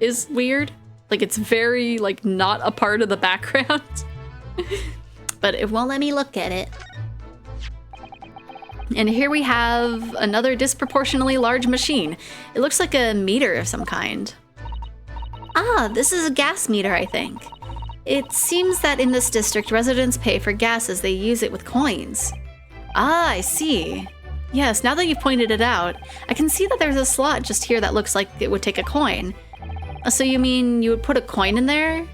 is weird. Like it's very not a part of the background. But it won't let me look at it. And here we have another disproportionately large machine. It looks like a meter of some kind. Ah, this is a gas meter, I think. It seems that in this district, residents pay for gas as they use it with coins. Ah, I see. Yes, now that you've pointed it out, I can see that there's a slot just here that looks like it would take a coin. So you mean you would put a coin in there?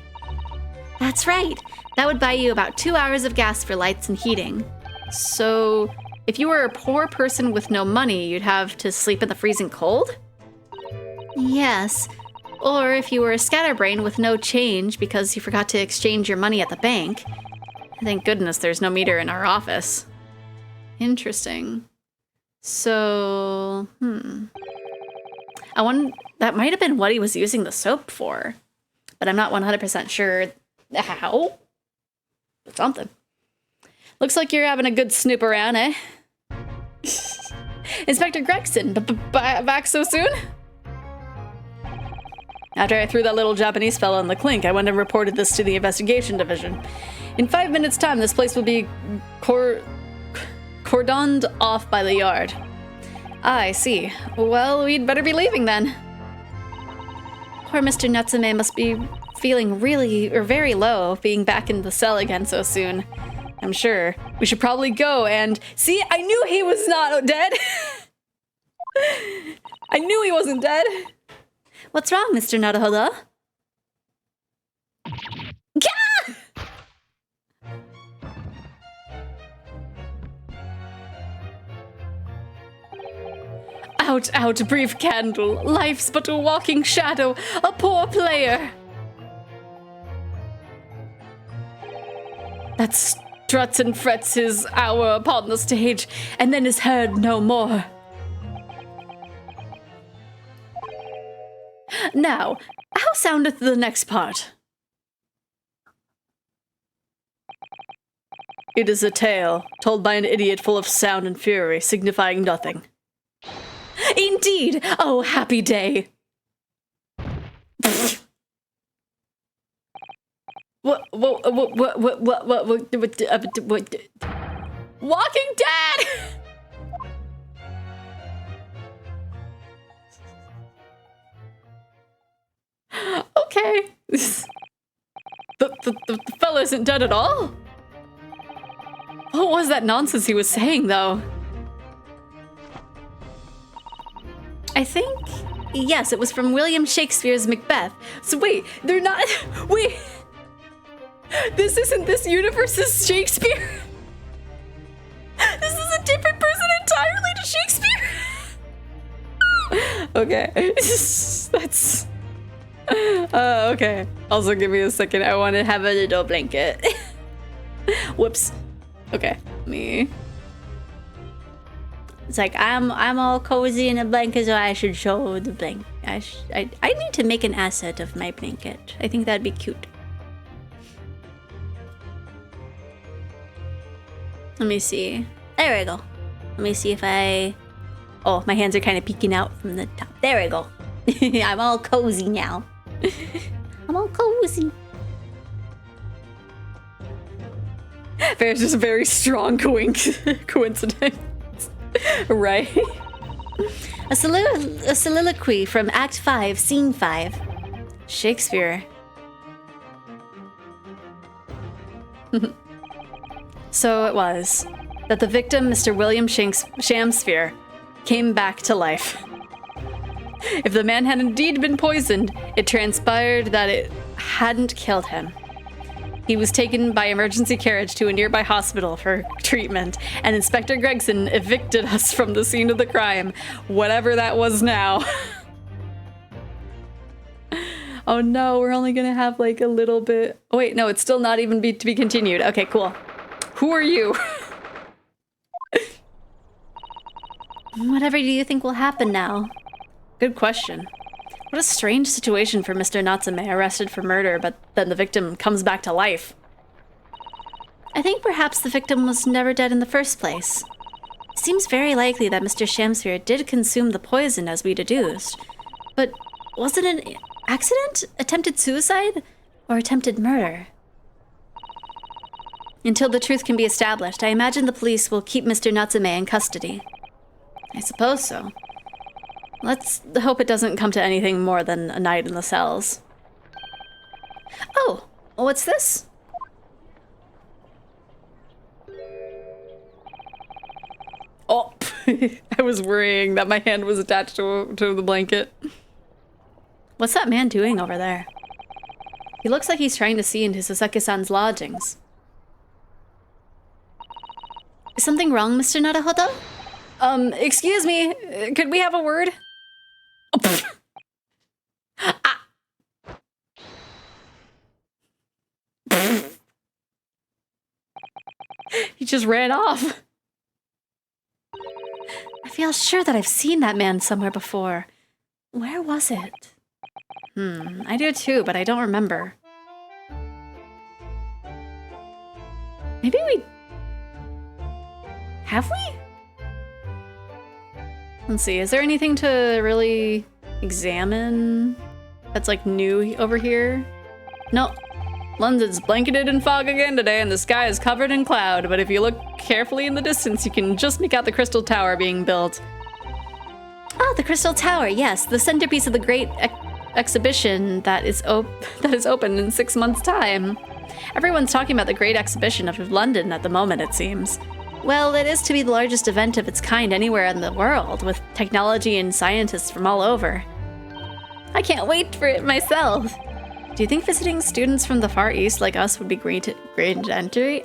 That's right. That would buy you about 2 hours of gas for lights and heating. So, if you were a poor person with no money, you'd have to sleep in the freezing cold? Yes. Or if you were a scatterbrain with no change because you forgot to exchange your money at the bank. Thank goodness there's no meter in our office. Interesting. So, that might have been what he was using the soap for. But I'm not 100% sure how. But something. Looks like you're having a good snoop around, eh? Inspector Gregson, back so soon? After I threw that little Japanese fella in the clink, I went and reported this to the investigation division. In 5 minutes' time, this place will be cordoned off by the yard. Ah, I see. Well, we'd better be leaving then. Poor Mr. Natsume must be feeling very low, being back in the cell again so soon. I'm sure. We should probably go and... See, I knew he was not dead! I knew he wasn't dead! What's wrong, Mr. Naruhodo? Gah! Out, out, brief candle. Life's but a walking shadow, a poor player. That struts and frets his hour upon the stage, and then is heard no more. Now, how soundeth the next part? It is a tale told by an idiot full of sound and fury, signifying nothing. Indeed! Oh, happy day! What? Walking Dead! Okay. The fella isn't dead at all? What was that nonsense he was saying, though? I think... Yes, it was from William Shakespeare's Macbeth. So wait, they're not... Wait! This isn't this universe's Shakespeare? This is a different person entirely to Shakespeare? Okay. That's... okay. Also, give me a second. I want to have a little blanket. Whoops. Okay. Me. It's like, I'm all cozy in a blanket, so I should show the blanket. I need to make an asset of my blanket. I think that'd be cute. Let me see. There we go. Let me see if I... Oh, my hands are kind of peeking out from the top. There we go. I'm all cozy now. I'm all cozy. There's just a very strong coincidence. Right? A soliloquy from Act 5, Scene 5. Shakespeare. So it was that the victim, Mr. William Shamsphere, came back to life. If the man had indeed been poisoned, it transpired that it hadn't killed him. He was taken by emergency carriage to a nearby hospital for treatment, and Inspector Gregson evicted us from the scene of the crime, whatever that was now. Oh no, we're only gonna have like a little bit. Oh wait, no, it's still not even to be continued. Okay, cool. Who are you? Whatever do you think will happen now? Good question. What a strange situation for Mr. Natsume, arrested for murder, but then the victim comes back to life. I think perhaps the victim was never dead in the first place. It seems very likely that Mr. Shamsphere did consume the poison as we deduced. But was it an accident? Attempted suicide? Or attempted murder? Until the truth can be established, I imagine the police will keep Mr. Natsume in custody. I suppose so. Let's hope it doesn't come to anything more than a night in the cells. Oh, what's this? Oh, I was worrying that my hand was attached to the blanket. What's that man doing over there? He looks like he's trying to see into Sasaki-san's lodgings. Is something wrong, Mr. Naruhodo? Excuse me, could we have a word? Oh, ah. He just ran off. I feel sure that I've seen that man somewhere before. Where was it? I do too, but I don't remember. Maybe we... Have we? Let's see, is there anything to really examine that's like new over here? No. London's blanketed in fog again today and the sky is covered in cloud, but if you look carefully in the distance, you can just make out the Crystal Tower being built. Ah, the Crystal Tower, yes, the centerpiece of the great exhibition that is open in 6 months' time. Everyone's talking about the Great Exhibition of London at the moment, it seems. Well, it is to be the largest event of its kind anywhere in the world, with technology and scientists from all over. I can't wait for it myself. Do you think visiting students from the Far East like us would be great entry?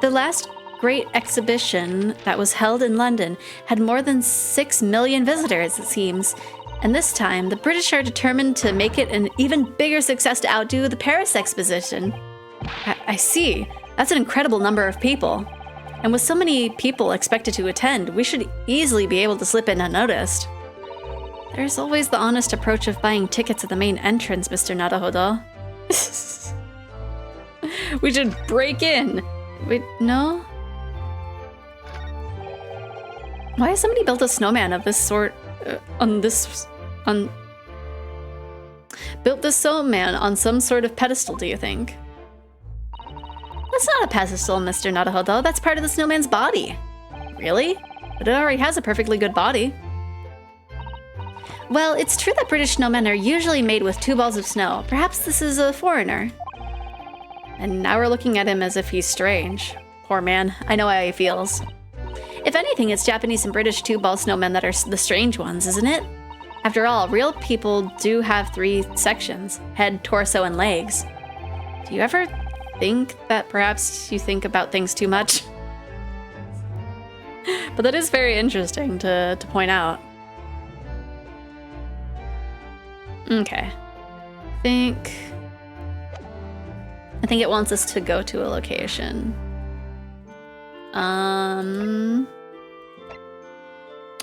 The last great exhibition that was held in London had more than 6 million visitors, it seems. And this time, the British are determined to make it an even bigger success to outdo the Paris Exposition. I see. That's an incredible number of people. And with so many people expected to attend, we should easily be able to slip in unnoticed. There's always the honest approach of buying tickets at the main entrance, Mr. Naruhodo. We should break in. Wait, no? Why has somebody built a snowman of this sort built this snowman on some sort of pedestal, do you think? That's not a pedestal, Mr. Naruhodo. That's part of the snowman's body. Really? But it already has a perfectly good body. Well, it's true that British snowmen are usually made with 2 balls of snow. Perhaps this is a foreigner. And now we're looking at him as if he's strange. Poor man. I know how he feels. If anything, it's Japanese and British 2-ball snowmen that are the strange ones, isn't it? After all, real people do have 3 sections: head, torso, and legs. Do you ever think that perhaps you think about things too much? But that is very interesting to point out. Okay. I think it wants us to go to a location.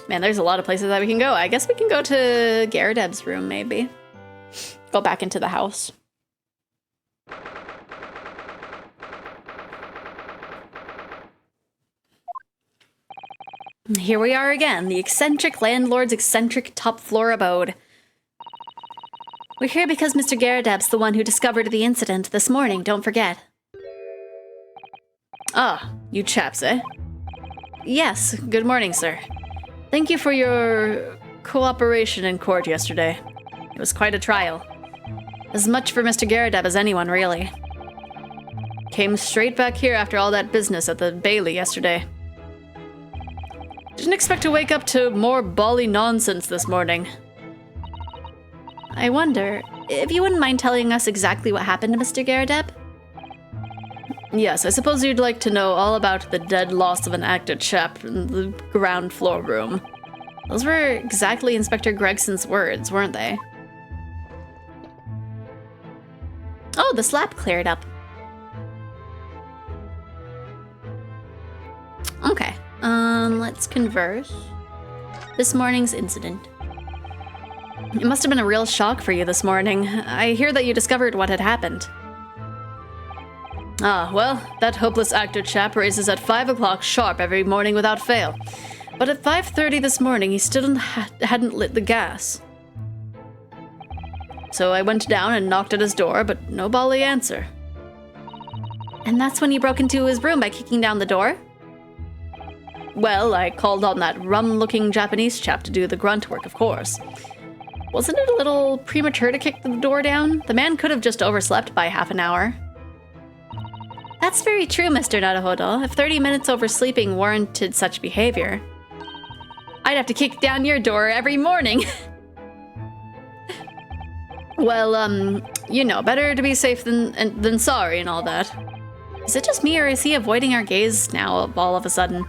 Man, there's a lot of places that we can go. I guess we can go to Garadeb's room, maybe. Go back into the house. Here we are again, the eccentric landlord's eccentric top-floor abode. We're here because Mr. Garadeb's the one who discovered the incident this morning, don't forget. Ah, you chaps, eh? Yes. Good morning, sir. Thank you for your cooperation in court yesterday. It was quite a trial. As much for Mr. Garadeb as anyone, really. Came straight back here after all that business at the Bailey yesterday. Didn't expect to wake up to more bally nonsense this morning. I wonder, if you wouldn't mind telling us exactly what happened to Mr. Garadeb? Yes, I suppose you'd like to know all about the dead loss of an actor chap in the ground floor room. Those were exactly Inspector Gregson's words, weren't they? Oh, the slap cleared up. Okay, let's converse. This morning's incident. It must have been a real shock for you this morning. I hear that you discovered what had happened. Ah, well, that hopeless actor chap raises at 5 o'clock sharp every morning without fail. But at 5:30 this morning, he still hadn't lit the gas. So I went down and knocked at his door, but no bally answer. And that's when you broke into his room by kicking down the door? Well, I called on that rum-looking Japanese chap to do the grunt work, of course. Wasn't it a little premature to kick the door down? The man could have just overslept by half an hour. That's very true, Mr. Naruhodo. If 30 minutes oversleeping warranted such behavior, I'd have to kick down your door every morning. Well, you know, better to be safe than sorry and all that. Is it just me, or is he avoiding our gaze now all of a sudden?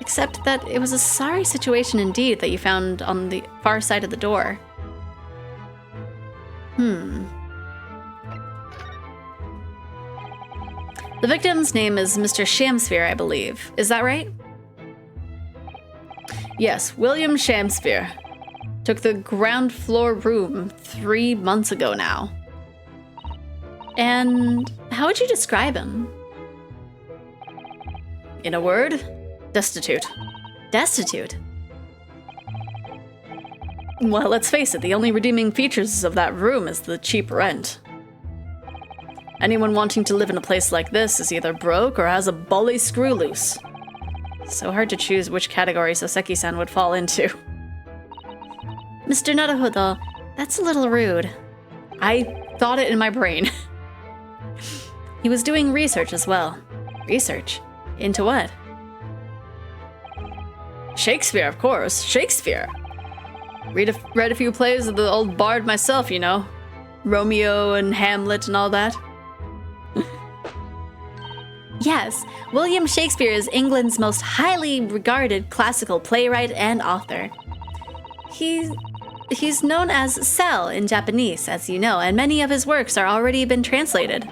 Except that it was a sorry situation indeed that you found on the far side of the door. The victim's name is Mr. Shamsphere, I believe. Is that right? Yes, William Shamsphere. Took the ground floor room 3 months ago now. And how would you describe him? In a word, destitute. Destitute? Well, let's face it, the only redeeming features of that room is the cheap rent. Anyone wanting to live in a place like this is either broke or has a bully screw loose. So hard to choose which category Soseki-san would fall into. Mr. Naruhodo, that's a little rude. I thought it in my brain. He was doing research as well. Research? Into what? Shakespeare, of course. Shakespeare. Read a few plays of the old bard myself, you know. Romeo and Hamlet and all that. Yes, William Shakespeare is England's most highly regarded classical playwright and author. He's known as Sal in Japanese, as you know, and many of his works are already been translated.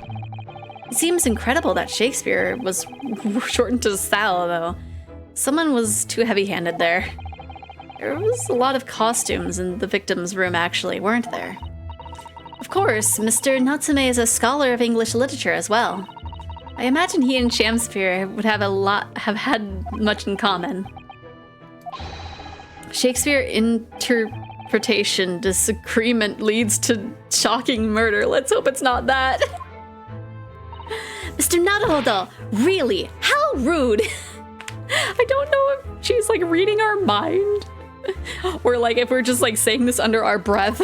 It seems incredible that Shakespeare was shortened to Sal, though. Someone was too heavy-handed there. There was a lot of costumes in the victim's room, actually, weren't there? Of course, Mr. Natsume is a scholar of English literature as well. I imagine he and Shamsphere would have had much in common. Shakespeare interpretation disagreement leads to shocking murder. Let's hope it's not that. Mr. Naruhodo, really? How rude! I don't know if she's like reading our mind. Or like if we're just like saying this under our breath.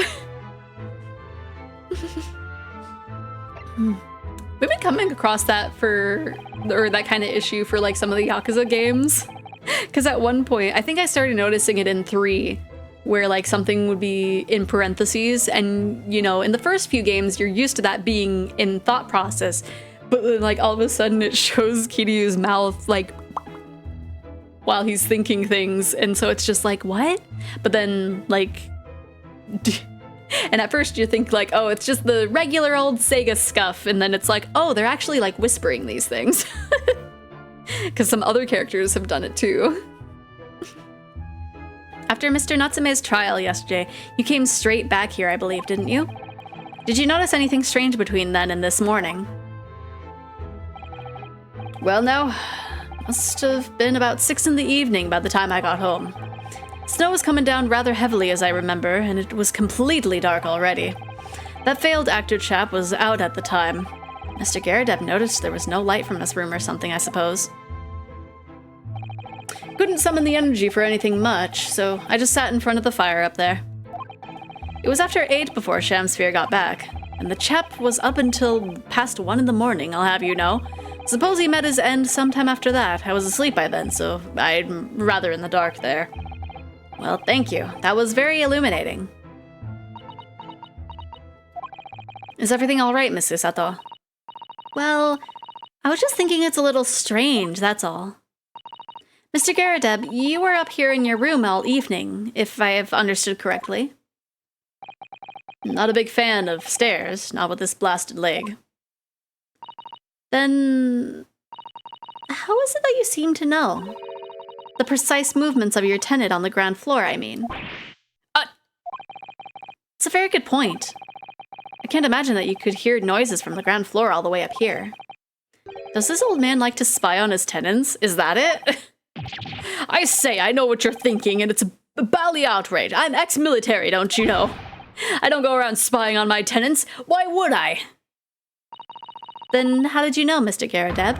We've been coming across that that kind of issue for like some of the Yakuza games. Because at one point, I think I started noticing it in 3, where like something would be in parentheses, and you know, in the first few games, you're used to that being in thought process, but then like all of a sudden it shows Kiryu's mouth like while he's thinking things, and so it's just like, what? But then like, and at first you think like, oh, it's just the regular old Sega scuff, and then it's like, oh, they're actually like whispering these things. Because some other characters have done it too. After Mr. Natsume's trial yesterday, you came straight back here, I believe, didn't you? Did you notice anything strange between then and this morning? Well, now, must have been about 6 in the evening by the time I got home. Snow was coming down rather heavily, as I remember, and it was completely dark already. That failed actor chap was out at the time. Mr. Garadeb noticed there was no light from his room or something, I suppose. Couldn't summon the energy for anything much, so I just sat in front of the fire up there. It was after 8 before Shamsphere got back, And the chap was up until past 1 in the morning, I'll have you know. Suppose he met his end sometime after that. I was asleep by then, so I'm rather in the dark there. Well, thank you. That was very illuminating. Is everything all right, Mrs. Sato? Well, I was just thinking it's a little strange, that's all. Mr. Garadeb, you were up here in your room all evening, if I have understood correctly. Not a big fan of stairs, not with this blasted leg. Then, how is it that you seem to know? The precise movements of your tenant on the ground floor, I mean. It's a very good point. I can't imagine that you could hear noises from the ground floor all the way up here. Does this old man like to spy on his tenants? Is that it? I say, I know what you're thinking, and it's a bally outrage. I'm ex-military, don't you know? I don't go around spying on my tenants. Why would I? Then how did you know, Mr. Garadeb?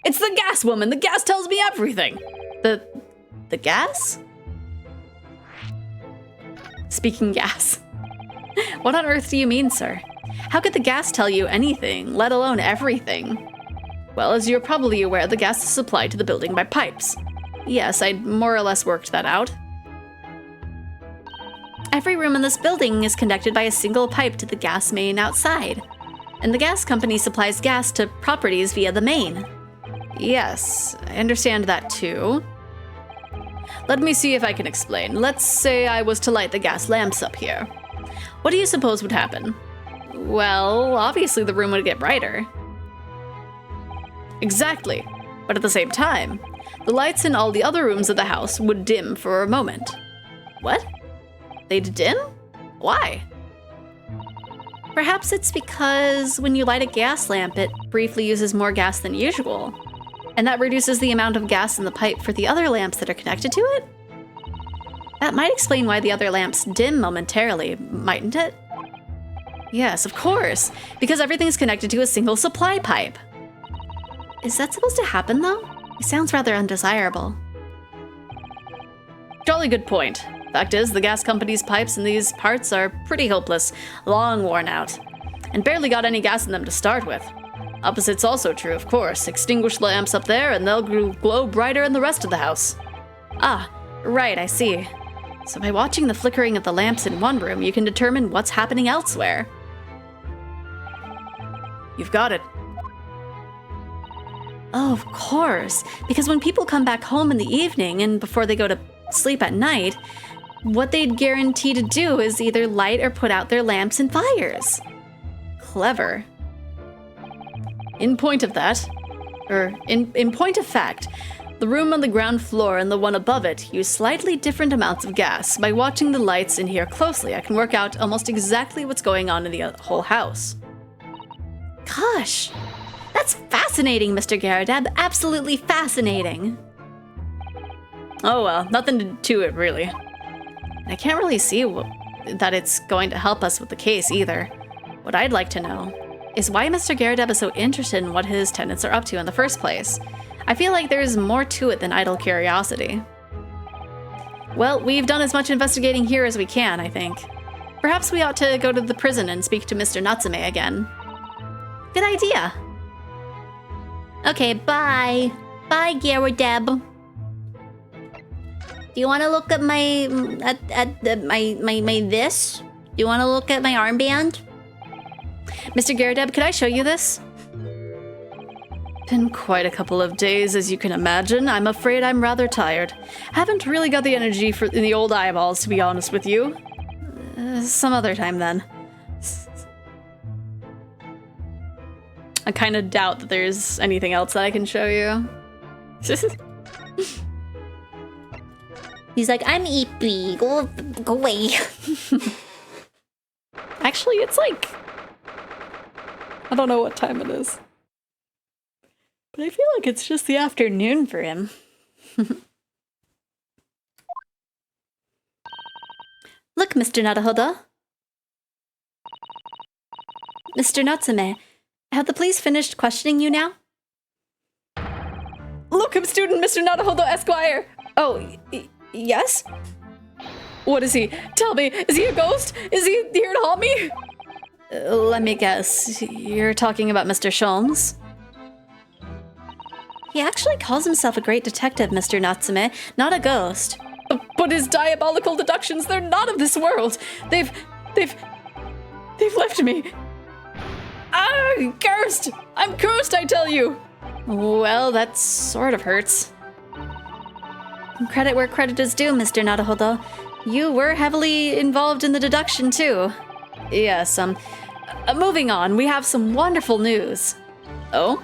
It's the gas woman. The gas tells me everything. The gas? Speaking gas. What on earth do you mean, sir? How could the gas tell you anything, let alone everything? Well, as you're probably aware, the gas is supplied to the building by pipes. Yes, I'd more or less worked that out. Every room in this building is connected by a single pipe to the gas main outside, and the gas company supplies gas to properties via the main. Yes, I understand that too. Let me see if I can explain. Let's say I was to light the gas lamps up here. What do you suppose would happen? Well, obviously the room would get brighter. Exactly, but at the same time, the lights in all the other rooms of the house would dim for a moment. What? They'd dim? Why? Perhaps it's because when you light a gas lamp, it briefly uses more gas than usual, and that reduces the amount of gas in the pipe for the other lamps that are connected to it? That might explain why the other lamps dim momentarily, mightn't it? Yes, of course, because everything's connected to a single supply pipe. Is that supposed to happen, though? It sounds rather undesirable. Jolly good point. Fact is, the gas company's pipes in these parts are pretty hopeless, long worn out, and barely got any gas in them to start with. Opposite's also true, of course. Extinguish the lamps up there and they'll glow brighter in the rest of the house. Ah, right, I see. So by watching the flickering of the lamps in one room, you can determine what's happening elsewhere. You've got it. Oh, of course, because when people come back home in the evening and before they go to sleep at night, what they'd guarantee to do is either light or put out their lamps and fires. Clever. In point of fact, the room on the ground floor and the one above it use slightly different amounts of gas. By watching the lights in here closely, I can work out almost exactly what's going on in the whole house. Gosh, that's fascinating, Mr. Garadeb. Absolutely fascinating. Oh well, nothing to it, really. I can't really see that it's going to help us with the case, either. What I'd like to know is why Mr. Garadeb is so interested in what his tenants are up to in the first place. I feel like there's more to it than idle curiosity. Well, we've done as much investigating here as we can, I think. Perhaps we ought to go to the prison and speak to Mr. Natsume again. Good idea. Okay, bye. Bye, Garadeb. Do you want to look at my this? Do you want to look at my armband? Mr. Garadeb, could I show you this? Been quite a couple of days, as you can imagine. I'm afraid I'm rather tired. Haven't really got the energy in the old eyeballs, to be honest with you. Some other time, then. I kind of doubt that there's anything else that I can show you. He's like, I'm Eepy. Go away. Actually, it's like... I don't know what time it is. But I feel like it's just the afternoon for him. Look, Mr. Naruhodo. Mr. Natsume, have the police finished questioning you now? Locum student Mr. Naruhodo Esquire! Oh, yes? What is he? Tell me, is he a ghost? Is he here to haunt me? Let me guess. You're talking about Mr. Sholmes? He actually calls himself a great detective, Mr. Natsume, not a ghost. But his diabolical deductions, they're not of this world. They've left me. Ah, cursed! I'm cursed, I tell you! Well, that sort of hurts. Credit where credit is due, Mr. Naruhodo. You were heavily involved in the deduction, too. Yes, moving on, we have some wonderful news. Oh?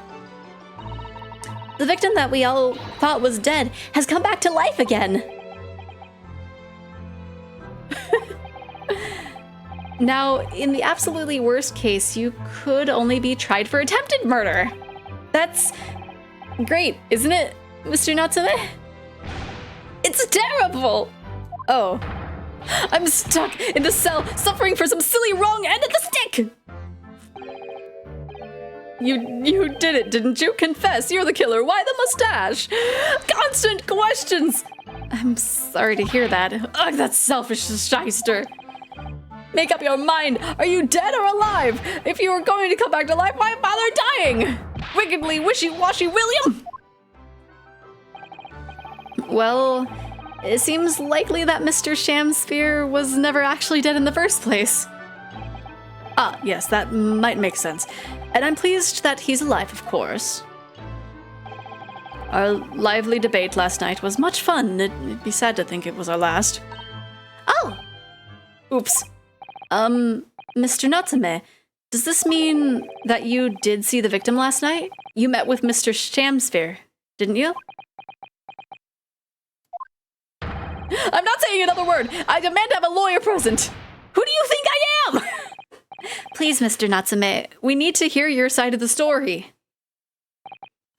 The victim that we all thought was dead has come back to life again. Now, in the absolutely worst case, you could only be tried for attempted murder. That's great, isn't it, Mr. Natsume? It's terrible! Oh. I'm stuck in the cell, suffering for some silly wrong end of the stick! You did it, didn't you? Confess, you're the killer. Why the mustache? Constant questions! I'm sorry to hear that. Ugh, that selfish shyster. Make up your mind. Are you dead or alive? If you were going to come back to life, why bother dying? Wickedly wishy-washy William! Well, it seems likely that Mr. Shamsphere was never actually dead in the first place. Ah, yes, that might make sense. And I'm pleased that he's alive, of course. Our lively debate last night was much fun. It'd be sad to think it was our last. Oh! Oops. Mr. Natsume, does this mean that you did see the victim last night? You met with Mr. Shamsphere, didn't you? I'm not saying another word! I demand to have a lawyer present! Who do you think I am? Please, Mr. Natsume, we need to hear your side of the story.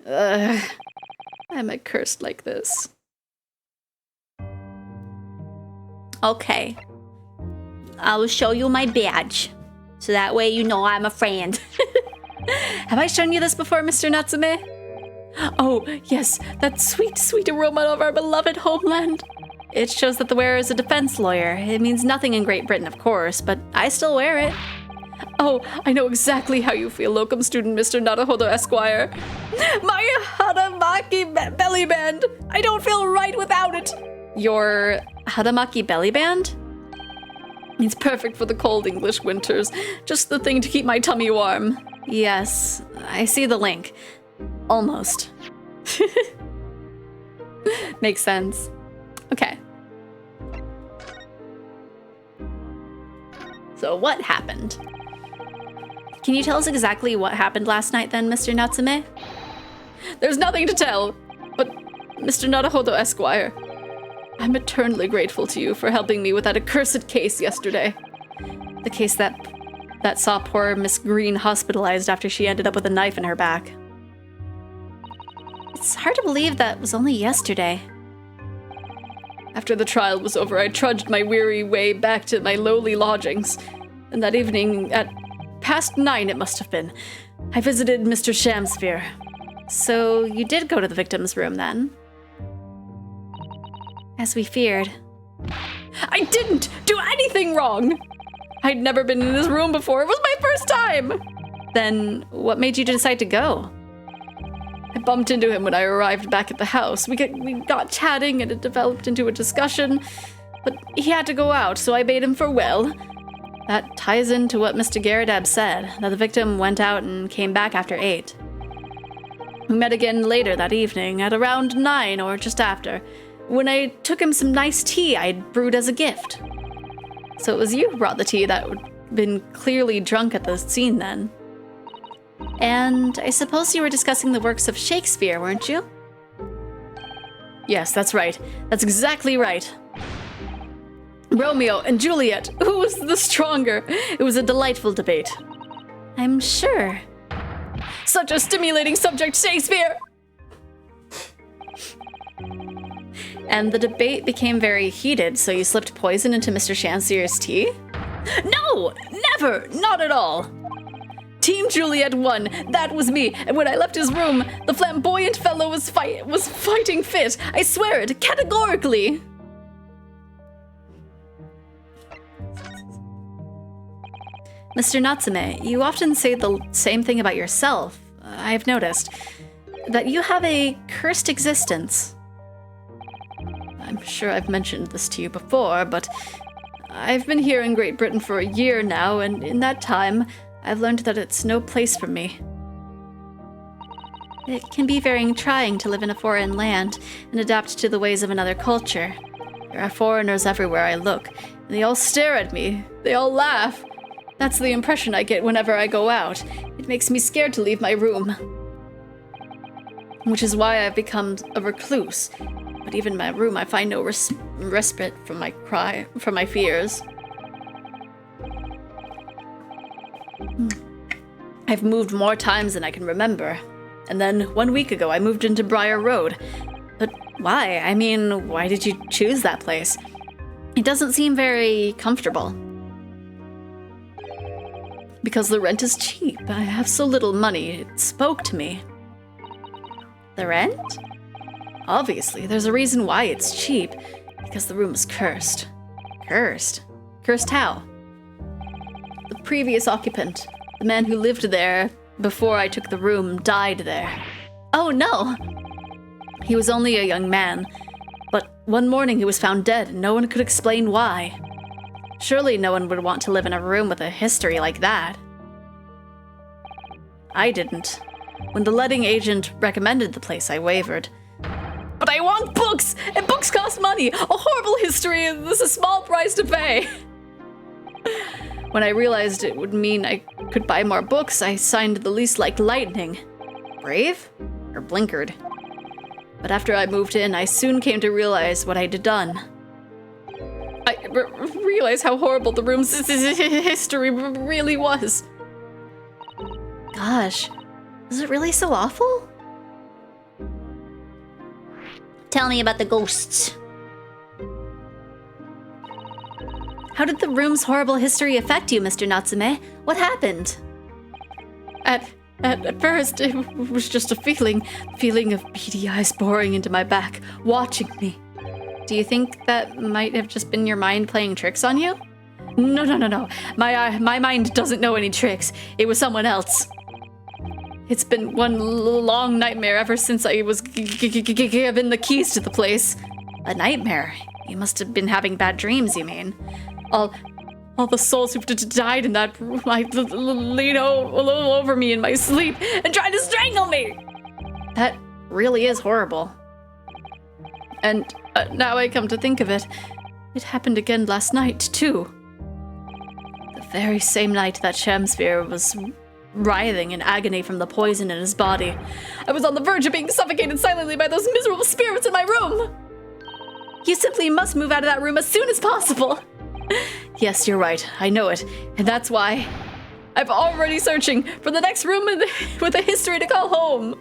I'm accursed like this. Okay. I will show you my badge. So that way you know I'm a friend. Have I shown you this before, Mr. Natsume? Oh, yes, that sweet, sweet aroma of our beloved homeland. It shows that the wearer is a defense lawyer. It means nothing in Great Britain, of course, but I still wear it. Oh, I know exactly how you feel, locum student Mr. Naruhodo Esquire. My Hadamaki belly band! I don't feel right without it! Your Hadamaki belly band? It's perfect for the cold English winters. Just the thing to keep my tummy warm. Yes, I see the link. Almost. Makes sense. Okay. So what happened? Can you tell us exactly what happened last night then, Mr. Natsume? There's nothing to tell, but Mr. Naruhodo Esquire, I'm eternally grateful to you for helping me with that accursed case yesterday. The case that saw poor Miss Green hospitalized after she ended up with a knife in her back. It's hard to believe that was only yesterday. After the trial was over, I trudged my weary way back to my lowly lodgings. And that evening, at past 9 it must have been, I visited Mr. Shamsphere. So you did go to the victim's room then? As we feared. I didn't do anything wrong! I'd never been in his room before. It was my first time! Then what made you decide to go? I bumped into him when I arrived back at the house. We got chatting and it developed into a discussion, but he had to go out, so I bade him farewell. That ties into what Mr. Garadab said, that the victim went out and came back after 8. We met again later that evening, at around 9 or just after, when I took him some nice tea I'd brewed as a gift. So it was you who brought the tea that had been clearly drunk at the scene then. And I suppose you were discussing the works of Shakespeare, weren't you? Yes, that's right. That's exactly right. Romeo and Juliet, who was the stronger? It was a delightful debate. I'm sure. Such a stimulating subject, Shakespeare! And the debate became very heated, so you slipped poison into Mr. Shansier's tea? No! Never! Not at all! Team Juliet won. That was me. And when I left his room, the flamboyant fellow was fighting fit. I swear it, categorically. Mr. Natsume, you often say the same thing about yourself. I've noticed that you have a cursed existence. I'm sure I've mentioned this to you before, but I've been here in Great Britain for a year now, and in that time, I've learned that it's no place for me. It can be very trying to live in a foreign land and adapt to the ways of another culture. There are foreigners everywhere I look, and they all stare at me. They all laugh. That's the impression I get whenever I go out. It makes me scared to leave my room. Which is why I've become a recluse. But even in my room, I find no respite from my fears. I've moved more times than I can remember. And then 1 week ago, I moved into Briar Road. But why? I mean, why did you choose that place? It doesn't seem very comfortable. Because the rent is cheap. I have so little money. It spoke to me. The rent? Obviously, there's a reason why it's cheap. Because the room is cursed. Cursed? Cursed how? The previous occupant, the man who lived there before I took the room, died there. Oh no! He was only a young man, but one morning he was found dead and no one could explain why. Surely no one would want to live in a room with a history like that. I didn't. When the letting agent recommended the place, I wavered. But I want books! And books cost money! A horrible history, and this is a small price to pay! When I realized it would mean I could buy more books, I signed the lease like lightning. Brave? Or blinkered? But after I moved in, I soon came to realize what I'd done. I realized how horrible the room's history really was. Gosh, was it really so awful? Tell me about the ghosts. How did the room's horrible history affect you, Mr. Natsume? What happened? At first, it was just a feeling of beady eyes boring into my back, watching me. Do you think that might have just been your mind playing tricks on you? No. My mind doesn't know any tricks. It was someone else. It's been one long nightmare ever since I was given the keys to the place. A nightmare? You must have been having bad dreams, you mean? All the souls who've died in that room, I lean all over me in my sleep and try to strangle me! That really is horrible. And now I come to think of it, it happened again last night, too. The very same night that Shamsphere was writhing in agony from the poison in his body. I was on the verge of being suffocated silently by those miserable spirits in my room! You simply must move out of that room as soon as possible! Yes, you're right. I know it. And that's why I'm already searching for the next room with a history to call home.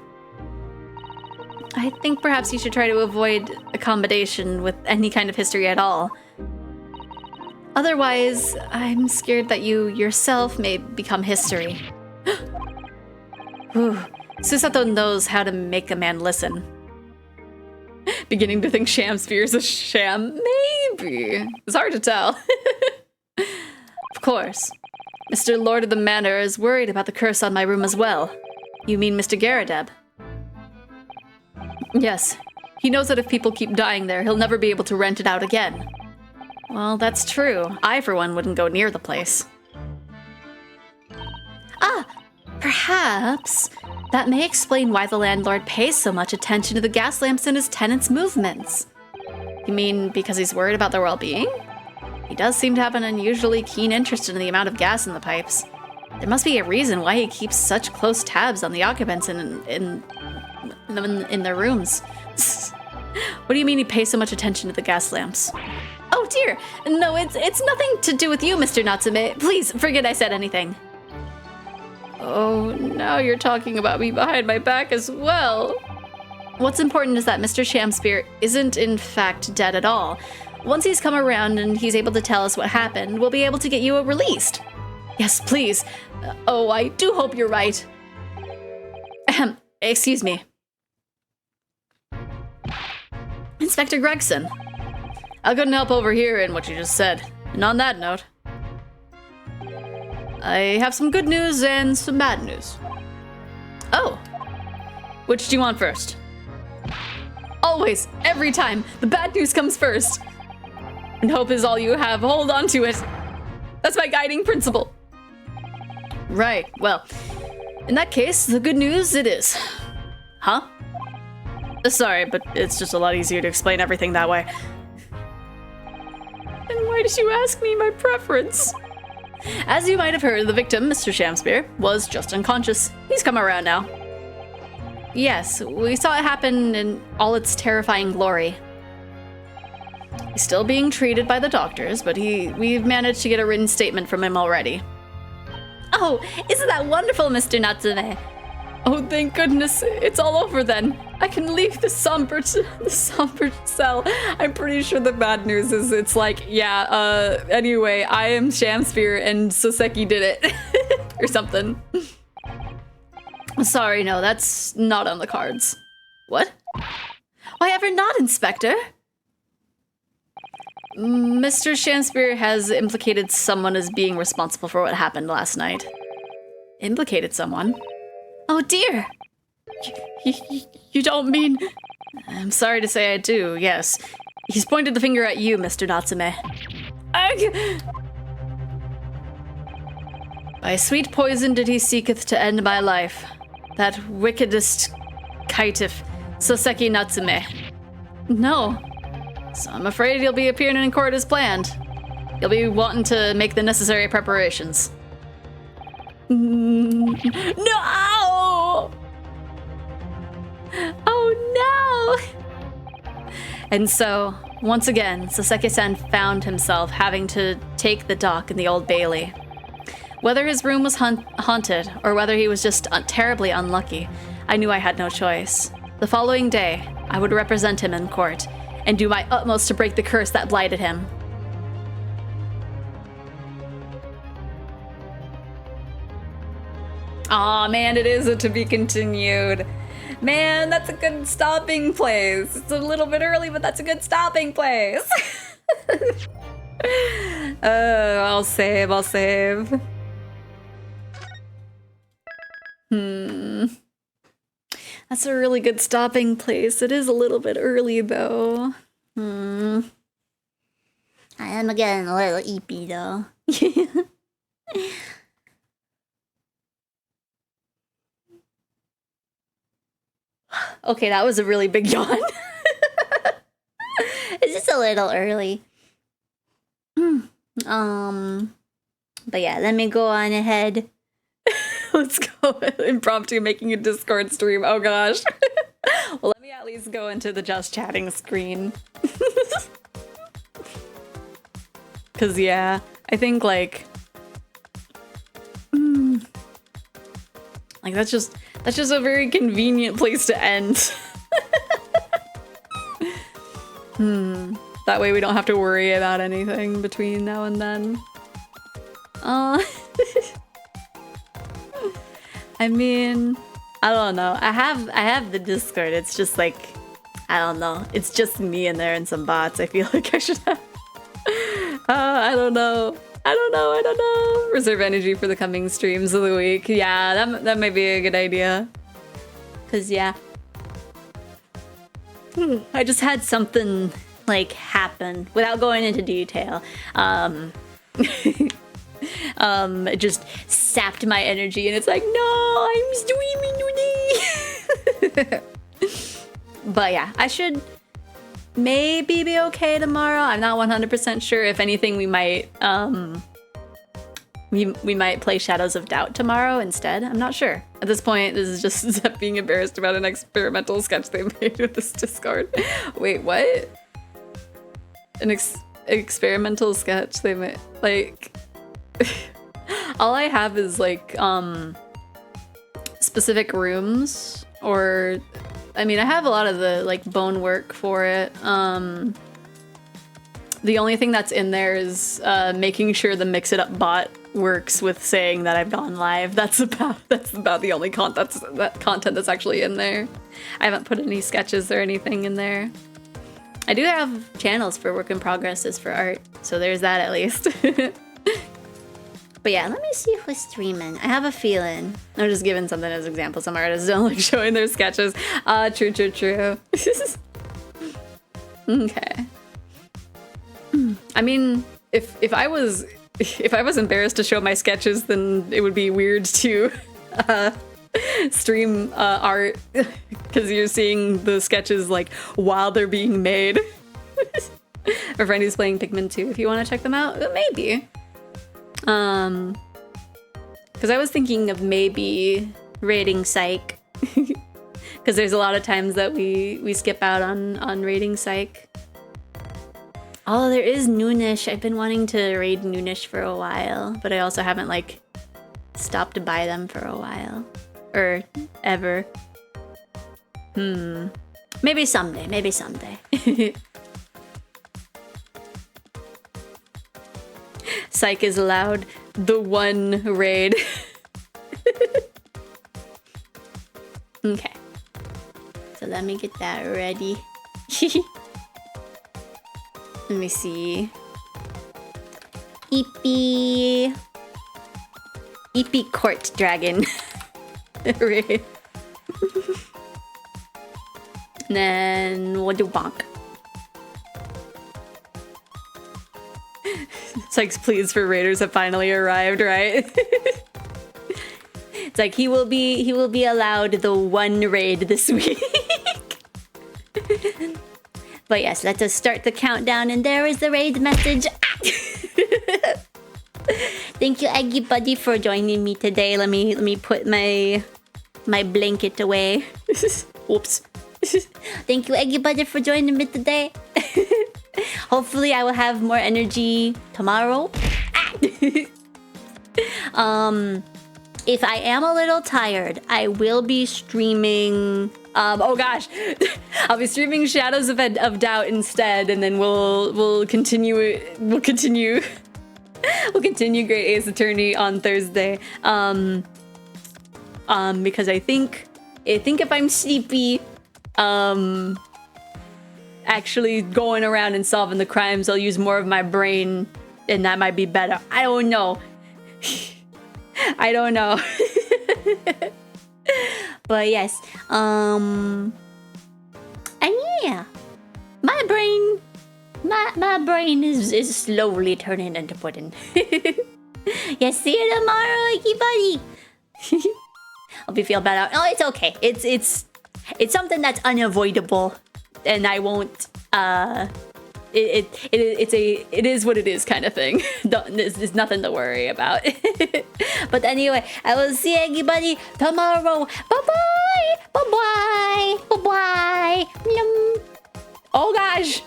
I think perhaps you should try to avoid accommodation with any kind of history at all. Otherwise, I'm scared that you yourself may become history. Susato knows how to make a man listen. Beginning to think Shamsphere is a sham? Maybe. It's hard to tell. Of course. Mr. Lord of the Manor is worried about the curse on my room as well. You mean Mr. Garadeb? Yes. He knows that if people keep dying there, he'll never be able to rent it out again. Well, that's true. I, for one, wouldn't go near the place. Ah! Perhaps that may explain why the landlord pays so much attention to the gas lamps in his tenants' movements. You mean because he's worried about their well-being? He does seem to have an unusually keen interest in the amount of gas in the pipes. There must be a reason why he keeps such close tabs on the occupants in their rooms. What do you mean he pays so much attention to the gas lamps? Oh dear! No, it's nothing to do with you, Mr. Natsume. Please, forget I said anything. Oh, now you're talking about me behind my back as well. What's important is that Mr. Shamsphere isn't in fact dead at all. Once he's come around and he's able to tell us what happened, we'll be able to get you released. Yes, please. Oh, I do hope you're right. Ahem. Excuse me. Inspector Gregson. I couldn't help overhearing what you just said. And on that note... I have some good news and some bad news. Oh. Which do you want first? Always, every time, the bad news comes first. And hope is all you have. Hold on to it. That's my guiding principle. Right, well, in that case, the good news it is. Huh? Sorry, but it's just a lot easier to explain everything that way. And why did you ask me my preference? As you might have heard, the victim, Mr. Shamspear, was just unconscious. He's come around now. Yes, we saw it happen in all its terrifying glory. He's still being treated by the doctors, but we've managed to get a written statement from him already. Oh, isn't that wonderful, Mr. Natsume? Oh, thank goodness, it's all over then. I can leave the somber cell. I'm pretty sure the bad news is it's like, yeah, anyway, I am Shamspear and Soseki did it. Or something. Sorry, no, that's not on the cards. What? Why ever not, Inspector? Mr. Shamspear has implicated someone as being responsible for what happened last night. Implicated someone? Oh dear! You don't mean... I'm sorry to say I do, yes. He's pointed the finger at you, Mr. Natsume. By sweet poison did he seeketh to end my life. That wickedest caitiff, Soseki Natsume. No. So I'm afraid he'll be appearing in court as planned. He'll be wanting to make the necessary preparations. No! Oh no! And so, once again, Soseki-san found himself having to take the dock in the Old Bailey. Whether his room was haunted, or whether he was just terribly unlucky, I knew I had no choice. The following day, I would represent him in court, and do my utmost to break the curse that blighted him. Aw, man, it is a to be continued. Man, that's a good stopping place. It's a little bit early, but that's a good stopping place. I'll save. That's a really good stopping place. It is a little bit early, though. I am getting a little eepy, though. Okay, that was a really big yawn. It's just a little early. But yeah, let me go on ahead. Let's go impromptu making a Discord stream. Oh gosh. Well, let me at least go into the just chatting screen. Cause yeah, I think like that's just a very convenient place to end. That way we don't have to worry about anything between now and then. I mean, I don't know. I have the Discord. It's just like, I don't know. It's just me in there and some bots. I feel like I should have. I don't know. Reserve energy for the coming streams of the week. Yeah, that might be a good idea. Cause yeah, I just had something like happen without going into detail. It just sapped my energy, and it's like, no, I'm streaming. But yeah, I should maybe be okay tomorrow. I'm not 100% sure. If anything, we might we might play Shadows of Doubt tomorrow instead. I'm not sure. At this point, this is just Zep being embarrassed about an experimental sketch they made with this Discord. Wait, what? An experimental sketch they made? Like, all I have is like specific rooms, or I mean, I have a lot of the like bone work for it. The only thing that's in there is making sure the Mix It Up bot works with saying that I've gone live. That's about the only content that's actually in there. I haven't put any sketches or anything in there. I do have channels for work in progresses for art, so there's that at least. But yeah, let me see who's streaming. I have a feeling. I'm just giving something as example. Some artists don't like showing their sketches. True. Okay. I mean, if I was embarrassed to show my sketches, then it would be weird to stream art because you're seeing the sketches like while they're being made. Our friend who's playing Pikmin 2, if you want to check them out, maybe. Because I was thinking of maybe raiding Psych. Because there's a lot of times that we skip out on raiding Psych. Oh, there is Noonish. I've been wanting to raid Noonish for a while, but I also haven't like stopped to buy them for a while. Or ever. Maybe someday. Psych is allowed the one raid. Okay. So let me get that ready. Let me see. Eepy Court Dragon. Raid. And then we'll do Bonk. Sykes' pleas for raiders have finally arrived, right? It's like he will be allowed the one raid this week. But yes, let us start the countdown, and there is the raid message. Thank you, Eggy Buddy, for joining me today. Let me put my blanket away. Oops. Thank you, Eggy Buddy, for joining me today. Hopefully I will have more energy tomorrow. If I am a little tired, I will be streaming oh gosh. I'll be streaming Shadows of Doubt instead, and then we'll continue Great Ace Attorney on Thursday. Because I think if I'm sleepy, actually going around and solving the crimes, I'll use more of my brain, and that might be better. I don't know. I don't know. But yes, and yeah, my brain is slowly turning into pudding. Yes, see you tomorrow, Icky Buddy. Hope you feel better. Oh, it's okay. It's something that's unavoidable, and I won't. It is what it is kind of thing. There's nothing to worry about. But anyway, I will see everybody tomorrow. Bye-bye. Bye-bye. Bye-bye. Oh gosh.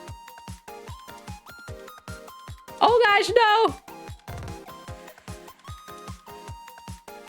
Oh gosh, no.